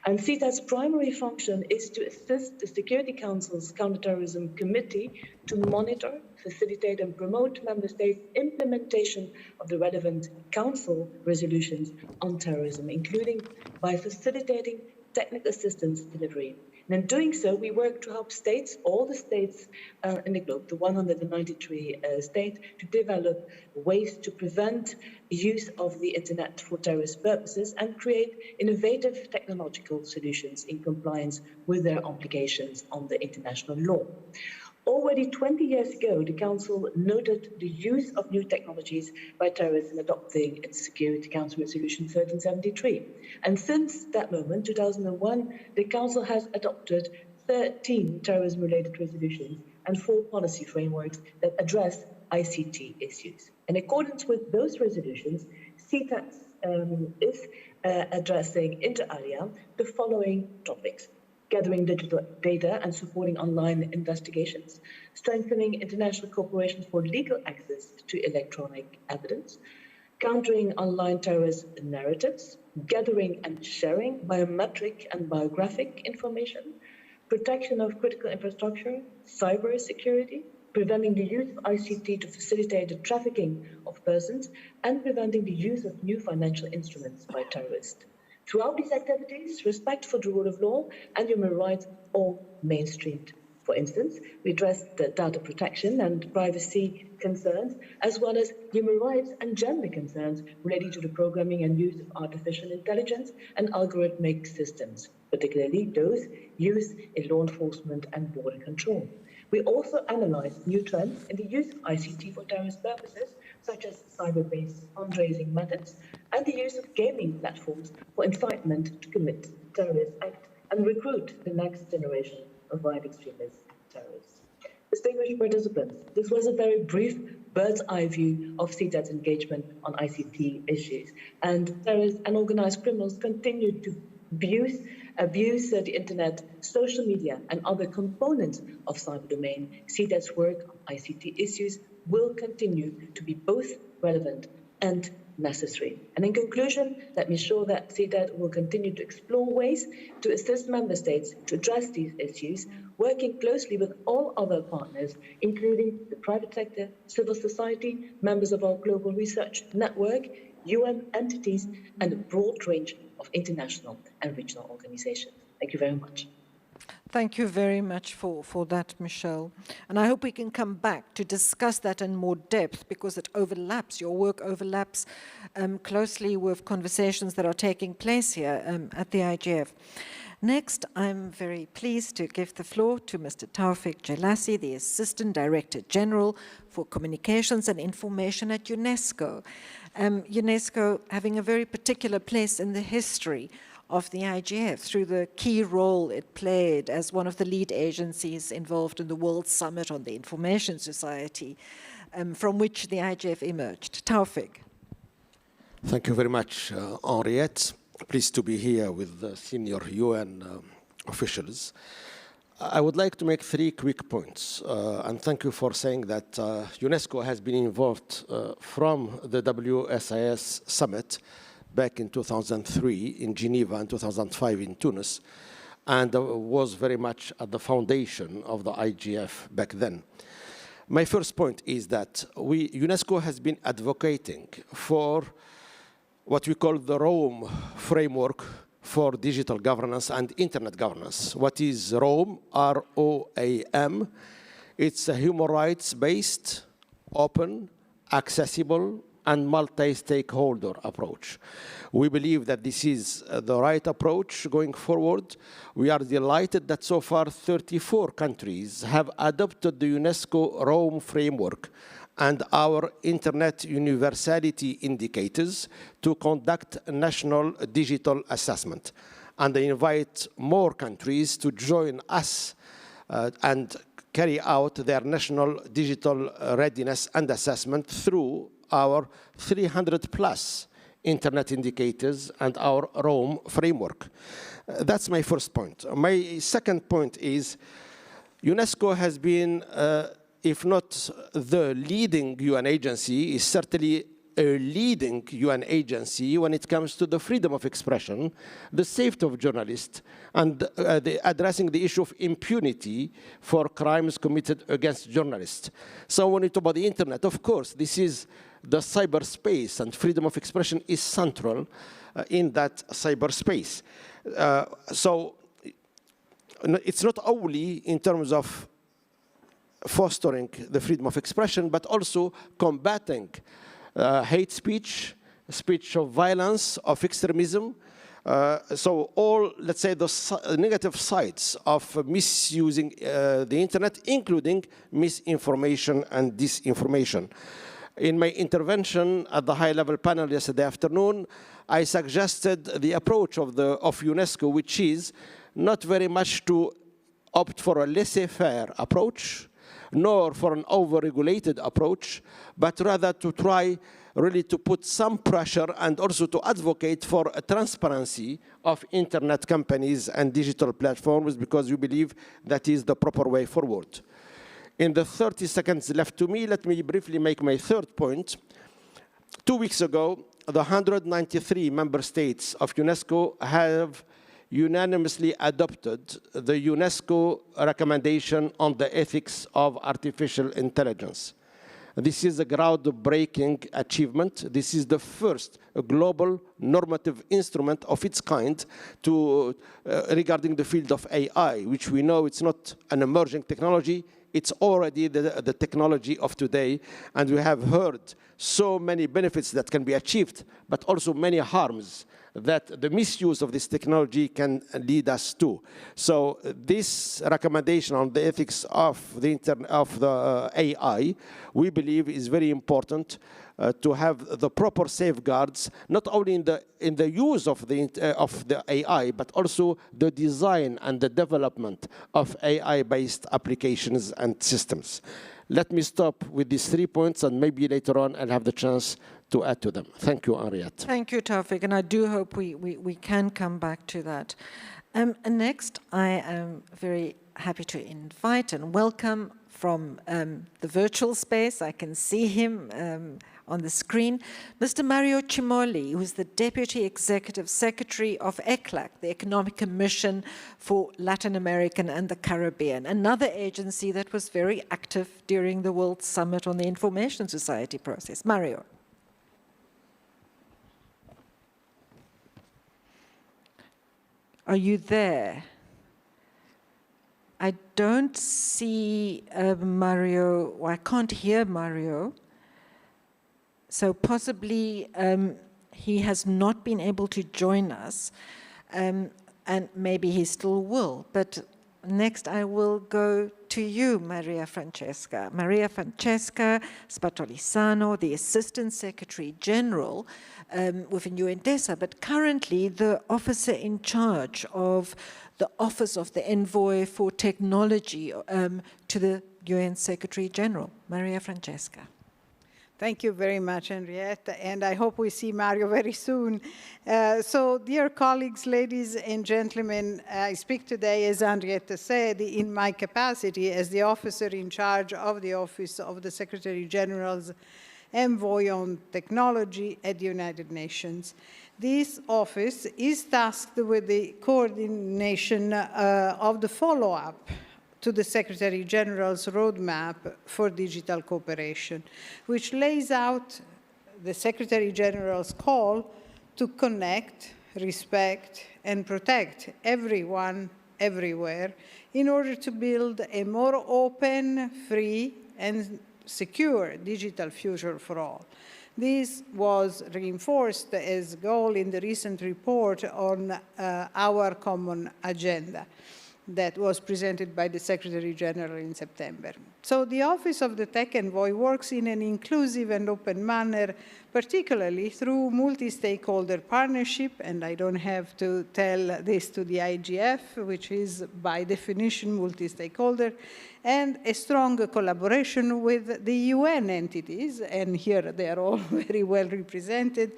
And CTAT's primary function is to assist the Security Council's Counterterrorism Committee to monitor, facilitate and promote Member States' implementation of the relevant Council resolutions on terrorism, including by facilitating technical assistance delivery. And in doing so, we work to help states, all the states in the globe, the 193 states, to develop ways to prevent use of the internet for terrorist purposes and create innovative technological solutions in compliance with their obligations under international law. Already 20 years ago, the Council noted the use of new technologies by terrorists in adopting its Security Council Resolution 1373. And since that moment, 2001, the Council has adopted 13 terrorism-related resolutions and 4 policy frameworks that address ICT issues. In accordance with those resolutions, CTAT is addressing inter alia the following topics: gathering digital data and supporting online investigations, strengthening international cooperation for legal access to electronic evidence, countering online terrorist narratives, gathering and sharing biometric and biographic information, protection of critical infrastructure, cyber security, preventing the use of ICT to facilitate the trafficking of persons, and preventing the use of new financial instruments by terrorists. Throughout these activities, respect for the rule of law and human rights are mainstreamed. For instance, we address the data protection and privacy concerns, as well as human rights and gender concerns relating to the programming and use of artificial intelligence and algorithmic systems, particularly those used in law enforcement and border control. We also analyze new trends in the use of ICT for terrorist purposes, such as cyber-based fundraising methods and the use of gaming platforms for incitement to commit terrorist acts and recruit the next generation of violent extremist terrorists. Distinguished participants, this was a very brief bird's eye view of CTAT's engagement on ICT issues, and terrorists and organized criminals continue to abuse the internet, social media, and other components of cyber domain. CTAT's work on ICT issues will continue to be both relevant and necessary. And in conclusion, let me show that CTAT will continue to explore ways to assist member states to address these issues, working closely with all other partners, including the private sector, civil society, members of our global research network, UN entities, and a broad range of international and regional organizations. Thank you very much. Thank you very much for that, Michelle. And I hope we can come back to discuss that in more depth, because it overlaps, your work overlaps closely with conversations that are taking place here at the IGF. Next, I'm very pleased to give the floor to Mr. Taufik Jelassi, the Assistant Director General for Communications and Information at UNESCO. UNESCO having a very particular place in the history of the IGF through the key role it played as one of the lead agencies involved in the World Summit on the Information Society, from which the IGF emerged. Taufik. Thank you very much, Henriette. Pleased to be here with the senior UN officials. I would like to make 3 quick points, and thank you for saying that UNESCO has been involved from the WSIS summit back in 2003 in Geneva and 2005 in Tunis, and was very much at the foundation of the IGF back then. My first point is that UNESCO has been advocating for what we call the Rome framework for digital governance and internet governance. What is Rome? R-O-A-M. It's a human rights-based, open, accessible, and multi-stakeholder approach. We believe that this is the right approach going forward. We are delighted that so far 34 countries have adopted the UNESCO Rome framework and our Internet Universality indicators to conduct a national digital assessment. And I invite more countries to join us and carry out their national digital readiness and assessment through our 300+ Internet indicators and our Rome framework. That's my first point. My second point is UNESCO has been if not the leading UN agency, is certainly a leading UN agency when it comes to the freedom of expression, the safety of journalists, and addressing the issue of impunity for crimes committed against journalists. So when we talk about the internet, of course, this is the cyberspace, and freedom of expression is central in that cyberspace. So it's not only in terms of fostering the freedom of expression, but also combating hate speech, speech of violence, of extremism. So all, let's say, the negative sides of misusing the internet, including misinformation and disinformation. In my intervention at the high-level panel yesterday afternoon, I suggested the approach of UNESCO, which is not very much to opt for a laissez-faire approach, nor for an over-regulated approach, but rather to try really to put some pressure and also to advocate for a transparency of internet companies and digital platforms, because we believe that is the proper way forward. In the 30 seconds left to me, let me briefly make my third point. 2 weeks ago, the 193 member states of UNESCO have unanimously adopted the UNESCO recommendation on the ethics of artificial intelligence. This is a groundbreaking achievement. This is the first global normative instrument of its kind regarding the field of AI, which we know it's not an emerging technology. It's already the technology of today, and we have heard so many benefits that can be achieved, but also many harms that the misuse of this technology can lead us to. So this recommendation on the ethics of the AI, we believe is very important to have the proper safeguards, not only in the use of the AI, but also the design and the development of AI-based applications and systems. Let me stop with these 3 points, and maybe later on I'll have the chance to add to them. Thank you, Henriette. Thank you, Taufik, and I do hope we can come back to that. And next, I am very happy to invite and welcome from the virtual space, I can see him on the screen, Mr. Mario Cimoli, who is the Deputy Executive Secretary of ECLAC, the Economic Commission for Latin America and the Caribbean, another agency that was very active during the World Summit on the Information Society process. Mario. Are you there? I don't see Mario, or I can't hear Mario. So possibly he has not been able to join us, and maybe he still will. But next I will go to you, Maria Francesca. Maria Francesca Spatolisano, the Assistant Secretary General within UNDESA, but currently the officer in charge of the Office of the Envoy for Technology to the UN Secretary General. Maria Francesca. Thank you very much, Henriette, and I hope we see Mario very soon. So, dear colleagues, ladies and gentlemen, I speak today, as Henriette said, in my capacity as the officer in charge of the Office of the Secretary General's Envoy on Technology at the United Nations. This office is tasked with the coordination of the follow-up to the Secretary General's roadmap for digital cooperation, which lays out the Secretary General's call to connect, respect, and protect everyone, everywhere, in order to build a more open, free, and secure digital future for all. This was reinforced as a goal in the recent report on our common agenda that was presented by the Secretary General in September. So the Office of the Tech Envoy works in an inclusive and open manner, particularly through multi-stakeholder partnership, and I don't have to tell this to the IGF, which is by definition multi-stakeholder, and a strong collaboration with the UN entities, and here they are all very well represented.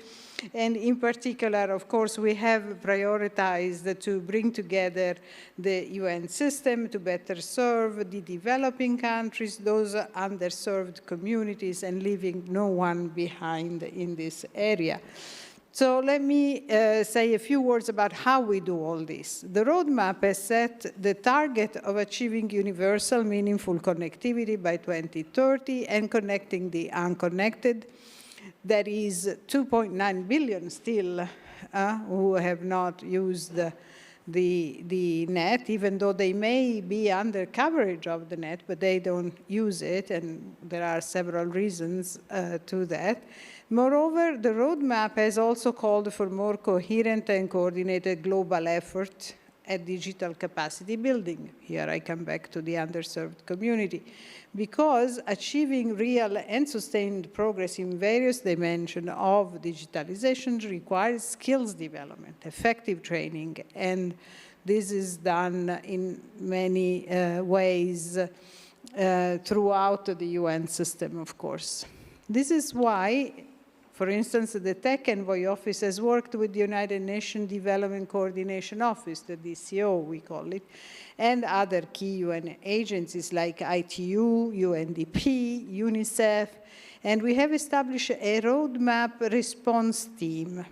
And in particular, of course, we have prioritized to bring together the UN system to better serve the developing countries, those underserved communities, and leaving no one behind in this area. So let me say a few words about how we do all this. The roadmap has set the target of achieving universal meaningful connectivity by 2030 and connecting the unconnected. That is 2.9 billion still who have not used the net, even though they may be under coverage of the net, but they don't use it, and there are several reasons to that. Moreover, the roadmap has also called for more coherent and coordinated global effort at digital capacity building. Here I come back to the underserved community, because achieving real and sustained progress in various dimensions of digitalization requires skills development, effective training, and this is done in many ways throughout the UN system, of course. This is why, for instance, the Tech Envoy Office has worked with the United Nations Development Coordination Office, the DCO we call it, and other key UN agencies like ITU, UNDP, UNICEF, and we have established a roadmap response team,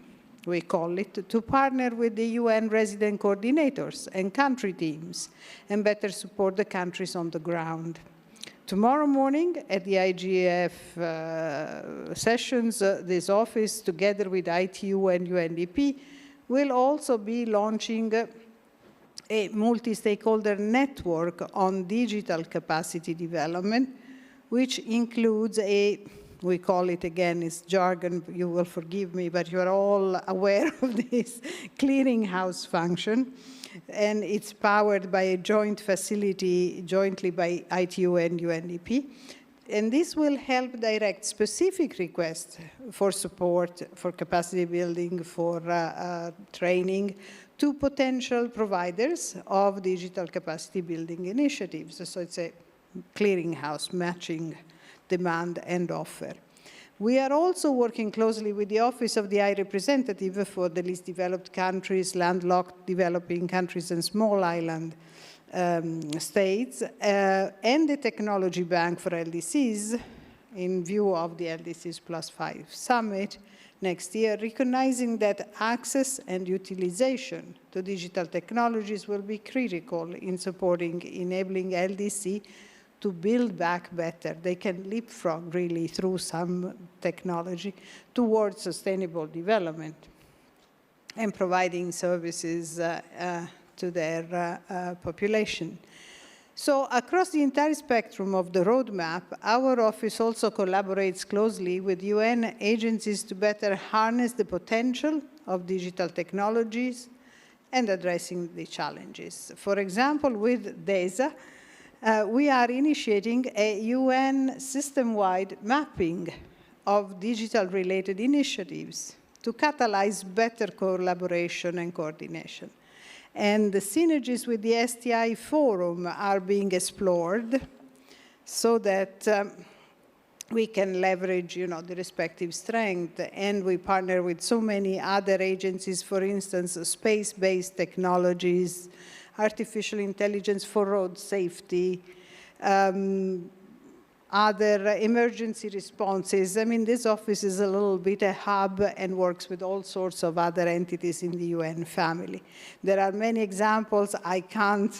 we call it, to partner with the UN resident coordinators and country teams and better support the countries on the ground. Tomorrow morning at the IGF sessions, this office, together with ITU and UNDP, will also be launching a multi-stakeholder network on digital capacity development, which includes we call it again, it's jargon, you will forgive me, but you're all aware of this clearinghouse function. And it's powered by a joint facility jointly by ITU and UNDP. And this will help direct specific requests for support, for capacity building, for training to potential providers of digital capacity building initiatives. So it's a clearinghouse matching demand and offer. We are also working closely with the Office of the High Representative for the least developed countries, landlocked developing countries, and small island states, and the Technology Bank for LDCs in view of the LDCs +5 summit next year, recognizing that access and utilization to digital technologies will be critical in supporting enabling LDC to build back better. They can leapfrog really through some technology towards sustainable development and providing services to their population. So across the entire spectrum of the roadmap, our office also collaborates closely with UN agencies to better harness the potential of digital technologies and addressing the challenges. For example, with DESA, we are initiating a UN system-wide mapping of digital-related initiatives to catalyze better collaboration and coordination. And the synergies with the STI Forum are being explored so that we can leverage, the respective strength. And we partner with so many other agencies, for instance, space-based technologies, artificial intelligence for road safety, other emergency responses. I mean, this office is a little bit a hub and works with all sorts of other entities in the UN family. There are many examples. I can't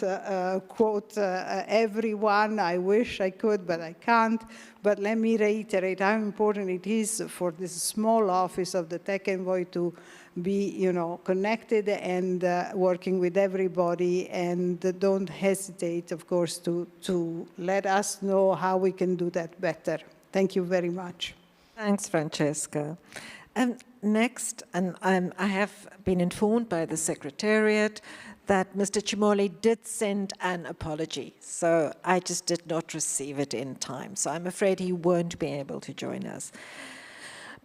quote every one. I wish I could, but I can't. But let me reiterate how important it is for this small office of the Tech Envoy to be, connected and working with everybody, and don't hesitate, of course, to let us know how we can do that better. Thank you very much. Thanks, Francesca. Next, and I have been informed by the Secretariat that Mr. Cimoli did send an apology, so I just did not receive it in time. So I'm afraid he won't be able to join us.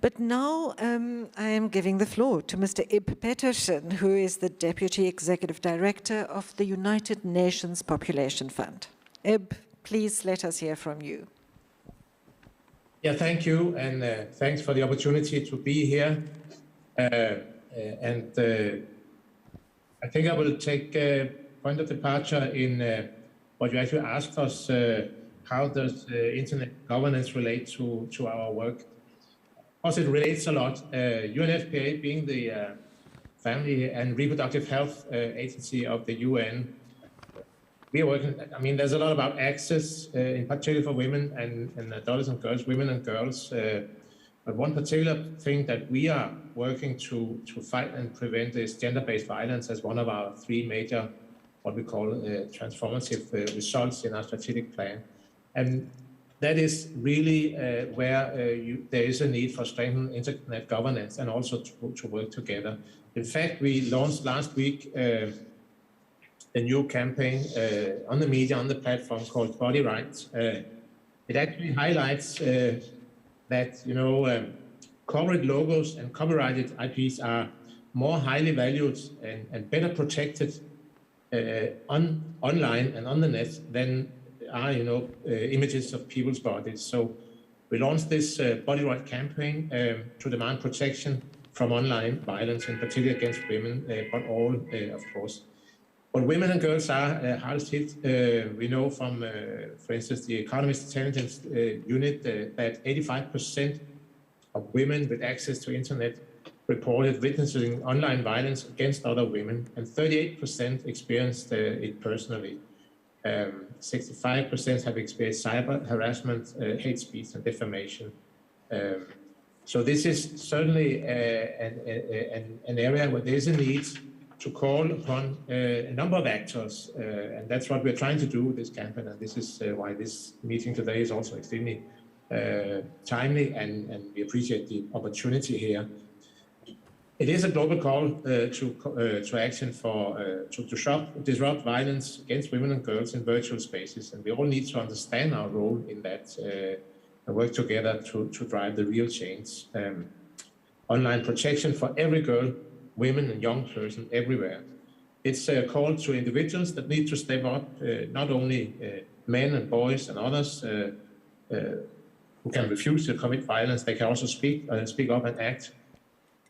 But now I am giving the floor to Mr. Ib Petersen, who is the Deputy Executive Director of the United Nations Population Fund. Ib, please let us hear from you. Yeah, thank you, and thanks for the opportunity to be here. I think I will take a point of departure in what you actually asked us, how does internet governance relate to our work? Of course, it relates a lot. UNFPA being the Family and Reproductive Health Agency of the UN, we are working, there's a lot about access, in particular for women and adolescent girls, women and girls. But one particular thing that we are working to fight and prevent is gender-based violence as one of our three major, what we call transformative results in our strategic plan. And that is really where there is a need for strengthened internet governance and also to work together. In fact, we launched last week a new campaign on the media, on the platform called Body Rights. It actually highlights that, corporate logos and copyrighted IPs are more highly valued and better protected online and on the net than are, images of people's bodies. So we launched this Body Right campaign to demand protection from online violence, in particular against women, but all, of course. But women and girls are hardest hit. We know from, for instance, the Economist Intelligence Unit that 85% of women with access to internet reported witnessing online violence against other women, and 38% experienced it personally. 65% have experienced cyber harassment, hate speech, and defamation. So this is certainly an area where there is a need to call upon a number of actors, and that's what we're trying to do with this campaign, and this is why this meeting today is also extremely timely, and we appreciate the opportunity here. It is a global call to action to disrupt violence against women and girls in virtual spaces, and we all need to understand our role in that and work together to drive the real change. Online protection for every girl, women and young person everywhere. It's a call to individuals that need to step up, not only men and boys and others who can refuse to commit violence, they can also speak up and act.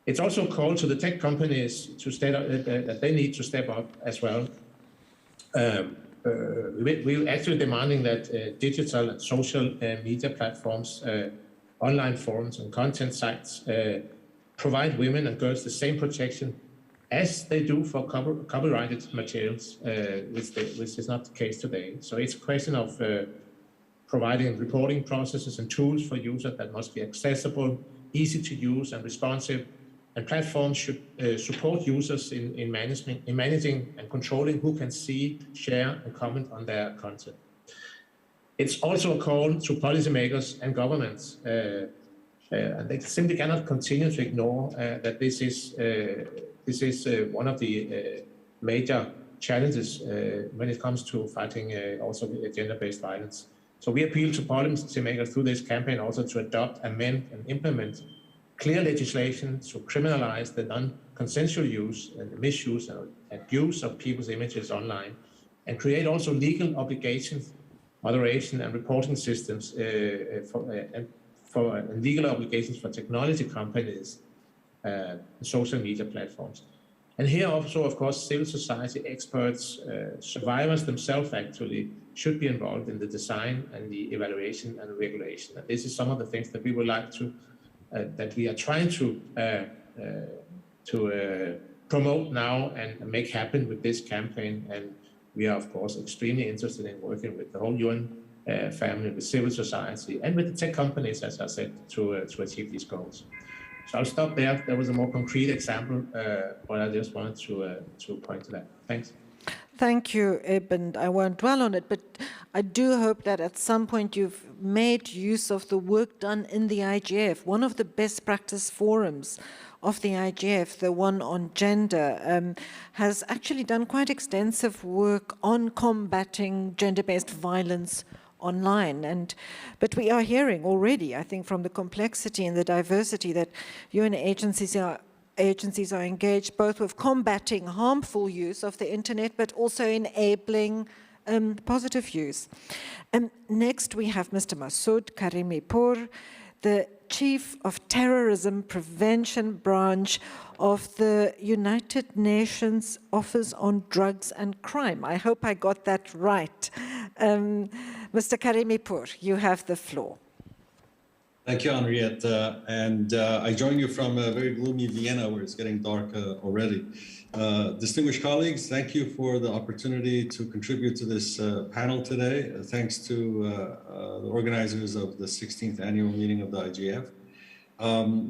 It's also a call to the tech companies to that they need to step up as well. We're actually demanding that digital and social media platforms, online forums and content sites provide women and girls the same protection as they do for copyrighted materials, which is not the case today. So it's a question of providing reporting processes and tools for users that must be accessible, easy to use and responsive, and platforms should support users in managing and controlling who can see, share, and comment on their content. It's also a call to policymakers and governments, and they simply cannot continue to ignore that this is one of the major challenges when it comes to fighting also gender-based violence. So we appeal to policymakers through this campaign also to adopt, amend, and implement clear legislation to criminalize the non-consensual use and the misuse and abuse of people's images online, and create also legal obligations, moderation and reporting systems and legal obligations for technology companies and social media platforms. And here also, of course, civil society experts, survivors themselves actually should be involved in the design and the evaluation and regulation. And this is some of the things that we would like to, that we are trying to promote now and make happen with this campaign. And we are, of course, extremely interested in working with the whole UN family, with civil society, and with the tech companies, as I said, to achieve these goals. So I'll stop there. There was a more concrete example, but I just wanted to point to that. Thanks. Thank you, Eben. I won't dwell on it, but I do hope that at some point you've made use of the work done in the IGF. One of the best practice forums of the IGF, the one on gender, has actually done quite extensive work on combating gender-based violence online. But we are hearing already, I think, from the complexity and the diversity that UN agencies are engaged both with combating harmful use of the internet, but also enabling positive use. Next, we have Mr. Masood Karimipur, the Chief of Terrorism Prevention Branch of the United Nations Office on Drugs and Crime. I hope I got that right. Mr. Karimipur, you have the floor. Thank you, Henriette. I join you from a very gloomy Vienna, where it's getting dark already. Distinguished colleagues, thank you for the opportunity to contribute to this panel today. Thanks to the organizers of the 16th annual meeting of the IGF.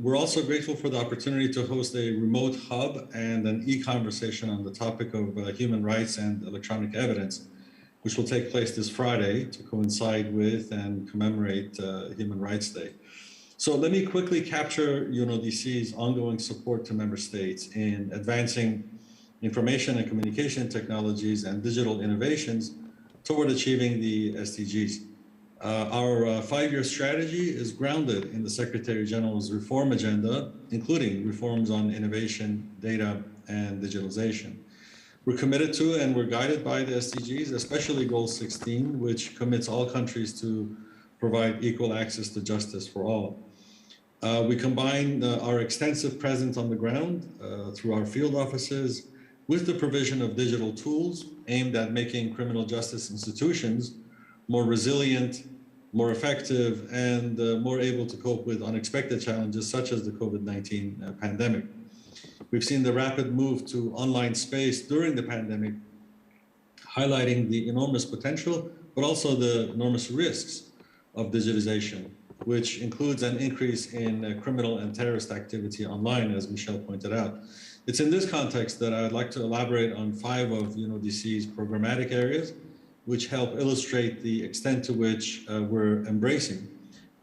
We're also grateful for the opportunity to host a remote hub and an e-conversation on the topic of human rights and electronic evidence, which will take place this Friday to coincide with and commemorate Human Rights Day. So let me quickly capture UNODC's ongoing support to member states in advancing information and communication technologies and digital innovations toward achieving the SDGs. Our five-year strategy is grounded in the Secretary General's reform agenda, including reforms on innovation, data, and digitalization. We're committed to and we're guided by the SDGs, especially Goal 16, which commits all countries to provide equal access to justice for all. We combine our extensive presence on the ground through our field offices with the provision of digital tools aimed at making criminal justice institutions more resilient, more effective, and more able to cope with unexpected challenges such as the COVID-19 pandemic. We've seen the rapid move to online space during the pandemic, highlighting the enormous potential, but also the enormous risks of digitization, which includes an increase in criminal and terrorist activity online, as Michelle pointed out. It's in this context that I'd like to elaborate on 5 of UNODC's programmatic areas, which help illustrate the extent to which we're embracing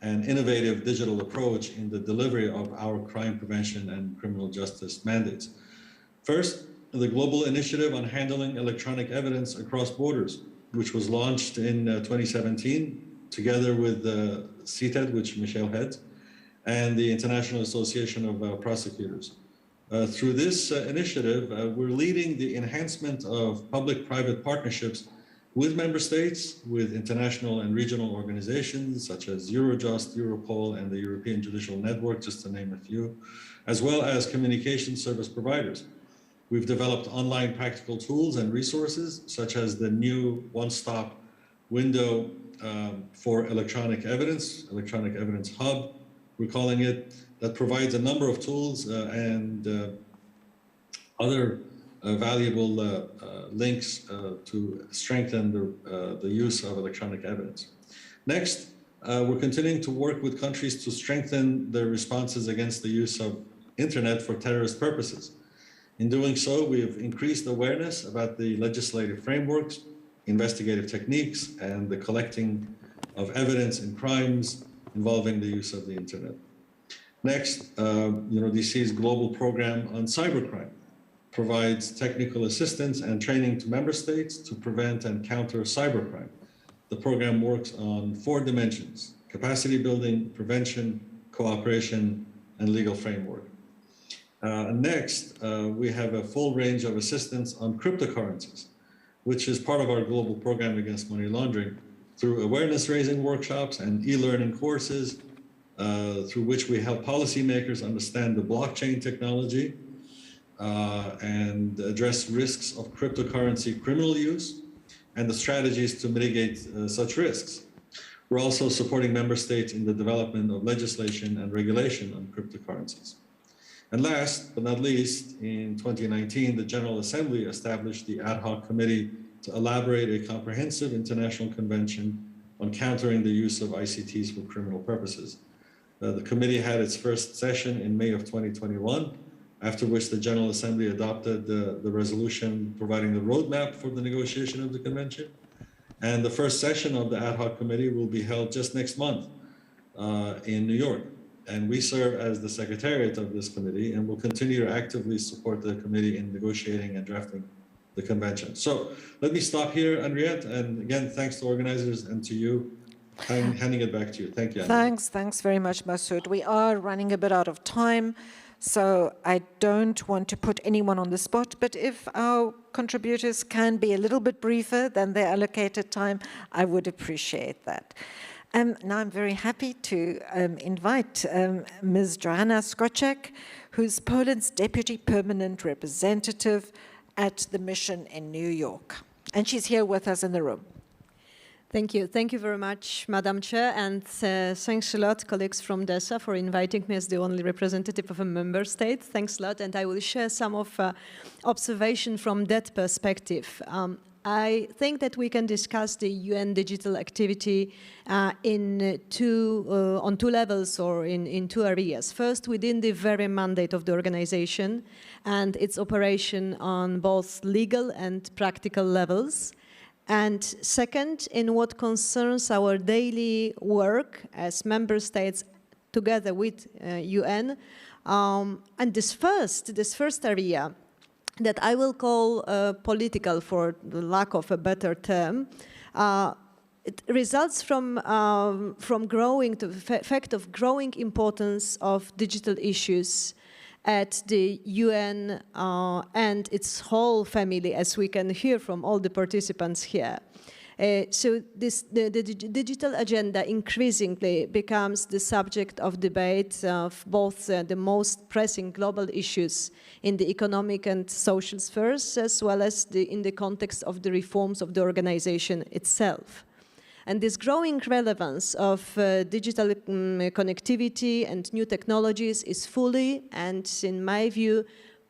an innovative digital approach in the delivery of our crime prevention and criminal justice mandates. First, the Global Initiative on Handling Electronic Evidence Across Borders, which was launched in 2017, together with CTED, which Michelle heads, and the International Association of Prosecutors. Through this initiative, we're leading the enhancement of public-private partnerships with member states, with international and regional organizations such as Eurojust, Europol, and the European Judicial Network, just to name a few, as well as communication service providers. We've developed online practical tools and resources, such as the new one-stop window for electronic evidence hub, we're calling it, that provides a number of tools and other valuable links to strengthen the use of electronic evidence. Next, we're continuing to work with countries to strengthen their responses against the use of internet for terrorist purposes. In doing so, we have increased awareness about the legislative frameworks, investigative techniques, and the collecting of evidence in crimes involving the use of the internet. Next, UNODC's global program on cybercrime provides technical assistance and training to member states to prevent and counter cybercrime. The program works on 4 dimensions: capacity building, prevention, cooperation, and legal framework. Next, we have a full range of assistance on cryptocurrencies, which is part of our global program against money laundering, through awareness-raising workshops and e-learning courses, through which we help policymakers understand the blockchain technology and address risks of cryptocurrency criminal use and the strategies to mitigate such risks. We're also supporting member states in the development of legislation and regulation on cryptocurrencies. And last but not least, in 2019, the General Assembly established the ad hoc committee to elaborate a comprehensive international convention on countering the use of ICTs for criminal purposes. The committee had its first session in May of 2021, after which the General Assembly adopted the resolution providing the roadmap for the negotiation of the convention. And the first session of the ad hoc committee will be held just next month in New York. And we serve as the secretariat of this committee and will continue to actively support the committee in negotiating and drafting the convention. So let me stop here, Henriette. And again, thanks to organizers and to you. Handing it back to you. Thank you, Henriette. Thanks very much, Masoud. We are running a bit out of time, so I don't want to put anyone on the spot, but if our contributors can be a little bit briefer than their allocated time, I would appreciate that. Now I'm very happy to invite Ms. Joanna Skoczek, who's Poland's Deputy Permanent Representative at the mission in New York. And she's here with us in the room. Thank you. Thank you very much, Madam Chair, and thanks a lot, colleagues from DESA, for inviting me as the only representative of a member state. Thanks a lot, and I will share some of observation from that perspective. I think that we can discuss the UN digital activity on two levels or in 2 areas. First, within the very mandate of the organization and its operation on both legal and practical levels. And second, in what concerns our daily work as member states together with UN. And this first area, that I will call political, for the lack of a better term, it results from the fact of growing importance of digital issues at the UN and its whole family, as we can hear from all the participants here. So the digital agenda increasingly becomes the subject of debate of both the most pressing global issues in the economic and social spheres, as well as in the context of the reforms of the organization itself. And this growing relevance of digital connectivity and new technologies is fully, and in my view,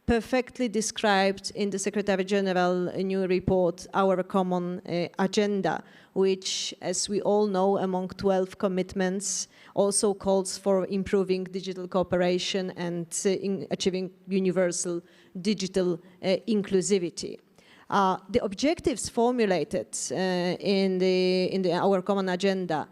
perfectly described in the Secretary General new report, Our Common Agenda, which, as we all know, among 12 commitments, also calls for improving digital cooperation and achieving universal digital inclusivity. The objectives formulated in Our Common Agenda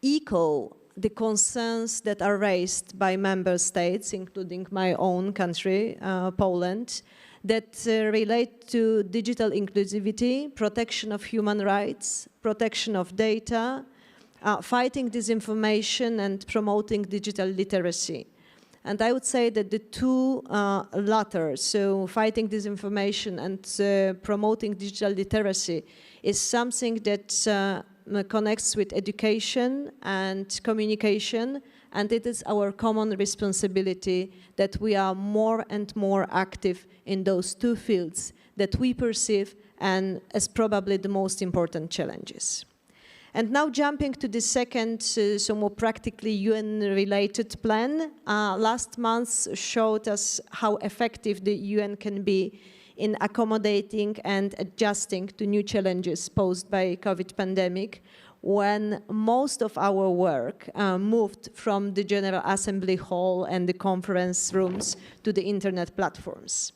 echo the concerns that are raised by member states, including my own country, Poland, that relate to digital inclusivity, protection of human rights, protection of data, fighting disinformation, and promoting digital literacy. And I would say that the two latter, so fighting disinformation and promoting digital literacy, is something that connects with education and communication, and it is our common responsibility that we are more and more active in those two fields that we perceive and as probably the most important challenges. And now jumping to the second, so more practically UN-related plan, last month showed us how effective the UN can be in accommodating and adjusting to new challenges posed by COVID pandemic, when most of our work moved from the General Assembly Hall and the conference rooms to the internet platforms.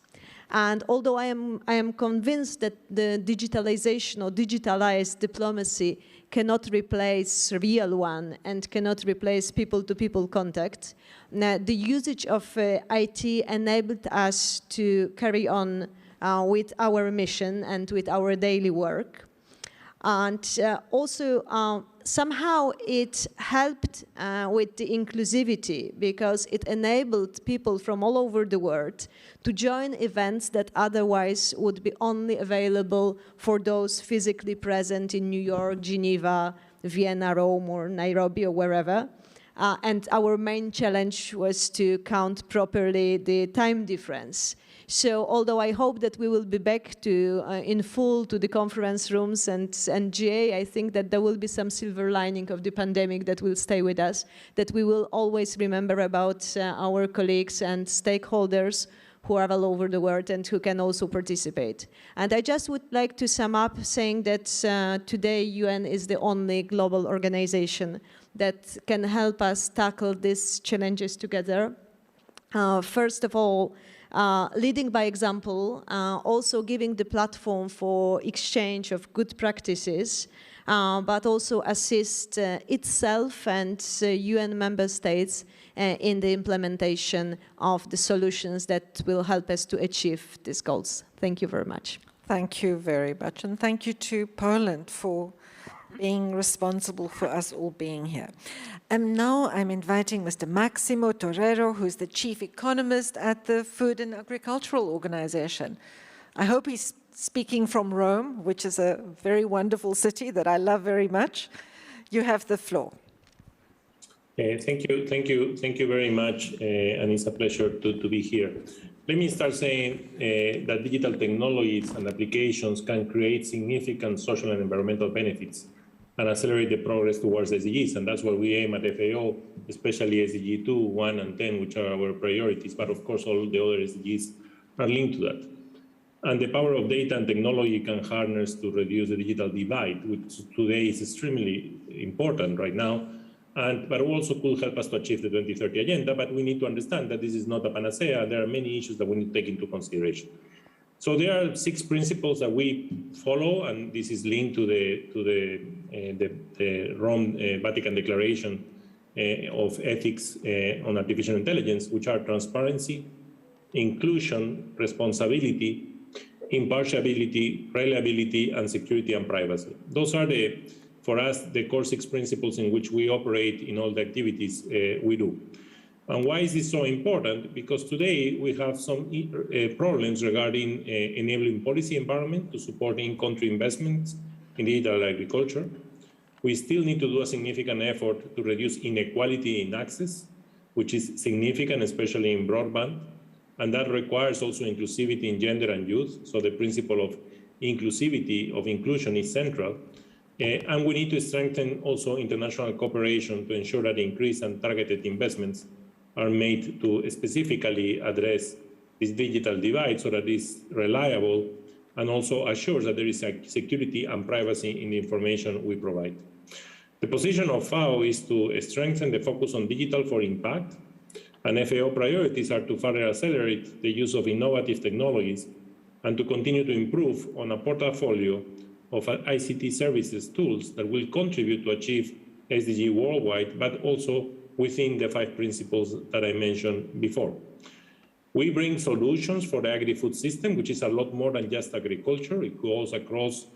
And although I am convinced that the digitalization or digitalized diplomacy cannot replace real one and cannot replace people-to-people contact, the usage of IT enabled us to carry on with our mission and with our daily work. And also, somehow it helped with the inclusivity, because it enabled people from all over the world to join events that otherwise would be only available for those physically present in New York, Geneva, Vienna, Rome, or Nairobi, or wherever. And our main challenge was to count properly the time difference. So although I hope that we will be back to in full to the conference rooms and GA, I think that there will be some silver lining of the pandemic that will stay with us, that we will always remember about our colleagues and stakeholders who are all over the world and who can also participate. And I just would like to sum up saying that today UN is the only global organization that can help us tackle these challenges together. First of all, leading by example, also giving the platform for exchange of good practices, but also assist itself and UN member states in the implementation of the solutions that will help us to achieve these goals. Thank you very much. Thank you very much, and thank you to Poland for being responsible for us all being here. Now I'm inviting Mr. Maximo Torero, who's the chief economist at the Food and Agricultural Organization. I hope he's speaking from Rome, which is a very wonderful city that I love very much. You have the floor. Thank you very much, and it's a pleasure to be here. Let me start saying that digital technologies and applications can create significant social and environmental benefits and accelerate the progress towards SDGs, and that's what we aim at FAO, especially SDG 2, 1, and 10, which are our priorities, but of course all the other SDGs are linked to that. And the power of data and technology can harness to reduce the digital divide, which today is extremely important right now, but also could help us to achieve the 2030 agenda. But we need to understand that this is not a panacea. There are many issues that we need to take into consideration. So there are 6 principles that we follow, and this is linked to the Rome Vatican Declaration of Ethics on Artificial Intelligence, which are transparency, inclusion, responsibility, impartiality, reliability, and security and privacy. Those are for us, the core 6 principles in which we operate in all the activities we do. And why is this so important? Because today we have some problems regarding enabling policy environment to support in-country investments in digital agriculture. We still need to do a significant effort to reduce inequality in access, which is significant, especially in broadband. And that requires also inclusivity in gender and youth. So the principle of inclusivity, of inclusion is central. And we need to strengthen also international cooperation to ensure that increased and targeted investments are made to specifically address this digital divide so that it's reliable and also assures that there is security and privacy in the information we provide. The position of FAO is to strengthen the focus on digital for impact, and FAO priorities are to further accelerate the use of innovative technologies and to continue to improve on a portfolio of ICT services tools that will contribute to achieve SDG worldwide, but also within the 5 principles that I mentioned before. We bring solutions for the agri-food system, which is a lot more than just agriculture. It goes across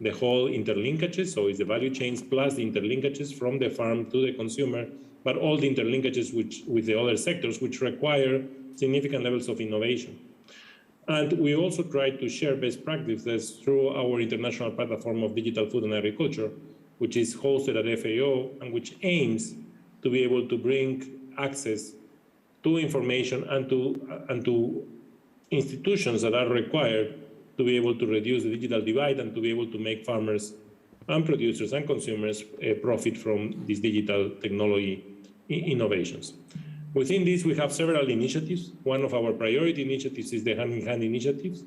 the whole interlinkages, so it's the value chains plus the interlinkages from the farm to the consumer, but all the interlinkages with the other sectors, which require significant levels of innovation. And we also try to share best practices through our international platform of digital food and agriculture, which is hosted at FAO and which aims to be able to bring access to information and to institutions that are required to be able to reduce the digital divide and to be able to make farmers and producers and consumers profit from these digital technology innovations. Within this, we have several initiatives. One of our priority initiatives is the hand-in-hand initiatives,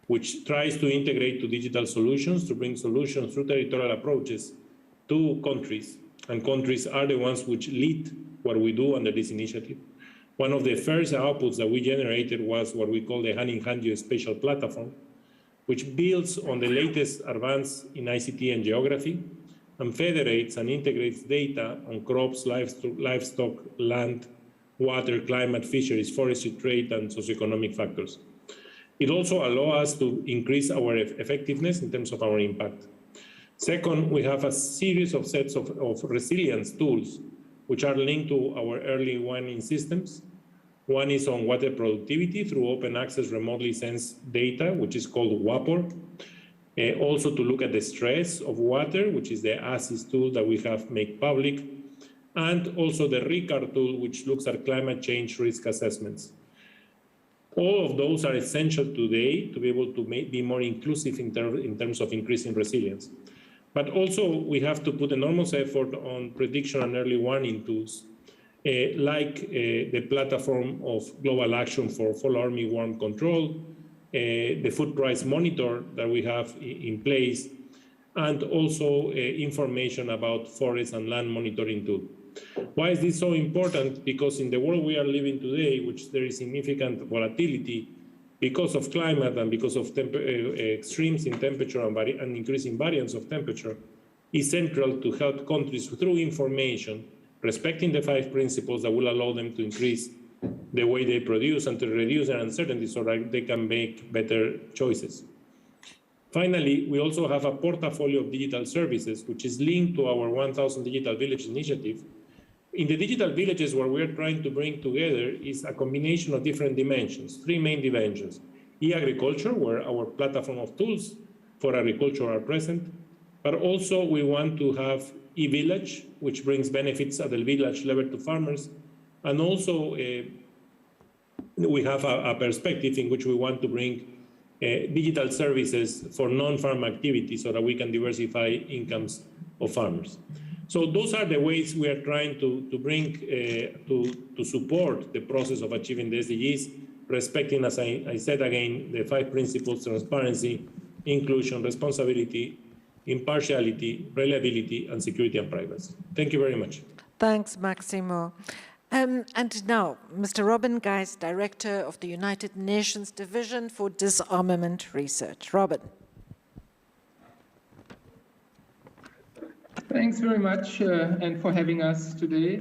which tries to integrate to digital solutions, to bring solutions through territorial approaches to countries, and countries are the ones which lead what we do under this initiative. One of the first outputs that we generated was what we call the Hand-in-Hand Geospatial Platform, which builds on the latest advance in ICT and geography and federates and integrates data on crops, livestock, land, water, climate, fisheries, forestry, trade, and socioeconomic factors. It also allows us to increase our effectiveness in terms of our impact. Second, we have a series of sets of resilience tools which are linked to our early warning systems. One is on water productivity through open access remotely sensed data, which is called WAPOR. Also to look at the stress of water, which is the ASIS tool that we have made public. And also the RICAR tool, which looks at climate change risk assessments. All of those are essential today to be able to be more inclusive in terms of increasing resilience. But also we have to put enormous effort on prediction and early warning tools, like the platform of global action for fall armyworm control, the food price monitor that we have in place, and also information about forest and land monitoring too. Why is this so important? Because in the world we are living today, which there is significant volatility because of climate and because of extremes in temperature and increasing variance of temperature, is central to help countries through information, respecting the 5 principles that will allow them to increase the way they produce and to reduce their uncertainty so that they can make better choices. Finally, we also have a portfolio of digital services, which is linked to our 1,000 Digital Village initiative. In the digital villages, what we're trying to bring together is a combination of different dimensions, 3 main dimensions. E-agriculture, where our platform of tools for agriculture are present, but also we want to have e-village, which brings benefits at the village level to farmers, and also we have a perspective in which we want to bring digital services for non-farm activities so that we can diversify incomes of farmers. So those are the ways we are trying to bring, to support the process of achieving the SDGs, respecting, as I said again, the 5 principles: transparency, inclusion, responsibility, impartiality, reliability, and security and privacy. Thank you very much. Thanks, Maximo. And now, Mr. Robin Geis, Director of the United Nations Division for Disarmament Research. Robin. Thanks very much and for having us today.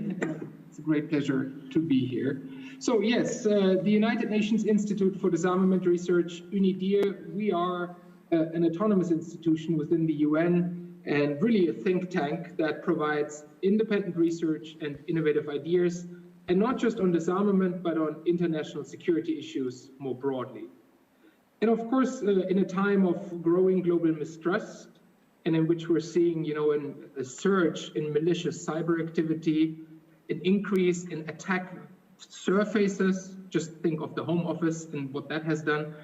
It's a great pleasure to be here. So yes, the United Nations Institute for Disarmament Research, UNIDIR, we are an autonomous institution within the UN and really a think tank that provides independent research and innovative ideas, and not just on disarmament, but on international security issues more broadly. And of course, in a time of growing global mistrust, and in which we're seeing, a surge in malicious cyber activity, an increase in attack surfaces. Just think of the Home Office and what that has done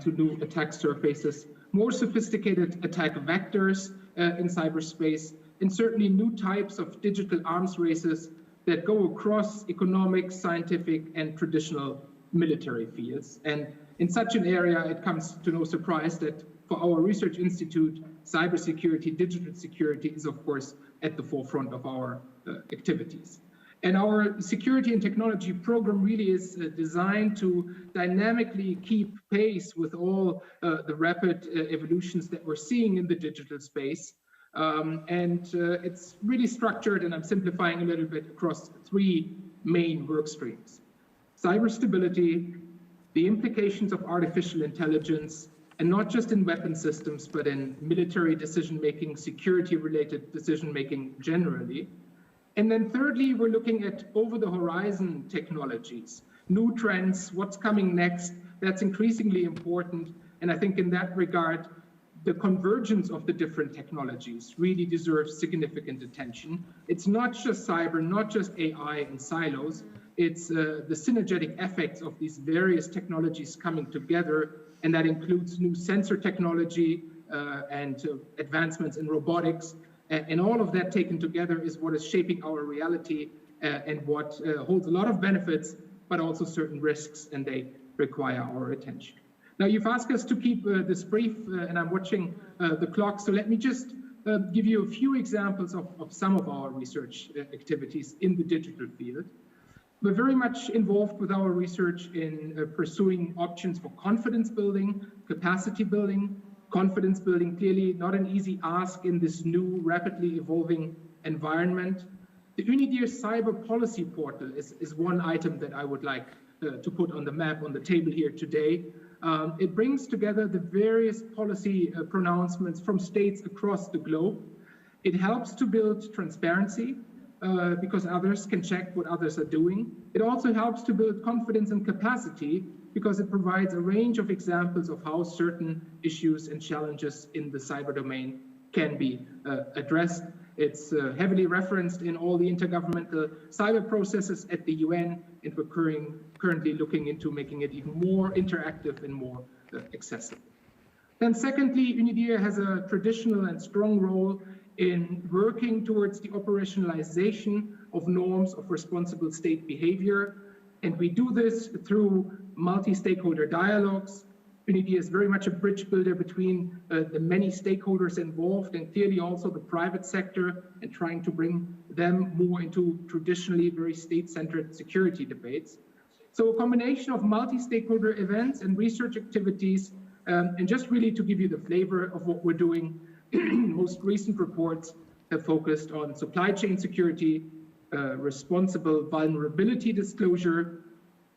to new attack surfaces, more sophisticated attack vectors in cyberspace, and certainly new types of digital arms races that go across economic, scientific, and traditional military fields. And in such an area, it comes to no surprise that for our research institute, cybersecurity, digital security is, of course, at the forefront of our activities. And our security and technology program really is designed to dynamically keep pace with all the rapid evolutions that we're seeing in the digital space. It's really structured, and I'm simplifying a little bit, across 3 main work streams: cyber stability, the implications of artificial intelligence, and not just in weapon systems, but in military decision-making, security-related decision-making generally. And then thirdly, we're looking at over-the-horizon technologies, new trends, what's coming next. That's increasingly important. And I think in that regard, the convergence of the different technologies really deserves significant attention. It's not just cyber, not just AI in silos. It's the synergetic effects of these various technologies coming together, and that includes new sensor technology and advancements in robotics. And all of that taken together is what is shaping our reality and what holds a lot of benefits, but also certain risks, and they require our attention. Now, you've asked us to keep this brief, and I'm watching the clock, so let me just give you a few examples of some of our research activities in the digital field. We're very much involved with our research in pursuing options for confidence building, capacity building. Confidence building, clearly not an easy ask in this new, rapidly evolving environment. The UNIDIR Cyber Policy Portal is one item that I would like to put on the map on the table here today. It brings together the various policy pronouncements from states across the globe. It helps to build transparency because others can check what others are doing. It also helps to build confidence and capacity because it provides a range of examples of how certain issues and challenges in the cyber domain can be addressed. It's heavily referenced in all the intergovernmental cyber processes at the UN, and we're currently looking into making it even more interactive and more accessible. Then secondly, UNIDIR has a traditional and strong role in working towards the operationalization of norms of responsible state behavior. And we do this through multi-stakeholder dialogues. UNIDIR is very much a bridge builder between the many stakeholders involved and clearly also the private sector, and trying to bring them more into traditionally very state-centered security debates. So a combination of multi-stakeholder events and research activities, and just really to give you the flavor of what we're doing, most recent reports have focused on supply chain security, responsible vulnerability disclosure,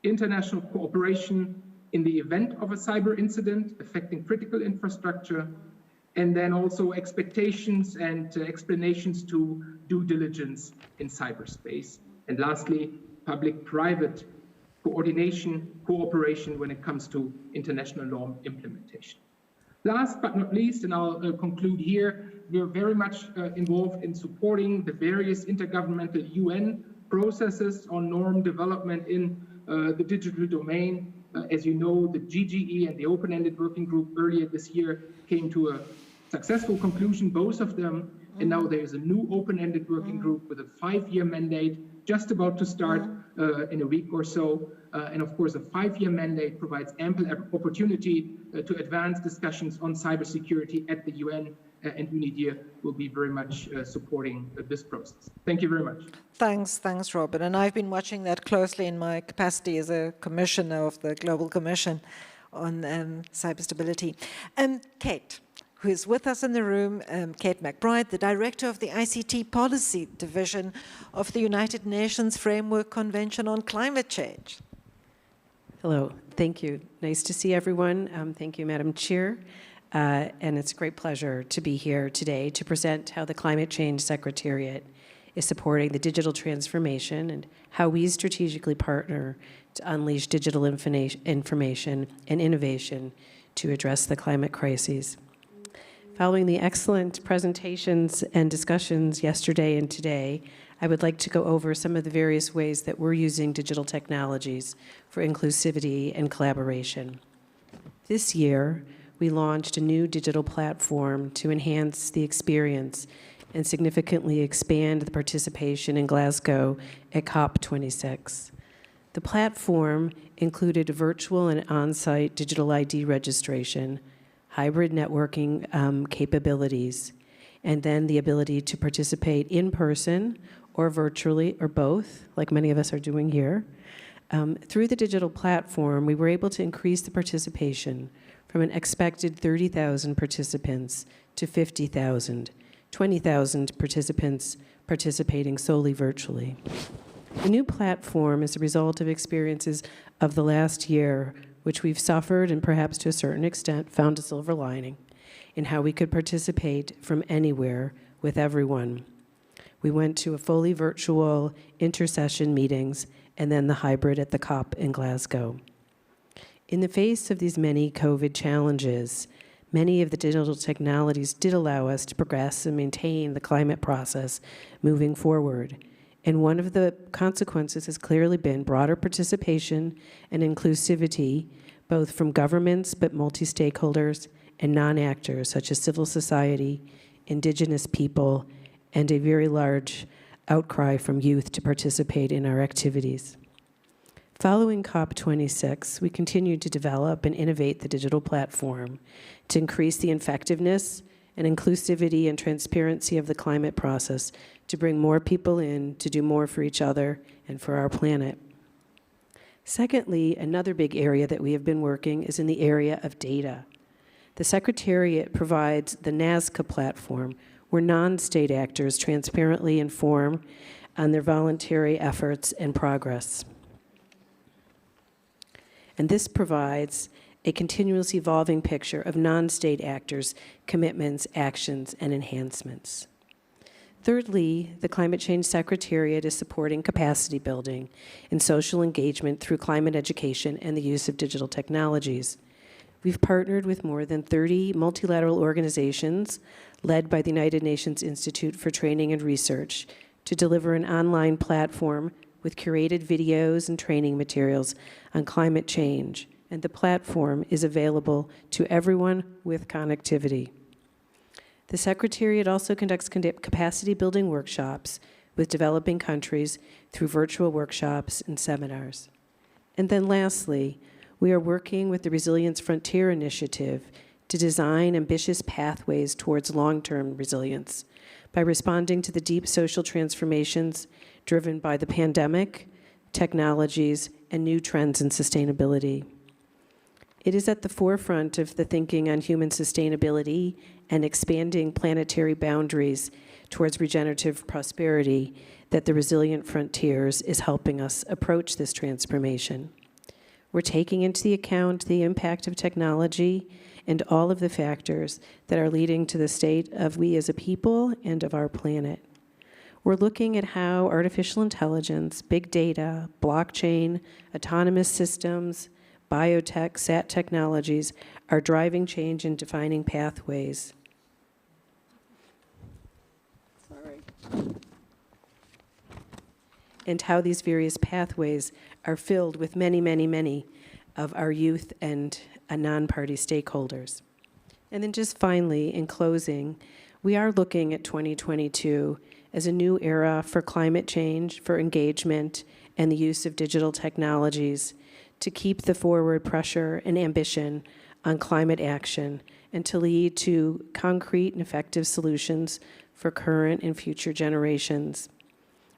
international cooperation in the event of a cyber incident affecting critical infrastructure, and then also expectations and explanations to due diligence in cyberspace. And lastly, public-private cooperation when it comes to international norm implementation. Last but not least, and I'll conclude here, we're very much involved in supporting the various intergovernmental UN processes on norm development in the digital domain. As you know, the GGE and the open-ended working group earlier this year came to a successful conclusion, both of them, and now there's a new open-ended working group with a 5-year mandate just about to start in a week or so. And of course, a 5-year mandate provides ample opportunity to advance discussions on cybersecurity at the UN, and UNIDIR will be very much supporting this process. Thank you very much. Thanks, Robert. And I've been watching that closely in my capacity as a commissioner of the Global Commission on cyber stability. Kate, who is with us in the room, Kate McBride, the director of the ICT Policy Division of the United Nations Framework Convention on Climate Change. Hello, thank you. Nice to see everyone. Thank you, Madam Chair. And it's a great pleasure to be here today to present how the Climate Change Secretariat is supporting the digital transformation and how we strategically partner to unleash digital information and innovation to address the climate crises. Following the excellent presentations and discussions yesterday and today, I would like to go over some of the various ways that we're using digital technologies for inclusivity and collaboration. This year, we launched a new digital platform to enhance the experience and significantly expand the participation in Glasgow at COP26. The platform included virtual and on-site digital ID registration, hybrid networking capabilities, and then the ability to participate in person or virtually or both, like many of us are doing here. Through the digital platform, we were able to increase the participation from an expected 30,000 participants to 50,000, 20,000 participants participating solely virtually. The new platform is a result of experiences of the last year, which we've suffered and perhaps to a certain extent found a silver lining in how we could participate from anywhere with everyone. We went to a fully virtual intersession meetings and then the hybrid at the COP in Glasgow. In the face of these many COVID challenges, many of the digital technologies did allow us to progress and maintain the climate process moving forward. And one of the consequences has clearly been broader participation and inclusivity, both from governments, but multi-stakeholders and non-actors such as civil society, indigenous people, and a very large outcry from youth to participate in our activities. Following COP26, we continued to develop and innovate the digital platform to increase the effectiveness and inclusivity and transparency of the climate process to bring more people in, to do more for each other and for our planet. Secondly, another big area that we have been working is in the area of data. The Secretariat provides the NASCA platform, where non-state actors transparently inform on their voluntary efforts and progress. And this provides a continuously evolving picture of non-state actors' commitments, actions, and enhancements. Thirdly, the Climate Change Secretariat is supporting capacity building and social engagement through climate education and the use of digital technologies. We've partnered with more than 30 multilateral organizations led by the United Nations Institute for Training and Research to deliver an online platform with curated videos and training materials on climate change, and the platform is available to everyone with connectivity. The Secretariat also conducts capacity building workshops with developing countries through virtual workshops and seminars. And then lastly, we are working with the Resilience Frontier Initiative to design ambitious pathways towards long-term resilience by responding to the deep social transformations driven by the pandemic, technologies, and new trends in sustainability. It is at the forefront of the thinking on human sustainability and expanding planetary boundaries towards regenerative prosperity that the Resilient Frontiers is helping us approach this transformation. We're taking into account the impact of technology and all of the factors that are leading to the state of we as a people and of our planet. We're looking at how artificial intelligence, big data, blockchain, autonomous systems, biotech, SAT technologies are driving change and defining pathways. And how these various pathways are filled with many, many, many of our youth and non-party stakeholders. And then just finally, in closing, we are looking at 2022 as a new era for climate change, for engagement, and the use of digital technologies to keep the forward pressure and ambition on climate action and to lead to concrete and effective solutions for current and future generations.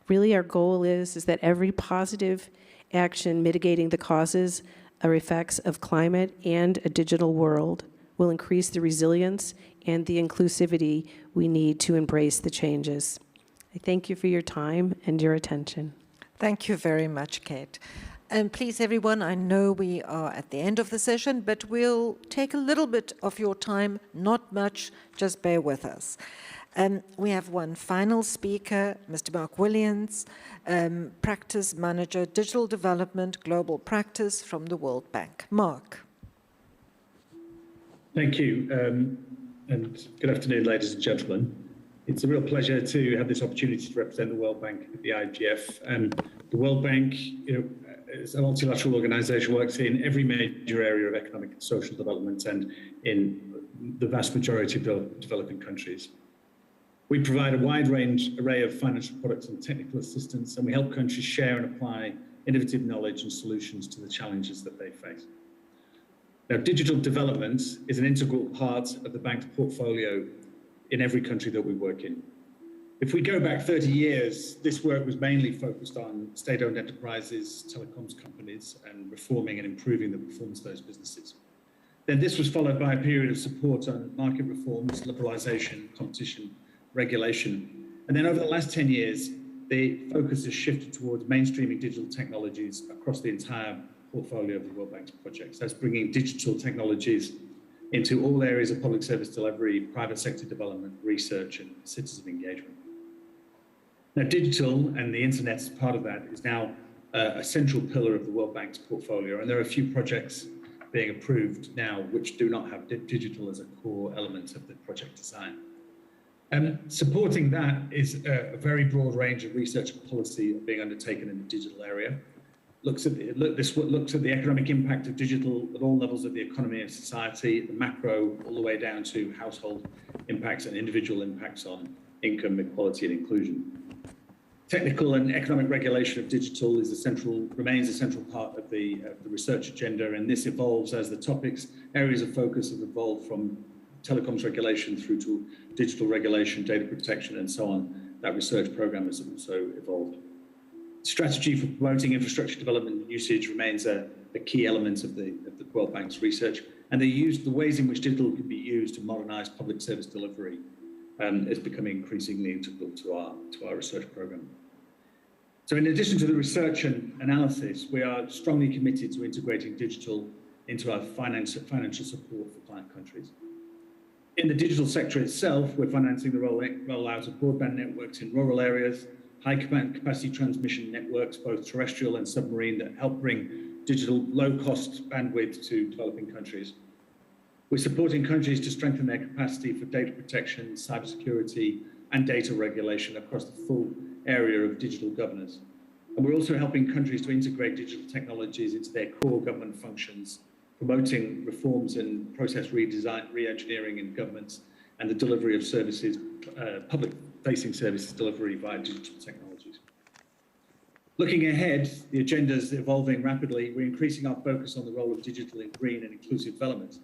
Really, our goal is that every positive action mitigating the causes or effects of climate and a digital world will increase the resilience and the inclusivity we need to embrace the changes. I thank you for your time and your attention. Thank you very much, Kate. And please, everyone, I know we are at the end of the session, but we'll take a little bit of your time, not much, just bear with us. We have one final speaker, Mr. Mark Williams, Practice Manager, Digital Development, Global Practice from the World Bank. Mark. Thank you, and good afternoon, ladies and gentlemen. It's a real pleasure to have this opportunity to represent the World Bank at the IGF. The World Bank, is a multilateral organization, works in every major area of economic and social development and in the vast majority of developing countries. We provide a wide array of financial products and technical assistance, and we help countries share and apply innovative knowledge and solutions to the challenges that they face. Now, digital development is an integral part of the bank's portfolio in every country that we work in. If we go back 30 years, this work was mainly focused on state-owned enterprises, telecoms companies, and reforming and improving the performance of those businesses. Then this was followed by a period of support on market reforms, liberalization, competition, regulation. And then over the last 10 years, the focus has shifted towards mainstreaming digital technologies across the entire portfolio of the World Bank's projects. That's bringing digital technologies into all areas of public service delivery, private sector development, research, and citizen engagement. Now, digital and the internet as part of that is now a central pillar of the World Bank's portfolio, and there are a few projects being approved now which do not have digital as a core element of the project design. Supporting that is a very broad range of research and policy being undertaken in the digital area. Looks at the economic impact of digital at all levels of the economy and society, the macro, all the way down to household impacts and individual impacts on income, equality, and inclusion. Technical and economic regulation of digital remains a central part of the research agenda, and this evolves as the topics, areas of focus have evolved from telecoms regulation through to digital regulation, data protection, and so on. That research program has also evolved. Strategy for promoting infrastructure development and usage remains a key element of the World Bank's research, and the ways in which digital can be used to modernize public service delivery is becoming increasingly integral to our research program. So in addition to the research and analysis, we are strongly committed to integrating digital into our financial support for client countries. In the digital sector itself, we're financing the rollout of broadband networks in rural areas, high capacity transmission networks, both terrestrial and submarine, that help bring digital low-cost bandwidth to developing countries. We're supporting countries to strengthen their capacity for data protection, cybersecurity, and data regulation across the full area of digital governance. And we're also helping countries to integrate digital technologies into their core government functions, promoting reforms and process redesign, re-engineering in governments, and the delivery of services, public-facing services delivery via digital technologies. Looking ahead, the agenda is evolving rapidly. We're increasing our focus on the role of digital in green and inclusive development.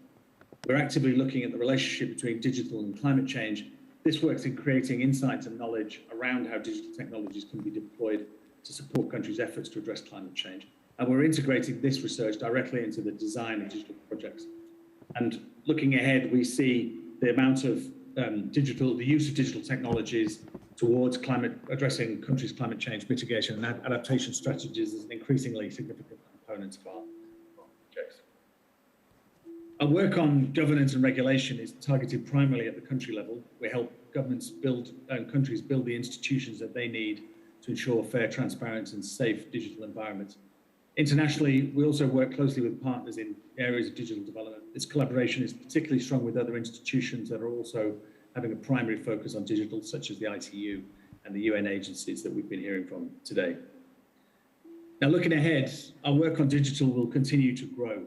We're actively looking at the relationship between digital and climate change. This works in creating insights and knowledge around how digital technologies can be deployed to support countries' efforts to address climate change. And we're integrating this research directly into the design of digital projects. And looking ahead, we see the amount of the use of digital technologies towards addressing countries' climate change mitigation and adaptation strategies as an increasingly significant component of our projects. Our work on governance and regulation is targeted primarily at the country level. We help governments countries build the institutions that they need to ensure fair, transparent, and safe digital environments. Internationally, we also work closely with partners in areas of digital development. This collaboration is particularly strong with other institutions that are also having a primary focus on digital, such as the ITU and the UN agencies that we've been hearing from today. Now, looking ahead, our work on digital will continue to grow.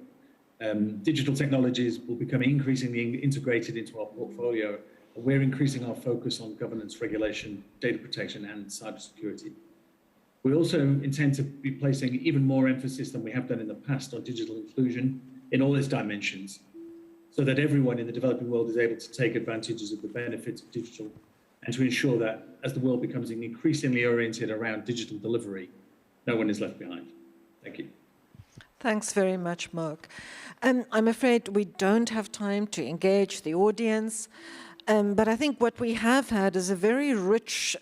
Digital technologies will become increasingly integrated into our portfolio, and we're increasing our focus on governance, regulation, data protection, and cybersecurity. We also intend to be placing even more emphasis than we have done in the past on digital inclusion in all its dimensions, so that everyone in the developing world is able to take advantages of the benefits of digital, and to ensure that as the world becomes increasingly oriented around digital delivery, no one is left behind. Thank you. Thanks very much, Mark. I'm afraid we don't have time to engage the audience, but I think what we have had is a very rich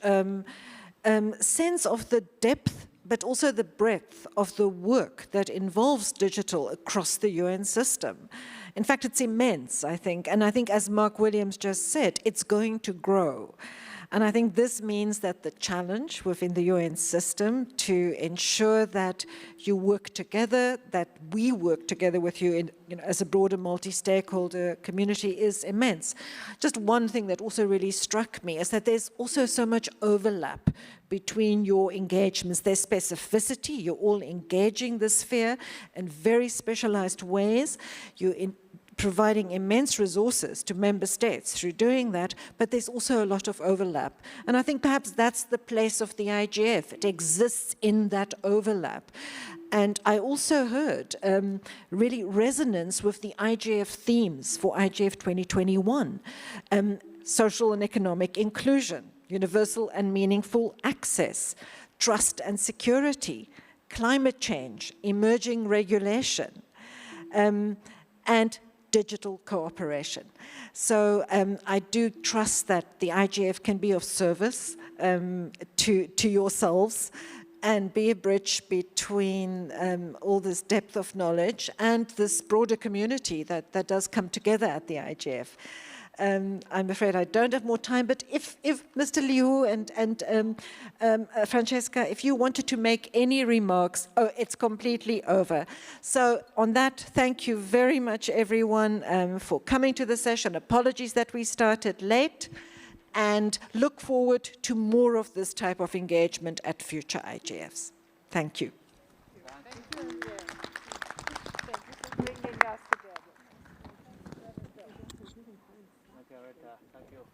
sense of the depth, but also the breadth of the work that involves digital across the UN system. In fact, it's immense, I think. And I think, as Mark Williams just said, it's going to grow. And I think this means that the challenge within the UN system to ensure that you work together, that we work together with you, as a broader multi-stakeholder community is immense. Just one thing that also really struck me is that there's also so much overlap between your engagements. There's specificity. You're all engaging the sphere in very specialized ways. You're providing immense resources to member states through doing that, but there's also a lot of overlap. And I think perhaps that's the place of the IGF. It exists in that overlap. And I also heard really resonance with the IGF themes for IGF 2021, social and economic inclusion, universal and meaningful access, trust and security, climate change, emerging regulation, and digital cooperation. So I do trust that the IGF can be of service to yourselves and be a bridge between all this depth of knowledge and this broader community that does come together at the IGF. I'm afraid I don't have more time, but if Mr. Liu and Francesca, if you wanted to make any remarks, it's completely over. So on that, thank you very much, everyone, for coming to the session. Apologies that we started late, and look forward to more of this type of engagement at future IGFs. Thank you. Thank you for bringing us together. Thank you.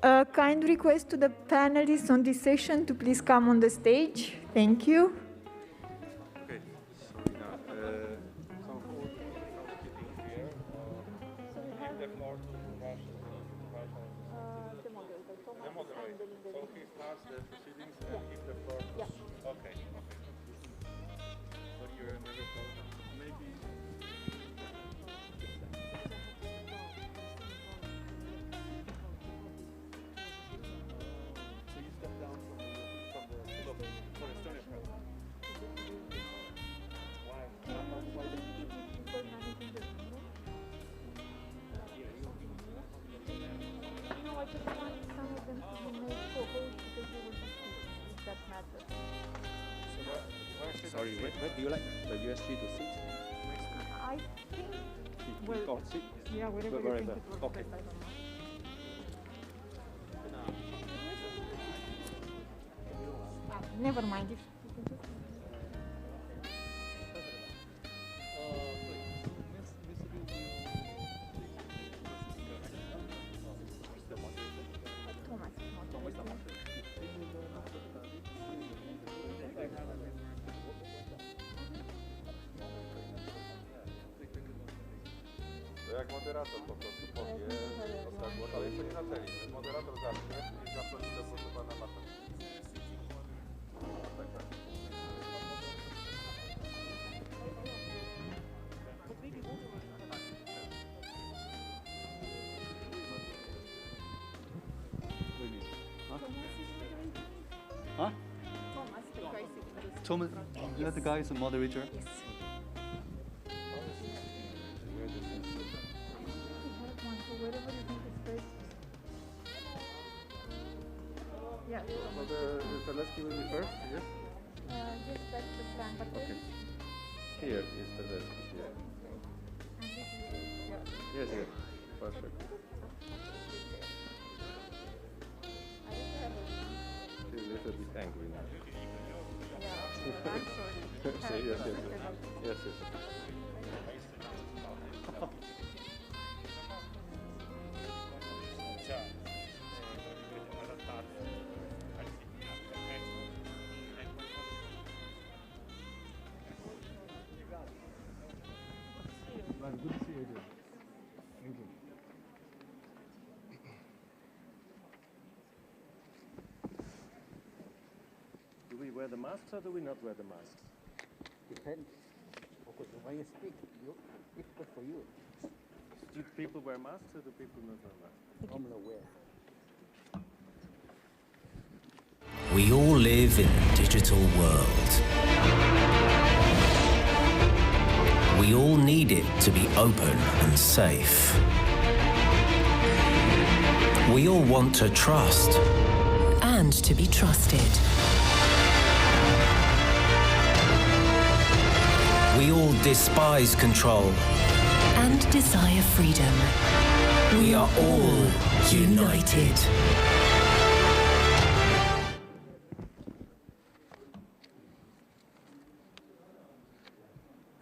A kind request to the panelists on this session to please come on the stage. Thank you. Okay, so we have some housekeeping here. Give the floor to the moderator. So he starts the proceedings and give the floor to... Okay. What do you remember from maybe... So you step down from the for Estonia program. Why? No, I just wanted some of them to be made co-host because they will be speaking, if that matters. Sorry, where do you like the USG to sit? I think... Well, sit? Yeah, wherever you think it works okay. best, I don't know. Never mind. If you can just... To jak moderator po prostu powie, ale jeszcze nie na celi. Moderator zacznie i zaprosi do głosu pana Marta. Huh? Thomas, you are the guy who's the moderator? Yes. Wherever you think is best. Yeah. So the Lesky will be first, yes? Just that's the plan, but okay. Here is the Lesky here. And this is, yeah. Yes, yes. Perfect. She's a little bit angry now. Yeah, I'm sorry. Yes, yes, yes, yes. Good to see you again. Thank you. Do we wear the masks or do we not wear the masks? Depends. Because when you speak, it's good for you. Do people wear masks or do people not wear masks? Normally wear. We all live in a digital world. We all need it to be open and safe. We all want to trust. And to be trusted. We all despise control. And desire freedom. We are all united.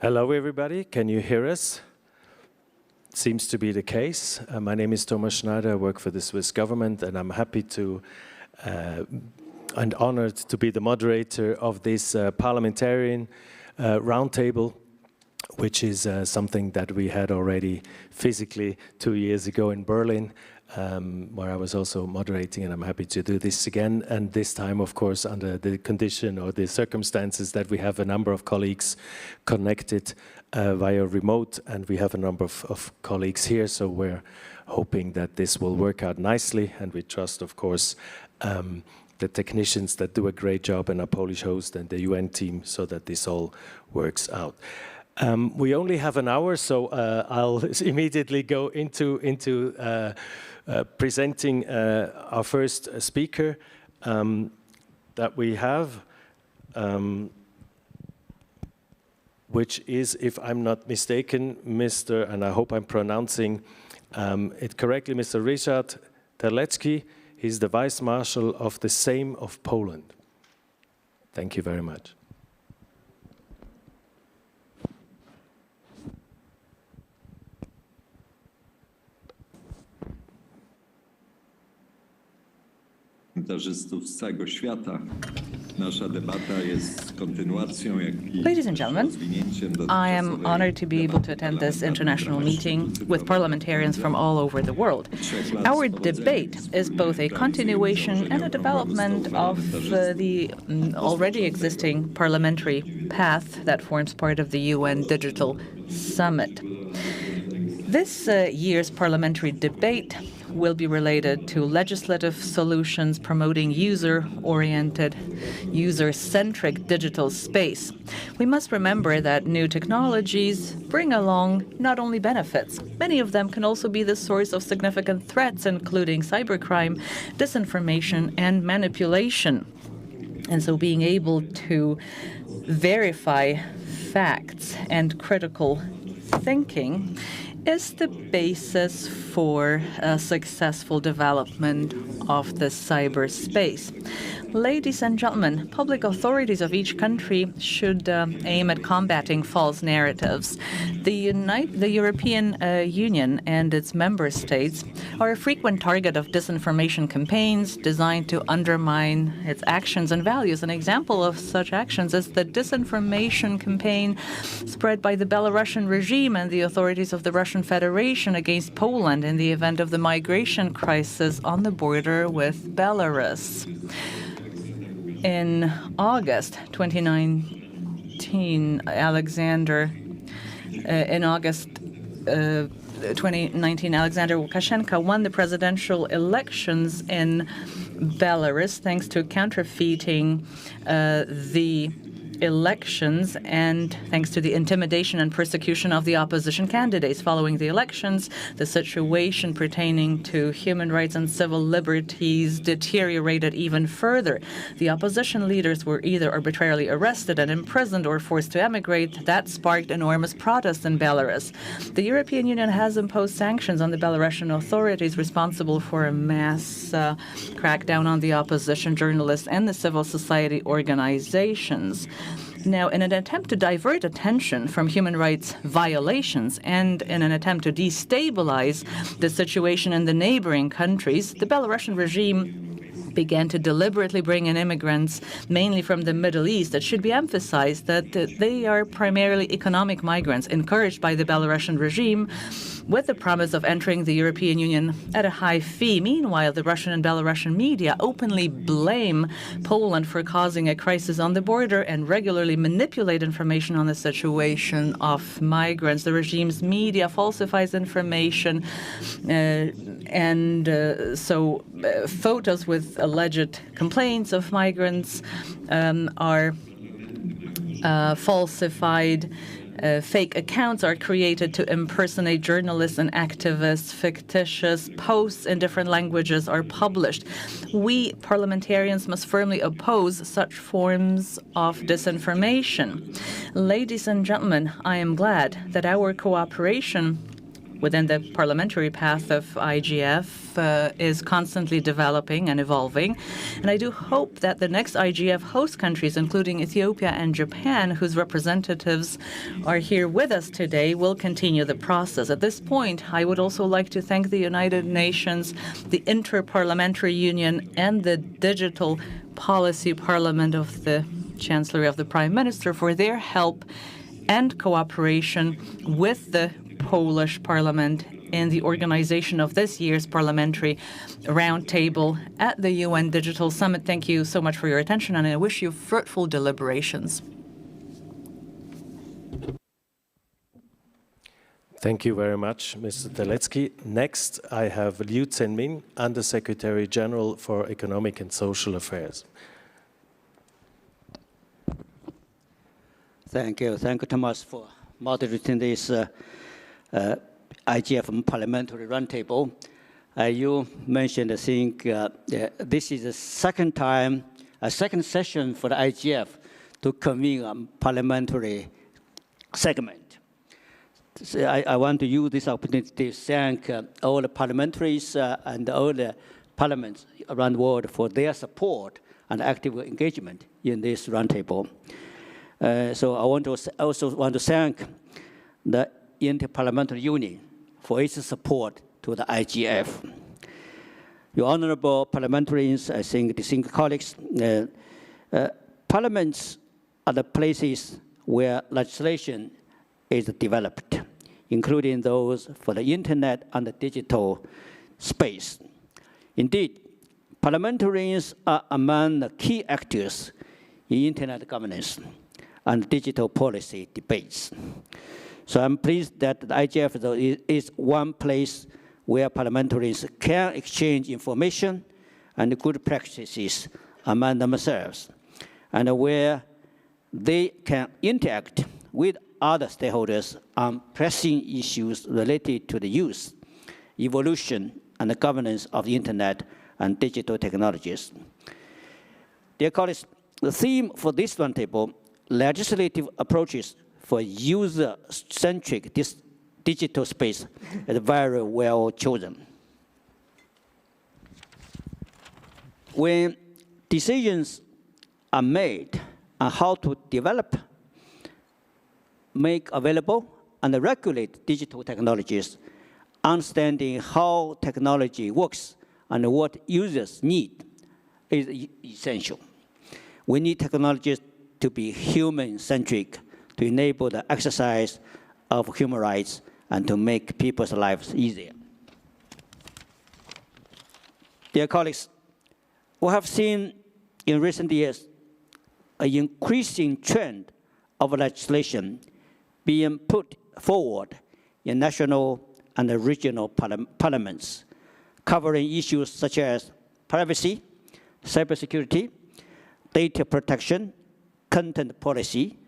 Hello, everybody. Can you hear us? Seems to be the case. My name is Thomas Schneider. I work for the Swiss government, and I'm happy to and honored to be the moderator of this parliamentarian roundtable, which is something that we had already physically 2 years ago in Berlin, where I was also moderating, and I'm happy to do this again. And this time, of course, under the condition or the circumstances that we have a number of colleagues connected via remote, and we have a number of colleagues here, so we're hoping that this will work out nicely, and we trust, of course, the technicians that do a great job and our Polish host and the UN team so that this all works out. We only have an hour, so I'll immediately go into presenting our first speaker that we have, which is, if I'm not mistaken, Mr., and I hope I'm pronouncing it correctly, Mr. Ryszard Terlecki. He's the Vice Marshal of the Sejm of Poland. Thank you very much. parlamentarzystów z całego świata. Nasza debata jest kontynuacją, jak i Ladies and gentlemen, rozwinięciem I am honored to be able to attend this international meeting with parliamentarians from all over the world. Our debate is both a continuation and a development of the already existing parliamentary path that forms part of the UN Digital Summit. This year's parliamentary debate will be related to legislative solutions promoting user-oriented, user-centric digital space. We must remember that new technologies bring along not only benefits, many of them can also be the source of significant threats, including cybercrime, disinformation, and manipulation. And so being able to verify facts and critical thinking is the basis for a successful development of the cyberspace. Ladies and gentlemen, public authorities of each country should aim at combating false narratives. The European Union and its member states are a frequent target of disinformation campaigns designed to undermine its actions and values. An example of such actions is the disinformation campaign spread by the Belarusian regime and the authorities of the Russian Federation against Poland in the event of the migration crisis on the border with Belarus. In August 2019, Alexander Lukashenko won the presidential elections in Belarus thanks to counterfeiting the elections and thanks to the intimidation and persecution of the opposition candidates. Following the elections, the situation pertaining to human rights and civil liberties deteriorated even further. The opposition leaders were either arbitrarily arrested and imprisoned or forced to emigrate. That sparked enormous protests in Belarus. The European Union has imposed sanctions on the Belarusian authorities responsible for a mass crackdown on the opposition, journalists, and the civil society organizations. Now, in an attempt to divert attention from human rights violations and in an attempt to destabilize the situation in the neighboring countries, the Belarusian regime began to deliberately bring in immigrants, mainly from the Middle East. It should be emphasized that they are primarily economic migrants encouraged by the Belarusian regime with the promise of entering the European Union at a high fee. Meanwhile, the Russian and Belarusian media openly blame Poland for causing a crisis on the border and regularly manipulate information on the situation of migrants. The regime's media falsifies information, so photos with alleged complaints of migrants are falsified. Fake accounts are created to impersonate journalists and activists. Fictitious posts in different languages are published. We parliamentarians must firmly oppose such forms of disinformation. Ladies and gentlemen, I am glad that our cooperation within the parliamentary path of IGF is constantly developing and evolving. And I do hope that the next IGF host countries, including Ethiopia and Japan, whose representatives are here with us today, will continue the process. At this point, I would also like to thank the United Nations, the Interparliamentary Union, and the Digital Policy Parliament of the Chancellery of the Prime Minister for their help and cooperation with the Polish Parliament in the organization of this year's parliamentary roundtable at the UN Digital Summit. Thank you so much for your attention, and I wish you fruitful deliberations. Thank you very much, Mr. Terlecki. Next, I have Liu Zhenmin, Undersecretary General for Economic and Social Affairs. Thank you, Thomas, for moderating this IGF Parliamentary Roundtable. You mentioned, I think, this is the second session for the IGF to convene a parliamentary segment. So I want to use this opportunity to thank all the parliamentaries and all the parliaments around the world for their support and active engagement in this roundtable. So I also want to thank the Interparliamentary Union for its support to the IGF. your honorable parliamentarians, I think, distinguished colleagues, parliaments are the places where legislation is developed, including those for the internet and the digital space. Indeed, parliamentarians are among the key actors in internet governance and digital policy debates. So I'm pleased that the IGF is one place where parliamentarians can exchange information and good practices among themselves, and where they can interact with other stakeholders on pressing issues related to the use, evolution, and the governance of the internet and digital technologies. Dear colleagues, the theme for this roundtable, legislative approaches for user-centric digital space, is very well chosen. When decisions are made on how to develop, make available, and regulate digital technologies, understanding how technology works and what users need is essential. We need technologies to be human-centric, to enable the exercise of human rights and to make people's lives easier. Dear colleagues, we have seen in recent years an increasing trend of legislation being put forward in national and regional parliaments, covering issues such as privacy, cybersecurity, data protection, content policy,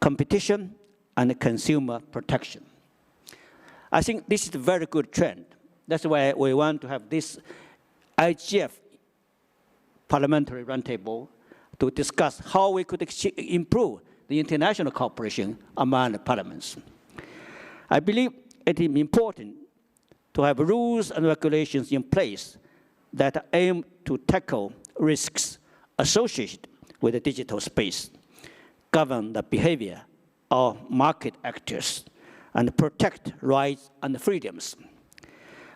competition, and consumer protection. I think this is a very good trend. That's why we want to have this IGF parliamentary roundtable to discuss how we could improve the international cooperation among the parliaments. I believe it is important to have rules and regulations in place that aim to tackle risks associated with the digital space, govern the behavior of market actors, and protect rights and freedoms.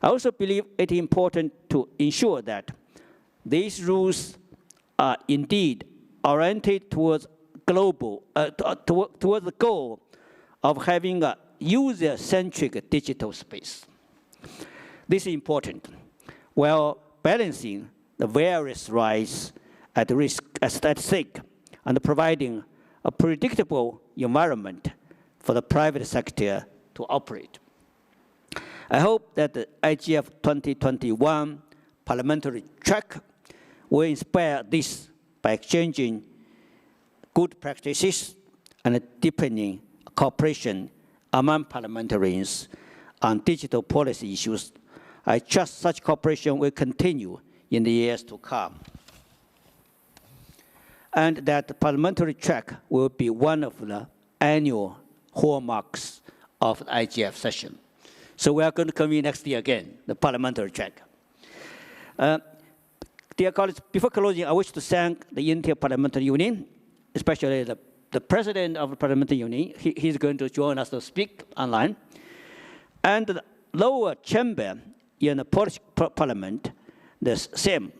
I also believe it is important to ensure that these rules are indeed oriented towards towards the goal of having a user-centric digital space. This is important, while balancing the various rights at stake and providing a predictable environment for the private sector to operate. I hope that the IGF 2021 parliamentary track will inspire this by exchanging good practices and deepening cooperation among parliamentarians on digital policy issues. I trust such cooperation will continue in the years to come, and that the parliamentary track will be one of the annual hallmarks of the IGF session. So we are going to convene next year again, the parliamentary track. Dear colleagues, before closing, I wish to thank the Inter-Parliamentary Union, especially the president of the Parliamentary Union. He's going to join us to speak online. And the lower chamber in the Polish parliament, the same,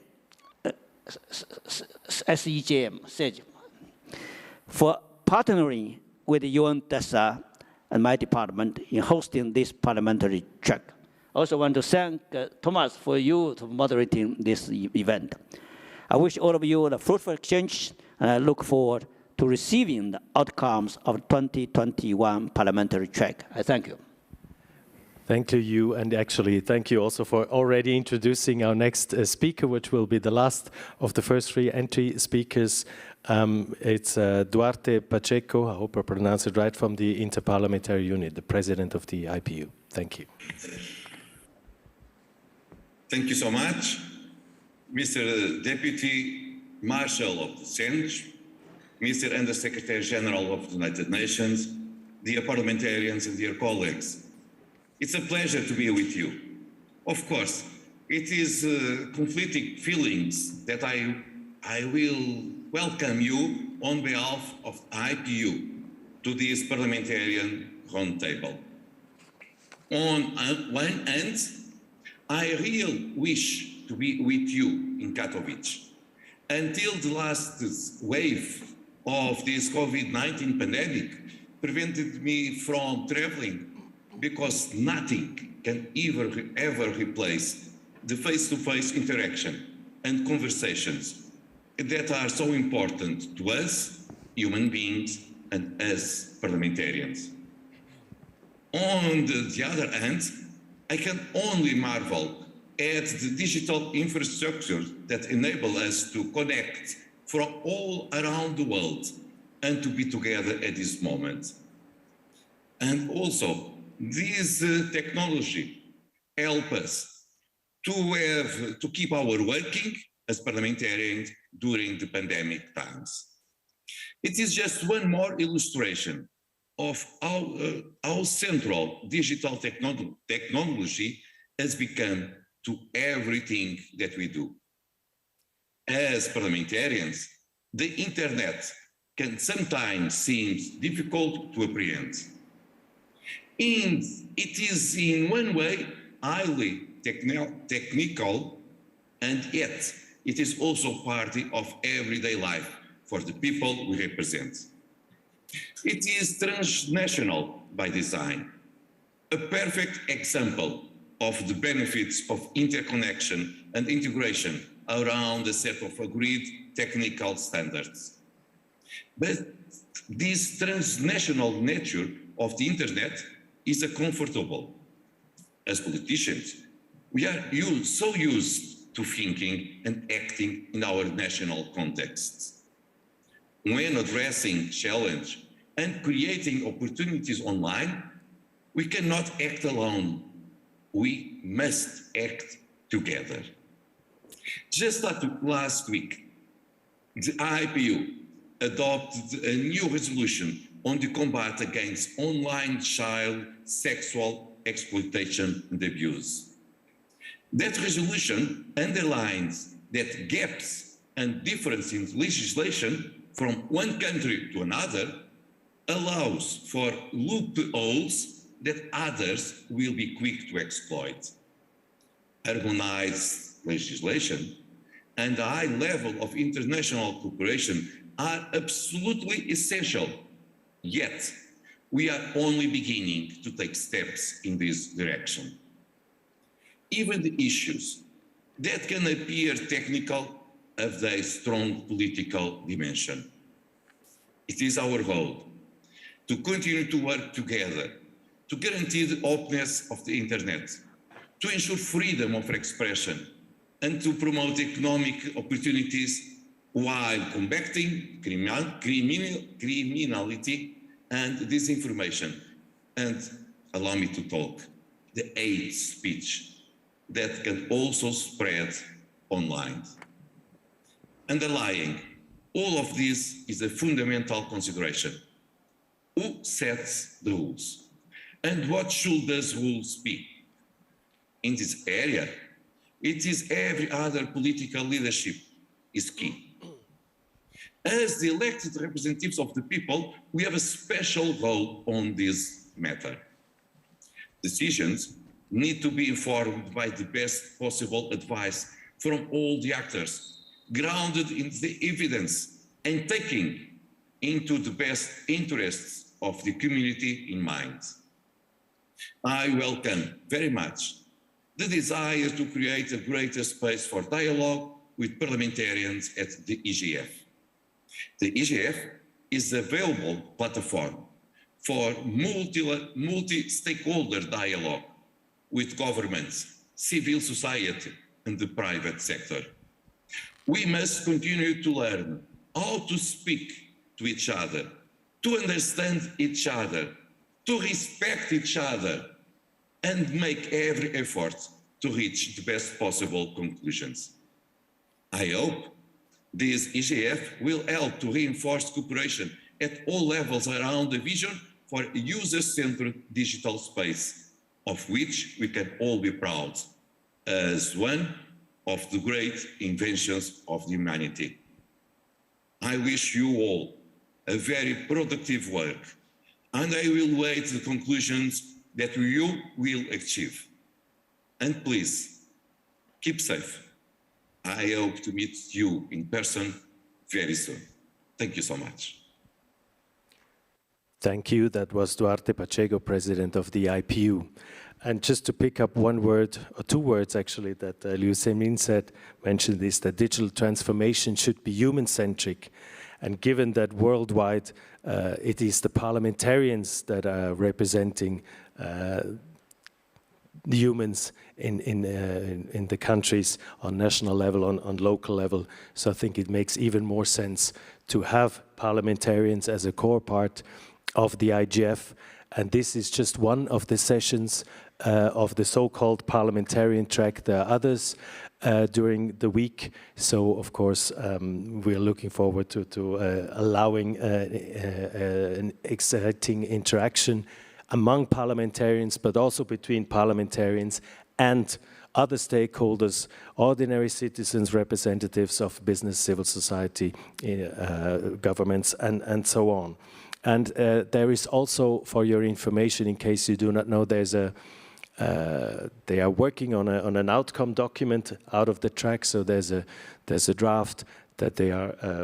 SEJM, for partnering with UN DESA and my department in hosting this parliamentary track. I also want to thank Thomas for you for moderating this event. I wish all of you a fruitful exchange, and I look forward to receiving the outcomes of 2021 parliamentary track. I thank you. Thank you, and actually thank you also for already introducing our next speaker, which will be the last of the first three entry speakers. It's Duarte Pacheco, I hope I pronounced it right, from the Inter-Parliamentary Union, the president of the IPU. Thank you. Thank you so much, Mr. Deputy Marshal of the Senate, Mr. Under Secretary General of the United Nations, dear parliamentarians and dear colleagues. It's a pleasure to be with you. Of course, it is conflicting feelings that I will welcome you on behalf of IPU to this parliamentarian roundtable. On one hand, I really wish to be with you in Katowice. Until the last wave of this COVID-19 pandemic prevented me from traveling, because nothing can ever replace the face-to-face interaction and conversations that are so important to us, human beings, and us parliamentarians. On the other hand, I can only marvel at the digital infrastructure that enable us to connect from all around the world and to be together at this moment. And also, this technology help us to keep our working as parliamentarians during the pandemic times. It is just one more illustration of how central digital technology has become to everything that we do. As parliamentarians, the internet can sometimes seem difficult to apprehend. And it is in one way highly technical, and yet it is also part of everyday life for the people we represent. It is transnational by design, a perfect example of the benefits of interconnection and integration around a set of agreed technical standards. But this transnational nature of the internet is uncomfortable. As politicians, we are so used to thinking and acting in our national contexts. When addressing challenge and creating opportunities online, we cannot act alone. We must act together. Just like last week, the IPU adopted a new resolution on the combat against online child sexual exploitation and abuse. That resolution underlines that gaps and difference in legislation from one country to another allows for loopholes that others will be quick to exploit. Harmonized legislation and a high level of international cooperation are absolutely essential, yet we are only beginning to take steps in this direction. Even the issues that can appear technical have a strong political dimension. It is our role to continue to work together to guarantee the openness of the internet, to ensure freedom of expression, and to promote economic opportunities while combating criminality and disinformation. And allow me to talk, the hate speech that can also spread online. Underlying all of this is a fundamental consideration. Who sets the rules? And what should those rules be? In this area, it is every other political leadership is key. As the elected representatives of the people, we have a special role on this matter. Decisions need to be informed by the best possible advice from all the actors, grounded in the evidence and taking into the best interests of the community in mind. I welcome very much the desire to create a greater space for dialogue with parliamentarians at the IGF. The IGF is a available platform for multi-stakeholder dialogue with governments, civil society, and the private sector. We must continue to learn how to speak to each other, to understand each other, to respect each other, and make every effort to reach the best possible conclusions. I hope this IGF will help to reinforce cooperation at all levels around the vision for a user-centered digital space, of which we can all be proud as one of the great inventions of humanity. I wish you all a very productive work, and I will wait the conclusions that you will achieve. And please, keep safe, I hope to meet you in person very soon. Thank you so much. Thank you. That was Duarte Pacheco, president of the IPU. And just to pick up one word, or two words actually, that Liu Zemin mentioned this, that digital transformation should be human-centric. And given that worldwide it is the parliamentarians that are representing the humans in the countries on national level, on local level. So I think it makes even more sense to have parliamentarians as a core part of the IGF. And this is just one of the sessions of the so-called parliamentarian track. There are others during the week. So, of course, we're looking forward to allowing an exciting interaction among parliamentarians, but also between parliamentarians and other stakeholders, ordinary citizens, representatives of business, civil society, governments, and so on. And there is also, for your information, in case you do not know, there's they are working on an outcome document out of the track. So there's a draft that they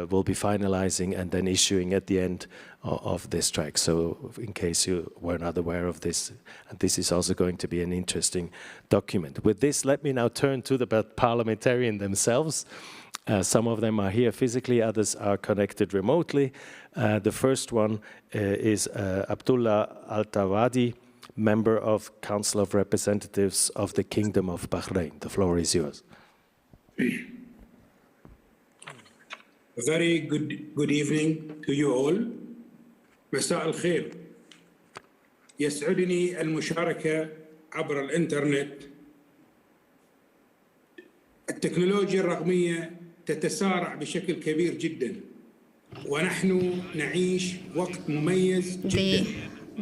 will be finalizing and then issuing at the end of this track. So in case you were not aware of this, and this is also going to be an interesting document. With this, let me now turn to the parliamentarians themselves. Some of them are here physically, others are connected remotely. The first one is Abdullah Al-Tawadi, member of Council of Representatives of the Kingdom of Bahrain. The floor is yours. A very good evening to you all. مساء الخير. يسعدني المشاركة عبر الإنترنت. التكنولوجيا الرقمية تتسارع بشكل كبير جدا ونحن نعيش وقت مميز جدا.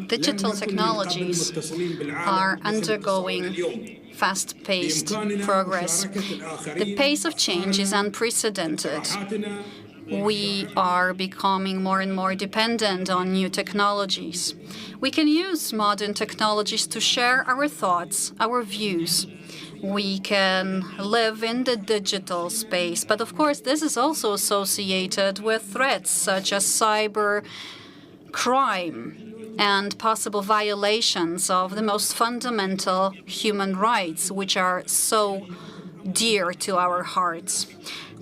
Digital technologies are undergoing fast-paced progress. The pace of change is unprecedented. We are becoming more and more dependent on new technologies. We can use modern technologies to share our thoughts, our views. We can live in the digital space, but of course this is also associated with threats such as cyber crime and possible violations of the most fundamental human rights, which are so dear to our hearts.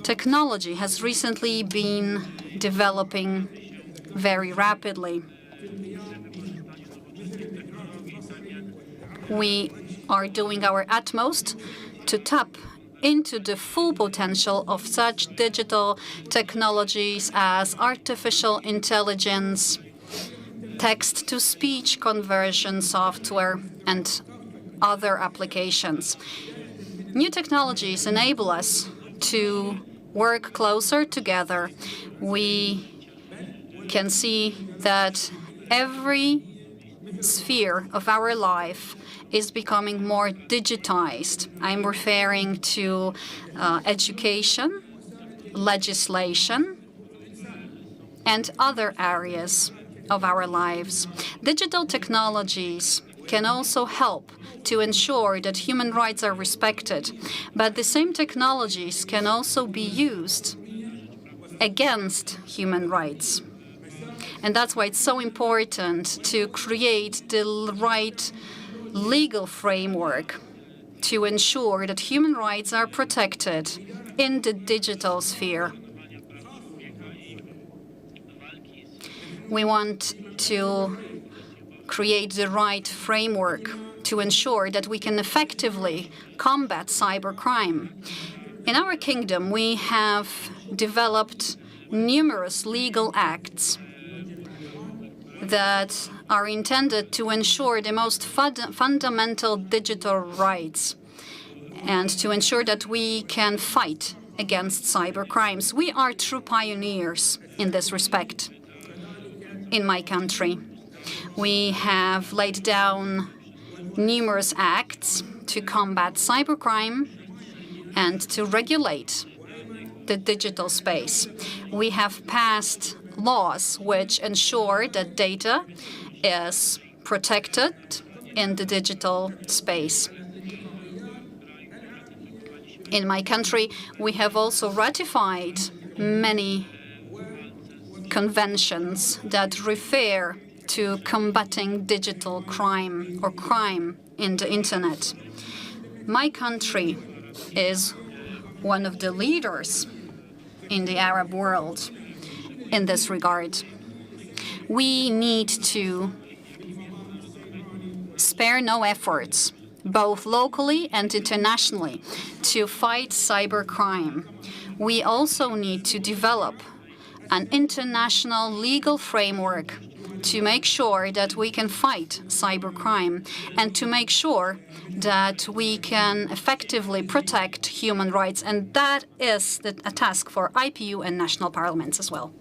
Technology has recently been developing very rapidly. We are doing our utmost to tap into the full potential of such digital technologies as artificial intelligence, text-to-speech conversion software, and other applications. New technologies enable us to work closer together. We can see that every sphere of our life is becoming more digitized. I'm referring to education, legislation, and other areas of our lives. Digital technologies can also help to ensure that human rights are respected, but the same technologies can also be used against human rights. And that's why it's so important to create the right legal framework to ensure that human rights are protected in the digital sphere. We want to create the right framework to ensure that we can effectively combat cybercrime. In our kingdom, we have developed numerous legal acts that are intended to ensure the most fundamental digital rights and to ensure that we can fight against cybercrimes. We are true pioneers in this respect in my country. We have laid down numerous acts to combat cybercrime and to regulate the digital space. We have passed laws which ensure that data is protected in the digital space. In my country, we have also ratified many conventions that refer to combating digital crime or crime in the internet. My country is one of the leaders in the Arab world in this regard. We need to spare no efforts, both locally and internationally, to fight cybercrime. We also need to develop an international legal framework to make sure that we can fight cybercrime and to make sure that we can effectively protect human rights. And that is a task for IPU and national parliaments as well.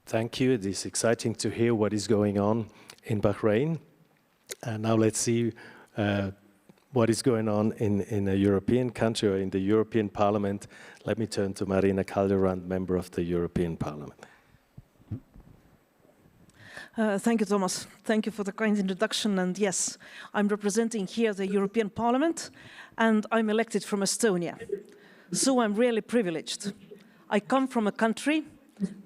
Thank you. It is exciting to hear what is going on in Bahrain. And now let's see what is going on in a European country or in the European Parliament. Let me turn to Marina Calderand, member of the European Parliament. Thank you, Thomas. Thank you for the kind introduction. And yes, I'm representing here the European Parliament, and I'm elected from Estonia. So I'm really privileged. I come from a country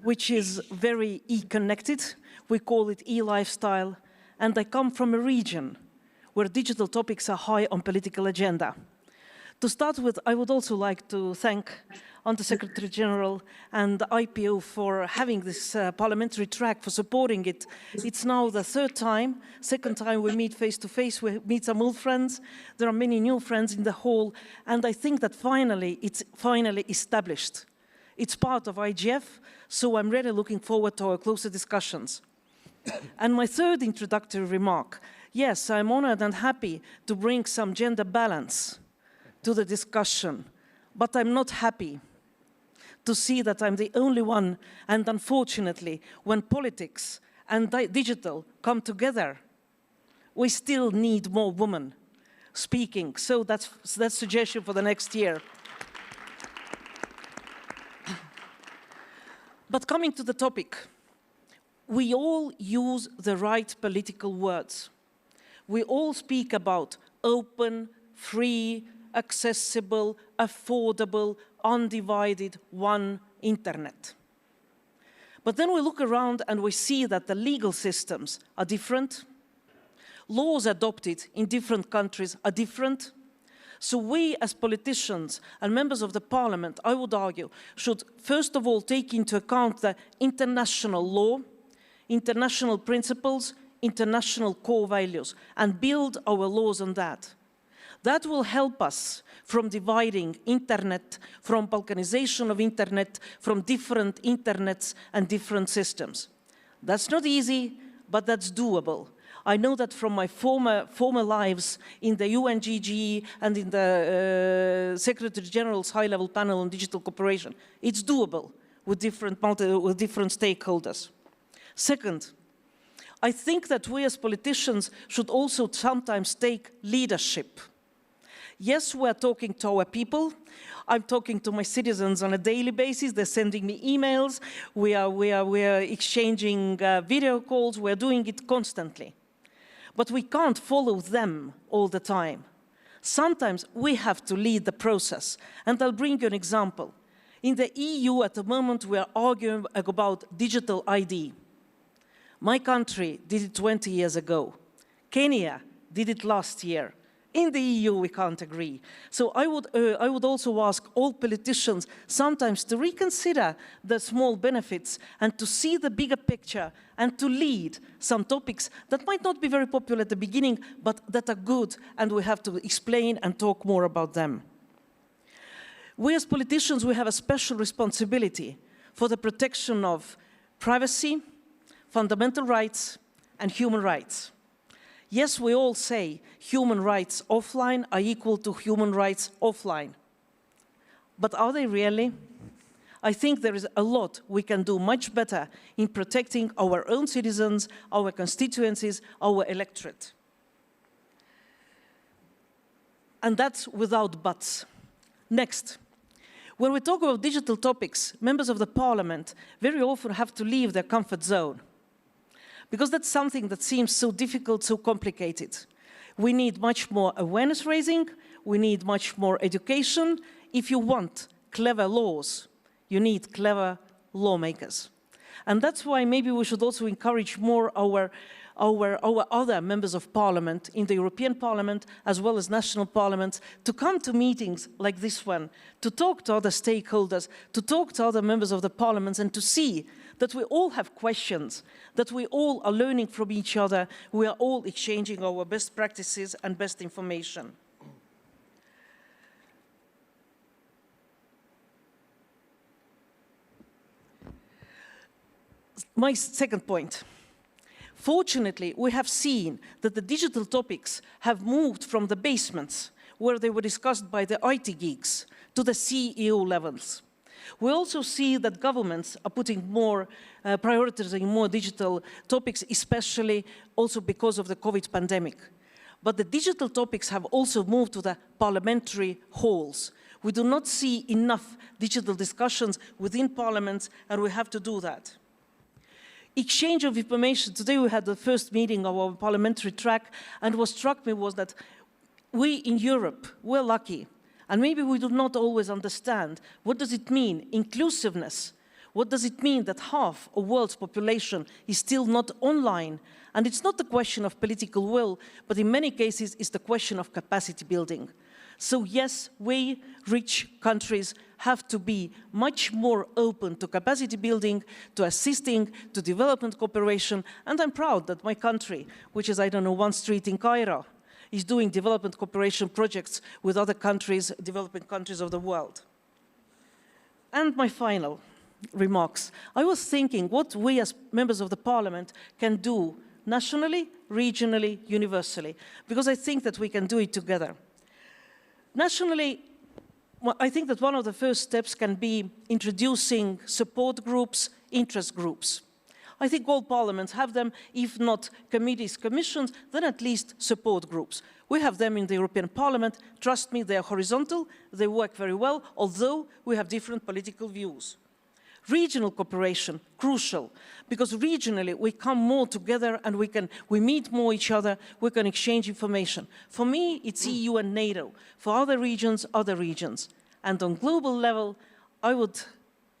which is very e-connected. We call it e-lifestyle. And I come from a region where digital topics are high on political agenda. To start with, I would also like to thank Under-Secretary General and the IPO for having this parliamentary track, for supporting it. It's now the second time we meet face-to-face. We meet some old friends. There are many new friends in the hall. And I think that finally, it's finally established. It's part of IGF, so I'm really looking forward to our closer discussions. And my third introductory remark, yes, I'm honored and happy to bring some gender balance to the discussion, but I'm not happy to see that I'm the only one, and unfortunately, when politics and digital come together, we still need more women speaking. So that's suggestion for the next year. But coming to the topic, we all use the right political words. We all speak about open, free, accessible, affordable, undivided, one internet. But then we look around and we see that the legal systems are different. Laws adopted in different countries are different. So we as politicians and members of the parliament, I would argue, should first of all take into account the international law, international principles, international core values, and build our laws on that. That will help us from dividing internet, from balkanization of internet, from different internets and different systems. That's not easy, but that's doable. I know that from my former lives in the UNGG and in the Secretary General's high-level panel on digital cooperation, it's doable with different stakeholders. Second, I think that we as politicians should also sometimes take leadership. Yes, we're talking to our people. I'm talking to my citizens on a daily basis. They're sending me emails. We are exchanging video calls. We're doing it constantly. But we can't follow them all the time. Sometimes we have to lead the process. And I'll bring you an example. In the EU at the moment, we are arguing about digital ID. My country did it 20 years ago. Kenya did it last year. In the EU, we can't agree. So I would also ask all politicians sometimes to reconsider the small benefits and to see the bigger picture and to lead some topics that might not be very popular at the beginning, but that are good, and we have to explain and talk more about them. We as politicians, we have a special responsibility for the protection of privacy, fundamental rights, and human rights. Yes, we all say human rights offline are equal to human rights offline. But are they really? I think there is a lot we can do much better in protecting our own citizens, our constituencies, our electorate. And that's without buts. Next, when we talk about digital topics, members of the parliament very often have to leave their comfort zone, because that's something that seems so difficult, so complicated. We need much more awareness raising. We need much more education. If you want clever laws, you need clever lawmakers. And that's why maybe we should also encourage more our other members of parliament in the European Parliament as well as national parliaments to come to meetings like this one, to talk to other stakeholders, to talk to other members of the parliaments and to see that we all have questions, that we all are learning from each other, we are all exchanging our best practices and best information. My second point. Fortunately, we have seen that the digital topics have moved from the basements, where they were discussed by the IT geeks, to the CEO levels. We also see that governments are putting more, prioritizing more digital topics, especially also because of the COVID pandemic. But the digital topics have also moved to the parliamentary halls. We do not see enough digital discussions within parliaments, and we have to do that. Exchange of information. Today we had the first meeting of our parliamentary track, and what struck me was that we in Europe, we're lucky, and maybe we do not always understand what does it mean, inclusiveness. What does it mean that half of the world's population is still not online? And it's not the question of political will, but in many cases it's the question of capacity building. So yes, we, rich countries, have to be much more open to capacity building, to assisting, to development cooperation. And I'm proud that my country, which is, I don't know, one street in Cairo, is doing development cooperation projects with other countries, developing countries of the world. And my final remarks. I was thinking what we as members of the parliament can do nationally, regionally, universally, because I think that we can do it together. Nationally, I think that one of the first steps can be introducing support groups, interest groups. I think all parliaments have them, if not committees, commissions, then at least support groups. We have them in the European Parliament. Trust me, they are horizontal, they work very well, although we have different political views. Regional cooperation, crucial, because regionally we come more together and we meet more each other, we can exchange information. For me, it's EU and NATO. For other regions, other regions. And on global level, I would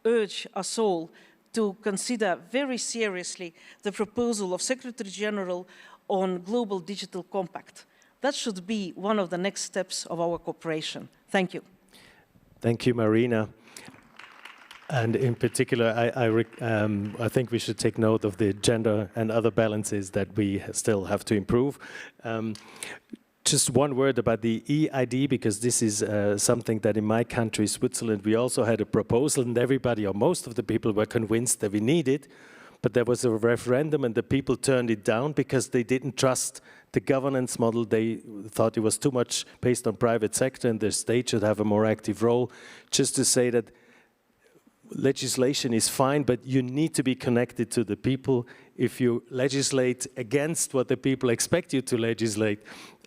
urge us all to consider very seriously the proposal of Secretary General on Global Digital Compact. That should be one of the next steps of our cooperation. Thank you. Thank you, Marina. And in particular, I think we should take note of the gender and other balances that we still have to improve. Just one word about the EID, because this is something that in my country, Switzerland, we also had a proposal, and everybody, or most of the people, were convinced that we need it. But there was a referendum, and the people turned it down because they didn't trust the governance model. They thought it was too much based on private sector, and the state should have a more active role. Just to say that legislation is fine, but you need to be connected to the people. If you legislate against what the people expect you to legislate,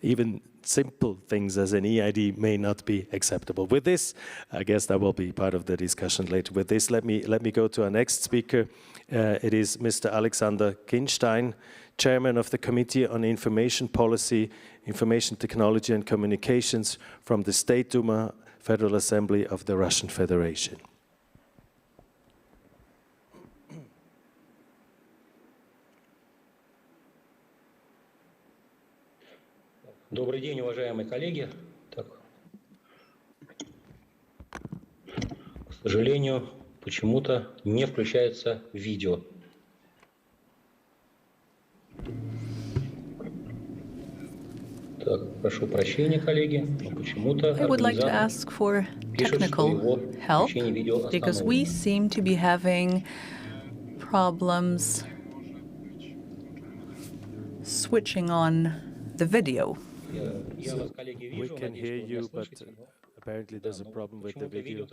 even simple things as an EID may not be acceptable. With this, I guess that will be part of the discussion later. With this, let me go to our next speaker. It is Mr. Alexander Kinstein, Chairman of the Committee on Information Policy, Information Technology and Communications from the State Duma, Federal Assembly of the Russian Federation. Добрый день, уважаемые коллеги. Так. К сожалению, почему-то не включается видео. Так, прошу прощения, коллеги, но почему-то I would like to ask for technical help because we seem to be having problems switching on the video. So we can hear you, but apparently there's a problem with the video.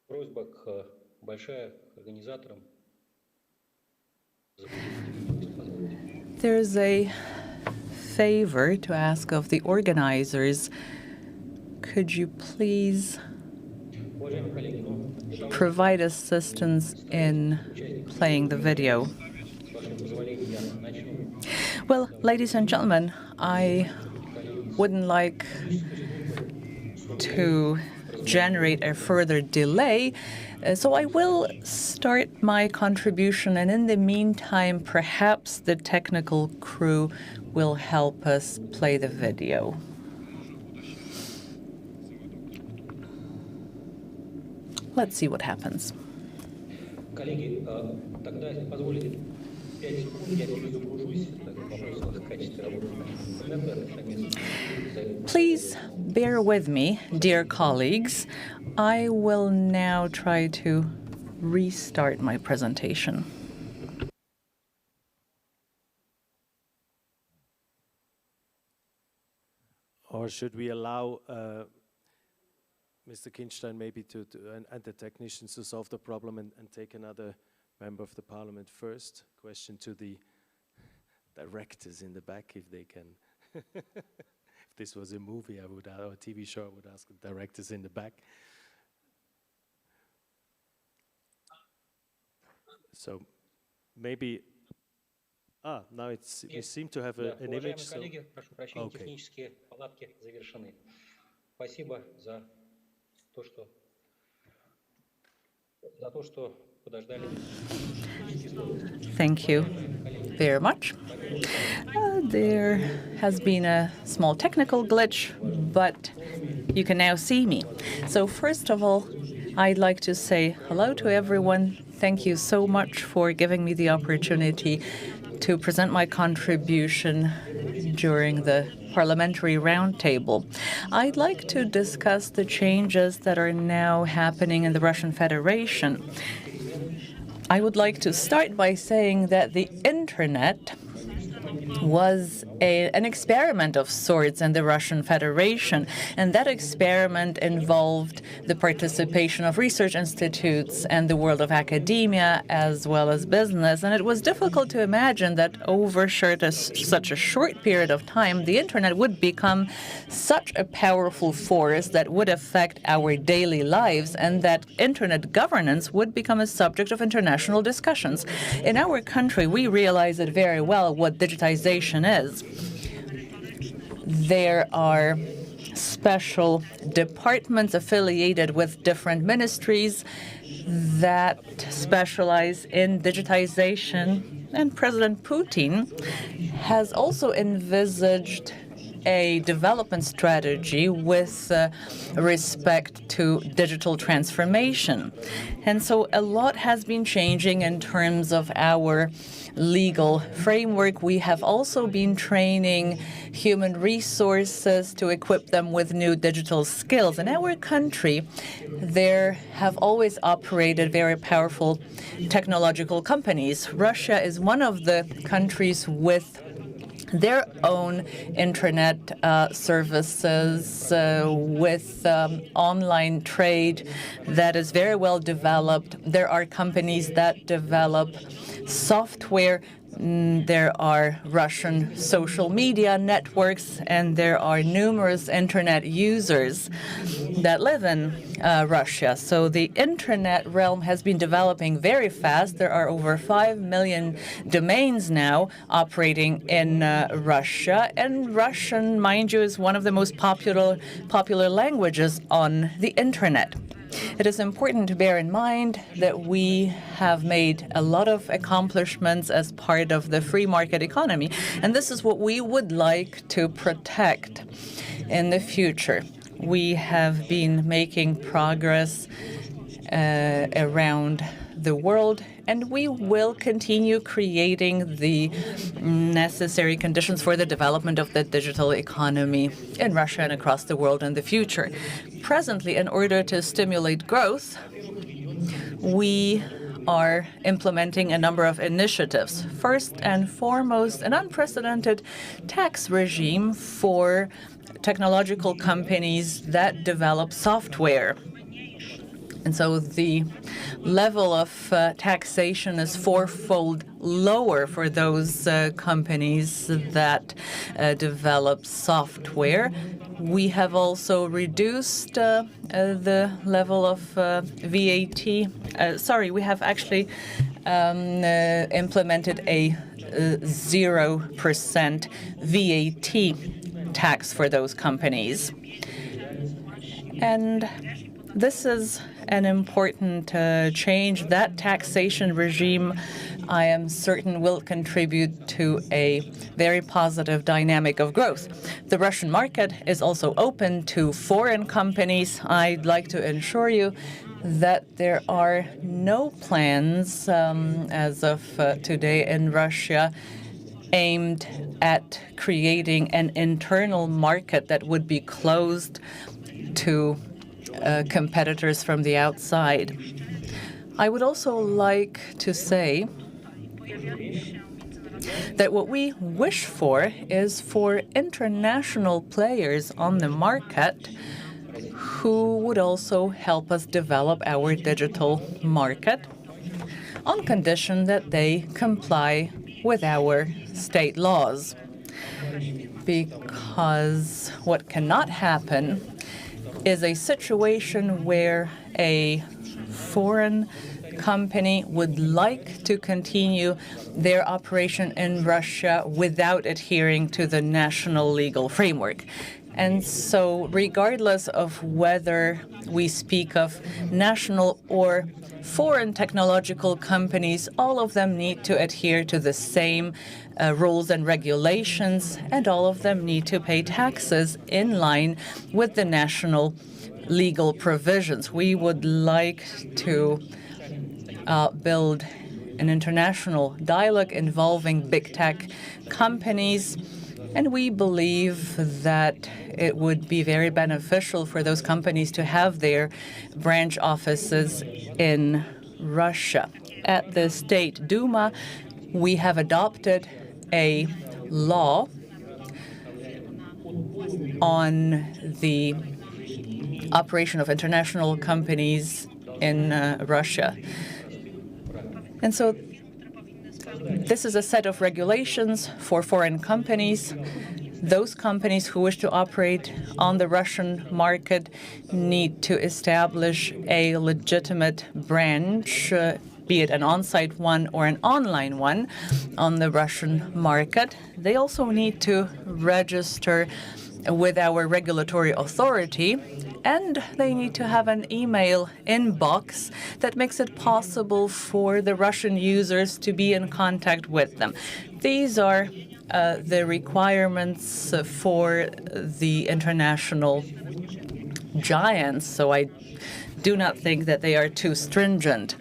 Просьба большая к организаторам. There's a favor to ask of the organizers. Could you please provide assistance in playing the video. Well, ladies and gentlemen, I wouldn't like to generate a further delay, so I will start my contribution, and in the meantime, perhaps the technical crew will help us play the video. Let's see what happens. Коллеги, тогда, если позволите, 5 секунд, я перезагружусь в вопросах в качестве работы. Please bear with me, dear colleagues. I will now try to restart my presentation. Or should we allow Mr. Kinstein maybe and the technicians to solve the problem and take another member of the parliament first? Question to the directors in the back, if they can. If this was a movie, or a TV show, I would ask the directors in the back. So maybe, now we seem to have an image. Уважаемые коллеги, прошу прощения, технические палатки завершены. Спасибо за то, что подождали. Thank you very much. There has been a small technical glitch, but you can now see me. So first of all, I'd like to say hello to everyone. Thank you so much for giving me the opportunity to present my contribution during the parliamentary roundtable. I'd like to discuss the changes that are now happening in the Russian Federation. I would like to start by saying that the internet was an experiment of sorts in the Russian Federation, and that experiment involved the participation of research institutes and the world of academia as well as business, and it was difficult to imagine that over such a short period of time the internet would become such a powerful force that would affect our daily lives, and that internet governance would become a subject of international discussions. In our country, we realize it very well what digitization is. There are special departments affiliated with different ministries that specialize in digitization, and President Putin has also envisaged a development strategy with respect to digital transformation. And so a lot has been changing in terms of our legal framework. We have also been training human resources to equip them with new digital skills. In our country, there have always operated very powerful technological companies. Russia is one of the countries with their own internet services, with online trade that is very well developed. There are companies that develop software. There are Russian social media networks, and there are numerous internet users that live in Russia. So the internet realm has been developing very fast. There are over 5 million domains now operating in Russia, and Russian, mind you, is one of the most popular languages on the internet. It is important to bear in mind that we have made a lot of accomplishments as part of the free market economy, and this is what we would like to protect in the future. We have been making progress around the world, and we will continue creating the necessary conditions for the development of the digital economy in Russia and across the world in the future. Presently, in order to stimulate growth, we are implementing a number of initiatives. First and foremost, an unprecedented tax regime for technological companies that develop software. And so the level of taxation is fourfold lower for those companies that develop software. We have also reduced the level of VAT. We have actually implemented a 0% VAT tax for those companies. And this is an important change. That taxation regime, I am certain, will contribute to a very positive dynamic of growth. The Russian market is also open to foreign companies. I'd like to assure you that there are no plans as of today in Russia aimed at creating an internal market that would be closed to competitors from the outside. I would also like to say that what we wish for is for international players on the market who would also help us develop our digital market on condition that they comply with our state laws. Because what cannot happen is a situation where a foreign company would like to continue their operation in Russia without adhering to the national legal framework. And so regardless of whether we speak of national or foreign technological companies, all of them need to adhere to the same rules and regulations, and all of them need to pay taxes in line with the national legal provisions. We would like to build an international dialogue involving big tech companies, and we believe that it would be very beneficial for those companies to have their branch offices in Russia. At the State Duma, we have adopted a law on the operation of international companies in Russia. And so this is a set of regulations for foreign companies. Those companies who wish to operate on the Russian market need to establish a legitimate branch, be it an on-site one or an online one, on the Russian market. They also need to register with our regulatory authority, and they need to have an email inbox that makes it possible for the Russian users to be in contact with them. These are the requirements for the international giants, so I do not think that they are too stringent.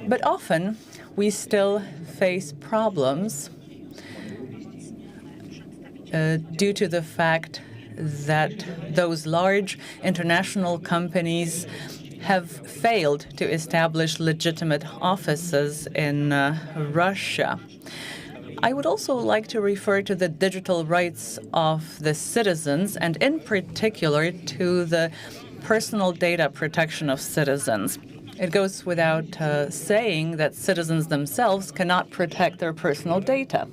But often we still face problems due to the fact that those large international companies have failed to establish legitimate offices in Russia. I would also like to refer to the digital rights of the citizens, and in particular to the personal data protection of citizens. It goes without saying that citizens themselves cannot protect their personal data.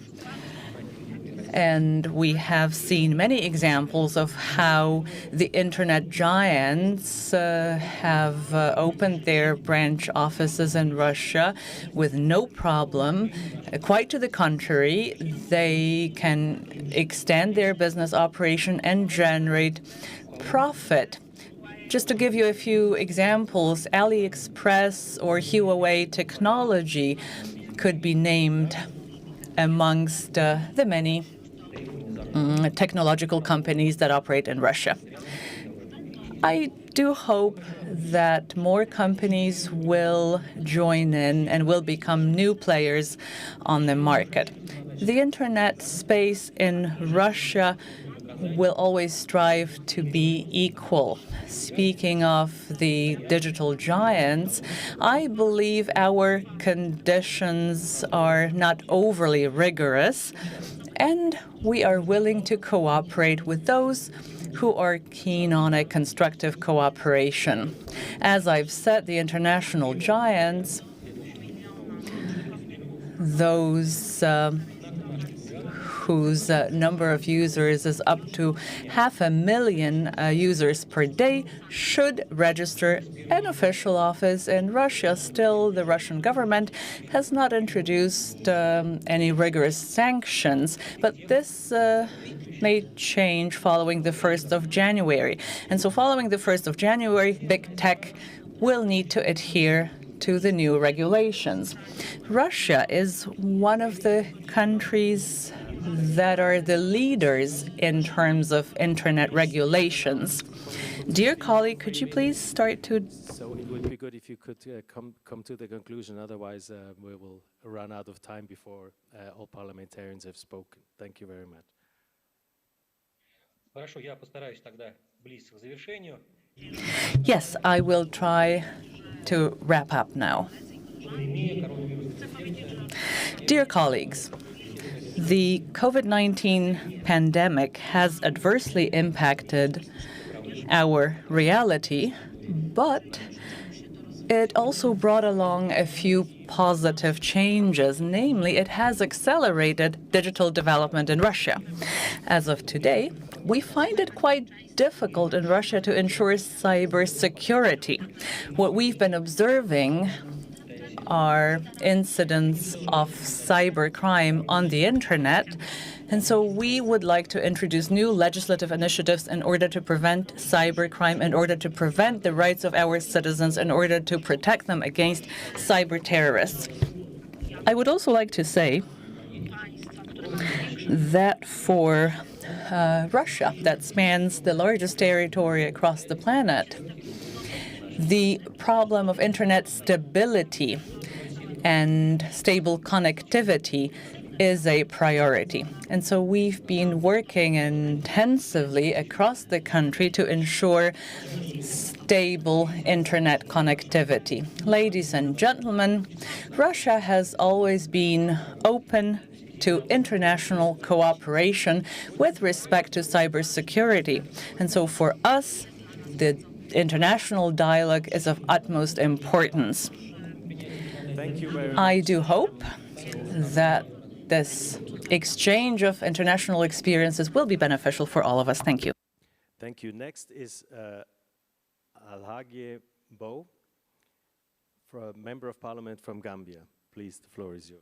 And we have seen many examples of how the internet giants have opened their branch offices in Russia with no problem. Quite to the contrary, they can extend their business operation and generate profit. Just to give you a few examples, AliExpress or Huawei Technology could be named amongst the many technological companies that operate in Russia. I do hope that more companies will join in and will become new players on the market. The internet space in Russia will always strive to be equal. Speaking of the digital giants, I believe our conditions are not overly rigorous, and we are willing to cooperate with those who are keen on a constructive cooperation. As I've said, the international giants, those whose number of users is up to 500,000 users per day, should register an official office in Russia. Still, the Russian government has not introduced any rigorous sanctions, but this may change following the 1st of January. And so following the 1st of January, big tech will need to adhere to the new regulations. Russia is one of the countries that are the leaders in terms of internet regulations. Dear colleague, could you please start to... So it would be good if you could come to the conclusion, otherwise we will run out of time before all parliamentarians have spoken. Thank you very much. Хорошо, я постараюсь тогда близко к завершению. Yes, I will try to wrap up now. Dear colleagues, the COVID-19 pandemic has adversely impacted our reality, but it also brought along a few positive changes. Namely, it has accelerated digital development in Russia. As of today, we find it quite difficult in Russia to ensure cybersecurity. What we've been observing are incidents of cybercrime on the internet, and so we would like to introduce new legislative initiatives in order to prevent cybercrime, in order to prevent the rights of our citizens, in order to protect them against cyber terrorists. I would also like to say that for Russia, that spans the largest territory across the planet, the problem of internet stability and stable connectivity is a priority. And so we've been working intensively across the country to ensure stable internet connectivity. Ladies and gentlemen, Russia has always been open to international cooperation with respect to cybersecurity. And so for us, the international dialogue is of utmost importance. Thank you very much. I do hope that this exchange of international experiences will be beneficial for all of us. Thank you. Thank you. Next is Alhaji Bow, Member of Parliament from Gambia. Please, the floor is yours.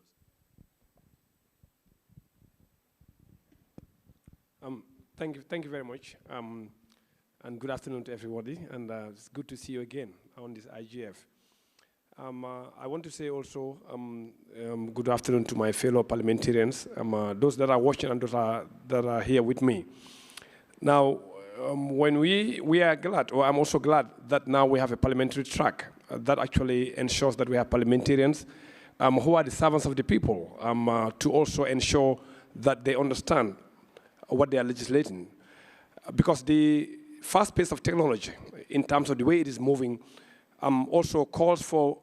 Thank you very much, and good afternoon to everybody, and it's good to see you again on this IGF. I want to say also good afternoon to my fellow parliamentarians, those that are watching and those that are here with me. Now, when we are glad, or I'm also glad that now we have a parliamentary track that actually ensures that we have parliamentarians who are the servants of the people to also ensure that they understand what they are legislating. Because the fast pace of technology, in terms of the way it is moving, also calls for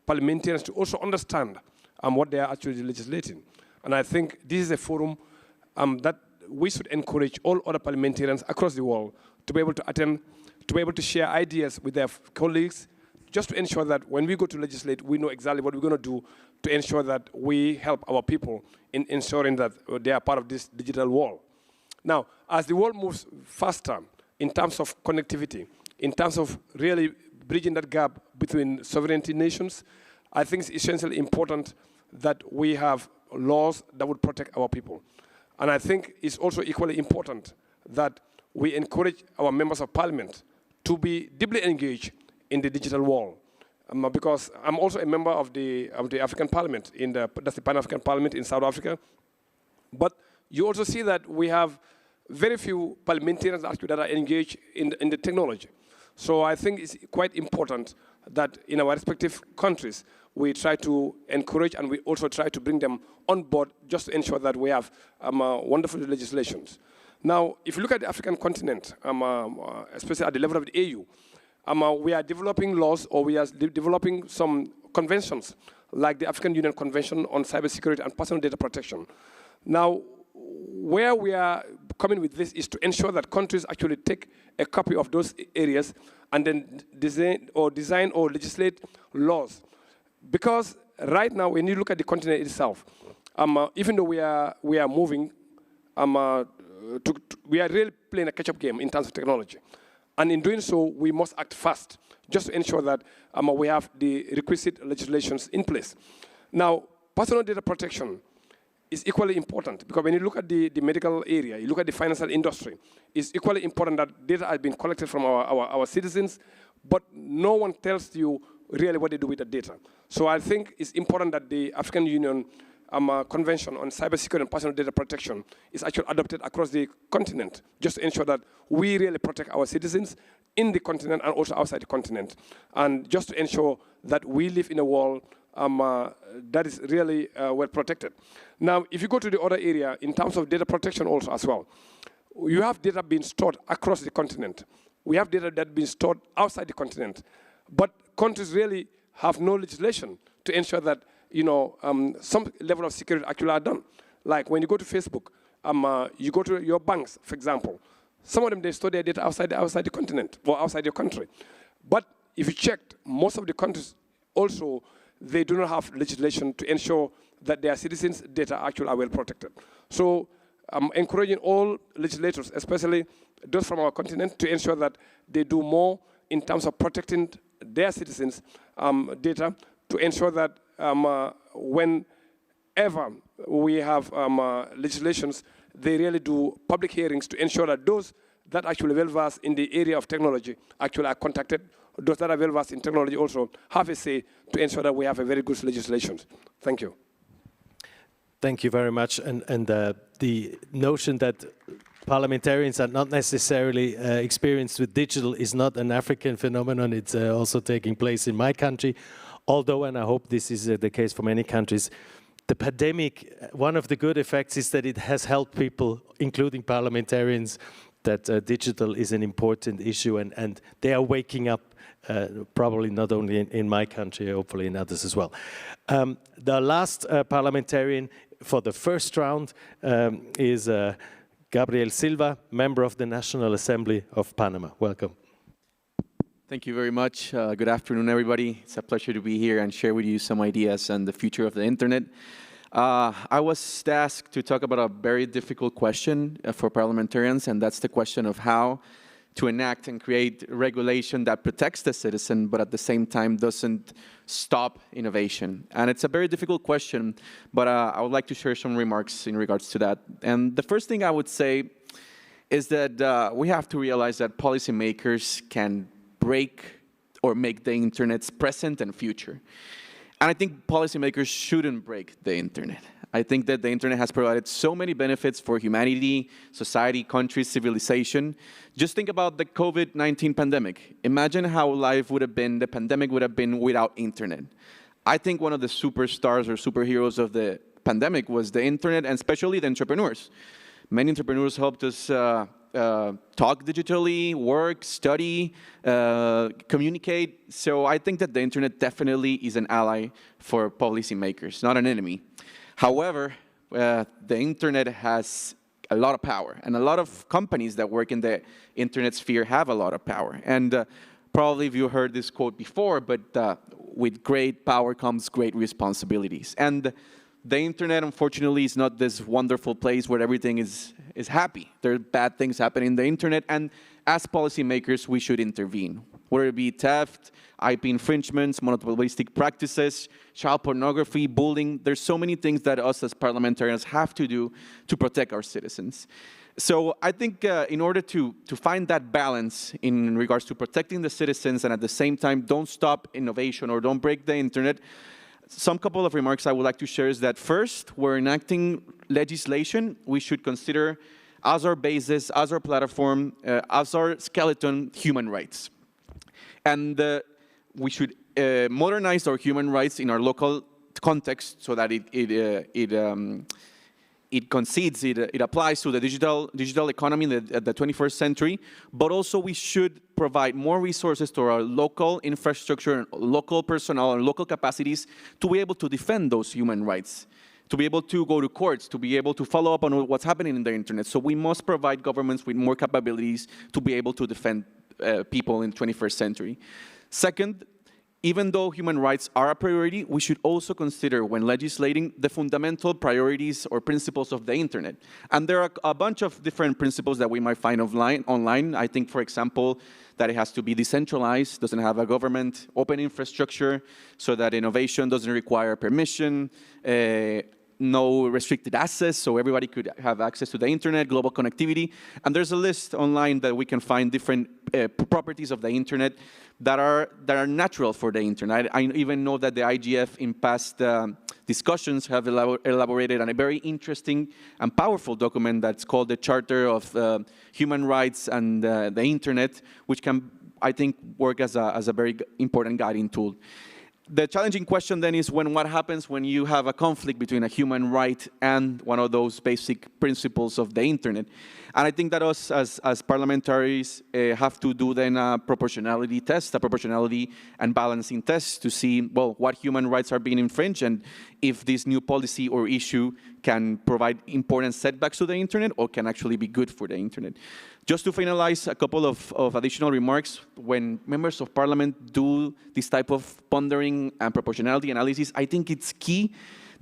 parliamentarians to also understand what they are actually legislating. And I think this is a forum that we should encourage all other parliamentarians across the world to be able to attend, to be able to share ideas with their colleagues, just to ensure that when we go to legislate, we know exactly what we're going to do to ensure that we help our people in ensuring that they are part of this digital world. Now, as the world moves faster in terms of connectivity, in terms of really bridging that gap between sovereignty nations, I think it's essentially important that we have laws that would protect our people. And I think it's also equally important that we encourage our members of parliament to be deeply engaged in the digital world. Because I'm also a member of the African Parliament, that's the Pan-African Parliament in South Africa. But you also see that we have very few parliamentarians actually that are engaged in the technology. So I think it's quite important that in our respective countries, we try to encourage and we also try to bring them on board just to ensure that we have wonderful legislations. Now, if you look at the African continent, especially at the level of the AU, we are developing laws, or we are developing some conventions, like the African Union Convention on Cybersecurity and Personal Data Protection. Now, where we are coming with this is to ensure that countries actually take a copy of those areas and then design or legislate laws. Because right now, when you look at the continent itself, even though we are moving we are really playing a catch-up game in terms of technology. And in doing so, we must act fast, just to ensure that we have the requisite legislations in place. Now, personal data protection is equally important, because when you look at the medical area, you look at the financial industry, it's equally important that data has been collected from our citizens, but no one tells you really what they do with the data. So I think it's important that the African Union Convention on Cybersecurity and Personal Data Protection is actually adopted across the continent, just to ensure that we really protect our citizens in the continent and also outside the continent, and just to ensure that we live in a world that is really well protected. Now, if you go to the other area, in terms of data protection also as well, you have data being stored across the continent. We have data that's being stored outside the continent. But countries really have no legislation to ensure that some level of security actually are done. Like when you go to Facebook, you go to your banks, for example. Some of them, they store their data outside the continent or outside your country. But if you checked, most of the countries also, they do not have legislation to ensure that their citizens' data actually are well protected. So I'm encouraging all legislators, especially those from our continent, to ensure that they do more in terms of protecting their citizens' data, to ensure that whenever we have legislations, they really do public hearings to ensure that those that actually well-versed in the area of technology actually are contacted. Those that are well-versed in technology also have a say to ensure that we have a very good legislation. Thank you. Thank you very much. And the notion that parliamentarians are not necessarily experienced with digital is not an African phenomenon. It's also taking place in my country. Although, and I hope this is the case for many countries, the pandemic, one of the good effects is that it has helped people, including parliamentarians, that digital is an important issue, and they are waking up, probably not only in my country, hopefully in others as well. The last parliamentarian for the first round is Gabriel Silva, member of the National Assembly of Panama. Welcome. Thank you very much. Good afternoon, everybody. It's a pleasure to be here and share with you some ideas on the future of the internet. I was asked to talk about a very difficult question for parliamentarians, and that's the question of how to enact and create regulation that protects the citizen, but at the same time doesn't stop innovation. And it's a very difficult question, but I would like to share some remarks in regards to that. And the first thing I would say is that we have to realize that policymakers can break or make the internet's present and future. And I think policymakers shouldn't break the internet. I think that the internet has provided so many benefits for humanity, society, countries, civilization. Just think about the COVID-19 pandemic. Imagine how life would have been, the pandemic would have been without internet. I think one of the superstars or superheroes of the pandemic was the internet, and especially the entrepreneurs. Many entrepreneurs helped us talk digitally, work, study, communicate. So I think that the internet definitely is an ally for policymakers, not an enemy. However, the internet has a lot of power, and a lot of companies that work in the internet sphere have a lot of power. And probably you heard this quote before, but with great power comes great responsibilities. And the internet, unfortunately, is not this wonderful place where everything is happy. There are bad things happening in the internet, and as policymakers, we should intervene. Whether it be theft, IP infringements, monopolistic practices, child pornography, bullying, there's so many things that us as parliamentarians have to do to protect our citizens. So I think in order to find that balance in regards to protecting the citizens and at the same time don't stop innovation or don't break the internet, some couple of remarks I would like to share is that first, we're enacting legislation. We should consider as our basis, as our platform, as our skeleton, human rights. And we should modernize our human rights in our local context so that it applies to the digital economy in the 21st century, but also we should provide more resources to our local infrastructure, local personnel, and local capacities to be able to defend those human rights, to be able to go to courts, to be able to follow up on what's happening in the internet. So we must provide governments with more capabilities to be able to defend people in the 21st century. Second, even though human rights are a priority, we should also consider, when legislating, the fundamental priorities or principles of the internet. And there are a bunch of different principles that we might find online. I think, for example, that it has to be decentralized, doesn't have a government, open infrastructure, so that innovation doesn't require permission, no restricted access, so everybody could have access to the internet, global connectivity. And there's a list online that we can find different properties of the internet that are natural for the internet. I even know that the IGF in past discussions have elaborated on a very interesting and powerful document that's called the Charter of Human Rights and the Internet, which can, I think, work as a very important guiding tool. The challenging question then is what happens when you have a conflict between a human right and one of those basic principles of the internet. And I think that us as parliamentarians have to do then a proportionality test, a proportionality and balancing test to see, well, what human rights are being infringed and if this new policy or issue can provide important setbacks to the internet or can actually be good for the internet. Just to finalize, a couple of additional remarks. When members of parliament do this type of pondering and proportionality analysis, I think it's key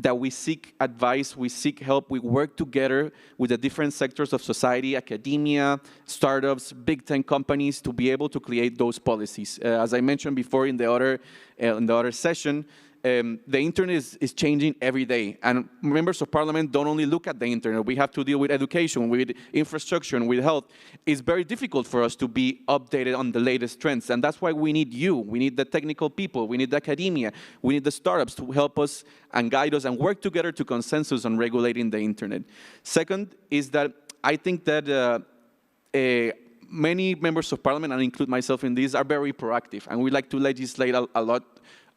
that we seek advice, we seek help, we work together with the different sectors of society, academia, startups, big tech companies to be able to create those policies. As I mentioned before in the other session, the internet is changing every day, and members of parliament don't only look at the internet. We have to deal with education, with infrastructure, and with health. It's very difficult for us to be updated on the latest trends, and that's why we need you. We need the technical people, we need the academia, we need the startups to help us and guide us and work together to consensus on regulating the internet. Second is that I think that many members of parliament, and I include myself in this, are very proactive, and we like to legislate a lot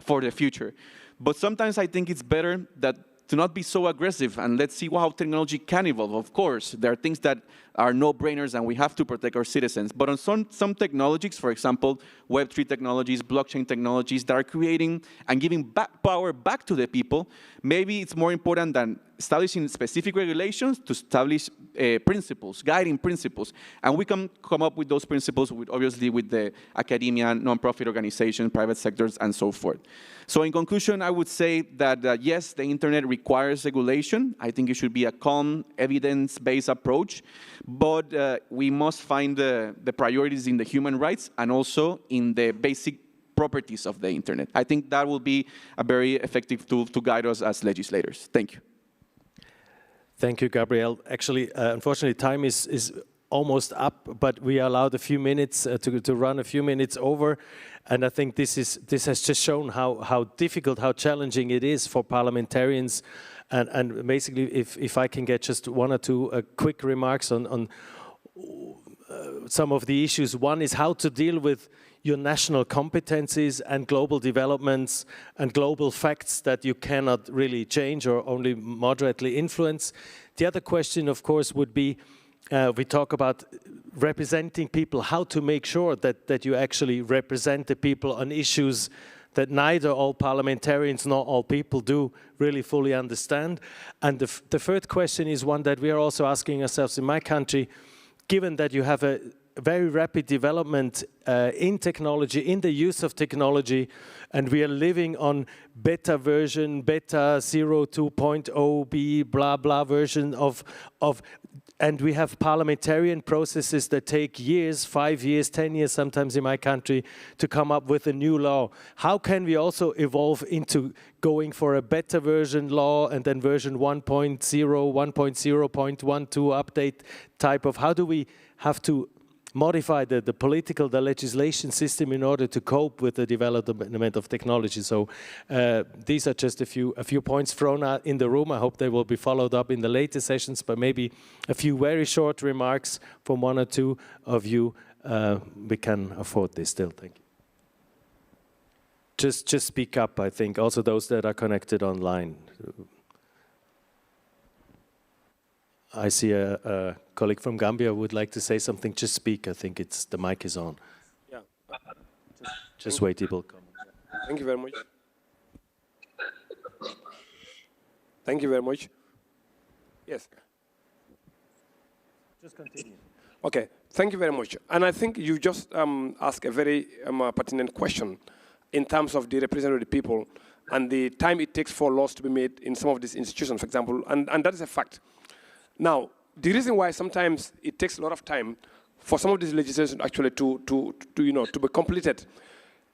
for the future. But sometimes I think it's better to not be so aggressive, and let's see how technology can evolve. Of course, there are things that are no-brainers and we have to protect our citizens. But on some technologies, for example, Web3 technologies, blockchain technologies that are creating and giving power back to the people, maybe it's more important than establishing specific regulations to establish principles, guiding principles. And we can come up with those principles, obviously, with the academia, non-profit organizations, private sectors, and so forth. So in conclusion, I would say that, yes, the internet requires regulation. I think it should be a calm, evidence-based approach. But we must find the priorities in the human rights and also in the basic properties of the internet. I think that will be a very effective tool to guide us as legislators. Thank you. Thank you, Gabriel. Actually, unfortunately, time is almost up, but we are allowed a few minutes to run a few minutes over. And I think this has just shown how difficult, how challenging it is for parliamentarians. And basically, if I can get just one or two quick remarks on some of the issues. One is how to deal with your national competencies and global developments and global facts that you cannot really change or only moderately influence. The other question, of course, would be, we talk about representing people, how to make sure that you actually represent the people on issues that neither all parliamentarians nor all people do really fully understand. And the third question is one that we are also asking ourselves in my country, given that you have a very rapid development in technology, in the use of technology, and we are living on beta version, beta 0.2.0 B, blah, blah version and we have parliamentarian processes that take years, 5 years, 10 years, sometimes in my country, to come up with a new law. How can we also evolve into going for a better version law and then version 1.0, 1.0.12 update type of, how do we have to modify the legislation system in order to cope with the development of technology. So these are just a few points thrown out in the room. I hope they will be followed up in the later sessions, but maybe a few very short remarks from one or two of you. We can afford this still. Thank you. Just speak up, I think, also those that are connected online. I see a colleague from Gambia would like to say something. Just speak. I think the mic is on. Yeah. Just wait, it will come. Thank you very much. Thank you very much. Yes. Just continue. Okay. Thank you very much. And I think you just asked a very pertinent question. in terms of the representative of the people and the time it takes for laws to be made in some of these institutions, for example, and that is a fact. Now, the reason why sometimes it takes a lot of time for some of these legislation actually to be completed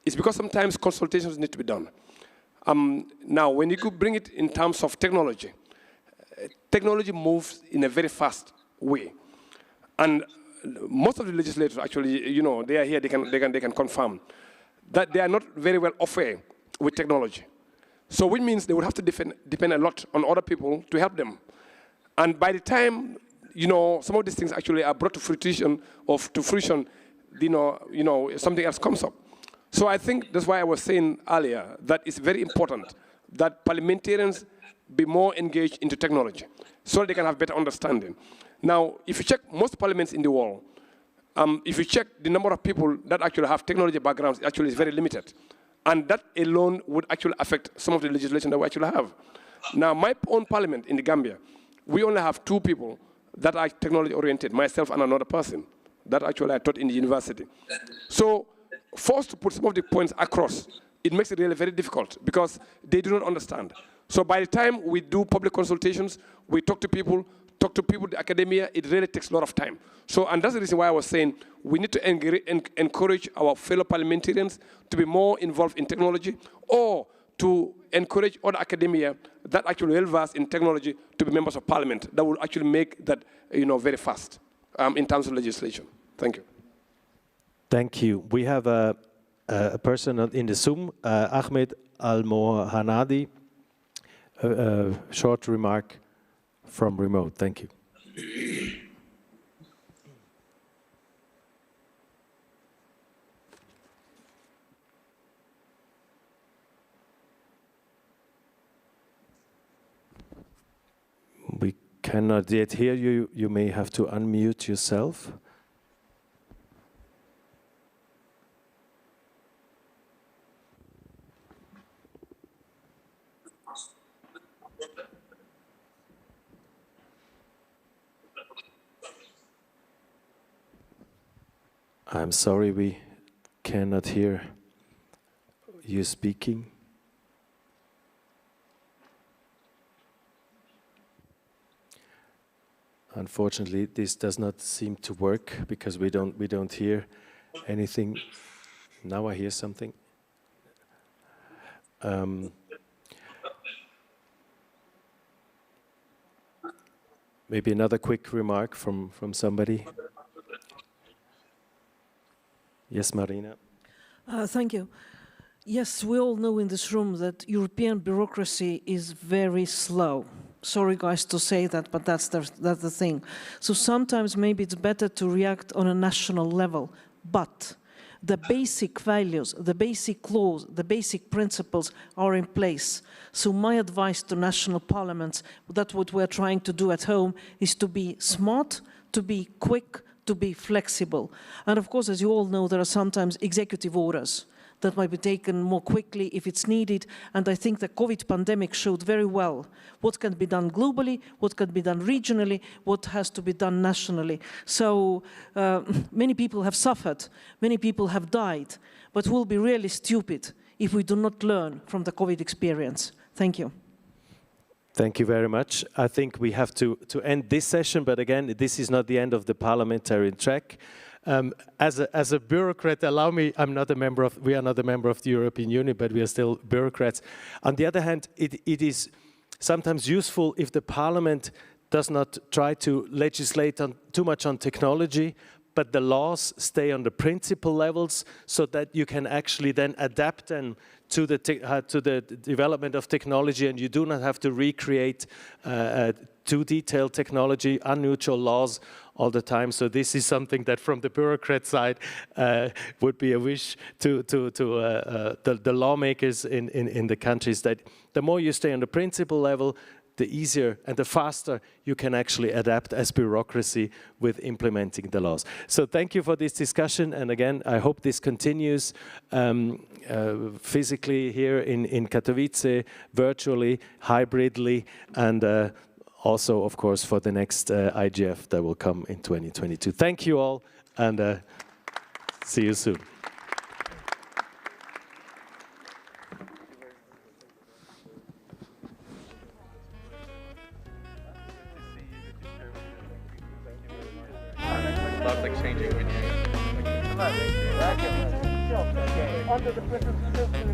is because sometimes consultations need to be done. Now, when you could bring it in terms of technology, technology moves in a very fast way, and most of the legislators actually, they are here. They can confirm that they are not very well off with technology. So, which means they would have to depend a lot on other people to help them. And by the time some of these things actually are brought to fruition, something else comes up. So I think that's why I was saying earlier that it's very important that parliamentarians be more engaged into technology so they can have better understanding. Now, if you check most parliaments in the world, if you check the number of people that actually have technology backgrounds, actually is very limited. And that alone would actually affect some of the legislation that we actually have. Now, my own parliament in the Gambia, we only have 2 people that are technology oriented, myself and another person that actually I taught in the university. So, forced to put some of the points across, it makes it really very difficult because they do not understand. So by the time we do public consultations, we talk to people, the academia, it really takes a lot of time. So, and that's the reason why I was saying we need to encourage our fellow parliamentarians to be more involved in technology, or to encourage other academia that actually well versed in technology to be members of parliament. That will actually make that very fast in terms of legislation. Thank you. Thank you. We have a person in the Zoom, Ahmed Al-Mohanadi. A short remark from remote. Thank you. We cannot yet hear you. You may have to unmute yourself. I'm sorry, we cannot hear you speaking. Unfortunately, this does not seem to work because we don't hear anything. Now I hear something. Maybe another quick remark from somebody. Yes, Marina. Thank you. Yes, we all know in this room that European bureaucracy is very slow. Sorry, guys, to say that, but that's the thing. So sometimes maybe it's better to react on a national level, but the basic values, the basic laws, the basic principles are in place. So my advice to national parliaments, that what we're trying to do at home, is to be smart, to be quick, to be flexible. And of course, as you all know, there are sometimes executive orders that might be taken more quickly if it's needed. And I think the COVID pandemic showed very well what can be done globally, what can be done regionally, what has to be done nationally. So many people have suffered, many people have died, but we'll be really stupid if we do not learn from the COVID experience. Thank you. Thank you very much. I think we have to end this session, but again, this is not the end of the parliamentarian track. As a bureaucrat, allow me, we are not a member of the European Union, but we are still bureaucrats. On the other hand, it is sometimes useful if the parliament does not try to legislate too much on technology, but the laws stay on the principle levels so that you can actually then adapt them to the development of technology, and you do not have to recreate too detailed technology, unusual laws all the time. So this is something that from the bureaucrat side would be a wish to the lawmakers in the countries, that the more you stay on the principle level, the easier and the faster you can actually adapt as bureaucracy with implementing the laws. So thank you for this discussion, and again, I hope this continues physically here in Katowice, virtually, hybridly, and also, of course, for the next IGF that will come in 2022. Thank you all, and see you soon. about like changing engineering. Under the present circumstances.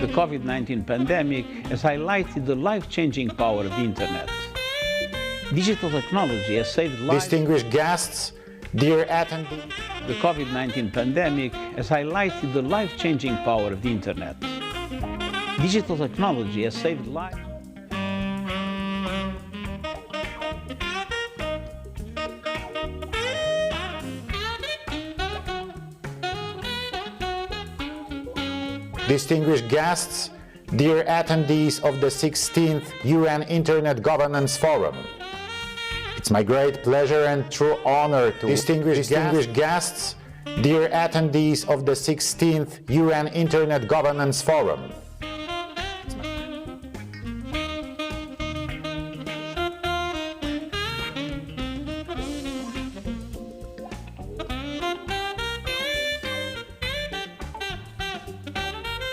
The COVID-19 pandemic has highlighted the life-changing power of the internet. Digital technology has saved lives. Distinguished guests, dear attendees. The COVID-19 pandemic has highlighted the life-changing power of the internet. Digital technology has saved lives. Distinguished guests, dear attendees of the 16th UN Internet Governance Forum. It's my great pleasure and true honor to distinguished guests, dear attendees of the 16th UN Internet Governance Forum.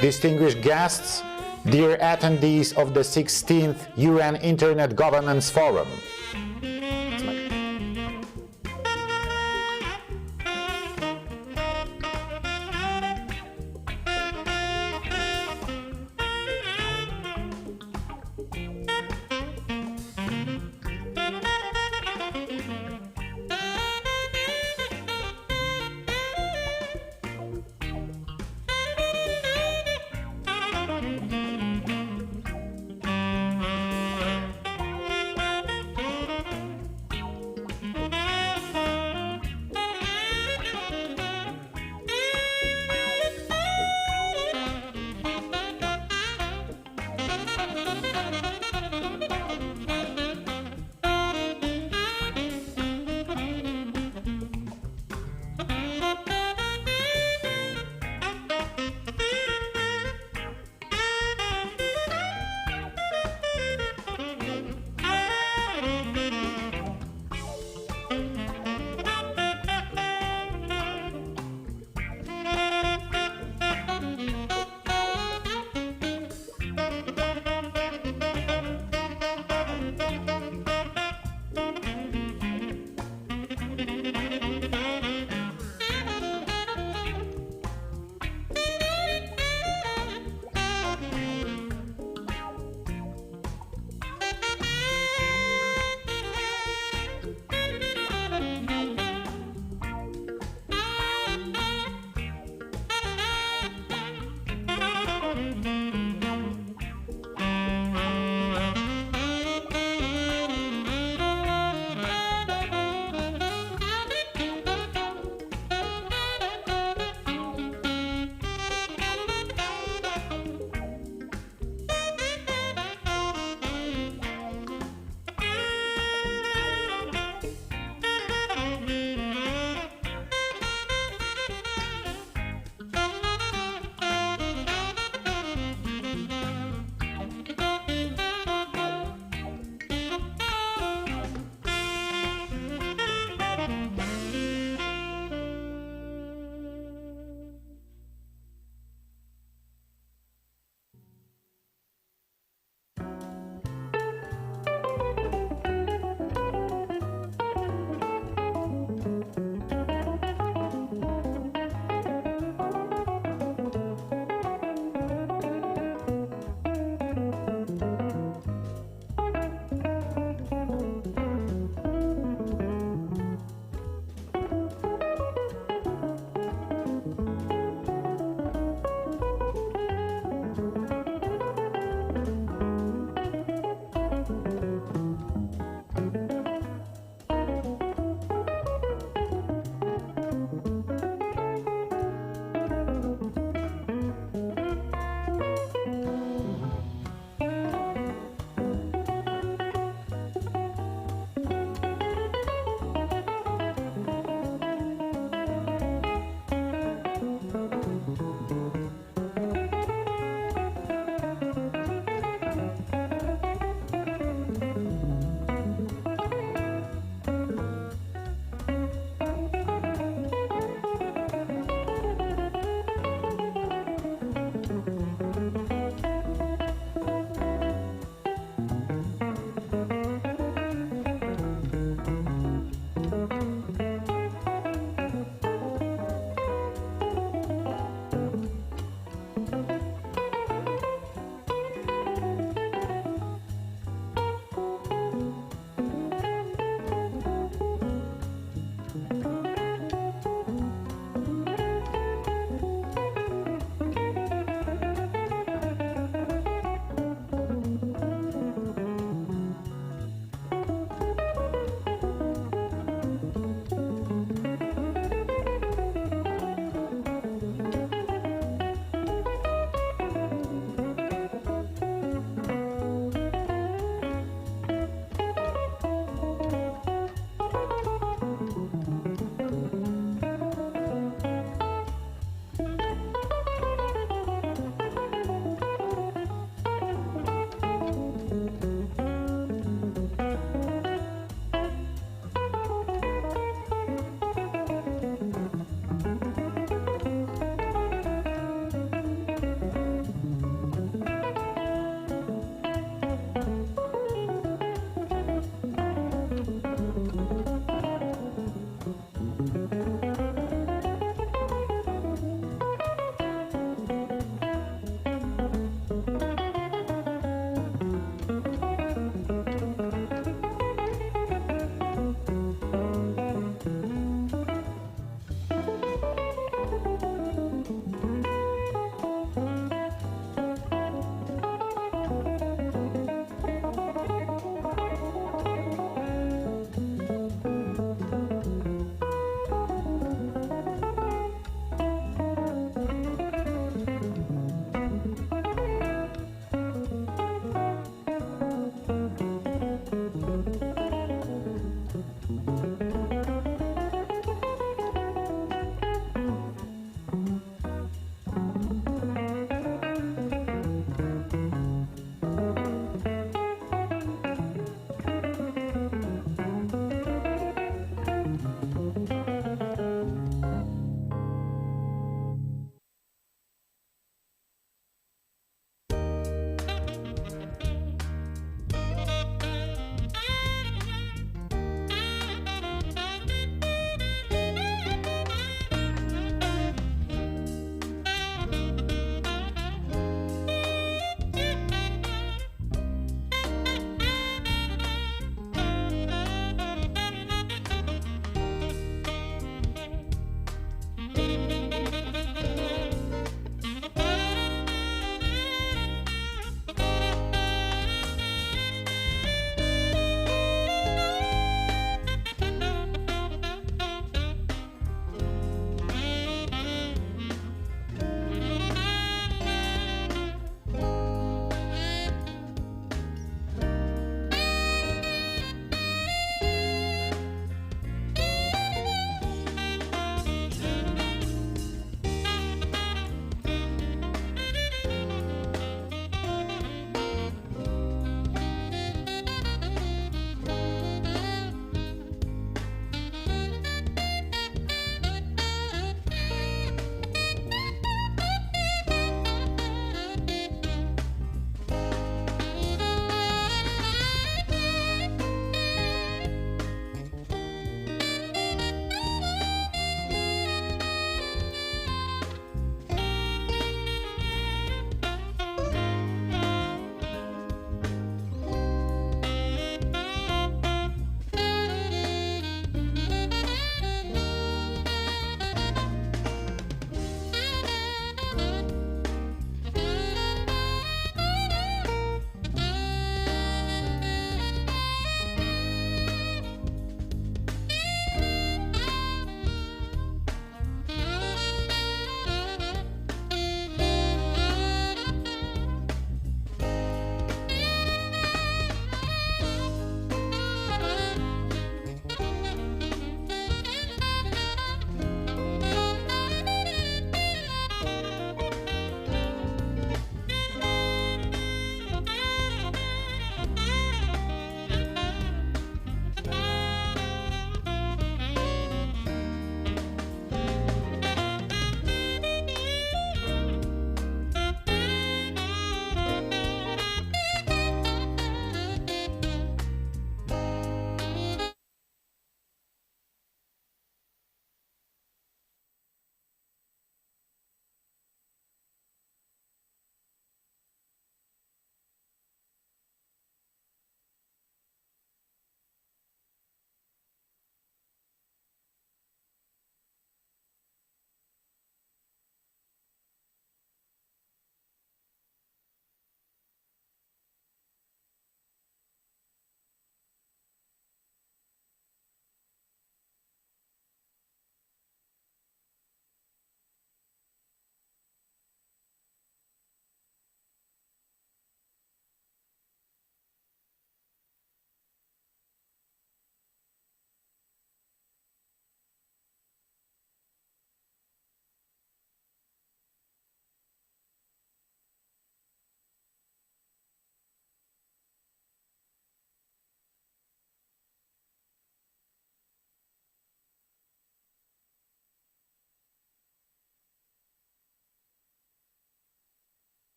Distinguished guests, dear attendees of the 16th UN Internet Governance Forum.